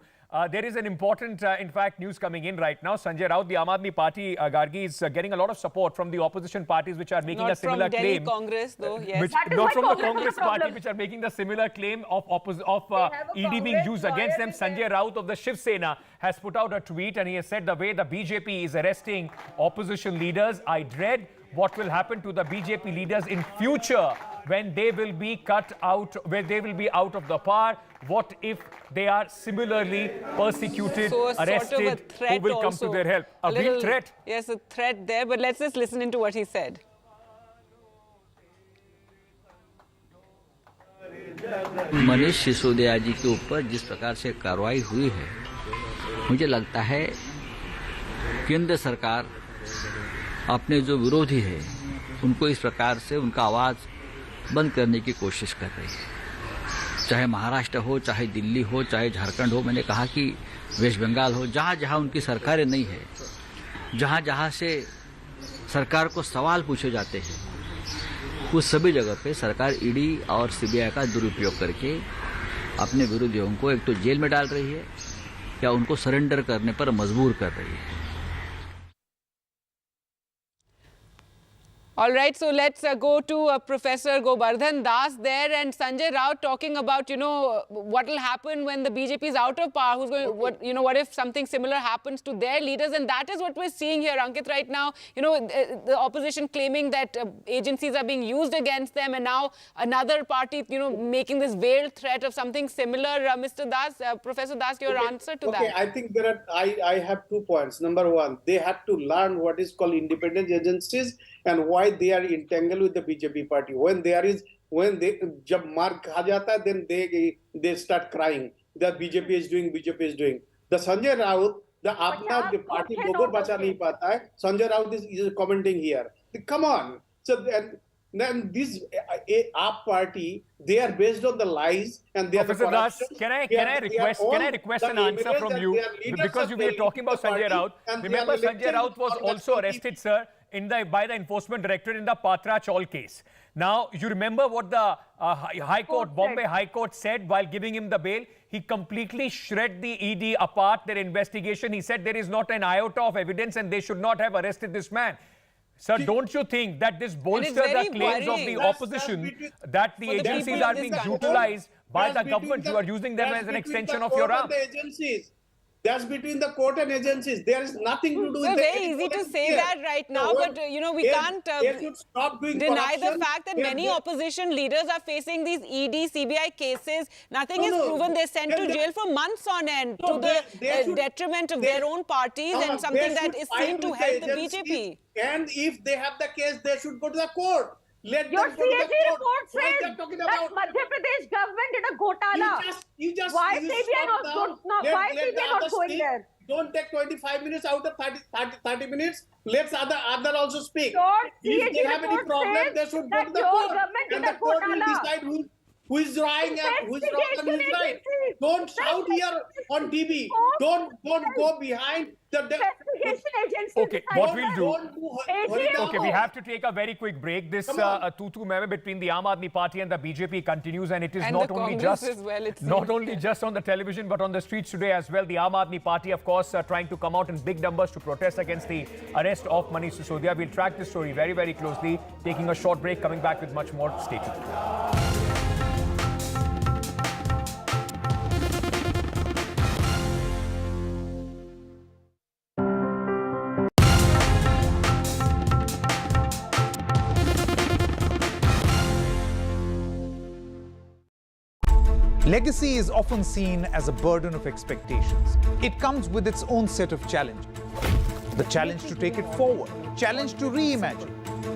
There is an important, in fact, news coming in right now. Sanjay Raut, the Aam Aadmi Party, Gargi, is getting a lot of support from the opposition parties which are making a similar claim. Not from Delhi Congress, though, yes. Not from the Congress party, which are making the similar claim of ED being used against them. Sanjay Raut of the Shiv Sena has put out a tweet and he has said the way the BJP is arresting opposition leaders, I dread what will happen to the BJP leaders in future when they will be cut out, when they will be out of the power. What if they are similarly persecuted, arrested, sort of a threat who will come to their help? A real threat. Yes, a threat there, but let's just listen into what he said. Manish Sisodia जी के ऊपर जिस प्रकार से कार्रवाई हुई है, मुझे लगता है केंद्र सरकार अपने जो विरोधी है उनको इस प्रकार से उनका आवाज़ बंद करने की कोशिश कर रही है। चाहे महाराष्ट्र हो, चाहे दिल्ली हो, चाहे झारखंड हो, मैंने कहा कि वेस्ट बंगाल हो, जहाँ जहाँ उनकी सरकारें नहीं है, जहाँ जहाँ से सरकार को सवाल पूछे जाते हैं, उस सभी जगह पे सरकार ईडी और सीबीआई का दुरुपयोग करके अपने विरोधियों को एक तो जेल में डाल रही है या उनको सरेंडर करने पर मजबूर कर रही है। All right, so let's go to Professor Gobardhan Das there, and Sanjay Raut talking about, what will happen when the BJP is out of power, who's going, what if something similar happens to their leaders, and that is what we're seeing here, Ankit, right now. The opposition claiming that agencies are being used against them, and now another party, making this veiled threat of something similar. Mr. Das, Professor Das, your answer to that? Okay, I think I have 2 points. Number one, they have to learn what is called independent agencies and why they are entangled with the BJP party. When jab maar kha jata hai, then they start crying that BJP is doing. The Sanjay Raut, the party logo bacha nahi pata hai. Sanjay Raut is commenting here. Come on. So then this AAP party, they are based on the lies and they Professor are the Das, can I request an answer from you, because we were talking about Sanjay Raut. Remember, Sanjay Raut was also arrested, sir, by the Enforcement Directorate in the Patra Chaul case. Now, you remember what the Bombay High Court said while giving him the bail? He completely shred the ED apart, their investigation. He said there is not an iota of evidence and they should not have arrested this man. Sir, don't you think that this bolsters the claims of the opposition that the agencies are being utilized by the government? You are using them as an extension of your arm. That's between the court and agencies. There is nothing to do with it. It's very easy to say that right now, but we can't deny the fact that many opposition leaders are facing these ED, CBI cases. Nothing is proven. They're sent to jail for months on end to the detriment of their own parties and something that is seen to help the BJP. And if they have the case, they should go to the court. Your CAG report says that Madhya Pradesh government did a ghotala. Why CBI not going there? Don't take 25 minutes out of 30 minutes. Let other also speak. If they have any problem, they should go to the court. And the court will decide who is right and who is wrong and who is right. Don't shout here on TV. Don't go behind the investigation agency. Okay, what we'll do. ATO. Okay, we have to take a very quick break. This tutu meme between the Aam Aadmi Party and the BJP continues, and it is not only just on the television but on the streets today as well. The Aam Aadmi Party, of course, trying to come out in big numbers to protest against the arrest of Manish Sisodia. We'll track this story very, very closely. Taking a short break, coming back with much more. Stay tuned. Legacy is often seen as a burden of expectations. It comes with its own set of challenges. The challenge to take it forward, challenge to reimagine,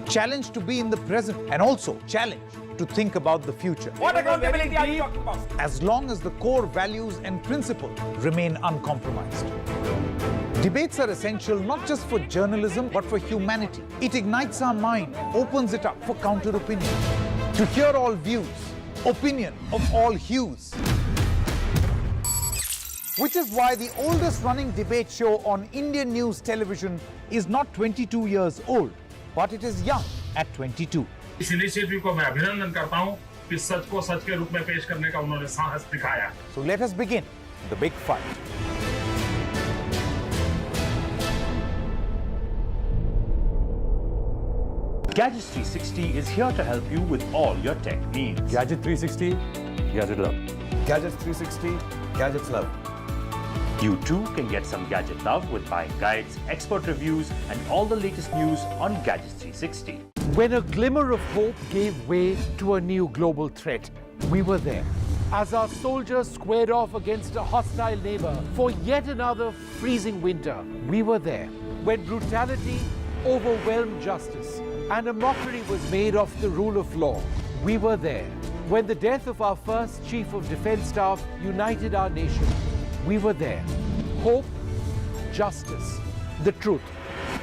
challenge to be in the present, and also challenge to think about the future. What accountability are you talking about? As long as the core values and principles remain uncompromised. Debates are essential not just for journalism but for humanity. It ignites our mind, opens it up for counter-opinion. To hear all views, opinion of all hues. Which is why the oldest running debate show on Indian news television is not 22 years old, but it is young at 22. इस initiative को मैं अभिनंदन करता हूं कि सच को सच के रूप में पेश करने का उन्होंने साहस दिखाया. So let us begin the big fight. Gadgets 360 is here to help you with all your tech needs. Gadget 360, Gadget Love. Gadgets 360, Gadgets Love. You too can get some gadget love with buying guides, expert reviews, and all the latest news on Gadgets 360. When a glimmer of hope gave way to a new global threat, we were there. As our soldiers squared off against a hostile neighbor for yet another freezing winter, we were there. When brutality overwhelmed justice and a mockery was made of the rule of law, we were there. When the death of our first Chief of Defence Staff united our nation, we were there. Hope, justice, the truth.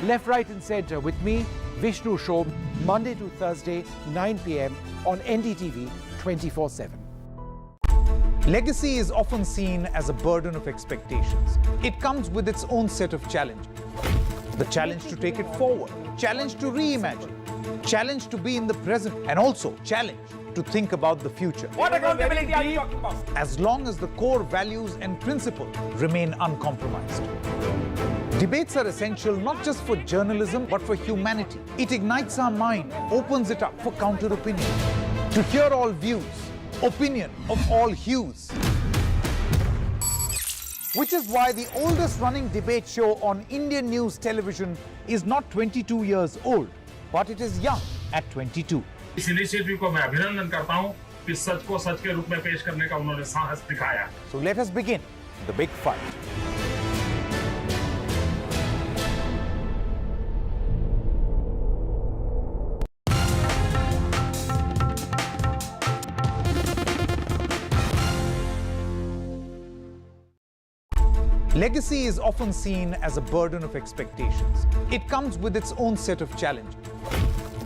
Left, right and centre with me, Vishnu Shobh, Monday to Thursday, 9 p.m. on NDTV 24/7. Legacy is often seen as a burden of expectations. It comes with its own set of challenges. The challenge to take it forward, challenge to reimagine, challenge to be in the present, and also challenge to think about the future. What accountability are you talking about? As long as the core values and principles remain uncompromised. Debates are essential not just for journalism but for humanity. It ignites our mind, opens it up for counter-opinion. To hear all views, opinion of all hues. Which is why the oldest running debate show on Indian news television is not 22 years old, but it is young at 22. इस initiative को मैं अभिनंदन करता हूं कि सच को सच के रूप में पेश करने का उन्होंने साहस दिखाया. So let us begin the big fight. Legacy is often seen as a burden of expectations. It comes with its own set of challenges.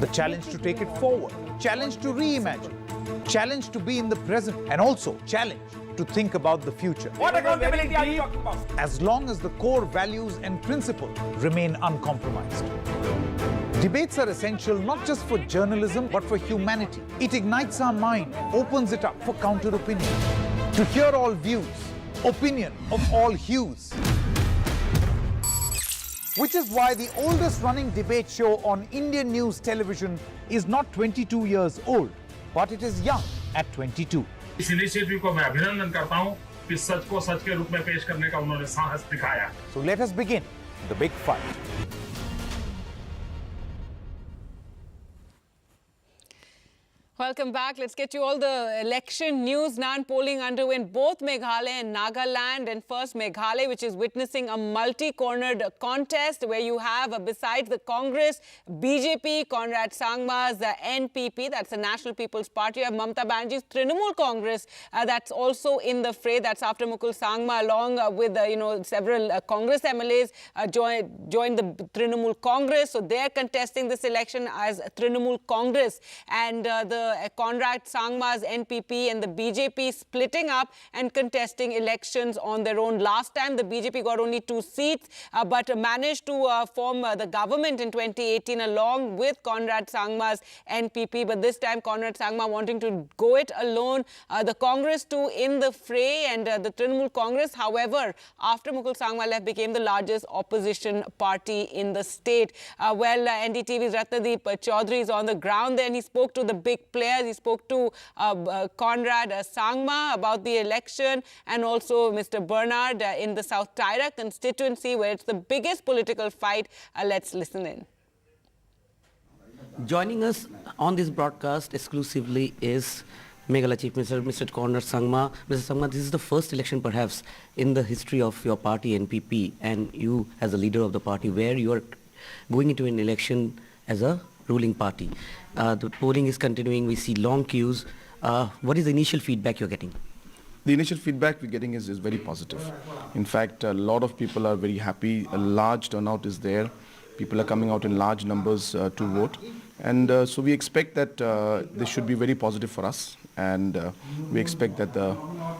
The challenge to take it forward, challenge to reimagine, challenge to be in the present, and also challenge to think about the future. What accountability are you talking about? As long as the core values and principles remain uncompromised. Debates are essential not just for journalism but for humanity. It ignites our mind, opens it up for counter-opinion. To hear all views, opinion of all hues. Which is why the oldest running debate show on Indian news television is not 22 years old, but it is young at 22. इस initiative को मैं अभिनंदन करता हूं कि सच को सच के रूप में पेश करने का उन्होंने साहस दिखाया. So let us begin the big fight. Welcome back. Let's get you all the election news. Non-polling underway in both Meghalaya and Nagaland. And first, Meghalaya, which is witnessing a multi-cornered contest where you have, besides the Congress, BJP, Conrad Sangma's NPP, that's the National People's Party. You have Mamata Banerjee's Trinamool Congress, that's also in the fray. That's after Mukul Sangma, along with, several Congress MLAs joined the Trinamool Congress. So they're contesting this election as Trinamool Congress. And the Conrad Sangma's NPP and the BJP splitting up and contesting elections on their own. Last time, the BJP got only 2 seats, but managed to form the government in 2018 along with Conrad Sangma's NPP. But this time, Conrad Sangma wanting to go it alone. The Congress too in the fray, and the Trinamool Congress, however, after Mukul Sangma left, became the largest opposition party in the state. NDTV's Ratnadeep Chaudhary is on the ground there, and he spoke to the big players. He spoke to Conrad Sangma about the election, and also Mr. Bernard in the South Tyra constituency, where it's the biggest political fight. Let's listen in. Joining us on this broadcast exclusively is Meghalaya Chief Minister, Mr. Conrad Sangma. Mr. Sangma, this is the first election perhaps in the history of your party, NPP, and you as a leader of the party, where you are going into an election as a ruling party. The polling is continuing. We see long queues. What is the initial feedback you're getting? The initial feedback we're getting is very positive. In fact, a lot of people are very happy. A large turnout is there. People are coming out in large numbers to vote. And so we expect that this should be very positive for us. And we expect that the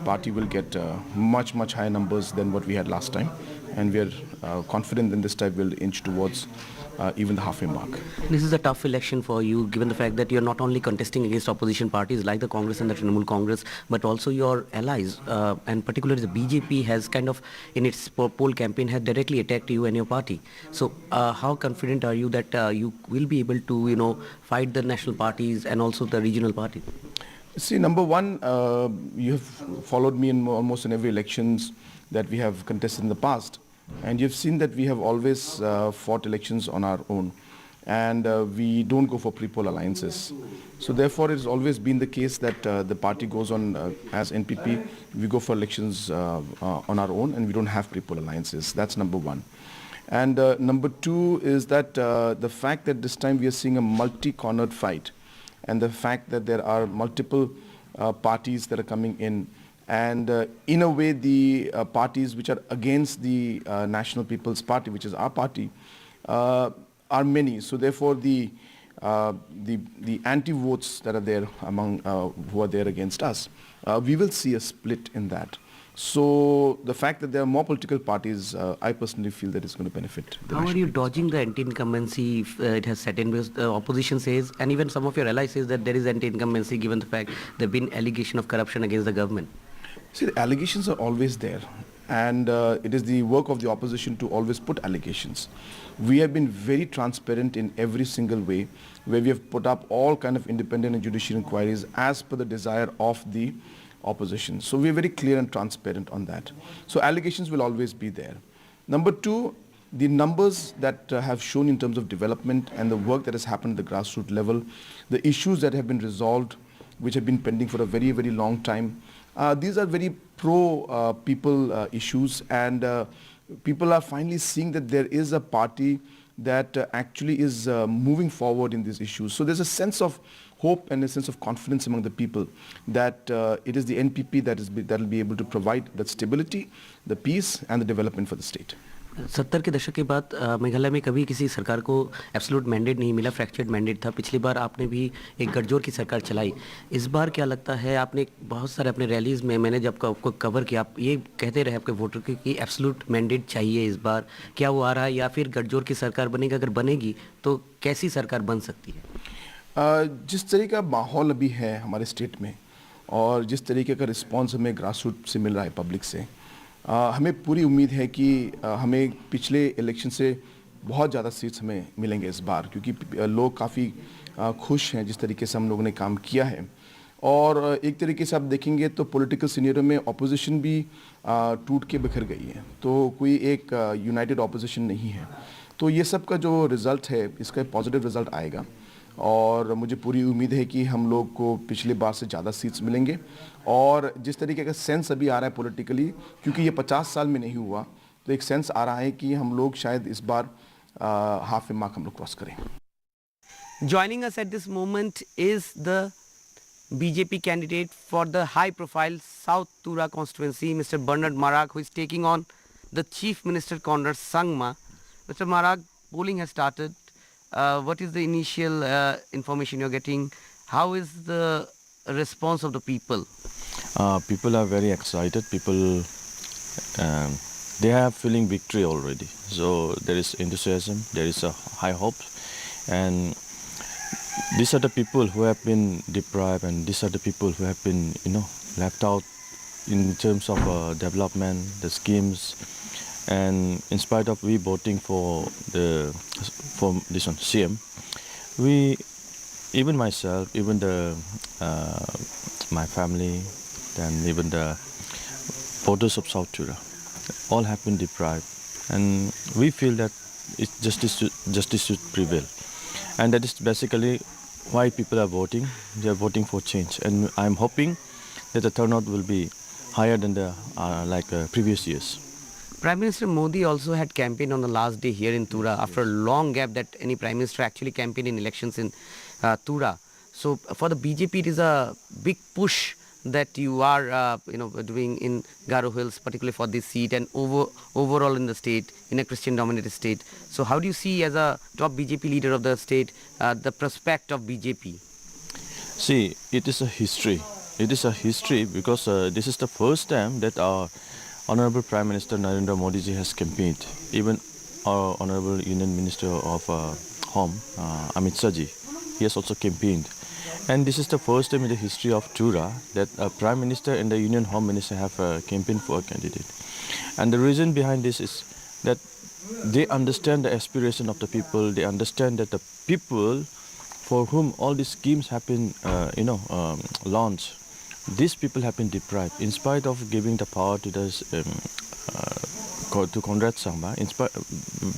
party will get much higher numbers than what we had last time. And we are confident that this time we'll inch towards even the halfway mark. This is a tough election for you, given the fact that you're not only contesting against opposition parties like the Congress and the Trinamool Congress, but also your allies, and particularly the BJP has kind of, in its poll campaign, has directly attacked you and your party. So how confident are you that you will be able to, fight the national parties and also the regional parties? See, number one, you have followed me in almost in every elections that we have contested in the past. And you've seen that we have always fought elections on our own, and we don't go for pre-poll alliances. So therefore, it has always been the case that the party goes on as NPP, we go for elections on our own, and we don't have pre-poll alliances. That's number one. And number two is that the fact that this time we are seeing a multi-cornered fight, and the fact that there are multiple parties that are coming in. And in a way, the parties which are against the National People's Party, which is our party, are many. So therefore, the anti-votes that are there among who are there against us, we will see a split in that. So the fact that there are more political parties, I personally feel that it's going to benefit. How are you dodging the anti-incumbency it has set in? Because the opposition says, and even some of your allies says, that there is anti-incumbency given the fact there have been allegation of corruption against the government. See, the allegations are always there, and it is the work of the opposition to always put allegations. We have been very transparent in every single way, where we have put up all kind of independent and judicial inquiries as per the desire of the opposition. So we are very clear and transparent on that. So allegations will always be there. Number two, the numbers that have shown in terms of development and the work that has happened at the grassroots level, the issues that have been resolved, which have been pending for a very long time, these are very pro-people issues, and people are finally seeing that there is a party that actually is moving forward in these issues. So there's a sense of hope and a sense of confidence among the people that it is the NPP that will be able to provide that stability, the peace and the development for the state. 70 के दशक के बाद मेघालय में कभी किसी सरकार को absolute mandate नहीं मिला, फ्रैक्चर्ड मैंडेट था। पिछली बार आपने भी एक गठजोड़ की सरकार चलाई। इस बार क्या लगता है, आपने बहुत सारे अपने रैलीज में, मैंने जब आपको कवर किया, आप ये कहते रहे आपके वोटर के कि एब्सोल्यूट मैंडेट चाहिए इस बार, क्या वो आ रहा है या फिर गठजोड़ की सरकार बनेगी? अगर बनेगी तो कैसी सरकार बन सकती है? जिस तरीके का माहौल अभी है हमारे स्टेट में और जिस तरीके का रिस्पॉन्स हमें ग्रासरूट से मिल रहा है, पब्लिक से, हमें पूरी उम्मीद है कि हमें पिछले इलेक्शन से बहुत ज़्यादा सीट्स हमें मिलेंगे इस बार, क्योंकि लोग काफ़ी खुश हैं जिस तरीके से हम लोगों ने काम किया है। और एक तरीके से आप देखेंगे तो पॉलिटिकल सीनियरों में ऑपोजिशन भी टूट के बिखर गई है, तो कोई एक यूनाइटेड ऑपोजिशन नहीं है। तो ये सब का जो रिज़ल्ट है, इसका पॉजिटिव रिज़ल्ट आएगा और मुझे पूरी उम्मीद है कि हम लोग को पिछले बार से ज़्यादा सीट्स मिलेंगे। और जिस तरीके का सेंस अभी आ रहा है पॉलिटिकली, क्योंकि ये 50 साल में नहीं हुआ, तो एक सेंस आ रहा है कि हम लोग शायद इस बार हाफ ए मार्क हम लोग क्रॉस करें। Joining us at this moment is the BJP candidate for the high-profile South Tura constituency, Mr. Bernard Marag, who is taking on the Chief Minister Conrad Sangma. Mr. Marag, polling has started. What is the initial information you're getting? How is the response of the people? People are very excited. People, they are feeling victory already. So there is enthusiasm, there is a high hope. And these are the people who have been deprived, and these are the people who have been, left out in terms of development, the schemes. And in spite of we voting for this one, CM, even myself, even my family, and even the voters of South Tura, all have been deprived, and we feel that justice should prevail, and that is basically why people are voting. They are voting for change, and I'm hoping that the turnout will be higher than the previous years. Prime Minister Modi also had campaigned on the last day here in Tura after a long gap that any Prime Minister actually campaigned in elections in Tura. So for the BJP, it is a big push that you are doing in Garo Hills, particularly for this seat and overall in the state, in a Christian-dominated state. So how do you see, as a top BJP leader of the state, the prospect of BJP? See, it is a history. It is a history because this is the first time that our Honorable Prime Minister Narendra Modi ji has campaigned. Even our Honorable Union Minister of Home, Amit Shah ji, he has also campaigned. And this is the first time in the history of Tura that a Prime Minister and the Union Home Minister have campaigned for a candidate. And the reason behind this is that they understand the aspiration of the people. They understand that the people for whom all these schemes have been, launched, these people have been deprived. In spite of giving the power to Conrad Sangma,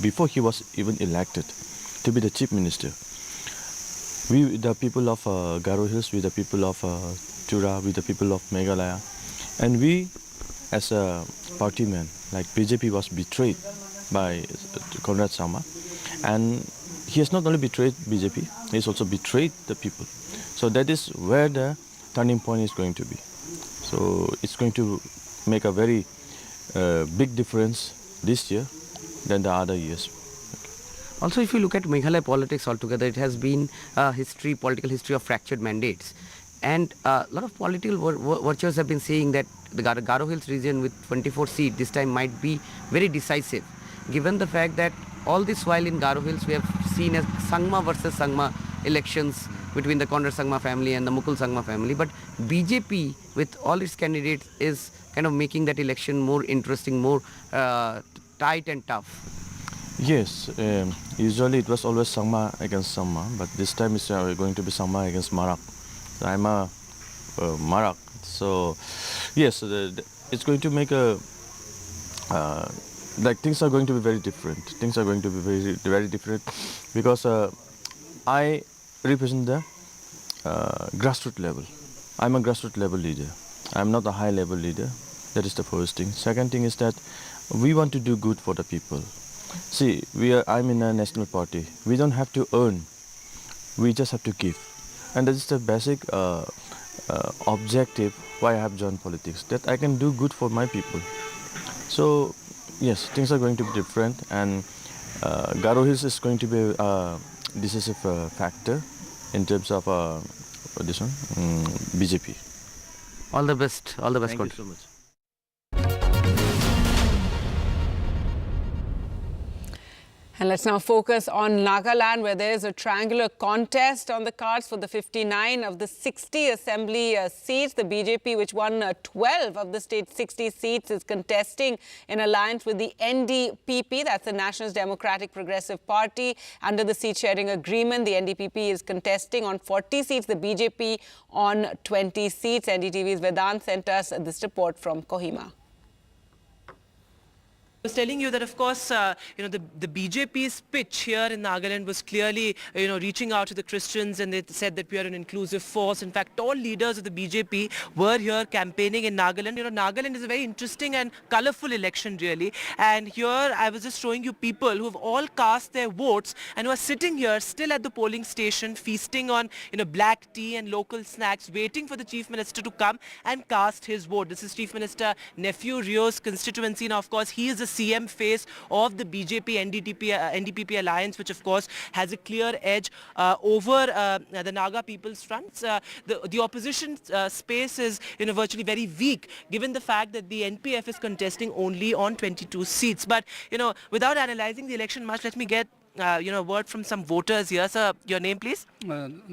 before he was even elected to be the Chief Minister, we, the people of Garo Hills, we the people of Tura, we the people of Meghalaya, and we as a party man, like BJP was betrayed by Conrad Sangma, and he has not only betrayed BJP, he has also betrayed the people. So that is where the turning point is going to be. So it's going to make a very big difference this year than the other years. Also, if you look at Meghalaya politics altogether, it has been a political history of fractured mandates. And a lot of political watchers have been saying that the Garo Hills region with 24 seats this time might be very decisive, given the fact that all this while in Garo Hills we have seen as Sangma versus Sangma elections between the Conrad Sangma family and the Mukul Sangma family. But BJP, with all its candidates, is kind of making that election more interesting, more tight and tough. Yes, usually it was always Sangma against Sangma, but this time it's going to be Sangma against Marak. So I'm a Marak, so yes, it's going to make a things are going to be very different. Things are going to be very, very different because I represent the grassroots level. I'm a grassroots level leader. I'm not a high level leader. That is the first thing. Second thing is that we want to do good for the people. See, I'm in a national party. We don't have to earn. We just have to give. And that is the basic objective why I have joined politics, that I can do good for my people. So, yes, things are going to be different, and Garo Hills is going to be a decisive factor in terms of this one, BJP. All the best. All the best. Thank you so much. And let's now focus on Nagaland, where there is a triangular contest on the cards for the 59 of the 60 assembly seats. The BJP, which won 12 of the state's 60 seats, is contesting in alliance with the NDTV, that's the National Democratic Progressive Party. Under the seat-sharing agreement, the NDTV is contesting on 40 seats, the BJP on 20 seats. NDTV's Vedant sent us this report from Kohima. I was telling you that, of course, the BJP's pitch here in Nagaland was clearly, reaching out to the Christians, and they said that we are an inclusive force. In fact, all leaders of the BJP were here campaigning in Nagaland. Nagaland is a very interesting and colorful election, really. And here I was just showing you people who have all cast their votes and who are sitting here still at the polling station, feasting on, black tea and local snacks, waiting for the Chief Minister to come and cast his vote. This is Chief Minister Nephew Rio's constituency. Now, of course, he is the CM face of the BJP NDPP alliance, which of course has a clear edge over the Naga People's Fronts. The opposition space is virtually very weak, given the fact that the NPF is contesting only on 22 seats. But without analyzing the election much, let me get a word from some voters here. Sir, your name please?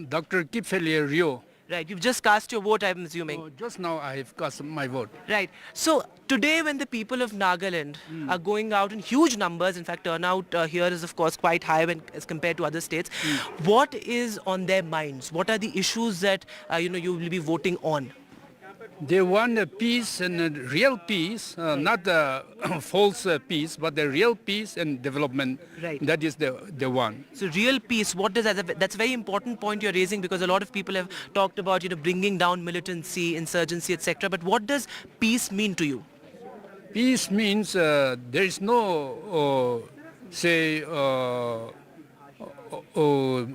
Dr. Kipfelia Rio. Right, you've just cast your vote, I'm assuming. Just now I have cast my vote. Right. So today when the people of Nagaland are going out in huge numbers, in fact turnout here is of course quite high as compared to other states, what is on their minds? What are the issues that you will be voting on? They want a peace and a real peace, not the false peace, but the real peace and development. Right. That is the one. So real peace, what does that, that's a very important point you're raising, because a lot of people have talked about bringing down militancy, insurgency, etc. But what does peace mean to you? Peace means there is no,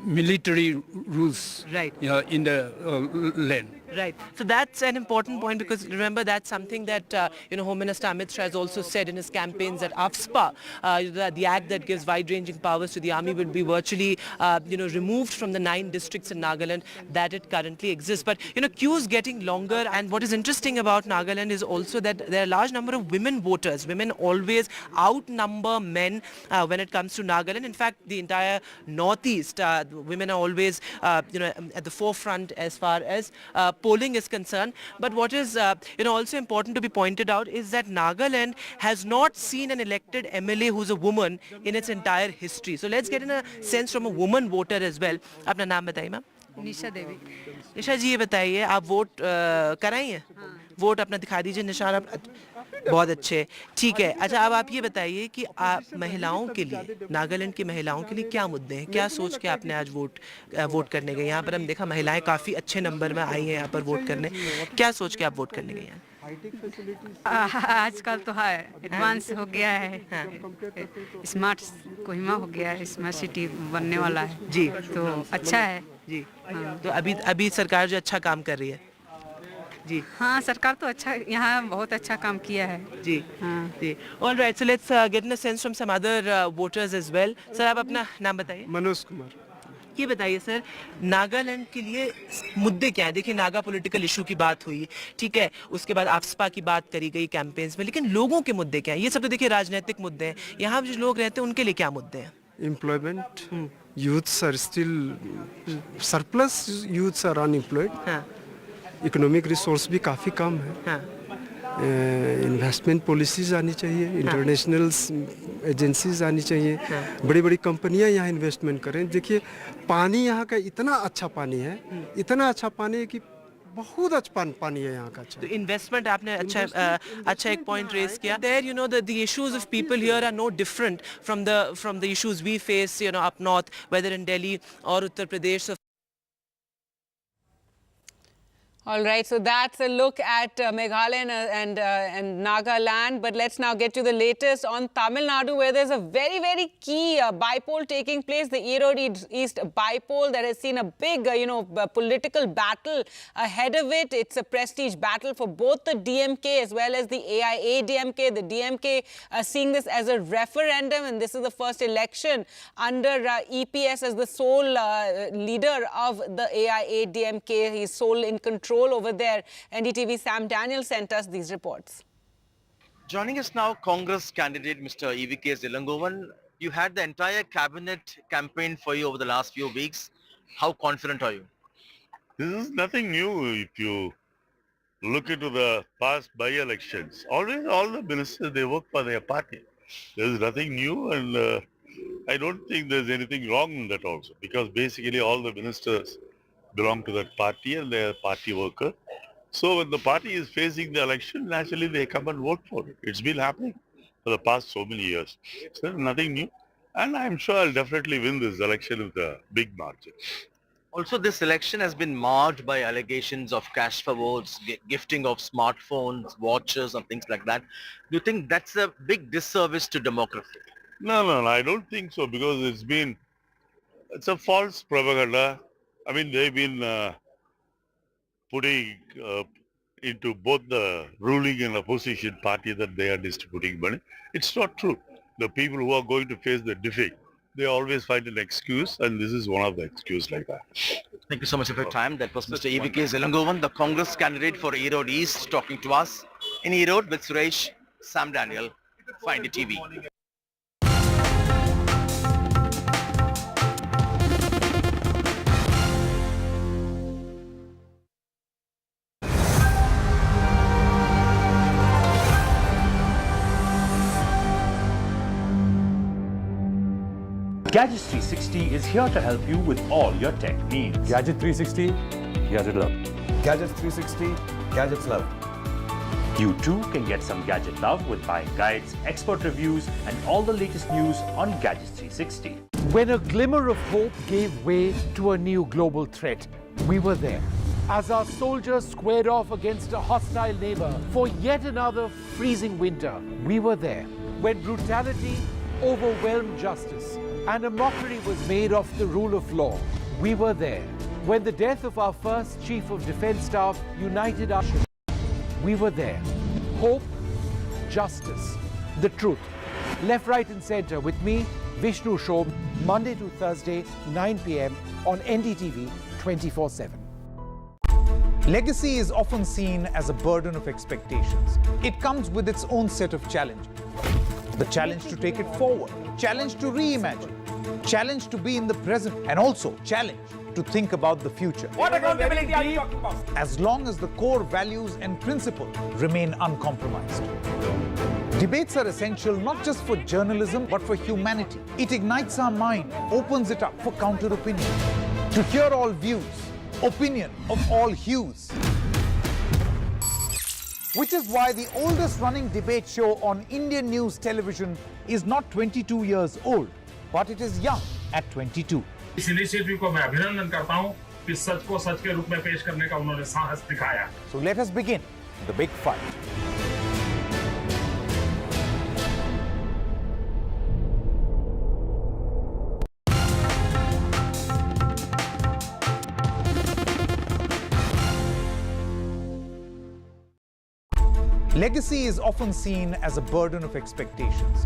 military rules in the land. Right. So that's an important point, because remember that's something that Home Minister Amit Shah has also said in his campaigns, that AFSPA, the act that gives wide-ranging powers to the army, will be virtually removed from the 9 districts in Nagaland that it currently exists. But queues getting longer, and what is interesting about Nagaland is also that there are a large number of women voters. Women always outnumber men when it comes to Nagaland. In fact, the entire northeast, women are always at the forefront as far as polling is concerned. But what is also important to be pointed out is that Nagaland has not seen an elected MLA who's a woman in its entire history. So let's get in a sense from a woman voter as well. अपना नाम बताइए ma'am. निशा देवी. निशा जी, ये बताइए आप vote कराई हैं? Vote अपना दिखा दीजिए निशान. आप बहुत अच्छे, ठीक है. अच्छा, अब आप ये बताइए कि महिलाओं के लिए, नागालैंड की महिलाओं के लिए क्या मुद्दे हैं? क्या सोच के आपने आज वोट करने गए? यहाँ पर हम देखा महिलाएं काफ़ी अच्छे नंबर में आई हैं यहाँ पर वोट करने. क्या सोच के आप वोट करने गए हैं? आजकल तो है एडवांस हो गया है, स्मार्ट कोहिमा हो गया है, स्मार्ट सिटी बनने वाला है जी, तो अच्छा है जी. तो अभी सरकार जो अच्छा काम कर रही है जी. हाँ, सरकार तो अच्छा, यहाँ बहुत अच्छा काम किया है जी. हाँ जी. All right, so let's get in a sense from some other voters as well. Sir, आप अपना नाम बताइए. मनोज कुमार. ये बताइए सर, नागालैंड के लिए मुद्दे क्या है? देखिए, नागा पॉलिटिकल इशू की बात हुई, ठीक है, उसके बाद आफ्सपा की बात करी गई कैंपेन्स में, लेकिन लोगों के मुद्दे क्या हैं? ये सब तो देखिए राजनीतिक मुद्दे हैं. यहाँ जो लोग रहते हैं उनके लिए क्या मुद्दे हैं? Employment, youths are still surplus, youths are unemployed. Economic resource भी काफ़ी कम है. इन्वेस्टमेंट पॉलिसीज आनी चाहिए, इंटरनेशनल एजेंसीज आनी चाहिए, बड़ी बड़ी कंपनियां यहाँ इन्वेस्टमेंट करें. देखिए, पानी यहाँ का इतना अच्छा पानी है, इतना अच्छा पानी है कि बहुत अच्छा पानी है यहाँ का. तो इन्वेस्टमेंट आपने अच्छा एक पॉइंट रेज किया. There the issues of people here are no different from the issues we face up north, whether in Delhi or Uttar Pradesh. All right, so that's a look at Meghalaya and Nagaland. But let's now get to the latest on Tamil Nadu, where there's a very, very key bypoll taking place, the Erode East bypoll that has seen a big, political battle ahead of it. It's a prestige battle for both the DMK as well as the AIA-DMK. The DMK seeing this as a referendum, and this is the first election under EPS as the sole leader of the AIA-DMK. He's sole in control over there. NDTV Sam Daniel sent us these reports. Joining us now, Congress candidate Mr. EVK Zilangovan. You had the entire cabinet campaign for you over the last few weeks. How confident are you? This is nothing new. If you look into the past by-elections, always all the ministers, they work for their party. There's nothing new, and I don't think there's anything wrong in that also, because basically all the ministers belong to that party and they're party worker. So when the party is facing the election, naturally they come and vote for it. It's been happening for the past so many years. So nothing new. And I'm sure I'll definitely win this election with a big margin. Also, this election has been marred by allegations of cash for votes, gifting of smartphones, watches and things like that. Do you think that's a big disservice to democracy? No, I don't think so, because it's a false propaganda. I mean, they've been putting into both the ruling and opposition party that they are distributing money. It's not true. The people who are going to face the defeat, they always find an excuse, and this is one of the excuses like that. Thank you so much for your time. That was Mr. EVK Zelangovan, the Congress candidate for Erode East, talking to us in Erode with Suresh, Sam Daniel, for NDTV. Gadgets 360 is here to help you with all your tech needs. Gadget 360, Gadget Love. Gadgets 360, Gadgets Love. You too can get some gadget love with buying guides, expert reviews, and all the latest news on Gadgets 360. When a glimmer of hope gave way to a new global threat, we were there. As our soldiers squared off against a hostile neighbor for yet another freezing winter, we were there. When brutality overwhelmed justice and a mockery was made of the rule of law, we were there. When the death of our first Chief of Defence Staff united our ship, we were there. Hope, justice, the truth. Left, right and centre with me, Vishnu Shom, Monday to Thursday, 9 p.m. on NDTV 24/7. Legacy is often seen as a burden of expectations. It comes with its own set of challenges. The challenge to take it forward, challenge to reimagine, challenge to be in the present, and also challenge to think about the future. What accountability are you talking about? As long as the core values and principles remain uncompromised. Debates are essential not just for journalism, but for humanity. It ignites our mind, opens it up for counter-opinion. To hear all views, opinion of all hues. Which is why the oldest running debate show on Indian news television is not 22 years old, but it is young at 22. इस initiative को मैं अभिनंदन करता हूं कि सच को सच के रूप में पेश करने का उन्होंने साहस दिखाया. So let us begin the big fight. Legacy is often seen as a burden of expectations.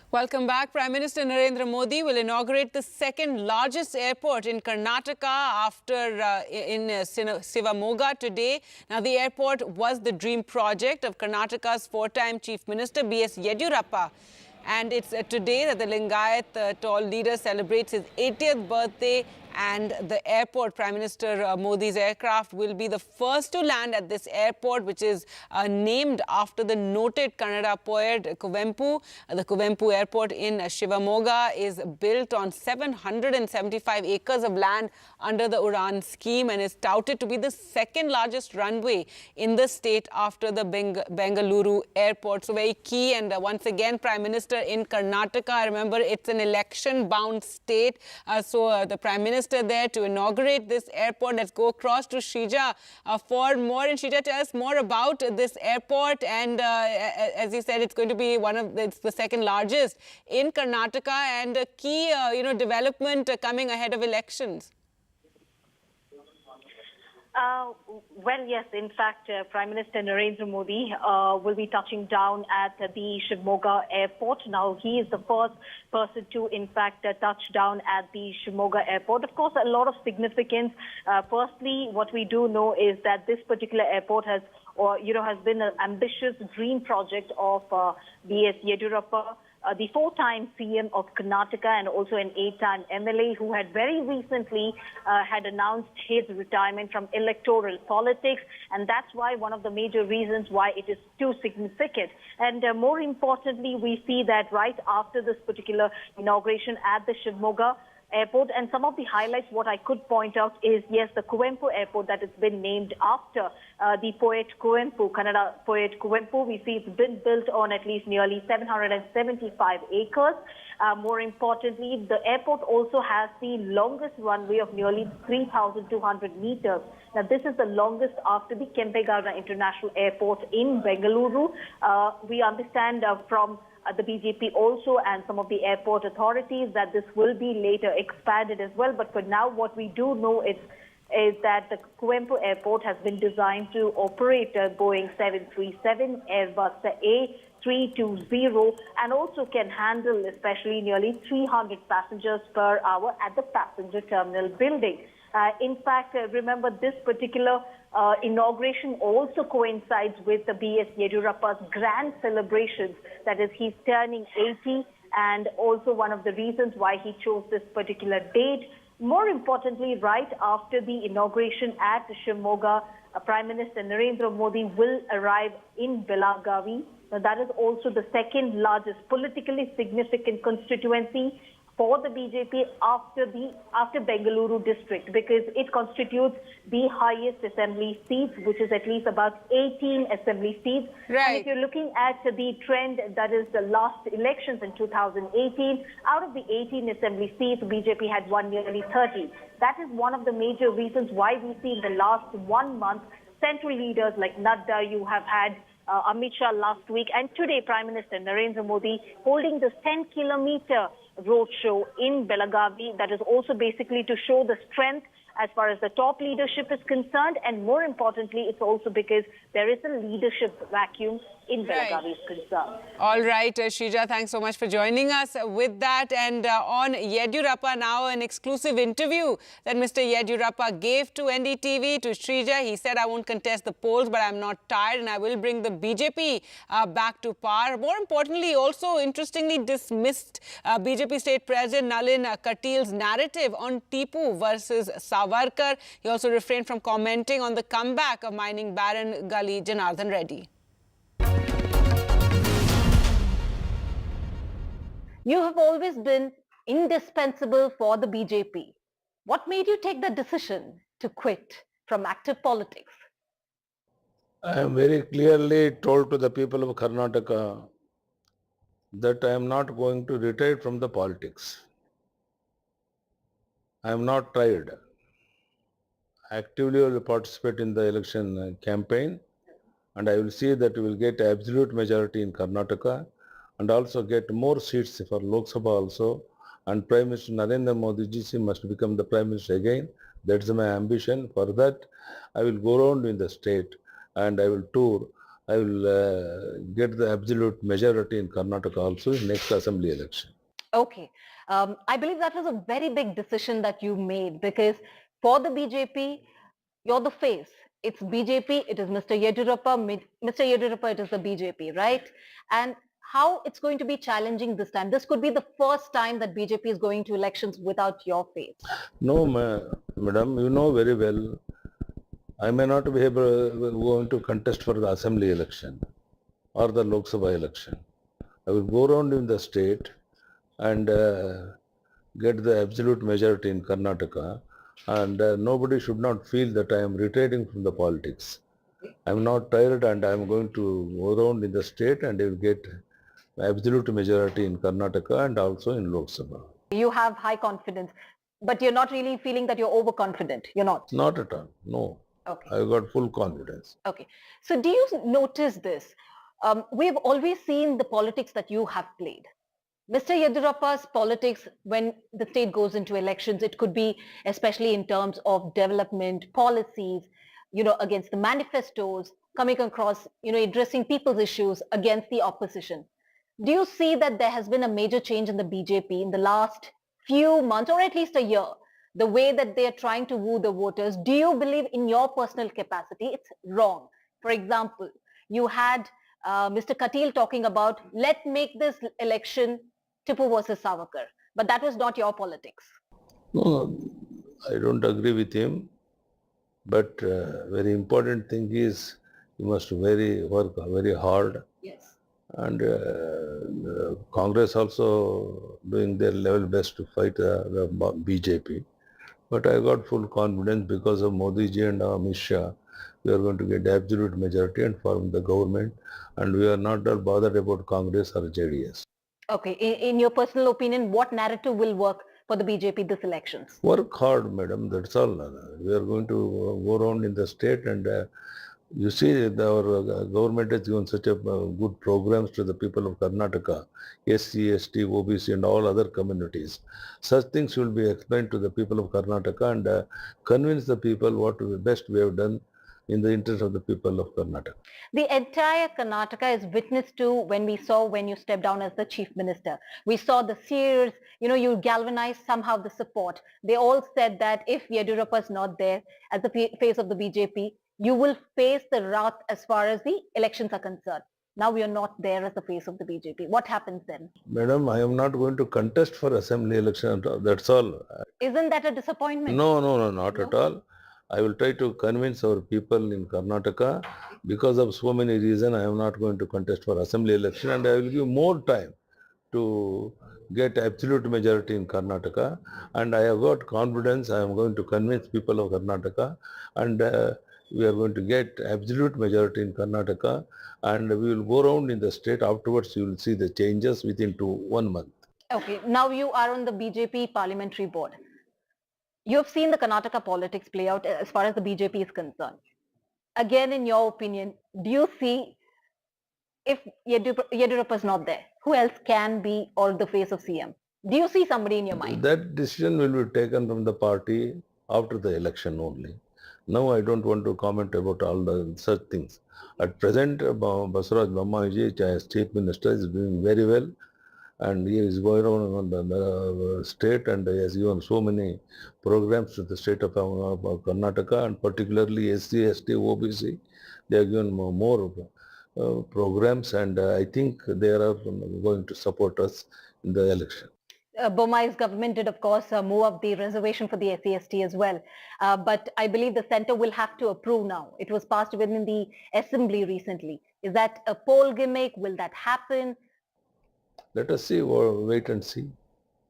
Welcome back. Prime Minister Narendra Modi will inaugurate the second largest airport in Karnataka after in Shivamoga today. Now, the airport was the dream project of Karnataka's four-time Chief Minister B.S. Yediyurappa. And it's today that the Lingayat tall leader celebrates his 80th birthday, and the airport, Prime Minister Modi's aircraft, will be the first to land at this airport, which is named after the noted Kannada poet Kuvempu. The Kuvempu Airport in Shivamoga is built on 775 acres of land under the Udan scheme and is touted to be the second largest runway in the state after the Bengaluru airport. So very key, and once again, Prime Minister in Karnataka. Remember, it's an election-bound state, so the Prime Minister there to inaugurate this airport. Let's go across to Shrija for more. And Shrija, tell us more about this airport. And as you said, it's going to be it's the second largest in Karnataka, and a key, development coming ahead of elections. Well, yes, in fact, Prime Minister Narendra Modi will be touching down at the Shivamoga airport. Now, he is the first person to, in fact, touch down at the Shivamoga airport. Of course, a lot of significance. Firstly, what we do know is that this particular airport has been an ambitious dream project of B.S. Yediyurappa, the four-time CM of Karnataka and also an 8-time MLA who had very recently had announced his retirement from electoral politics. And that's why one of the major reasons why it is too significant. And more importantly, we see that right after this particular inauguration at the Shivamoga airport, and some of the highlights, what I could point out is, yes, the Kuvempu airport that has been named after the poet Kuvempu, Kannada poet Kuvempu. We see it's been built on at least nearly 775 acres. More importantly, the airport also has the longest runway of nearly 3,200 meters. Now, this is the longest after the Kempegowda International Airport in Bengaluru. We understand from the BJP also and some of the airport authorities that this will be later expanded as well. But for now, what we do know is that the Kuempu Airport has been designed to operate Boeing 737, Airbus A320, and also can handle especially nearly 300 passengers per hour at the passenger terminal building. In fact, remember this particular inauguration also coincides with the B.S. Yediyurappa's grand celebrations. That is, he's turning 80, and also one of the reasons why he chose this particular date. More importantly, right after the inauguration at Shimoga, Prime Minister Narendra Modi will arrive in Belagavi. Now, that is also the second largest politically significant constituency for the BJP after Bengaluru district, because it constitutes the highest assembly seats, which is at least about 18 assembly seats. Right. And if you're looking at the trend, that is the last elections in 2018, out of the 18 assembly seats, BJP had won nearly 30. That is one of the major reasons why we see in the last 1 month central leaders like Nadu, you have had Amit Shah last week, and today Prime Minister Narendra Modi holding this 10-kilometer roadshow in Belagavi. That is also basically to show the strength as far as the top leadership is concerned, and more importantly, it's also because there is a leadership vacuum in Belagavi is concerned. All right, Shrija, thanks so much for joining us with that. And on Yediyurappa now, an exclusive interview that Mr. Yediyurappa gave to NDTV, to Shrija. He said, I won't contest the polls, but I'm not tired and I will bring the BJP back to power. More importantly, also interestingly dismissed BJP State President Nalin Katil's narrative on Tipu versus Savarkar. He also refrained from commenting on the comeback of mining baron Gali Janardhan Reddy. You have always been indispensable for the BJP. What made you take the decision to quit from active politics? I am very clearly told to the people of Karnataka that I am not going to retire from the politics. I am not tired. Actively will participate in the election campaign, and I will see that we will get absolute majority in Karnataka and also get more seats for Lok Sabha also, and Prime Minister Narendra Modi ji must become the Prime Minister again. That's my ambition. For that, I will go around in the state and I will tour. I will get the absolute majority in Karnataka also in next assembly election. Okay. I believe that was a very big decision that you made, because for the BJP, you're the face. It's BJP, it is Mr. Yediyurappa, Mr. Yediyurappa, it is the BJP, right? And how it's going to be challenging this time? This could be the first time that BJP is going to elections without your face. No, madam, you know very well, I may not be going to contest for the assembly election or the Lok Sabha election. I will go around in the state and get the absolute majority in Karnataka, and nobody should not feel that I am retiring from the politics. I am not tired, and I am going to go around in the state and I will get absolute majority in Karnataka and also in Lok Sabha. You have high confidence, but you're not really feeling that you're overconfident. You're not? Not at all, no. Okay. I've got full confidence. Okay. So do you notice this? We've always seen the politics that you have played. Mr. Yediyurappa's politics, when the state goes into elections, it could be especially in terms of development, policies, against the manifestos, coming across, addressing people's issues against the opposition. Do you see that there has been a major change in the BJP in the last few months, or at least a year, the way that they are trying to woo the voters? Do you believe in your personal capacity it's wrong? For example, you had Mr. Katil talking about, let's make this election Tipu versus Savarkar, but that was not your politics. No, I don't agree with him, but very important thing is you must work very hard. Yes. And Congress also doing their level best to fight the BJP. But I got full confidence because of Modi ji and Amit Shah. We are going to get absolute majority and form the government, and we are not all bothered about Congress or JDS. Okay. In your personal opinion, what narrative will work for the BJP this elections? Work hard, madam. That's all. We are going to go around in the state and You see, our government has given such a good programs to the people of Karnataka, SC, ST, OBC and all other communities. Such things will be explained to the people of Karnataka and convince the people what best we have done in the interest of the people of Karnataka. The entire Karnataka is witness to when you stepped down as the chief minister. We saw the seers, you galvanized somehow the support. They all said that if Yediyurappa is not there as the face of the BJP, you will face the wrath as far as the elections are concerned. Now we are not there as the face of the BJP. What happens then? Madam, I am not going to contest for assembly election. That's all. Isn't that a disappointment? No, not at all. I will try to convince our people in Karnataka. Because of so many reasons, I am not going to contest for assembly election, and I will give more time to get absolute majority in Karnataka. And I have got confidence. I am going to convince people of Karnataka, and we are going to get absolute majority in Karnataka, and we will go around in the state. Afterwards, you will see the changes within 1 month. Okay, now you are on the BJP parliamentary board. You have seen the Karnataka politics play out as far as the BJP is concerned. Again, in your opinion, do you see, if Yediyurappa is not there, who else can be or the face of CM? Do you see somebody in your mind? That decision will be taken from the party after the election only. Now I don't want to comment about all the such things. At present, Basuraj Mamata as Chief Minister is doing very well, and he is going around on the state, and he has given so many programs to the state of Karnataka, and particularly SC, ST, OBC. They have given more programs, and I think they are going to support us in the election. Bomai's government did, of course, move up the reservation for the SC/ST as well. But I believe the centre will have to approve now. It was passed within the assembly recently. Is that a poll gimmick? Will that happen? Let us see, or wait and see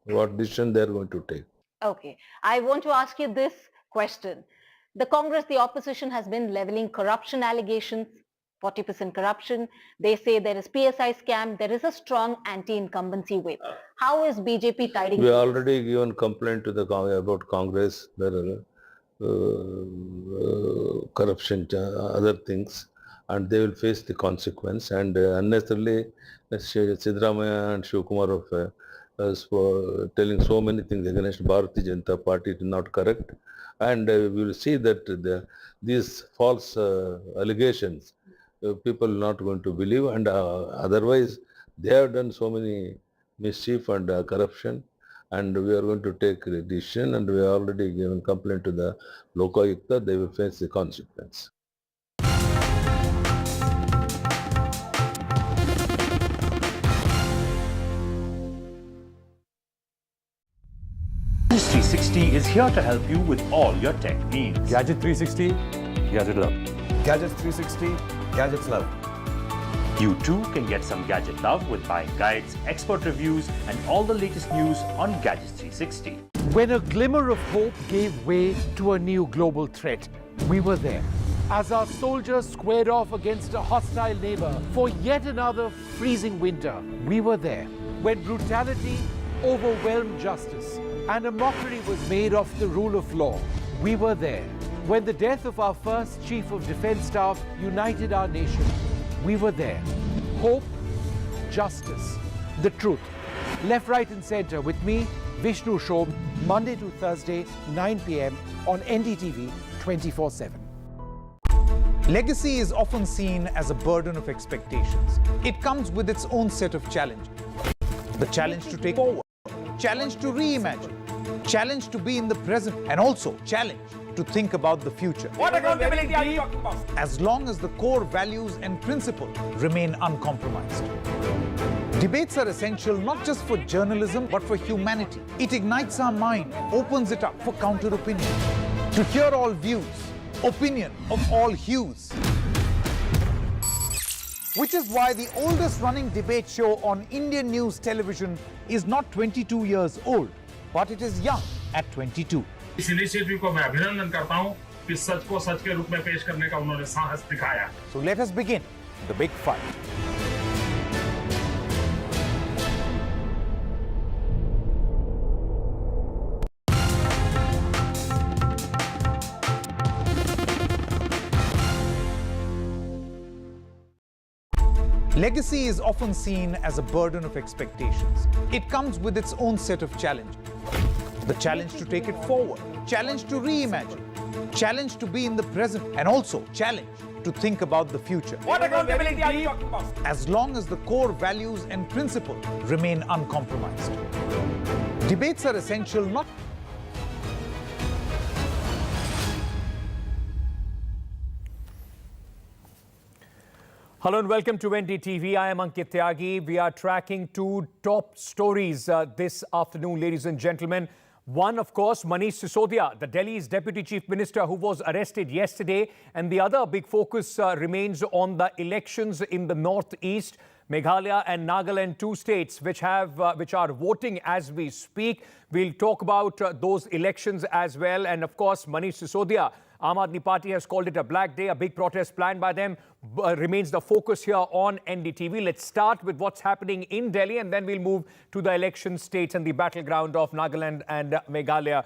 what decision they are going to take. Okay. I want to ask you this question. The Congress, the opposition, has been levelling corruption allegations, 40% corruption. They say there is PSI scam. There is a strong anti-incumbency wave. How is BJP tiding? We already given complaint to the about Congress. There are corruption, other things, and they will face the consequence. And unnecessarily, Sisodia and Shivakumar for telling so many things against Bharatiya Janata Party is not correct. And we will see that these false allegations, people are not going to believe, and otherwise they have done so many mischief and corruption, and we are going to take a decision, and we have already given complaint to the Lokayukta. They will face the consequence. Gadget 360 is here to help you with all your tech needs. Gadget 360, Gadget Love. Gadgets 360, Gadgets Love. You too can get some gadget love with buying guides, expert reviews, and all the latest news on Gadget 360. When a glimmer of hope gave way to a new global threat, we were there. As our soldiers squared off against a hostile neighbor for yet another freezing winter, we were there. When brutality overwhelmed justice and a mockery was made of the rule of law, we were there. When the death of our first Chief of Defence Staff united our nation, we were there. Hope, justice, the truth. Left, right and centre with me, Vishnu Shom, Monday to Thursday, 9 p.m. on NDTV 24/7. Legacy is often seen as a burden of expectations. It comes with its own set of challenges. The challenge to take forward, challenge to reimagine, challenge to be in the present, and also challenge to think about the future. What accountability are you talking about? As long as the core values and principles remain uncompromised. Debates are essential not just for journalism, but for humanity. It ignites our mind, opens it up for counter-opinion. To hear all views, opinion of all hues. Which is why the oldest running debate show on Indian news television is not 22 years old, but it is young at 22. इस initiative को मैं अभिनंदन करता हूं कि सच को सच के रूप में पेश करने का उन्होंने साहस दिखाया. So let us begin the big fight. Legacy is often seen as a burden of expectations. It comes with its own set of challenges. The challenge to take it forward, challenge to reimagine, challenge to be in the present, and also challenge to think about the future. What accountability are you talking about? As long as the core values and principles remain uncompromised. Debates are essential not Hello and welcome to NDTV. I am Ankit Tyagi. We are tracking two top stories this afternoon, ladies and gentlemen. One, of course, Manish Sisodia, the Delhi's Deputy Chief Minister who was arrested yesterday. And the other big focus remains on the elections in the northeast. Meghalaya and Nagaland, two states which are voting as we speak. We'll talk about those elections as well. And of course, Manish Sisodia, Aam Aadmi Party has called it a black day. A big protest planned by them remains the focus here on NDTV. Let's start with what's happening in Delhi and then we'll move to the election states and the battleground of Nagaland and Meghalaya.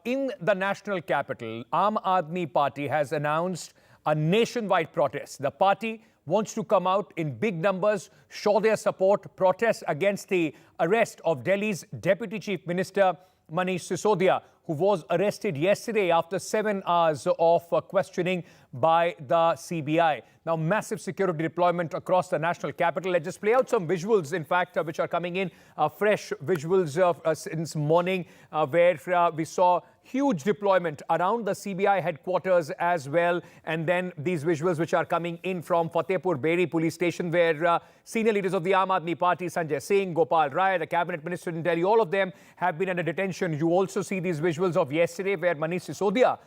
In the national capital, Aam Aadmi Party has announced a nationwide protest. The party wants to come out in big numbers, show their support, protest against the arrest of Delhi's Deputy Chief Minister Manish Sisodia, who was arrested yesterday after 7 hours of questioning by the CBI. Now, massive security deployment across the national capital. Let's just play out some visuals, in fact, which are coming in, fresh visuals since morning, where we saw huge deployment around the CBI headquarters as well. And then these visuals which are coming in from Fatehpur Beri police station, where senior leaders of the Aam Aadmi Party, Sanjay Singh, Gopal Rai, the cabinet minister in Delhi, all of them have been under detention. You also see these visuals of yesterday where Manish Sisodia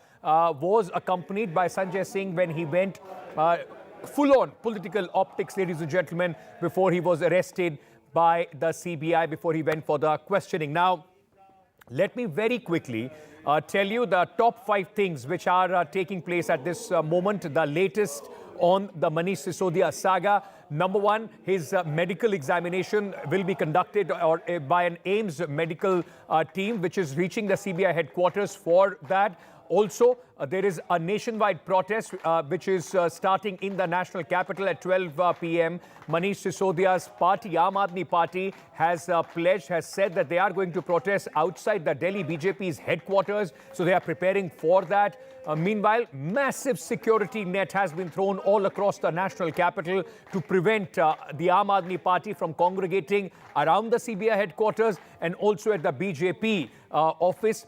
was accompanied by Sanjay Singh when he went full-on political optics, ladies and gentlemen, before he was arrested by the CBI, before he went for the questioning. Now, let me very quickly tell you the top 5 things which are taking place at this moment, the latest on the Manish Sisodia saga. Number one, his medical examination will be conducted by an AIMS medical team, which is reaching the CBI headquarters for that. Also, there is a nationwide protest which is starting in the national capital at 12 p.m. Manish Sisodia's party, Aam Aadmi Party, has pledged, has said that they are going to protest outside the Delhi BJP's headquarters. So they are preparing for that. Meanwhile, massive security net has been thrown all across the national capital to prevent the Aam Aadmi Party from congregating around the CBI headquarters and also at the BJP office.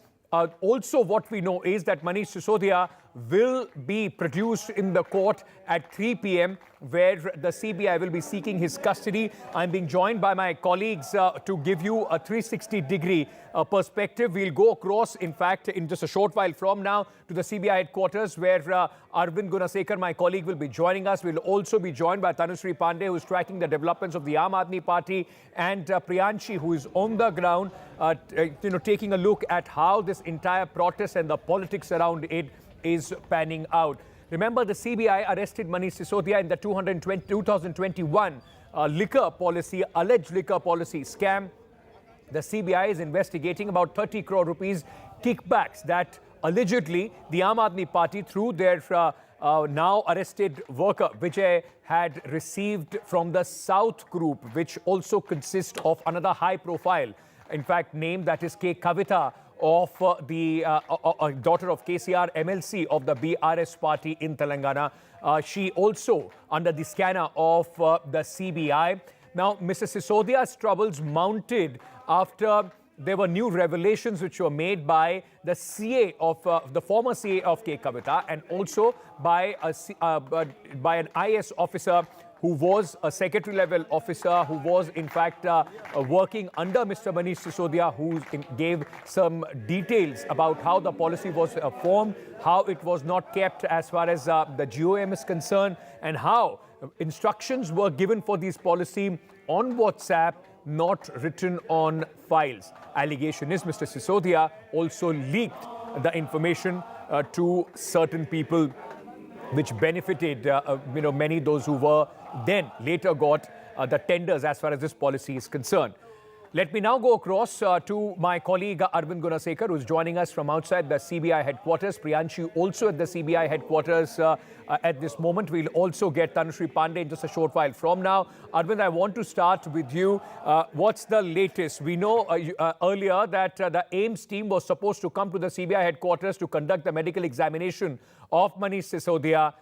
Also, what we know is that Manish Sisodia will be produced in the court at 3 p.m. where the CBI will be seeking his custody. I'm being joined by my colleagues to give you a 360-degree perspective. We'll go across, in fact, in just a short while from now to the CBI headquarters where Arvind Gunasekar, my colleague, will be joining us. We'll also be joined by Tanushree Pandey, who is tracking the developments of the Aam Aadmi Party, and Priyanshi, who is on the ground, taking a look at how this entire protest and the politics around it is panning out. Remember, the CBI arrested Manish Sisodia in the 2021 liquor policy, alleged liquor policy scam. The CBI is investigating about 30 crore rupees kickbacks that allegedly the Aam Aadmi Party, through their now arrested worker Vijay, had received from the South Group, which also consists of another high profile, in fact, name, that is K. Kavita, of the daughter of KCR MLC of the BRS party in Telangana. She also under the scanner of the CBI. Now, Mr. Sisodia's troubles mounted after there were new revelations which were made by the CA of the former CA of K. Kavita, and also by an IS officer who was a secretary-level officer, who was, in fact, working under Mr. Manish Sisodia, who gave some details about how the policy was formed, how it was not kept as far as the GOM is concerned, and how instructions were given for these policy on WhatsApp, not written on files. Allegation is Mr. Sisodia also leaked the information to certain people, which benefited many those who were then later got the tenders as far as this policy is concerned. Let me now go across to my colleague Arvind Gunasekar, who's joining us from outside the CBI headquarters. Priyanshu also at the CBI headquarters at this moment. We'll also get Tanushree Pandey in just a short while from now. Arvind, I want to start with you. What's the latest? We know earlier that the AIMS team was supposed to come to the CBI headquarters to conduct the medical examination of Manish Sisodia.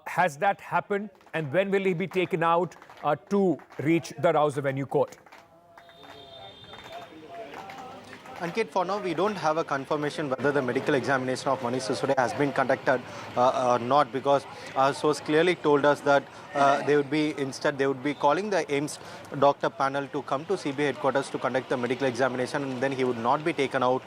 Has that happened? And when will he be taken out to reach the Rouse Avenue court? Ankit, for now, we don't have a confirmation whether the medical examination of Manish Sisodia has been conducted or not, because our source clearly told us that they would be calling the AIMS doctor panel to come to CBI headquarters to conduct the medical examination, and then he would not be taken out,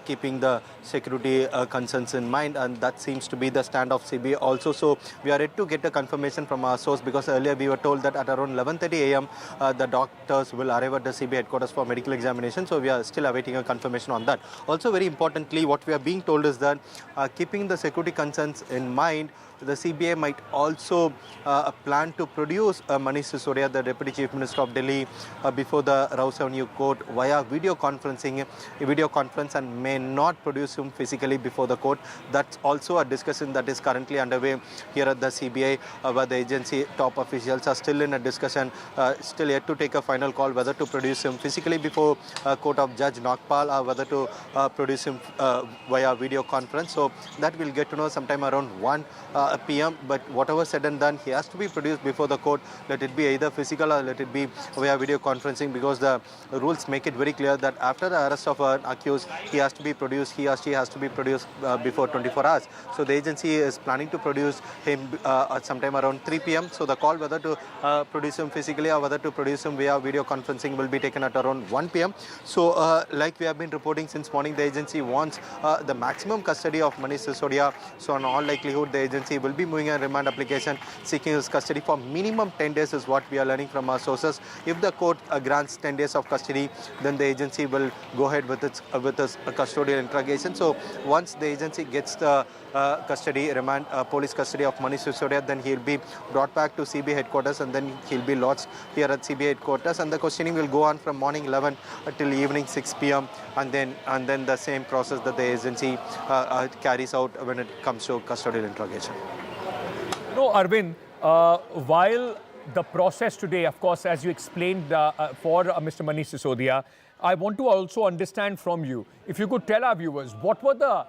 keeping the security concerns in mind, and that seems to be the stand of CBI also. So we are yet to get a confirmation from our source, because earlier we were told that at around 11:30 a.m. The doctors will arrive at the CBI headquarters for medical examination. So we are still awaiting a confirmation on that. Also, very importantly, what we are being told is that keeping the security concerns in mind, the CBI might also plan to produce Manish Sisodia, the Deputy Chief Minister of Delhi, before the Rouse Avenue court via video conference, and may not produce him physically before the court. That's also a discussion that is currently underway here at the CBI, where the agency top officials are still in a discussion, still yet to take a final call whether to produce him physically before court of Judge Nagpal or whether to produce him via video conference. So that we'll get to know sometime around 1 p.m. But whatever said and done, he has to be produced before the court. Let it be either physical or let it be via video conferencing, because the rules make it very clear that after the arrest of an accused, he has to be produced, he or she has to be produced before 24 hours. So the agency is planning to produce him at sometime around 3 p.m. So the call whether to produce him physically or whether to produce him via video conferencing will be taken at around 1 p.m. So like we have been reporting since morning, the agency wants the maximum custody of Manish Sisodia. So in all likelihood, the agency will be moving a remand application seeking his custody for minimum 10 days is what we are learning from our sources. If the court grants 10 days of custody, then the agency will go ahead with its custodial interrogation. So once the agency gets the police custody of Manish Sisodia, then he will be brought back to CBI headquarters, and then he will be lodged here at CBI headquarters, and the questioning will go on from morning 11 till evening 6 p.m. and then the same process that the agency carries out when it comes to custodial interrogation. No, Arvind, while the process today, of course, as you explained for Mr. Manish Sisodia, I want to also understand from you, if you could tell our viewers, what were the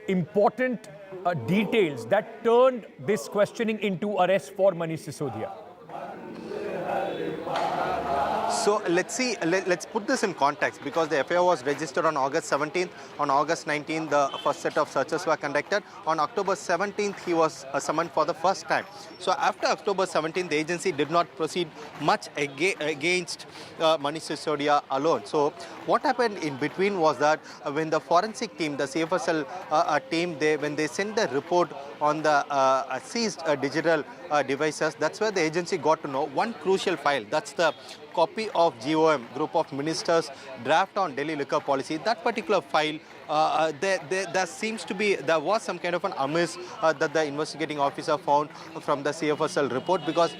important details that turned this questioning into arrest for Manish Sisodia? So let's see, let's put this in context, because the FIR was registered on August 17th. On August 19th, the first set of searches were conducted. On October 17th, he was summoned for the first time. So after October 17th, the agency did not proceed much against Manish Sisodia alone. So what happened in between was that when the forensic team, the CFSL team, when they sent the report on the seized digital devices, that's where the agency got to know one crucial file. That's the copy of GOM, Group of Ministers, draft on Delhi liquor policy. That particular file, there was some kind of an amiss that the investigating officer found from the CFSL report, because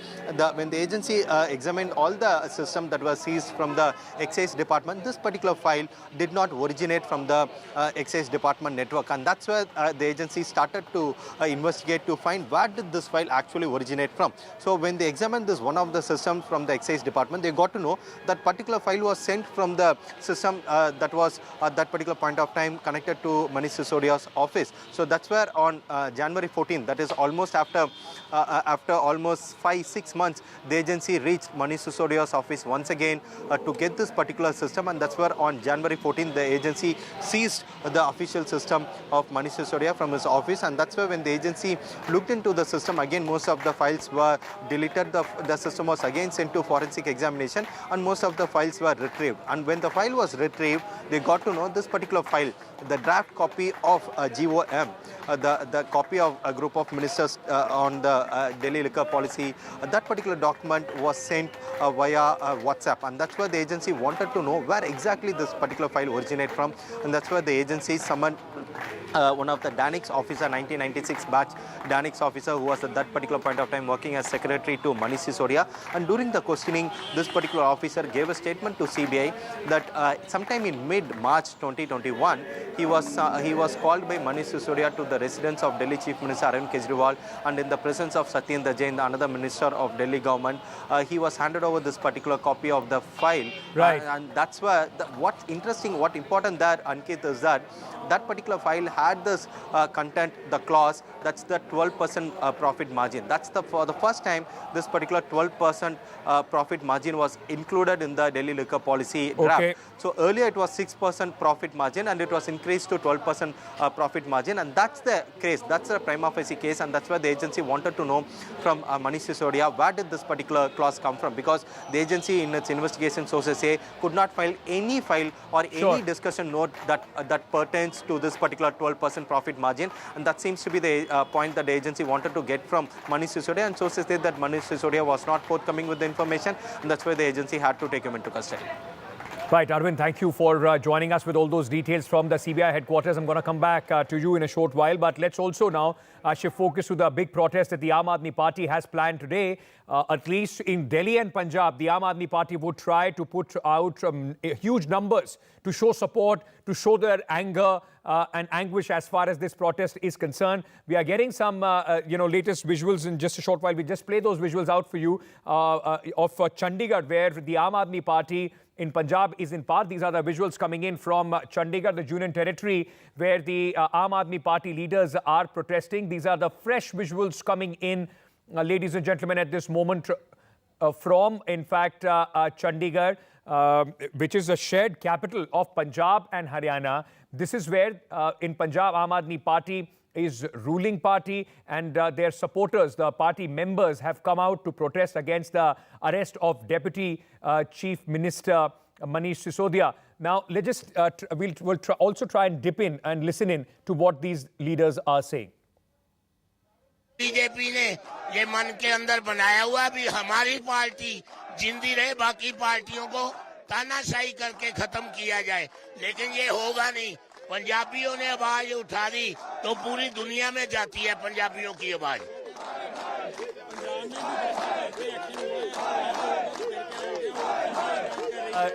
when the agency examined all the system that was seized from the excise department, this particular file did not originate from the excise department network, and that's where the agency started to investigate to find where did this file actually originate from. So when they examined this one of the systems from the excise department, they got to know that particular file was sent from the system that was at that particular point of time connected to Manish Sisodia's office. So that's where on January 14th, that is almost after almost 5-6 months, the agency reached Manish Sisodia's office once again to get this particular system, and that's where on January 14th, the agency seized the official system of Manish Sisodia from his office, and that's where when the agency looked into the system, again most of the files were deleted, the system was again sent to forensic examination, and most of the files were retrieved. And when the file was retrieved, they got to know this particular file, the draft copy of GOM, the copy of a group of ministers on the Delhi liquor policy. That particular document was sent via WhatsApp, and that's where the agency wanted to know where exactly this particular file originated from, and that's where the agency summoned one of the Danix officer, 1996 batch Danix officer, who was at that particular point of time working as secretary to Manish Sisodia. And during the questioning, this particular officer gave a statement to CBI that sometime in mid-March 2021, he was called by Manish Sisodia to the residence of Delhi Chief Minister Arvind Kejriwal, and in the presence of Satyendra Jain, another minister of Delhi government, he was handed over this particular copy of the file. Right. And that's where what's interesting, what important there, Ankit, is that that particular file had this content, the clause, that's the 12% profit margin. That's for the first time this particular 12% profit margin was included in the Delhi liquor policy draft. Okay. So earlier it was 6% profit margin, and it was increased to 12% profit margin, and that's the case, that's the prima facie case, and that's why the agency wanted to know from Manish Sisodia where did this particular clause come from, because the agency in its investigation sources say could not file any file or any discussion note that pertains to this particular 12% profit margin, and that seems to be the point that the agency wanted to get from Manish Sisodia, and sources say that Manish Sisodia was not forthcoming with the information, and that's why the agency had to take him into custody. Right, Arvind, thank you for joining us with all those details from the CBI headquarters. I'm going to come back to you in a short while, but let's also now shift focus to the big protest that the Aam Aadmi Party has planned today. At least in Delhi and Punjab, the Aam Aadmi Party would try to put out huge numbers to show support, to show their anger and anguish as far as this protest is concerned. We are getting some, latest visuals in just a short while. We just play those visuals out for you of Chandigarh, where the Aam Aadmi Party in Punjab is in power. These are the visuals coming in from Chandigarh, the Union Territory, where the Aam Aadmi Party leaders are protesting. These are the fresh visuals coming in, ladies and gentlemen, at this moment from, in fact, Chandigarh, which is a shared capital of Punjab and Haryana. This is where in Punjab, Aam Aadmi Party is ruling party, and their supporters, the party members, have come out to protest against the arrest of Deputy Chief Minister Manish Sisodia. Now, let's just we'll also try and dip in and listen in to what these leaders are saying. BJP ने ये मन के अंदर बनाया हुआ भी हमारी party जिंदी रहे, बाकी पार्टियों को तानाशाही करके खत्म किया जाए, लेकिन ये होगा नहीं। पंजाबियों ने आवाज उठा दी तो पूरी दुनिया में जाती है पंजाबियों की आवाज।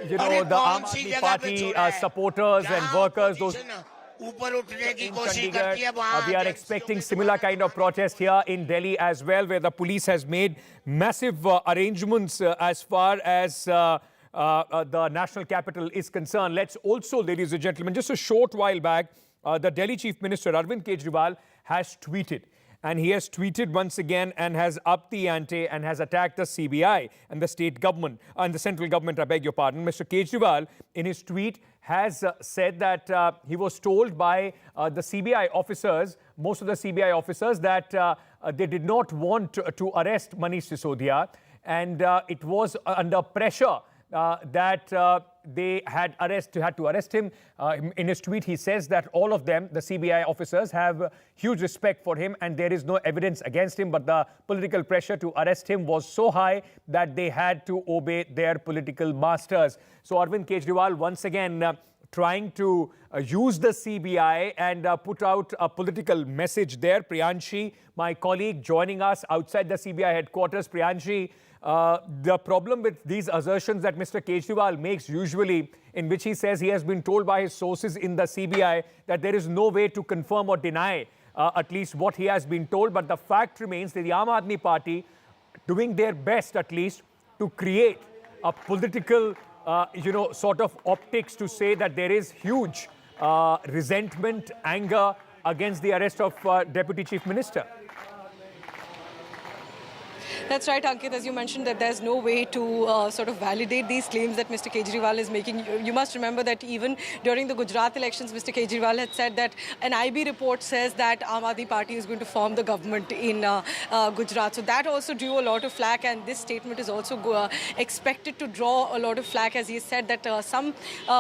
The Aam Aadmi Party supporters and workers, those in Chandigarh, we are expecting similar kind of protest here in Delhi as well, where the police has made massive arrangements as far as the national capital is concerned. Let's also, ladies and gentlemen, just a short while back, the Delhi Chief Minister Arvind Kejriwal has tweeted. And he has tweeted once again and has upped the ante and has attacked the CBI and the state government and the central government, I beg your pardon. Mr. Kejriwal, in his tweet, has said that he was told by the CBI officers, most of the CBI officers, that they did not want to arrest Manish Sisodia, and it was under pressure that they had to arrest him. In his tweet, he says that all of them, the CBI officers, have huge respect for him and there is no evidence against him, but the political pressure to arrest him was so high that they had to obey their political masters. So Arvind Kejriwal once again trying to use the CBI and put out a political message there. Priyanshi, my colleague, joining us outside the CBI headquarters. Priyanshi, the problem with these assertions that Mr. Kejriwal makes usually, in which he says he has been told by his sources in the CBI that there is no way to confirm or deny at least what he has been told. But the fact remains that the Aam Aadmi Party doing their best at least to create a political, sort of optics to say that there is huge resentment, anger against the arrest of Deputy Chief Minister. That's right, Ankit. As you mentioned, that there's no way to sort of validate these claims that Mr. Kejriwal is making. You must remember that even during the Gujarat elections, Mr. Kejriwal had said that an IB report says that Aam Aadmi Party is going to form the government in Gujarat. So that also drew a lot of flack, and this statement is also expected to draw a lot of flack, as he said that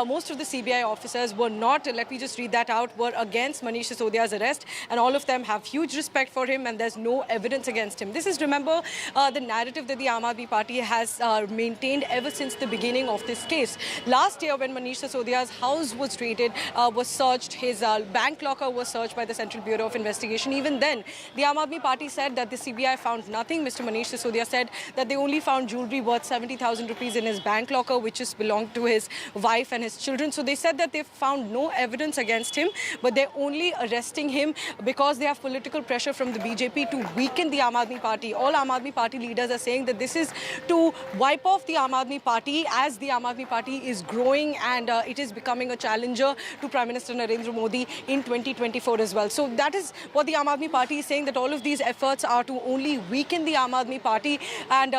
most of the CBI officers were not, let me just read that out, were against Manish Sisodia's arrest, and all of them have huge respect for him, and there's no evidence against him. This is, remember, the narrative that the Aam Aadmi Party has maintained ever since the beginning of this case. Last year, when Manish Sisodia's house was raided, was searched, his bank locker was searched by the Central Bureau of Investigation. Even then, the Aam Aadmi Party said that the CBI found nothing. Mr. Manish Sisodia said that they only found jewelry worth 70,000 rupees in his bank locker, which is belonged to his wife and his children. So they said that they found no evidence against him, but they're only arresting him because they have political pressure from the BJP to weaken the Aam Aadmi Party. All Aam Aadmi Party leaders are saying that this is to wipe off the Aam Aadmi Party, as the Aam Aadmi Party is growing and it is becoming a challenger to Prime Minister Narendra Modi in 2024 as well. So that is what the Aam Aadmi Party is saying, that all of these efforts are to only weaken the Aam Aadmi Party and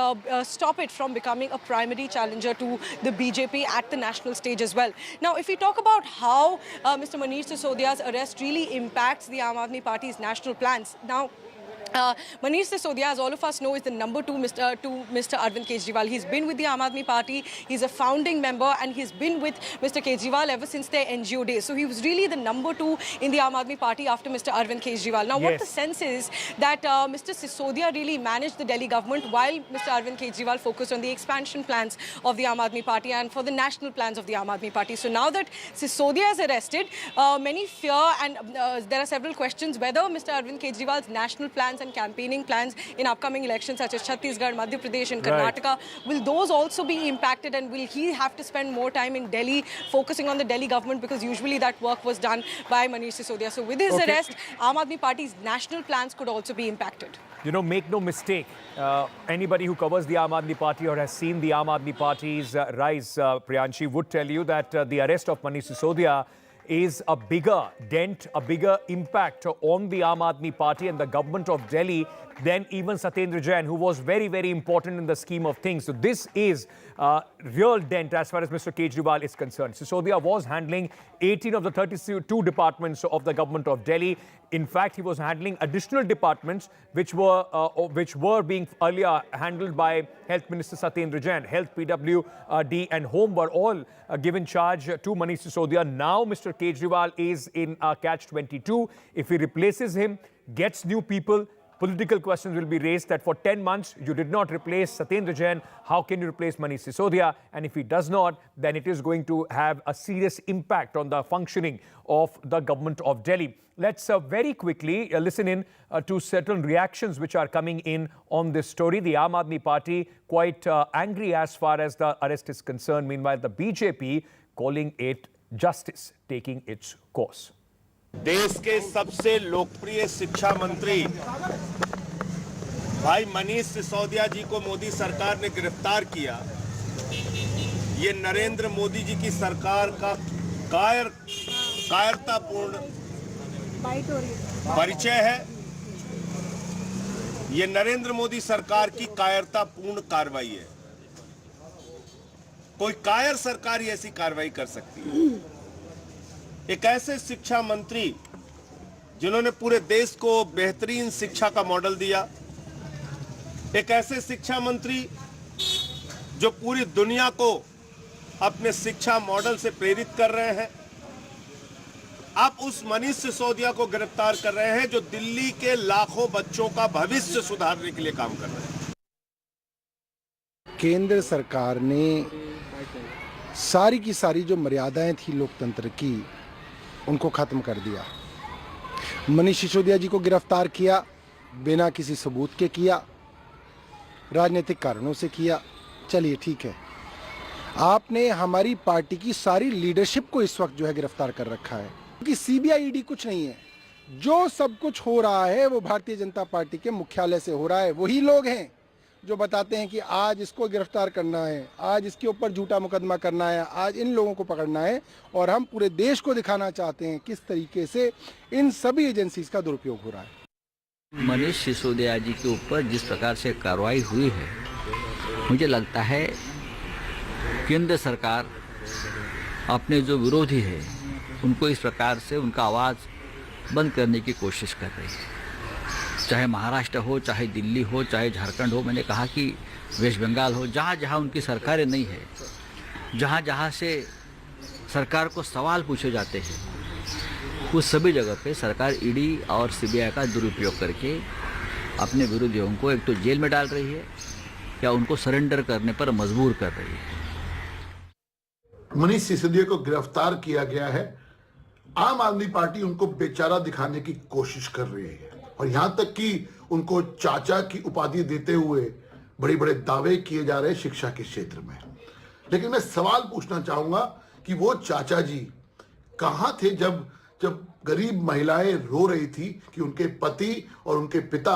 stop it from becoming a primary challenger to the BJP at the national stage as well. Now, if we talk about how Mr. Manish Sisodia's arrest really impacts the Aam Aadmi Party's national plans. Now, Manish Sisodia, as all of us know, is the number 2 to Mr. Arvind Kejriwal. He's been with the Aam Aadmi Party, he's a founding member, and he's been with Mr. Kejriwal ever since their NGO days. So he was really the number 2 in the Aam Aadmi Party after Mr. Arvind Kejriwal. Now, what the sense is that Mr. Sisodia really managed the Delhi government while Mr. Arvind Kejriwal focused on the expansion plans of the Aam Aadmi Party and for the national plans of the Aam Aadmi Party. So now that Sisodia is arrested, many fear, and there are several questions whether Mr. Arvind Kejriwal's national plans and campaigning plans in upcoming elections such as Chhattisgarh, Madhya Pradesh and Karnataka, will those also be impacted, and will he have to spend more time in Delhi focusing on the Delhi government, because usually that work was done by Manish Sisodia. So with his arrest, Aam Aadmi Party's national plans could also be impacted. You know, make no mistake, anybody who covers the Aam Aadmi Party or has seen the Aam Aadmi Party's rise, Priyanshi, would tell you that the arrest of Manish Sisodia is a bigger dent, a bigger impact on the Aam Aadmi Party and the government of Delhi than even Satyendra Jain, who was very, very important in the scheme of things. So this is a real dent as far as Mr. Kejriwal is concerned. Sisodia was handling 18 of the 32 departments of the government of Delhi. In fact, he was handling additional departments which were being earlier handled by Health Minister Satyendra Jain. Health, PWD and Home were all given charge to Manish Sisodia. Now Mr. Kejriwal is in a catch-22. If he replaces him, gets new people, political questions will be raised that for 10 months you did not replace Satyendra Jain. How can you replace Manish Sisodia? And if he does not, then it is going to have a serious impact on the functioning of the government of Delhi. Let's very quickly listen in to certain reactions which are coming in on this story. The Aam Aadmi Party quite angry as far as the arrest is concerned. Meanwhile, the BJP calling it justice taking its course. देश के सबसे लोकप्रिय शिक्षा मंत्री भाई मनीष सिसोदिया जी को मोदी सरकार ने गिरफ्तार किया। ये नरेंद्र मोदी जी की सरकार का कायरतापूर्ण परिचय है। ये नरेंद्र मोदी सरकार की कायरतापूर्ण कार्रवाई है। कोई कायर सरकार ही ऐसी कार्रवाई कर सकती है। एक ऐसे शिक्षा मंत्री जिन्होंने पूरे देश को बेहतरीन शिक्षा का मॉडल दिया, एक ऐसे शिक्षा मंत्री जो पूरी दुनिया को अपने शिक्षा मॉडल से प्रेरित कर रहे हैं, आप उस मनीष सिसोदिया को गिरफ्तार कर रहे हैं जो दिल्ली के लाखों बच्चों का भविष्य सुधारने के लिए काम कर रहे हैं। केंद्र सरकार ने सारी की सारी जो मर्यादाएं थी लोकतंत्र की, उनको खत्म कर दिया। मनीष सिसोदिया जी को गिरफ्तार किया, बिना किसी सबूत के किया, राजनीतिक कारणों से किया। चलिए ठीक है, आपने हमारी पार्टी की सारी लीडरशिप को इस वक्त जो है गिरफ्तार कर रखा है, क्योंकि सीबीआई ईडी कुछ नहीं है। जो सब कुछ हो रहा है वो भारतीय जनता पार्टी के मुख्यालय से हो रहा है। वही लोग हैं जो बताते हैं कि आज इसको गिरफ्तार करना है, आज इसके ऊपर झूठा मुकदमा करना है, आज इन लोगों को पकड़ना है, और हम पूरे देश को दिखाना चाहते हैं किस तरीके से इन सभी एजेंसीज का दुरुपयोग हो रहा है। मनीष सिसोदिया जी के ऊपर जिस प्रकार से कार्रवाई हुई है, मुझे लगता है केंद्र सरकार अपने जो विरोधी है उनको इस प्रकार से उनका आवाज़ बंद करने की कोशिश कर रही है। चाहे महाराष्ट्र हो, चाहे दिल्ली हो, चाहे झारखंड हो, मैंने कहा कि वेस्ट बंगाल हो, जहाँ जहाँ उनकी सरकारें नहीं है, जहाँ जहाँ से सरकार को सवाल पूछे जाते हैं, उस सभी जगह पे सरकार ईडी और सीबीआई का दुरुपयोग करके अपने विरोधियों को एक तो जेल में डाल रही है या उनको सरेंडर करने पर मजबूर कर रही है। मनीष सिसोदिया को गिरफ्तार किया गया है। आम आदमी पार्टी उनको बेचारा दिखाने की कोशिश कर रही है और यहां तक कि उनको चाचा की उपाधि देते हुए बड़े बड़े दावे किए जा रहे हैं शिक्षा के क्षेत्र में। लेकिन मैं सवाल पूछना चाहूंगा कि वो चाचा जी कहां थे जब गरीब महिलाएं रो रही थी कि उनके पति और उनके पिता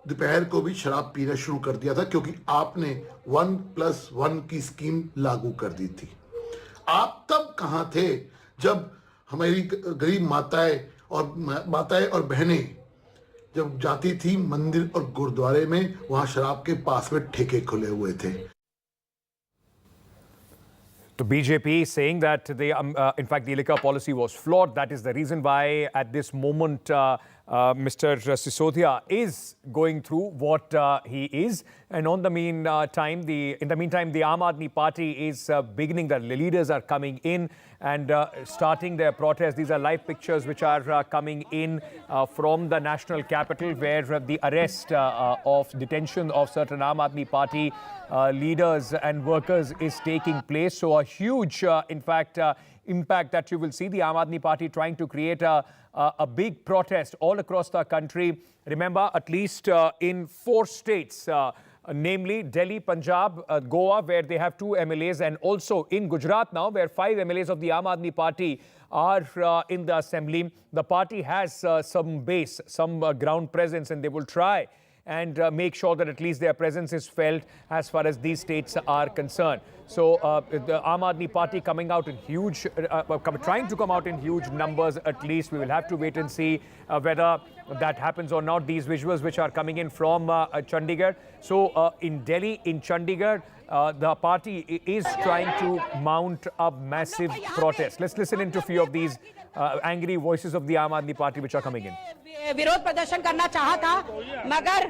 दोपहर को भी शराब पीना शुरू कर दिया था क्योंकि आपने 1+1 की स्कीम लागू कर दी थी। आप तब कहां थे जब हमारी गरीब माताएं और बहनें जब जाती थी मंदिर और गुरुद्वारे में, वहां शराब के पास में ठेके खुले हुए थे। To BJP saying that in fact the liquor policy was flawed. That is the reason why at this moment Mr. Sisodia is going through what he is. And in the meantime, the Aam Aadmi Party is beginning. The leaders are coming in and starting their protest. These are live pictures which are coming in from the national capital, where the arrest of detention of certain Aam Aadmi Party leaders and workers is taking place. So a huge, impact that you will see. The Aam Aadmi Party trying to create a big protest all across the country. Remember, at least in 4 states, namely Delhi, Punjab, Goa, where they have 2 MLAs, and also in Gujarat now, where 5 MLAs of the Aam Aadmi Party are in the assembly. The party has some base, some ground presence, and they will try and make sure that at least their presence is felt as far as these states are concerned. So the Aam Aadmi Party coming out in huge, trying to come out in huge numbers at least. We will have to wait and see whether that happens or not. These visuals which are coming in from Chandigarh. So in Delhi, in Chandigarh, the party is trying to mount a massive protest. Let's listen into a few of these angry voices of the Aam Aadmi Party which are coming in. विरोध प्रदर्शन करना चाहा था, मगर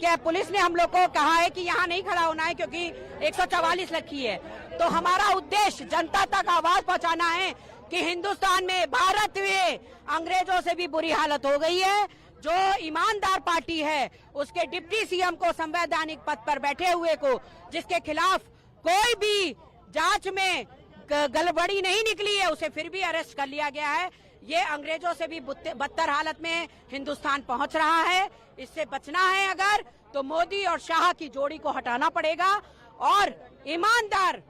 क्या police ने हम लोग को कहा है कि यहाँ नहीं खड़ा होना है क्योंकि 144 रखी है। तो हमारा उद्देश्य जनता तक आवाज पहुँचाना है कि हिंदुस्तान में, भारत में अंग्रेजों से भी बुरी हालत हो गई है। जो ईमानदार पार्टी है उसके डिप्टी सीएम को, संवैधानिक पद पर बैठे हुए को, जिसके खिलाफ कोई भी जांच में गड़बड़ी नहीं निकली है, उसे फिर भी अरेस्ट कर लिया गया है। ये अंग्रेजों से भी बदतर हालत में हिंदुस्तान पहुंच रहा है। इससे बचना है अगर, तो मोदी और शाह की जोड़ी को हटाना पड़ेगा और ईमानदार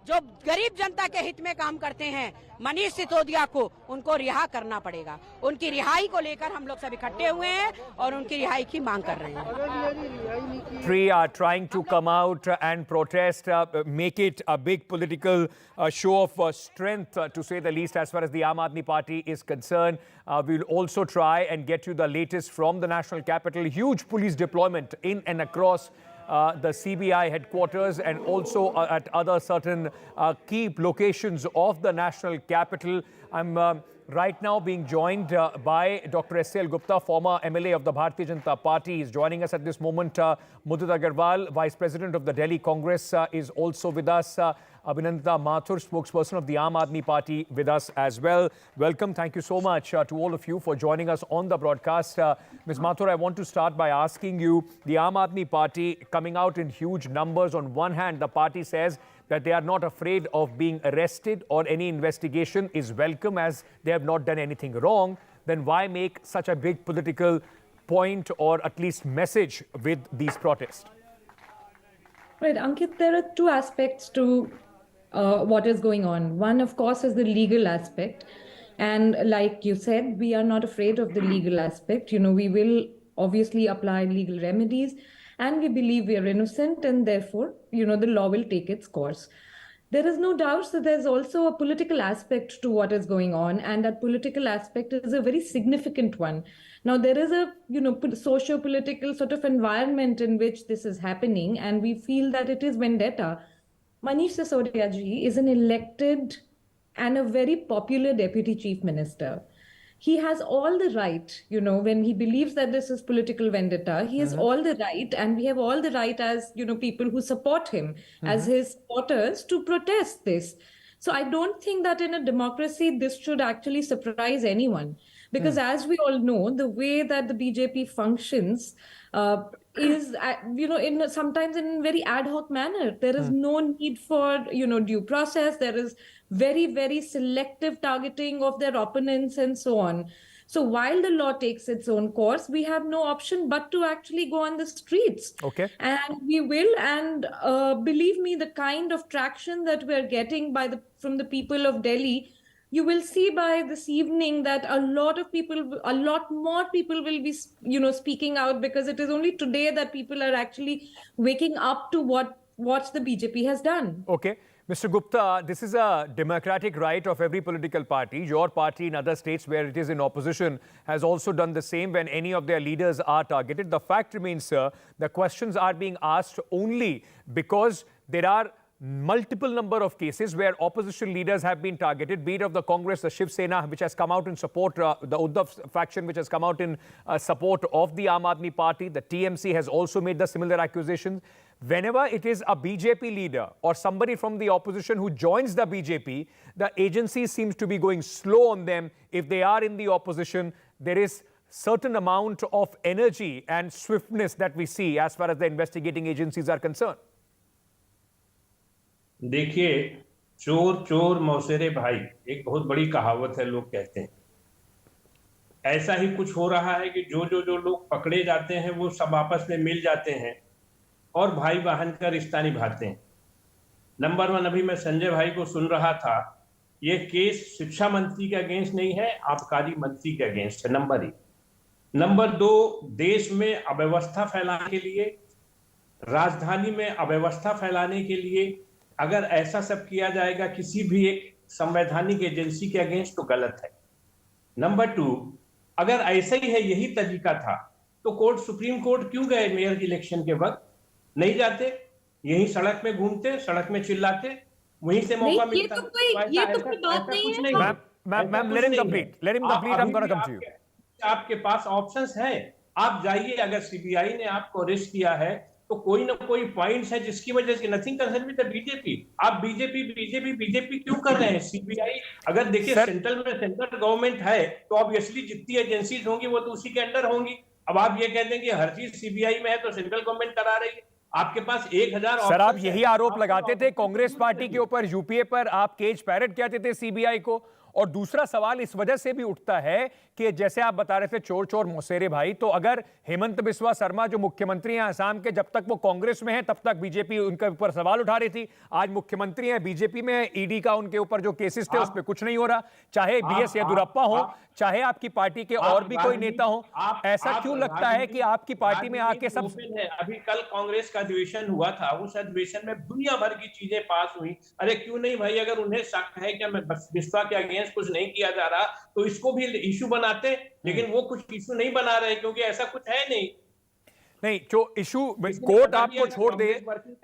जो गरीब जनता के हित में काम करते हैं, मनीष सिसोदिया को, उनको रिहा करना पड़ेगा। उनकी रिहाई को लेकर हम लोग सब इकट्ठे हुए हैं और उनकी रिहाई की मांग कर रहे हैं। Three are trying to come out and protest, make it a big political show of strength, to say the least, as far as the Aam Aadmi Party is concerned. We'll also try and get you the latest from the national capital. Huge police deployment in and across the CBI headquarters and also at other certain key locations of the national capital. I'm right now being joined by Dr. S.L. Gupta, former MLA of the Bharatiya Janata Party. He's joining us at this moment. Mudit Agarwal, Vice President of the Delhi Congress, is also with us. Abhinandan Mathur, spokesperson of the Aam Aadmi Party, with us as well. Welcome. Thank you so much to all of you for joining us on the broadcast. Ms. Mathur, I want to start by asking you, the Aam Aadmi Party coming out in huge numbers. On one hand, the party says that they are not afraid of being arrested or any investigation is welcome as they have not done anything wrong. Then why make such a big political point or at least message with these protests? Right, Ankit, there are 2 aspects to what is going on. One, of course, is the legal aspect. And like you said, we are not afraid of the legal aspect. You know, we will obviously apply legal remedies and we believe we are innocent and therefore, you know, the law will take its course. there is no doubt that there's also a political aspect to what is going on, and that political aspect is a very significant one. Now, there is a socio-political sort of environment in which this is happening, and we feel that it is vendetta. Manish Sisodia ji is an elected and a very popular deputy chief minister. He has all the right, when he believes that this is political vendetta, he has all the right, and we have all the right as, people who support him, as his supporters, to protest this. So I don't think that in a democracy, this should actually surprise anyone. Because as we all know, the way that the BJP functions is, sometimes in a very ad hoc manner. There is no need for, due process. There is very, very selective targeting of their opponents and so on. So while the law takes its own course, we have no option but to actually go on the streets. Okay. And we will. And believe me, the kind of traction that we're getting from the people of Delhi, you will see by this evening that a lot more people will be, speaking out, because it is only today that people are actually waking up to what the BJP has done. Okay. Mr. Gupta, this is a democratic right of every political party. Your party in other states where it is in opposition has also done the same when any of their leaders are targeted. The fact remains, sir, the questions are being asked only because there are multiple number of cases where opposition leaders have been targeted, be it of the Congress, the Shiv Sena, which has come out in support, the Uddhav faction, which has come out in support of the Aam Aadmi Party. The TMC has also made the similar accusations. Whenever it is a BJP leader or somebody from the opposition who joins the BJP, the agency seems to be going slow on them. If they are in the opposition, there is certain amount of energy and swiftness that we see as far as the investigating agencies are concerned. देखिए, चोर चोर मौसेरे भाई, एक बहुत बड़ी कहावत है, लोग कहते हैं। ऐसा ही कुछ हो रहा है कि जो लोग पकड़े जाते हैं वो सब आपस में मिल जाते हैं और भाई बहन का रिश्ता निभाते हैं। नंबर 1, अभी मैं संजय भाई को सुन रहा था, ये केस शिक्षा मंत्री के अगेंस्ट नहीं है, आबकारी मंत्री के अगेंस्ट है, नंबर 1। नंबर 2, देश में अव्यवस्था फैलाने के लिए, राजधानी में अव्यवस्था फैलाने के लिए अगर ऐसा सब किया जाएगा किसी भी एक संवैधानिक एजेंसी के अगेंस्ट तो गलत है। नंबर 2, अगर ऐसा ही है, यही तरीका था, तो सुप्रीम कोर्ट क्यों गए मेयर की इलेक्शन के वक्त? नहीं जाते, यही सड़क में घूमते, सड़क में चिल्लाते, वहीं से मौका मिलता। ये तो कोई बात नहीं है। Ma'am, let him complete. I'm going to come to you. आपके पास ऑप्शंस हैं, आप जाइए। अगर सीबीआई ने आपको अरेस्ट किया है तो कोई ना कोई पॉइंट्स है जिसकी वजह से nothing concern with the BJP. आप बीजेपी क्यों कर रहे हैं? सीबीआई, अगर देखिए सेंट्रल में सेंट्रल गवर्नमेंट है तो ऑब्वियसली जितनी एजेंसीज होंगी वो तो उसी के अंडर होंगी। अब आप ये कहते हैं कि हर चीज सीबीआई में है तो सेंट्रल गवर्नमेंट करा रही है। आपके पास 1000 सर, आप यही आरोप लगाते थे कांग्रेस पार्टी के ऊपर, यूपीए पर आप केज पैरेट कहते थे सीबीआई को। और दूसरा सवाल इस वजह से भी उठता है कि जैसे आप बता रहे थे चोर चोर मौसेरे भाई, तो अगर हेमंत बिस्वा शर्मा जो मुख्यमंत्री हैं असम के, जब तक वो कांग्रेस में है तब तक बीजेपी उनके ऊपर सवाल उठा रही थी। आज मुख्यमंत्री हैं, बीजेपी में है, ईडी का उनके ऊपर जो केसेस थे उस पर कुछ नहीं हो रहा। चाहे बीएस येदियुरप्पा हो, चाहे आपकी पार्टी के और भी कोई नेता हो, ऐसा क्यों लगता है कि आपकी पार्टी में आके सब? अभी कल कांग्रेस का अधिवेशन हुआ था, उस अधिवेशन में दुनिया भर की चीजें पास हुई। अरे क्यों नहीं भाई, अगर उन्हें शक है कि बिस्वा के अगेंस्ट कुछ नहीं किया जा रहा तो इसको भी इशू बनाते, लेकिन वो कुछ इशू नहीं बना रहे क्योंकि ऐसा कुछ है नहीं। जो इशू कोर्ट आपको छोड़ दे,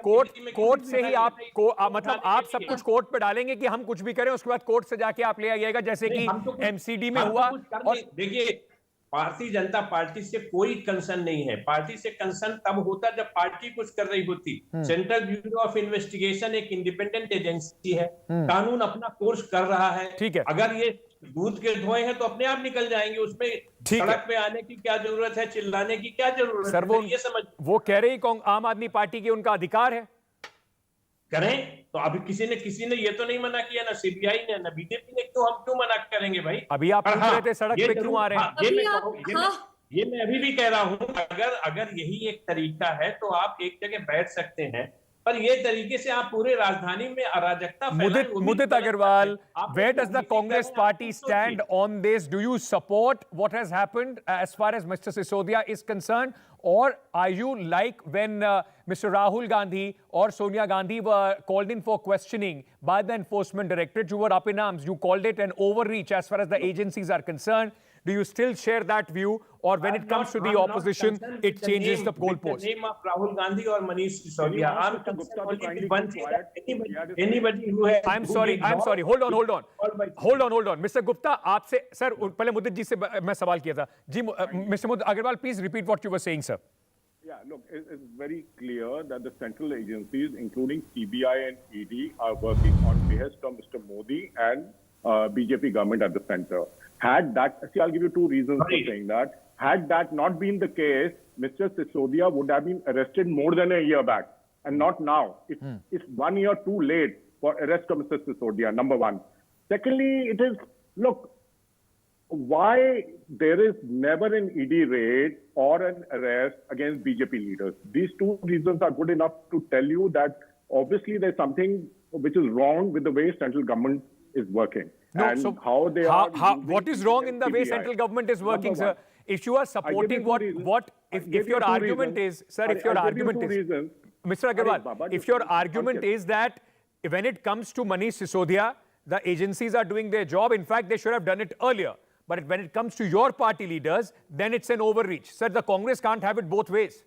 कोर्ट से ही आपको मतलब आप सब कुछ कोर्ट पे डालेंगे कि हम कुछ भी करें, उसके बाद कोर्ट से जाके आप ले आइएगा, जैसे कि एमसीडी में हुआ। और देखिए, भारतीय जनता पार्टी से कोई कंसर्न नहीं है। पार्टी से कंसर्न तब होता जब पार्टी कुछ कर रही होती। सेंट्रल ब्यूरो ऑफ इन्वेस्टिगेशन एक इंडिपेंडेंट एजेंसी है, कानून अपना कोर्स कर रहा है। ठीक है, अगर ये दूध के धोए हैं तो अपने आप निकल जाएंगे, उसमें सड़क पे आने की क्या जरूरत है, चिल्लाने की क्या जरूरत है? ये समझ, वो कह रही आम आदमी पार्टी के उनका अधिकार है, करें। तो अभी किसी ने ये तो नहीं मना किया, ना सीबीआई ने ना बीजेपी ने, तो हम क्यों मना करेंगे भाई? अभी आप पूछ रहे थे सड़क पे क्यों आ रहे हैं? ये मैं अभी भी कह रहा हूं, अगर यही एक तरीका है तो आप एक जगह बैठ सकते हैं, पर ये तरीके से आप पूरे राजधानी में अराजकता फैलाएं, वो भी Mudit गलत बात है। Agarwal, आप where लोग does the राजनीति कर Congress रहे हैं, आप party खुद stand सोचिए। on this? Do you support what has happened as far as Mr. Sisodia is concerned? Or are you like when Mr. Rahul Gandhi or Sonia Gandhi were called in for questioning by the Enforcement Directorate? You were up in arms. You called it an overreach as far as the agencies are concerned. Do you still share that view? Or when it comes to the opposition, it changes the goalpost? The name of Rahul Gandhi or Manish Sisodia. I'm concerned only with one thing, that anybody who has... I'm sorry. Hold on. Mr. Gupta, आपसे sir पहले मुदित जी से मैं सवाल किया था जी Mr. Mudit Agarwal, please repeat what you were saying, sir. Yeah, look, it's very clear that the central agencies, including CBI and ED, are working on behest of Mr. Modi and BJP government at the center. Had that, see, I'll give you two reasons for saying that. Had that not been the case, Mr. Sisodia would have been arrested more than a year back, and not now. It's 1 year too late for arrest of Mr. Sisodia, number one. Secondly, it is, look, why there is never an ED raid or an arrest against BJP leaders. These two reasons are good enough to tell you that obviously there's something which is wrong with the way central government is working. No, and so how they what is wrong in the way central government is working, sir? If you are supporting if your argument is, sir, if your argument is, Mr. Agarwal, if your argument is that when it comes to Manish Sisodia, the agencies are doing their job, in fact, they should have done it earlier. But when it comes to your party leaders, then it's an overreach. Sir, the Congress can't have it both ways.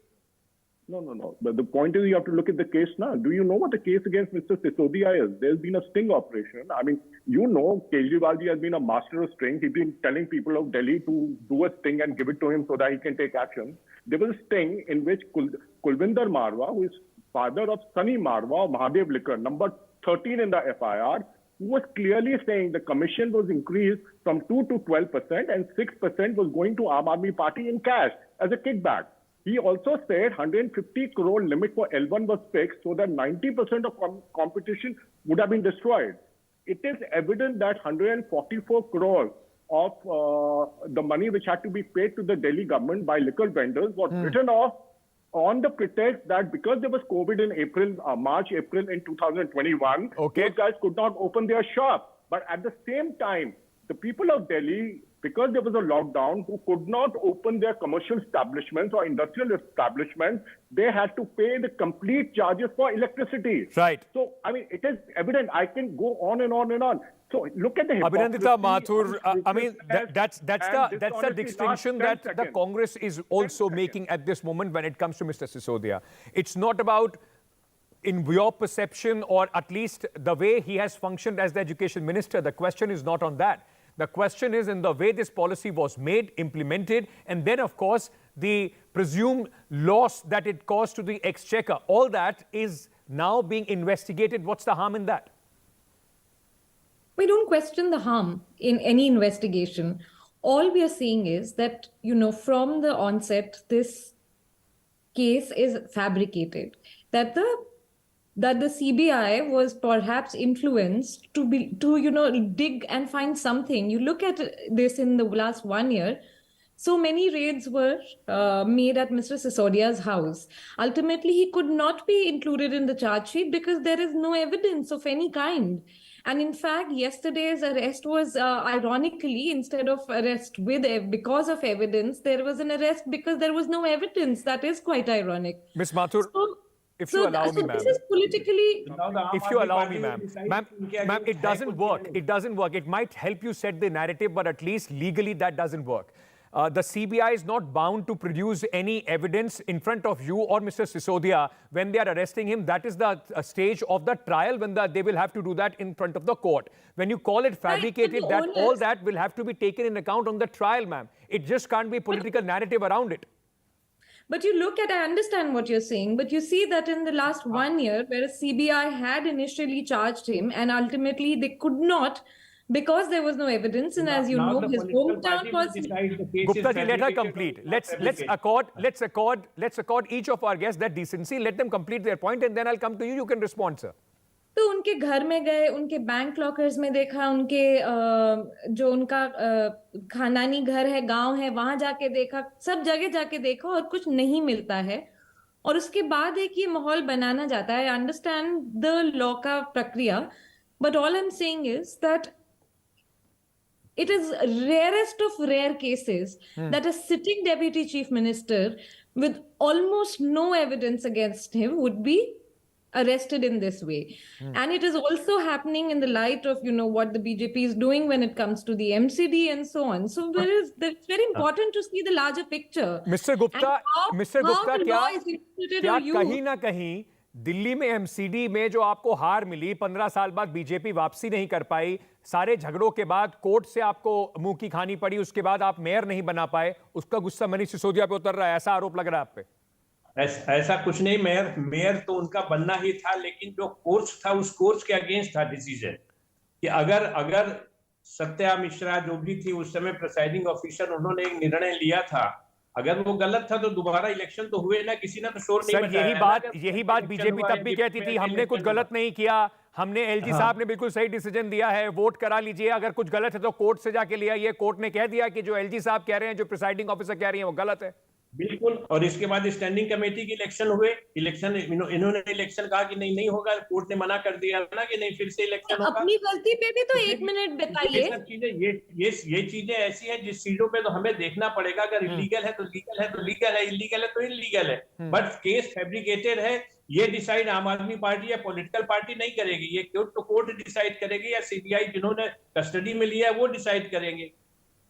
No. But the point is you have to look at the case now. Do you know what the case against Mr. Sisodia is? There's been a sting operation. I mean, you know, Kejriwal has been a master of sting. He's been telling people of Delhi to do a sting and give it to him so that he can take action. There was a sting in which Kulvinder Marwa, who is father of Sunny Marwa of Mahadev Liquor, number 13 in the FIR, who was clearly saying the commission was increased from 2 to 12% and 6% was going to Aam Aadmi Party in cash as a kickback. He also said 150 crore limit for L1 was fixed so that 90% of competition would have been destroyed. It is evident that 144 crores of the money which had to be paid to the Delhi government by liquor vendors was written off on the pretext that because there was COVID in March, April in 2021, those guys could not open their shop. But at the same time, the people of Delhi, because there was a lockdown, who could not open their commercial establishments or industrial establishments, they had to pay the complete charges for electricity. Right. So, I mean, it is evident. I can go on and on and on. So look at the Abhinandita Mathur, I mean, that's the distinction that the Congress is also making at this moment when it comes to Mr. Sisodia. It's not about, in your perception, or at least the way he has functioned as the education minister. The question is not on that. The question is in the way this policy was made, implemented, and then, of course, the presumed loss that it caused to the exchequer. All that is now being investigated. What's the harm in that? We don't question the harm in any investigation. All we are saying is that, from the onset, this case is fabricated. That the CBI was perhaps influenced to dig and find something. You look at this in the last 1 year, so many raids were made at Mr. Sisodia's house. Ultimately, he could not be included in the charge sheet because there is no evidence of any kind. And in fact, yesterday's arrest was, ironically, instead of arrest because of evidence, there was an arrest because there was no evidence. That is quite ironic. Ms. Mathur, if you allow me, ma'am. This is politically... If you allow me, ma'am. Ma'am, it doesn't work. It doesn't work. It might help you set the narrative, but at least legally that doesn't work. The CBI is not bound to produce any evidence in front of you or Mr. Sisodia when they are arresting him. That is the stage of the trial when they will have to do that in front of the court. When you call it fabricated, all that will have to be taken in account on the trial, ma'am. It just can't be political narrative around it. But you look at, I understand what you're saying, but you see that in the last 1 year, whereas CBI had initially charged him and ultimately they could not, because there was no evidence, and as you know, his hometown was... Gupta ji, let her complete. Let's accord each of our guests that decency. Let them complete their point, and then I'll come to you. You can respond, sir. तो उनके घर में गए, उनके bank lockers में देखा, उनके जो उनका खानदानी घर है, गांव है, वहां जाके देखा, सब जगह जाके देखा और कुछ नहीं मिलता है. और उसके बाद एक ये माहौल बनाना जाता है. आई अंडरस्टैंड द लॉ का प्रक्रिया, but all I am saying is that it is rarest of rare cases that a sitting deputy chief minister with almost no evidence against him would be arrested in this way. And it is also happening in the light of, you know, what the BJP is doing when it comes to the MCD and so on. So it's very important to see the larger picture. Mr. Gupta, Mr. Gupta, क्या क्या कहीं ना कहीं दिल्ली में MCD में जो आपको हार मिली, 15 साल बाद बीजेपी वापसी नहीं कर पाई, सारे झगड़ों के बाद कोर्ट से आपको मुंह की खानी पड़ी, उसके बाद आप मेयर नहीं बना पाए, उसका गुस्सा मनीष सिसोदिया पे उतर रहा है, ऐसा आरोप लग रहा है आप पे? ऐसा कुछ नहीं, मेयर तो उनका बनना ही था, लेकिन जो कोर्स था उस कोर्स के अगेंस्ट था डिसीजन कि अगर सत्या मिश्रा जो भी थी उस समय प्रिसाइडिंग ऑफिसर, उन्होंने एक निर्णय लिया था, अगर वो गलत था तो दोबारा इलेक्शन तो हुए ना, किसी ने तो शोर नहीं मचाया। यही बात बीजेपी तब भी कहती थी, हमने कुछ गलत नहीं किया, हमने एलजी साहब ने बिल्कुल सही डिसीजन दिया है, वोट करा लीजिए, अगर कुछ गलत है तो कोर्ट से जाके लिया। ये कोर्ट ने कह दिया कि जो एलजी साहब कह रहे हैं, जो प्रिसाइडिंग ऑफिसर कह रही हैं वो गलत है। बिल्कुल। और इसके बाद स्टैंडिंग कमेटी के इलेक्शन हुए, इन्होंने इलेक्शन कहा कि नहीं होगा, कोर्ट ने मना कर दिया ना कि नहीं फिर से इलेक्शन होगा। अपनी गलती पे भी तो 1 मिनट बताइए। ये सब चीजें ये चीजें ऐसी हैं जिस चीजों पे तो हमें देखना पड़ेगा, अगर इलीगल है तो लीगल है तो लीगल है, इलीगल है तो इलीगल है, बट केस फैब्रिकेटेड है, ये डिसाइड आम आदमी पार्टी या पॉलिटिकल पार्टी नहीं करेगी, ये कोर्ट डिसाइड करेगी या सीबीआई जिन्होंने कस्टडी में लिया है वो डिसाइड करेंगे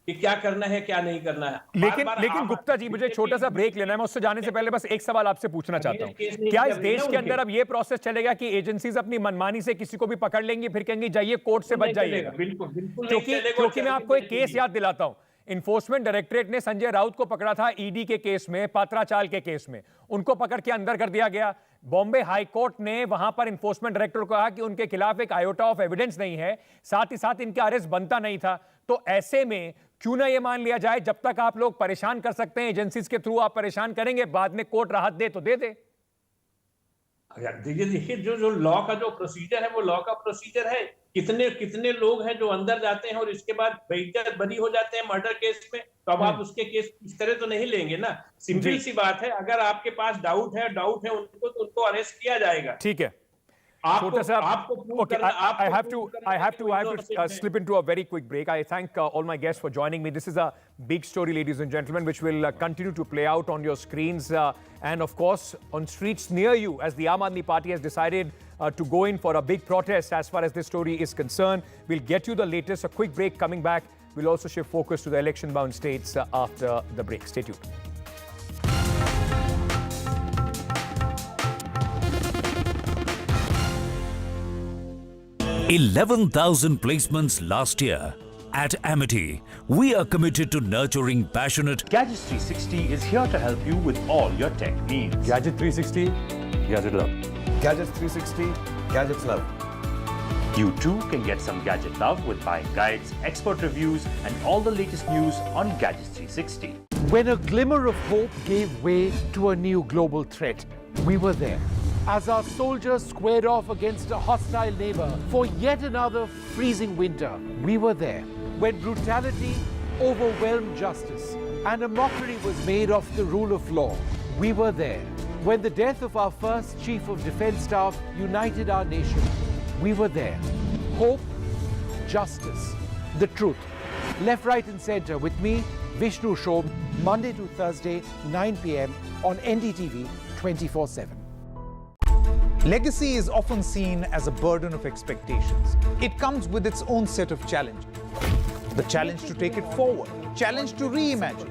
कि क्या करना है क्या नहीं करना है। लेकिन गुप्ता जी, मुझे छोटा सा ब्रेक लेना है, मैं उससे जाने से पहले बस एक सवाल आपसे पूछना चाहता हूं, क्या इस देश के अंदर अब ये प्रोसेस चलेगा कि एजेंसीज अपनी मनमानी से किसी को भी पकड़ लेंगी, फिर कहेंगी जाइए कोर्ट से बच जाइएगा? बिल्कुल। क्योंकि मैं आपको एक केस याद दिलाता हूं, इन्फोर्समेंट डायरेक्टरेट ने संजय राउत को पकड़ा था ईडी के केस में, पात्राचाल के केस में, उनको पकड़ के अंदर कर दिया गया। बॉम्बे हाई कोर्ट ने वहां पर इन्फोर्समेंट डायरेक्टर को कहा कि उनके खिलाफ एक आयोटा ऑफ एविडेंस नहीं है, साथ ही साथ इनका अरेस्ट बनता नहीं था। तो ऐसे में क्यों ना ये मान लिया जाए, जब तक आप लोग परेशान कर सकते हैं एजेंसीज के थ्रू आप परेशान करेंगे, बाद में कोर्ट राहत दे तो दे दे। देखिए जो लॉ का जो प्रोसीजर है वो लॉ का प्रोसीजर है। कितने लोग हैं जो अंदर जाते हैं और इसके बाद बेइज्जत बरी हो जाते हैं मर्डर केस में, तो अब आप उसके केस इस तरह तो नहीं लेंगे ना। सिंपल सी बात है, अगर आपके पास डाउट है उनको तो उनको अरेस्ट किया जाएगा। ठीक है, छोटा सा okay, I have to slip into a very quick break. I thank all my guests for joining me. This is a big story, ladies and gentlemen, which will continue to play out on your screens and of course on streets near you, as the Aam Aadmi Party has decided to go in for a big protest as far as this story is concerned. We'll get you the latest. A quick break coming back. We'll also shift focus to the election-bound states after the break. Stay tuned. 11,000 placements last year. At Amity, we are committed to nurturing passionate. Gadgets 360 is here to help you with all your tech needs. Gadget 360, Gadget Love. Gadgets 360, Gadgets Love. You too can get some gadget love with buying guides, expert reviews, and all the latest news on Gadgets 360. When a glimmer of hope gave way to a new global threat, we were there. As our soldiers squared off against a hostile neighbor for yet another freezing winter, we were there. When brutality overwhelmed justice and a mockery was made of the rule of law, we were there. When the death of our first Chief of Defence Staff united our nation, we were there. Hope, justice, the truth. Left, right and centre with me, Vishnu Shobh, Monday to Thursday, 9 p.m. on NDTV 24/7. Legacy is often seen as a burden of expectations. It comes with its own set of challenges. The challenge to take it forward, challenge to reimagine,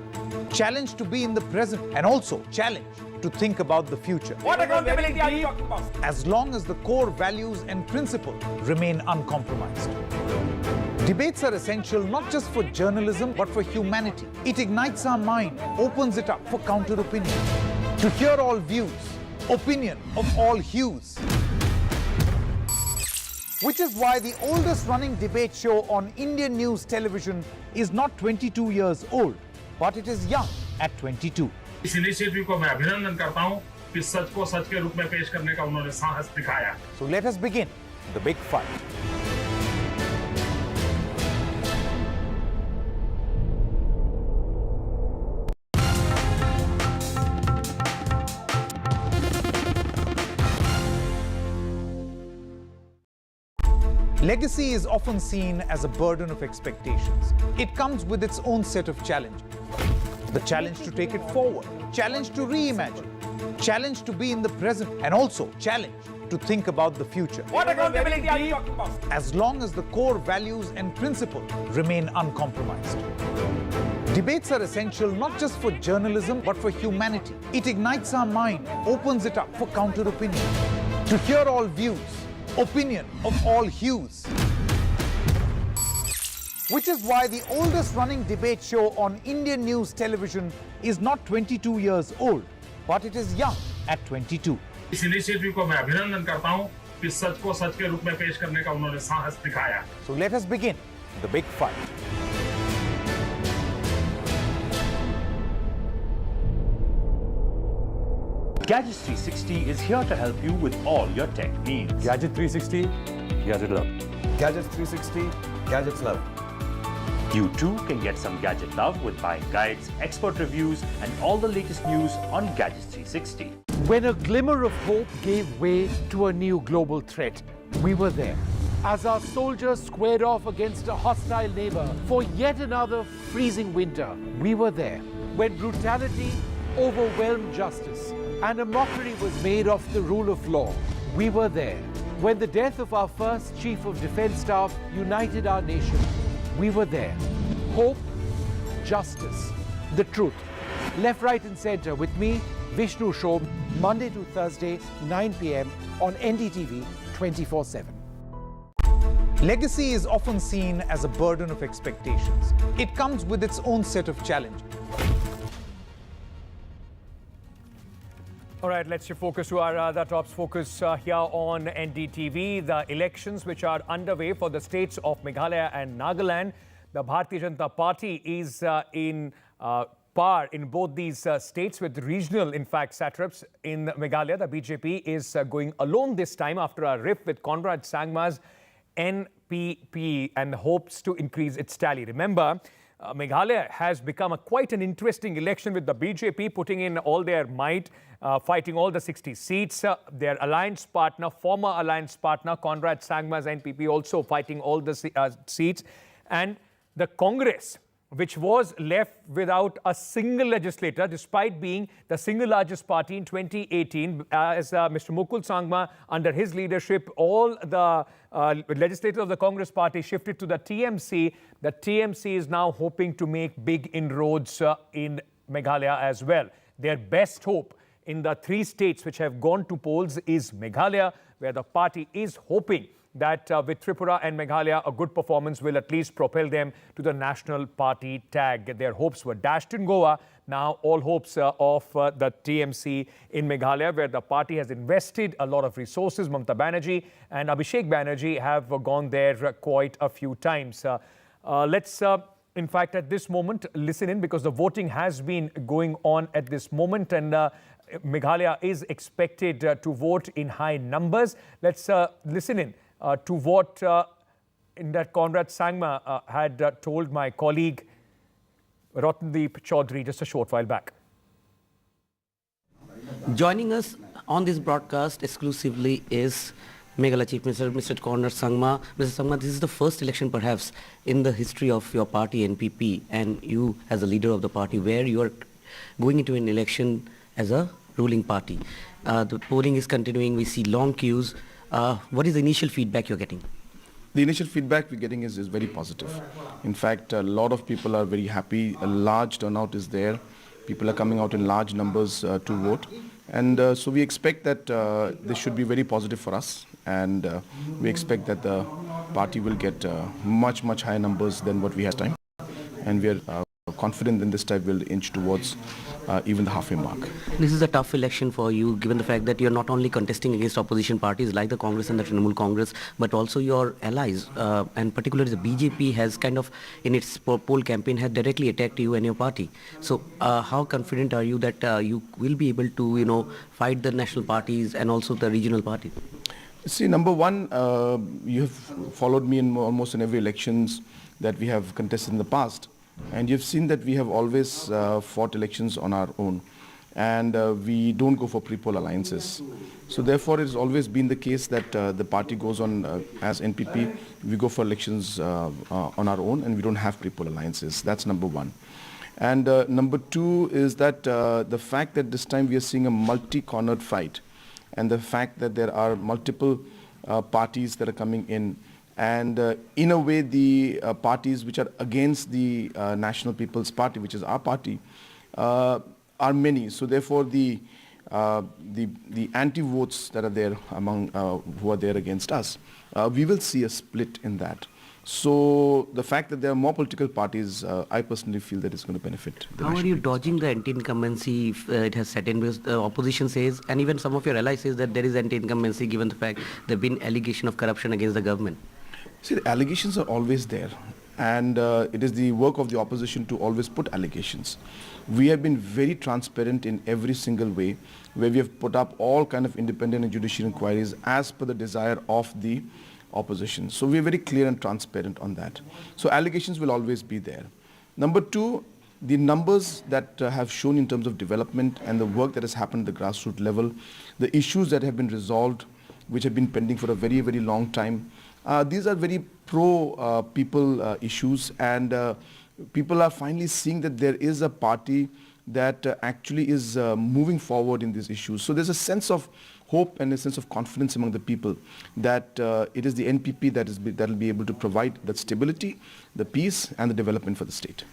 challenge to be in the present, and also challenge to think about the future. What accountability are you talking about? As long as the core values and principles remain uncompromised. Debates are essential not just for journalism but for humanity. It ignites our mind, opens it up for counter-opinion. To hear all views, opinion of all hues. Which is why the oldest running debate show on Indian news television is not 22 years old, but it is young at 22. इस initiative को मैं अभिनंदन करता हूं कि सच को सच के रूप में पेश करने का उन्होंने साहस दिखाया। So let us begin the big fight. Legacy is often seen as a burden of expectations. It comes with its own set of challenges. The challenge to take it forward, challenge to reimagine, challenge to be in the present, and also challenge to think about the future. What accountability are you talking about? As long as the core values and principles remain uncompromised. Debates are essential not just for journalism, but for humanity. It ignites our mind, opens it up for counter-opinion. To hear all views, opinion of all hues. Which is why the oldest running debate show on Indian news television is not 22 years old, but it is young at 22. इस initiative को मैं अभिनंदन करता हूं कि सच को सच के रूप में पेश करने का उन्होंने साहस दिखाया. So let us begin the big fight. Gadgets 360 is here to help you with all your tech needs. Gadget 360, Gadget Love. Gadgets 360, Gadgets Love. You too can get some gadget love with buying guides, expert reviews, and all the latest news on Gadgets 360. When a glimmer of hope gave way to a new global threat, we were there. As our soldiers squared off against a hostile neighbor for yet another freezing winter, we were there. When brutality overwhelmed justice and a mockery was made of the rule of law, we were there. When the death of our first Chief of Defence Staff united our nation, we were there. Hope, justice, the truth. Left, right and centre with me, Vishnu Shob, Monday to Thursday, 9 p.m. on NDTV 24/7. Legacy is often seen as a burden of expectations. It comes with its own set of challenges. All right, let's shift focus to our other tops focus here on NDTV. The elections which are underway for the states of Meghalaya and Nagaland. The Bharatiya Janata Party is in par in both these states with regional, in fact, satraps. In Meghalaya, the BJP is going alone this time after a rift with Conrad Sangma's NPP and hopes to increase its tally. Remember, Meghalaya has become quite an interesting election with the BJP putting in all their might, fighting all the 60 seats. Their alliance partner, former alliance partner, Conrad Sangma's NPP also fighting all the seats. And the Congress, which was left without a single legislator, despite being the single largest party in 2018, as Mr. Mukul Sangma, under his leadership, all the legislators of the Congress party shifted to the TMC. The TMC is now hoping to make big inroads in Meghalaya as well. Their best hope in the 3 states which have gone to polls is Meghalaya, where the party is hoping that with Tripura and Meghalaya, a good performance will at least propel them to the national party tag. Their hopes were dashed in Goa. Now all hopes of the TMC in Meghalaya, where the party has invested a lot of resources. Mamata Banerjee and Abhishek Banerjee have gone there quite a few times. Let's, in fact, at this moment, listen in because the voting has been going on at this moment and Meghalaya is expected to vote in high numbers. Let's listen in to what in that Conrad Sangma had told my colleague Ratandeep Chaudhary just a short while back. Joining us on this broadcast exclusively is Meghalaya Chief Minister, Mr. Conrad Sangma. Mr. Sangma, this is the first election perhaps in the history of your party NPP and you as a leader of the party where you are going into an election as a ruling party. The polling is continuing, we see long queues. What is the initial feedback you're getting? The initial feedback we're getting is very positive. In fact, a lot of people are very happy. A large turnout is there. People are coming out in large numbers to vote. And so we expect that this should be very positive for us. And we expect that the party will get much higher numbers than what we had time. And we are confident that this time will inch towards even the halfway mark. This is a tough election for you, given the fact that you're not only contesting against opposition parties like the Congress and the Trinamool Congress, but also your allies, and particularly the BJP has kind of, in its poll campaign, had directly attacked you and your party. So how confident are you that you will be able to, fight the national parties and also the regional parties? See, number one, you have followed me in almost in every elections that we have contested in the past. And you've seen that we have always fought elections on our own. and we don't go for pre-poll alliances. So therefore, it has always been the case that the party goes on as NPP, we go for elections on our own, and we don't have pre-poll alliances. That's number one. And number two is that the fact that this time we are seeing a multi-cornered fight, and the fact that there are multiple parties that are coming in, and in a way the parties which are against the National People's Party, which is our party, are many. So therefore the anti-votes that are there among who are there against us, we will see a split in that. So the fact that there are more political parties, I personally feel that it's going to benefit. How are you dodging the anti-incumbency if it has set in? Because the opposition says, and even some of your allies says, that there is anti-incumbency given the fact there have been allegation of corruption against the government. See, the allegations are always there, and it is the work of the opposition to always put allegations. We have been very transparent in every single way, where we have put up all kind of independent and judicial inquiries as per the desire of the opposition. So we are very clear and transparent on that. So allegations will always be there. Number two, the numbers that have shown in terms of development and the work that has happened at the grassroots level, the issues that have been resolved, which have been pending for a very, very long time, these are very pro-people issues, and people are finally seeing that there is a party that actually is moving forward in these issues. So there's a sense of hope and a sense of confidence among the people that it is the NPP that will be able to provide that stability, the peace and the development for the state.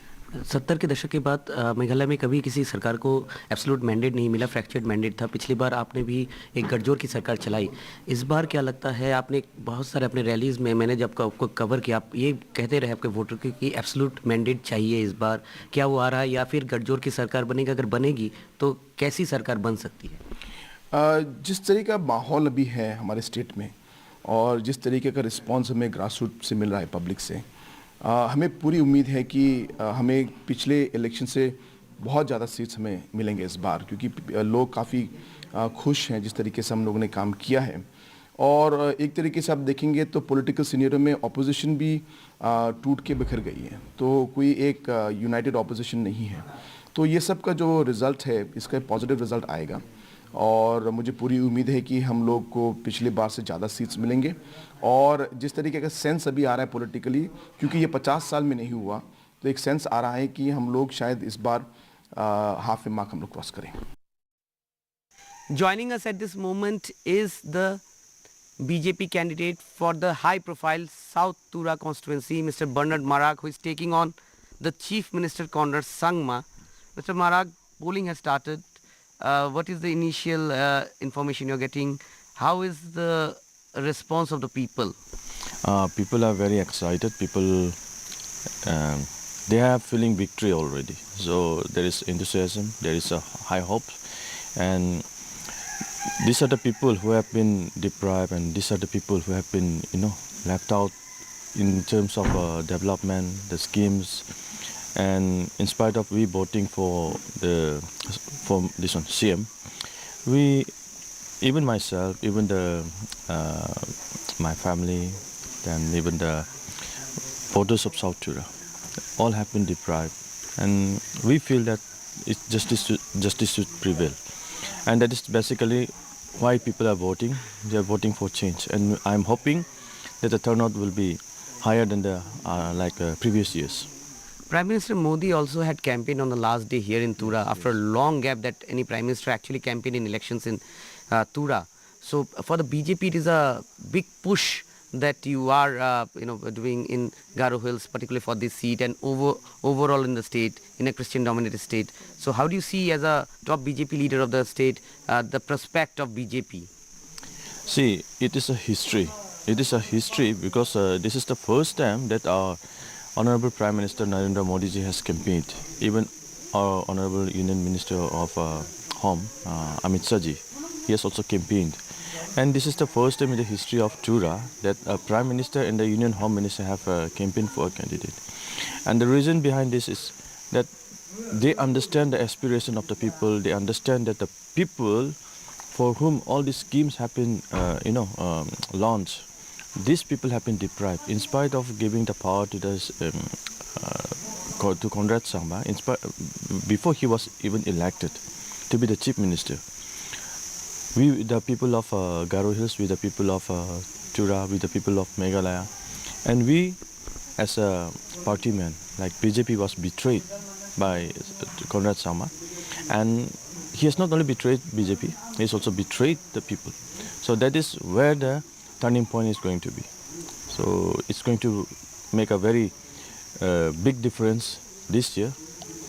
70 के दशक के बाद मेघालय में कभी किसी सरकार को absolute mandate नहीं मिला, फ्रैक्चर्ड मैंडेट था. पिछली बार आपने भी एक गठजोड़ की सरकार चलाई. इस बार क्या लगता है, आपने बहुत सारे अपने रैलीज में, मैंने जब आपको कवर किया, आप ये कहते रहे आपके वोटर को कि एब्सोल्यूट मैंडेट चाहिए इस बार. क्या वो आ रहा है, या फिर गठजोड़ की सरकार बनेगी? अगर बनेगी तो कैसी सरकार बन सकती है? जिस तरीके का माहौल अभी है हमारे स्टेट में, और जिस तरीके का रिस्पॉन्स हमें ग्रासरूट से मिल रहा है पब्लिक से, हमें पूरी उम्मीद है कि हमें पिछले इलेक्शन से बहुत ज़्यादा सीट्स हमें मिलेंगे इस बार, क्योंकि लोग काफ़ी खुश हैं जिस तरीके से हम लोगों ने काम किया है. और एक तरीके से आप देखेंगे तो पॉलिटिकल सीनियरों में ऑपोजिशन भी टूट के बिखर गई है, तो कोई एक यूनाइटेड ऑपोजिशन नहीं है. तो ये सब का जो रिज़ल्ट है, इसका पॉजिटिव रिज़ल्ट आएगा, और मुझे पूरी उम्मीद है कि हम लोग को पिछले बार से ज़्यादा सीट्स मिलेंगे. और जिस तरीके का सेंस अभी आ रहा है पॉलिटिकली, क्योंकि ये 50 साल में नहीं हुआ, तो एक सेंस आ रहा है कि हम लोग शायद इस बार हाफ ए मार्क हम लोग क्रॉस करें. Joining us at this moment is the BJP candidate for the high-profile South Tura constituency, Mr. Bernard Marag, who is taking on the Chief Minister Conrad Sangma. Mr. Marag, polling has started. What is the initial information you're getting? How is the response of the people? People are very excited. People, they are feeling victory already. So there is enthusiasm, there is a high hope, and these are the people who have been deprived, and these are the people who have been, left out in terms of development, the schemes. And in spite of we voting for this one CM, even myself, even my family, then even the voters of South Tura, all have been deprived, and we feel that justice should prevail, and that is basically why people are voting. They are voting for change, and I'm hoping that the turnout will be higher than the previous years. Prime Minister Modi also had campaigned on the last day here in Tura after a long gap that any Prime Minister actually campaigned in elections in Tura. So for the BJP, it is a big push that you are doing in Garo Hills, particularly for this seat, and overall in the state, in a Christian-dominated state. So how do you see, as a top BJP leader of the state, the prospect of BJP? See, it is a history. It is a history because this is the first time that our Honorable Prime Minister Narendra Modi ji has campaigned. Even our Honorable Union Minister of Home, Amit Shah ji, he has also campaigned. And this is the first time in the history of Tura that a Prime Minister and the Union Home Minister have campaigned for a candidate. And the reason behind this is that they understand the aspiration of the people. They understand that the people for whom all these schemes have been, launched, these people have been deprived. In spite of giving the power to to Conrad Sangma, before he was even elected, to be the chief minister. We, the people of Garo Hills, we the people of Tura, we the people of Meghalaya, and we, as a party man, like BJP was betrayed by Conrad Sangma, and he has not only betrayed BJP, he has also betrayed the people. So that is where the turning point is going to be. So it's going to make a very big difference this year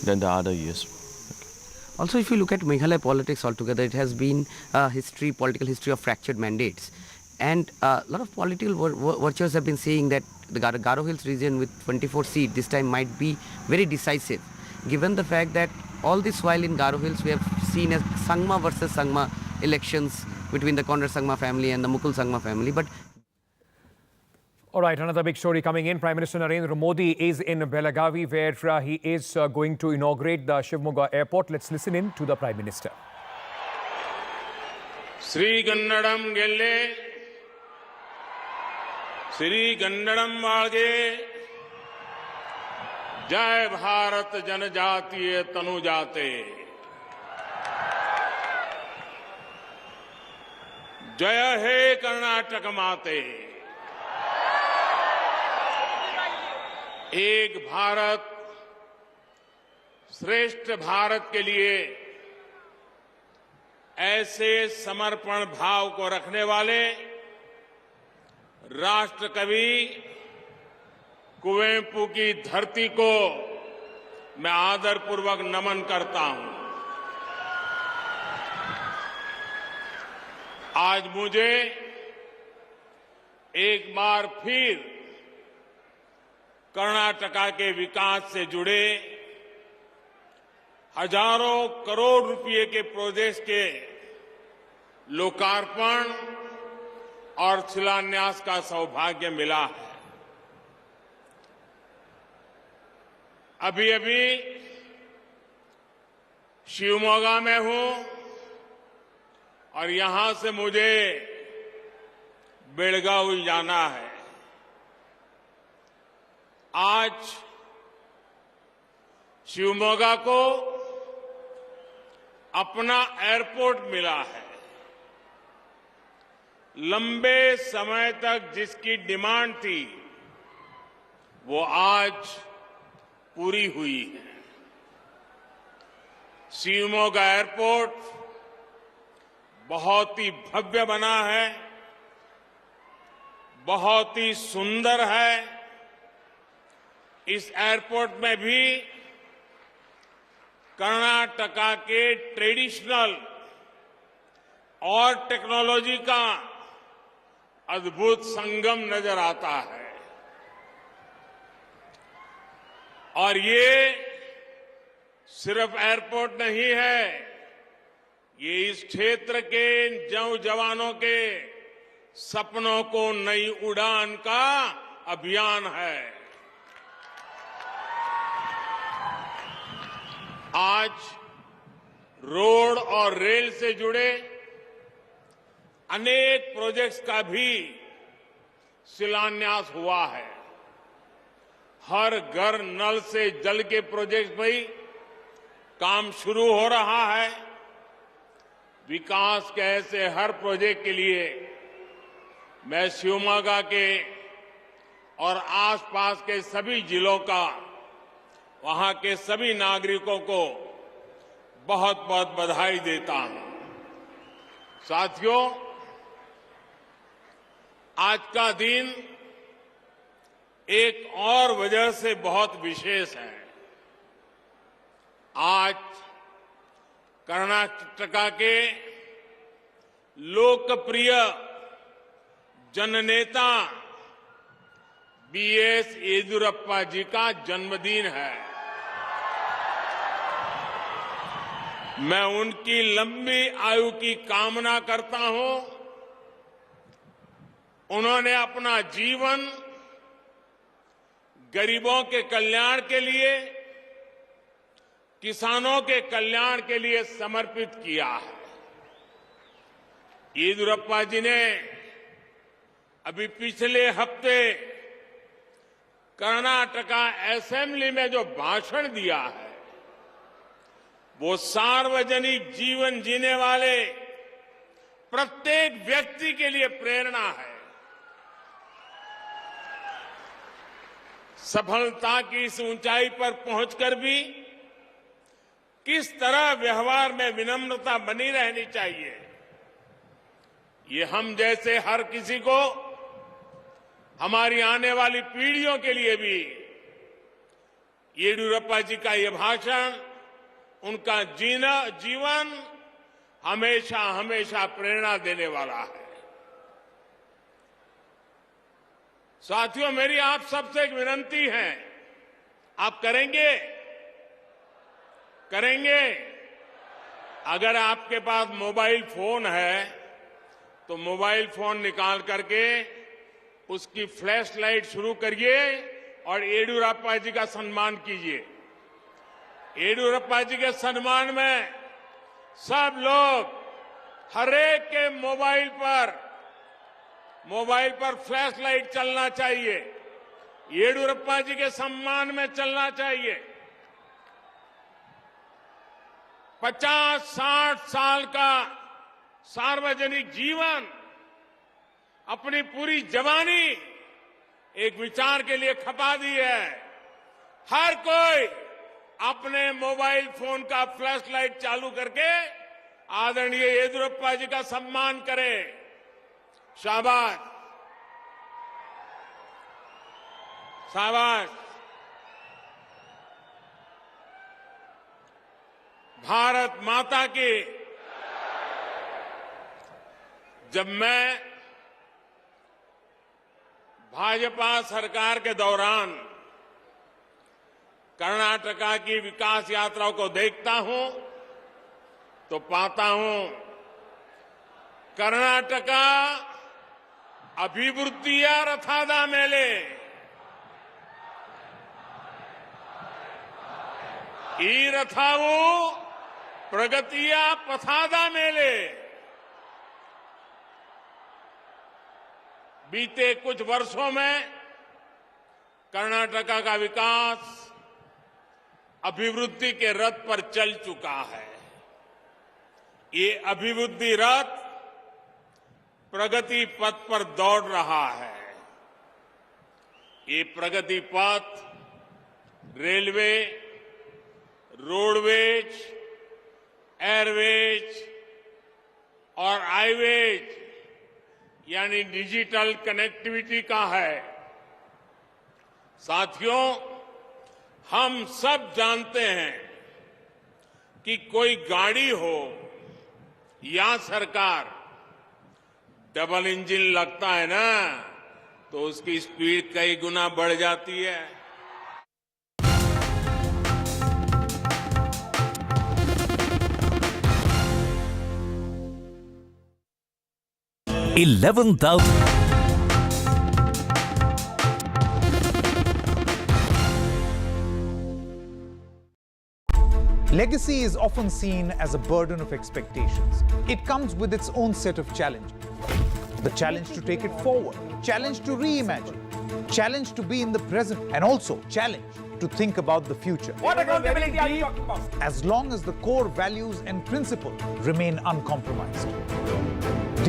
than the other years. Also, if you look at Meghalaya politics altogether, it has been a history, political history of fractured mandates. And a lot of political watchers have been saying that the Garo Hills region with 24 seats this time might be very decisive, given the fact that all this while in Garo Hills we have seen as Sangma versus Sangma elections between the Conrad Sangma family and the Mukul Sangma family. But all right, another big story coming in. Prime Minister Narendra Modi is in Belagavi, where he is going to inaugurate the Shivamogga airport. Let's listen in to the Prime Minister. Sri Gannadam Gelle, Sri Gannadam Valge, Jai Bharat Janajatiye Tanujate, Jaya He Karnataka Mate. एक भारत श्रेष्ठ भारत के लिए ऐसे समर्पण भाव को रखने वाले राष्ट्र कवि कुवेंपु की धरती को मैं आदरपूर्वक नमन करता हूं। आज मुझे एक बार फिर कर्नाटका के विकास से जुड़े हजारों करोड़ रुपए के प्रोजेक्ट्स के लोकार्पण और शिलान्यास का सौभाग्य मिला है। अभी अभी शिवमोगा में हूं और यहां से मुझे बेलगावी जाना है। आज शिवमोगा को अपना एयरपोर्ट मिला है। लंबे समय तक जिसकी डिमांड थी वो आज पूरी हुई है। शिवमोगा एयरपोर्ट बहुत ही भव्य बना है, बहुत ही सुंदर है। इस एयरपोर्ट में भी कर्नाटका के ट्रेडिशनल और टेक्नोलॉजी का अद्भुत संगम नजर आता है। और ये सिर्फ एयरपोर्ट नहीं है, ये इस क्षेत्र के जवानों के सपनों को नई उड़ान का अभियान है। आज रोड और रेल से जुड़े अनेक प्रोजेक्ट्स का भी शिलान्यास हुआ है। हर घर नल से जल के प्रोजेक्ट में काम शुरू हो रहा है। विकास के ऐसे हर प्रोजेक्ट के लिए मैं शिवमोगा के और आसपास के सभी जिलों का, वहां के सभी नागरिकों को बहुत बहुत बधाई देता हूं। साथियों, आज का दिन एक और वजह से बहुत विशेष है। आज कर्नाटका के लोकप्रिय जननेता बीएस येदियुरप्पा जी का जन्मदिन है। मैं उनकी लंबी आयु की कामना करता हूं। उन्होंने अपना जीवन गरीबों के कल्याण के लिए, किसानों के कल्याण के लिए समर्पित किया है। येदियुरप्पा जी ने अभी पिछले हफ्ते कर्नाटका असेंबली में जो भाषण दिया है वो सार्वजनिक जीवन जीने वाले प्रत्येक व्यक्ति के लिए प्रेरणा है। सफलता की इस ऊंचाई पर पहुंचकर भी किस तरह व्यवहार में विनम्रता बनी रहनी चाहिए, ये हम जैसे हर किसी को, हमारी आने वाली पीढ़ियों के लिए भी येडियुरप्पा जी का ये भाषण, उनका जीवन हमेशा हमेशा प्रेरणा देने वाला है। साथियों, मेरी आप सबसे एक विनती है, आप करेंगे? अगर आपके पास मोबाइल फोन है तो मोबाइल फोन निकाल करके उसकी फ्लैश लाइट शुरू करिए और येडियुरप्पा जी का सम्मान कीजिए। येडियुरप्पा जी के सम्मान में सब लोग हर एक के मोबाइल पर फ्लैश लाइट चलना चाहिए, येडियुरप्पा जी के सम्मान में चलना चाहिए। 50-60 साल का सार्वजनिक जीवन, अपनी पूरी जवानी एक विचार के लिए खपा दी है। हर कोई अपने मोबाइल फोन का फ्लैश लाइट चालू करके आदरणीय येडियुरप्पा जी का सम्मान करे। शाबाश, शाबाश। भारत माता की। जब मैं भाजपा सरकार के दौरान कर्नाटका की विकास यात्रा को देखता हूं तो पाता हूं कर्नाटका अभिवृद्धिಯ ರಥದ ಮೇಲೆ ಈ ರಥವು ಪ್ರಗತಿಯ ಪಥದ ಮೇಲೆ बीते कुछ वर्षों में कर्नाटका का विकास अभिवृद्धि के रथ पर चल चुका है। ये अभिवृद्धि रथ प्रगति पथ पर दौड़ रहा है। ये प्रगति पथ रेलवे, रोडवेज, एयरवेज और हाईवेज यानी डिजिटल कनेक्टिविटी का है। साथियों, हम सब जानते हैं कि कोई गाड़ी हो या सरकार, डबल इंजन लगता है ना तो उसकी स्पीड कई गुना बढ़ जाती है। Legacy is often seen as a burden of expectations. It comes with its own set of challenges. The challenge to take it forward, challenge to reimagine, challenge to be in the present, and also challenge to think about the future. What accountability are you talking about? As long as the core values and principles remain uncompromised.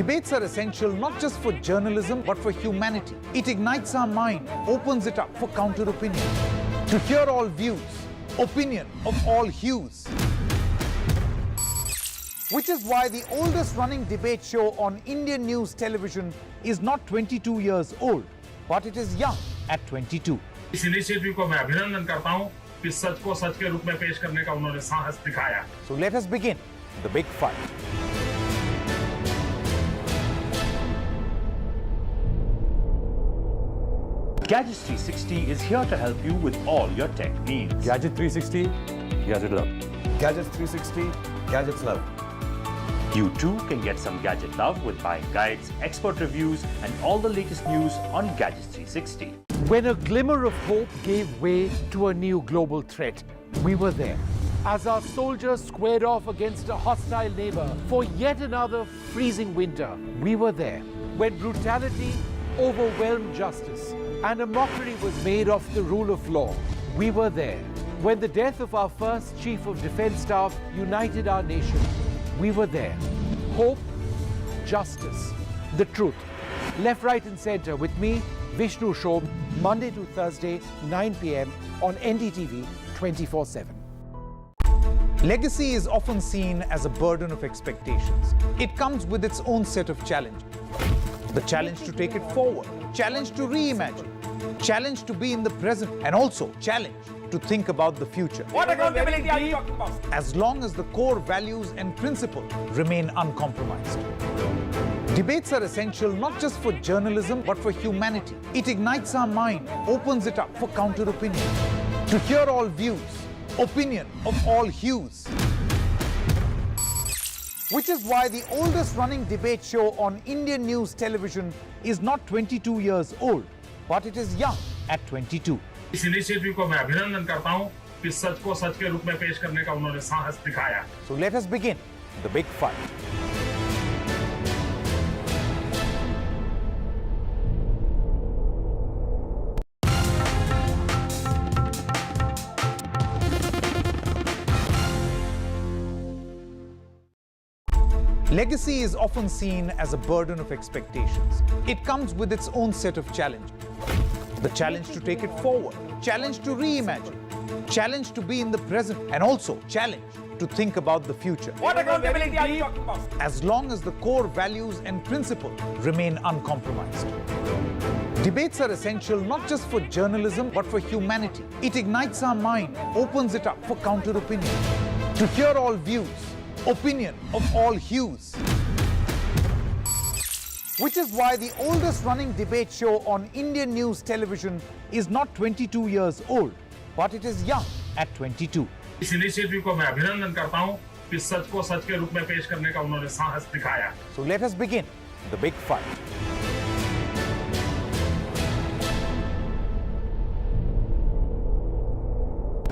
Debates are essential not just for journalism but for humanity. It ignites our mind, opens it up for counter-opinion. To hear all views, opinion of all hues. Which is why the oldest running debate show on Indian news television is not 22 years old, but it is young at 22. इस initiative को मैं अभिनंदन करता हूं कि सच को सच के रूप में पेश करने का उन्होंने साहस दिखाया। So let us begin the big fight. Gadgets 360 is here to help you with all your tech needs. Gadget 360, Gadget Love. Gadgets 360, Gadgets Love. You too can get some gadget love with buying guides, expert reviews, and all the latest news on Gadgets 360. When a glimmer of hope gave way to a new global threat, we were there. As our soldiers squared off against a hostile neighbor for yet another freezing winter, we were there. When brutality overwhelmed justice and a mockery was made of the rule of law, we were there. When the death of our first Chief of Defence Staff united our nation, we were there. Hope, justice, the truth. Left, right and centre with me, Vishnu Shobh, Monday to Thursday, 9 p.m. on NDTV 24/7. Legacy is often seen as a burden of expectations. It comes with its own set of challenges. The challenge to take it forward, challenge to reimagine, challenge to be in the present, and also challenge to think about the future. What accountability are you talking about? As long as the core values and principles remain uncompromised. Debates are essential not just for journalism but for humanity. It ignites our mind, opens it up for counter-opinion. To hear all views, opinion of all hues. Which is why the oldest running debate show on Indian news television is not 22 years old, but it is young at 22. इस initiative को मैं अभिनंदन करता हूं कि सच को सच के रूप में पेश करने का उन्होंने साहस दिखाया. So let us begin the big fight. Legacy is often seen as a burden of expectations. It comes with its own set of challenges. The challenge to take it forward, challenge to reimagine, challenge to be in the present, and also challenge to think about the future. What accountability are you talking about? As long as the core values and principles remain uncompromised. Debates are essential not just for journalism but for humanity. It ignites our mind, opens it up for counter-opinion. To hear all views, opinion of all hues. Which is why the oldest running debate show on Indian news television is not 22 years old, but it is young at 22. इस initiative को मैं अभिनंदन करता हूं कि सच को सच के रूप में पेश करने का उन्होंने साहस दिखाया. So let us begin the big fight.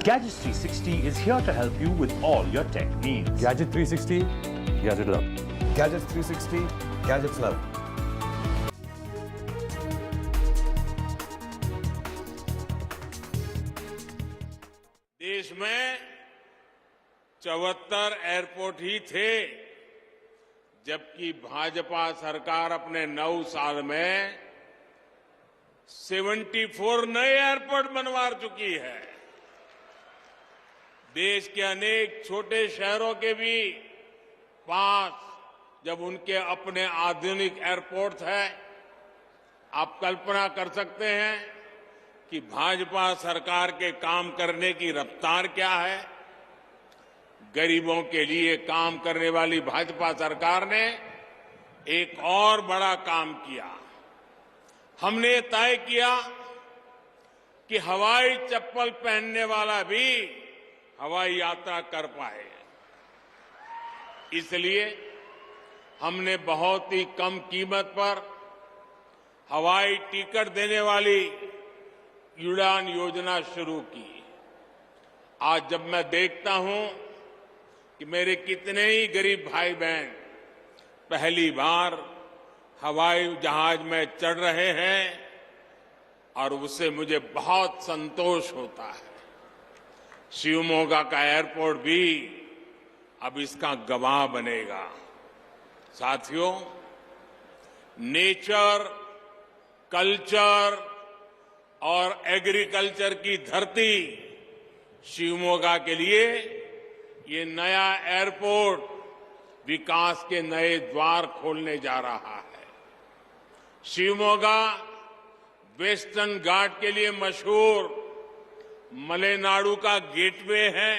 Gadgets 360 is here to help you with all your tech needs. Gadget 360, Gadget Love. Gadgets 360, Gadgets Love. देश में 74 एयरपोर्ट ही थे, जबकि भाजपा सरकार अपने 9 साल में 74 नए एयरपोर्ट बनवा चुकी है. देश के अनेक छोटे शहरों के भी पास जब उनके अपने आधुनिक एयरपोर्ट है, आप कल्पना कर सकते हैं कि भाजपा सरकार के काम करने की रफ्तार क्या है. गरीबों के लिए काम करने वाली भाजपा सरकार ने एक और बड़ा काम किया. हमने तय किया कि हवाई चप्पल पहनने वाला भी हवाई यात्रा कर पाए. इसलिए हमने बहुत ही कम कीमत पर हवाई टिकट देने वाली उड़ान योजना शुरू की. आज जब मैं देखता हूं कि मेरे कितने ही गरीब भाई बहन पहली बार हवाई जहाज में चढ़ रहे हैं, और उससे मुझे बहुत संतोष होता है. शिवमोगा का एयरपोर्ट भी अब इसका गवाह बनेगा. साथियों, नेचर, कल्चर और एग्रीकल्चर की धरती शिवमोगा के लिए ये नया एयरपोर्ट विकास के नए द्वार खोलने जा रहा है. शिवमोगा वेस्टर्न घाट के लिए मशहूर मलेनाडु का गेटवे है.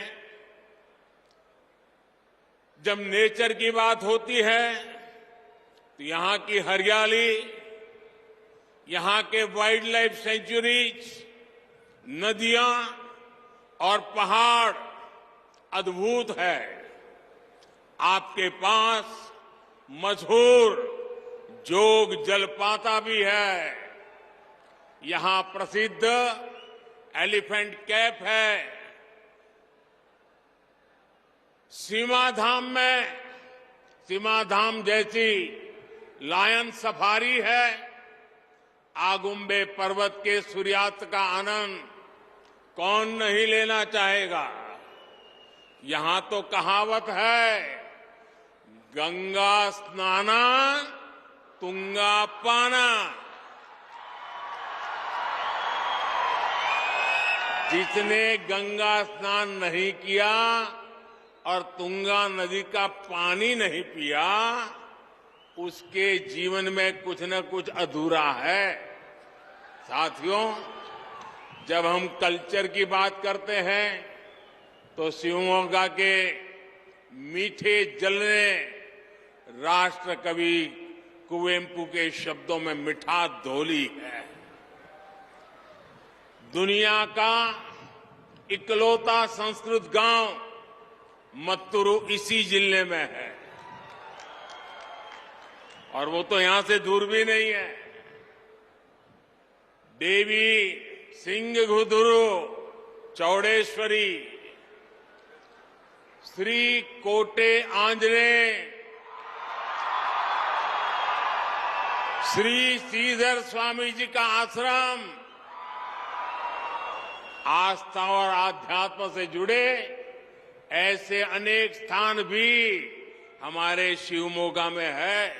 जब नेचर की बात होती है तो यहां की हरियाली, यहां के वाइल्ड लाइफ सेंचुरीज, नदियां और पहाड़ अद्भुत है. आपके पास मशहूर जोग जलपाता भी है. यहां प्रसिद्ध एलिफेंट कैप है. सीमाधाम जैसी लायन सफारी है. आगुम्बे पर्वत के सूर्यास्त का आनंद कौन नहीं लेना चाहेगा। यहां तो कहावत है, गंगा स्नाना तुंगा पाना। जिसने गंगा स्नान नहीं किया और तुंगा नदी का पानी नहीं पिया, उसके जीवन में कुछ न कुछ अधूरा है। साथियों, जब हम कल्चर की बात करते हैं तो शिवमोगा के मीठे जल ने राष्ट्र कवि कुवेंपु के शब्दों में मिठास घोली है। दुनिया का इकलौता संस्कृत गांव मत्तुरु इसी जिले में है, और वो तो यहां से दूर भी नहीं है। देवी सिंहगुदुरु चौड़ेश्वरी, श्री कोटे आंजनेय, श्री श्रीधर स्वामी जी का आश्रम, आस्था और आध्यात्म से जुड़े ऐसे अनेक स्थान भी हमारे शिवमोगा में है।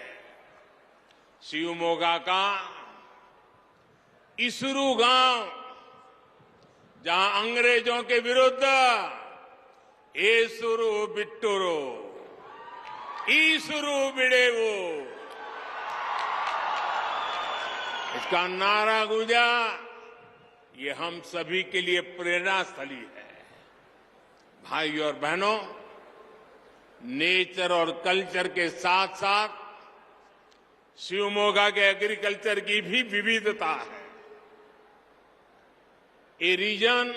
शिवमोगा का इसरू गांव, जहां अंग्रेजों के विरुद्ध एसुरु बिट्टुरु ईसुरु बिड़ेवो इसका नारा गूंजा, ये हम सभी के लिए प्रेरणा स्थली है। भाइयों और बहनों, नेचर और कल्चर के साथ साथ शिवमोगा के एग्रीकल्चर की भी विविधता है। ये रीजन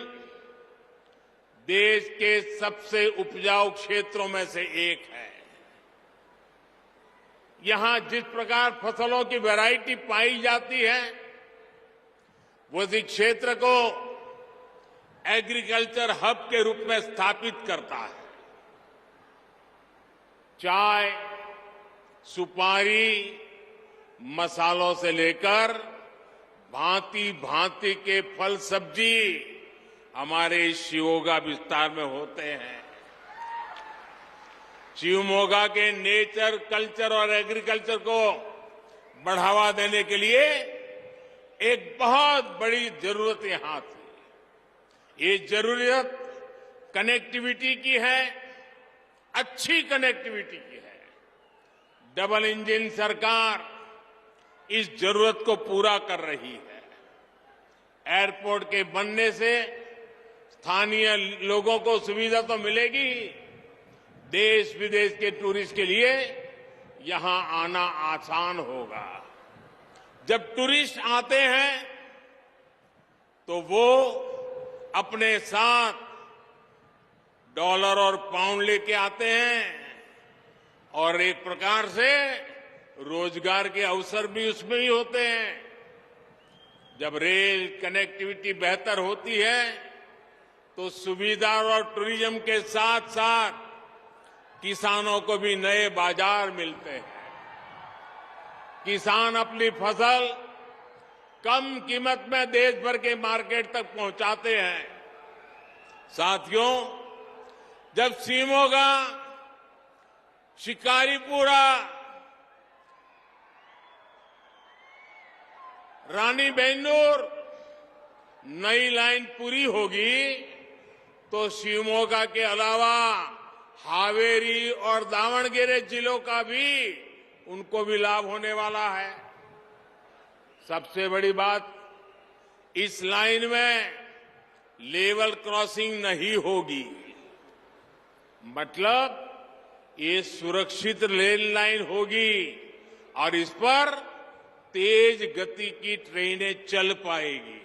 देश के सबसे उपजाऊ क्षेत्रों में से एक है। यहां जिस प्रकार फसलों की वैरायटी पाई जाती है, वो इस क्षेत्र को एग्रीकल्चर हब के रूप में स्थापित करता है। चाय, सुपारी, मसालों से लेकर भांति भांति के फल सब्जी हमारे शिवमोगा विस्तार में होते हैं। शिवमोगा के नेचर, कल्चर और एग्रीकल्चर को बढ़ावा देने के लिए एक बहुत बड़ी जरूरत यहां थी। ये जरूरत कनेक्टिविटी की है, अच्छी कनेक्टिविटी की है। डबल इंजन सरकार इस जरूरत को पूरा कर रही है। एयरपोर्ट के बनने से स्थानीय लोगों को सुविधा तो मिलेगी, देश विदेश के टूरिस्ट के लिए यहां आना आसान होगा। जब टूरिस्ट आते हैं तो वो अपने साथ डॉलर और पाउंड लेके आते हैं, और एक प्रकार से रोजगार के अवसर भी उसमें ही होते हैं। जब रेल कनेक्टिविटी बेहतर होती है तो सुविधा और टूरिज्म के साथ साथ किसानों को भी नए बाजार मिलते हैं। किसान अपनी फसल कम कीमत में देश भर के मार्केट तक पहुंचाते हैं। साथियों, जब शिवमोगा, शिकारीपुरा, रानी बेंदूर नई लाइन पूरी होगी तो शिवमोगा के अलावा हावेरी और दावणगेरे जिलों का भी उनको भी लाभ होने वाला है। सबसे बड़ी बात, इस लाइन में लेवल क्रॉसिंग नहीं होगी, मतलब ये सुरक्षित रेल लाइन होगी और इस पर तेज गति की ट्रेनें चल पाएगी।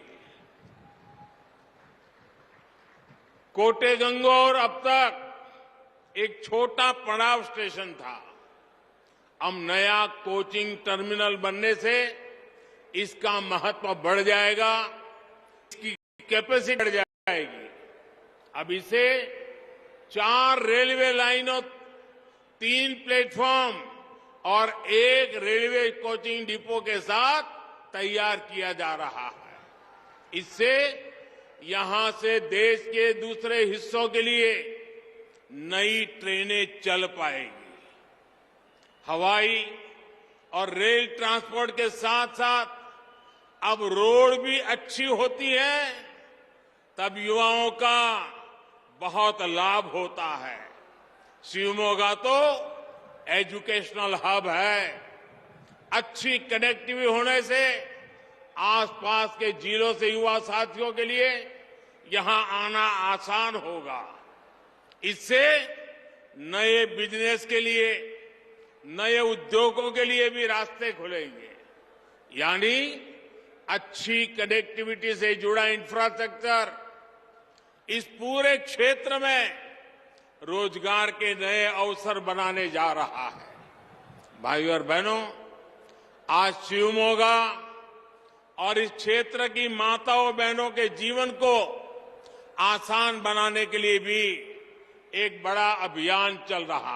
कोटे गंगोर अब तक एक छोटा पड़ाव स्टेशन था। अब नया कोचिंग टर्मिनल बनने से इसका महत्व बढ़ जाएगा, इसकी कैपेसिटी बढ़ जाएगी। अब इसे 4 रेलवे लाइनों, 3 प्लेटफॉर्म और 1 रेलवे कोचिंग डिपो के साथ तैयार किया जा रहा है। इससे यहां से देश के दूसरे हिस्सों के लिए नई ट्रेनें चल पाएगी। हवाई और रेल ट्रांसपोर्ट के साथ साथ अब रोड भी अच्छी होती है, तब युवाओं का बहुत लाभ होता है। शिवमोगा तो एजुकेशनल हब है। अच्छी कनेक्टिविटी होने से आसपास के जिलों से युवा साथियों के लिए यहां आना आसान होगा। इससे नए बिजनेस के लिए, नए उद्योगों के लिए भी रास्ते खुलेंगे। यानी अच्छी कनेक्टिविटी से जुड़ा इंफ्रास्ट्रक्चर इस पूरे क्षेत्र में रोजगार के नए अवसर बनाने जा रहा है। भाइयों और बहनों, आज शिवमोगा और इस क्षेत्र की माताओं बहनों के जीवन को आसान बनाने के लिए भी एक बड़ा अभियान चल रहा है।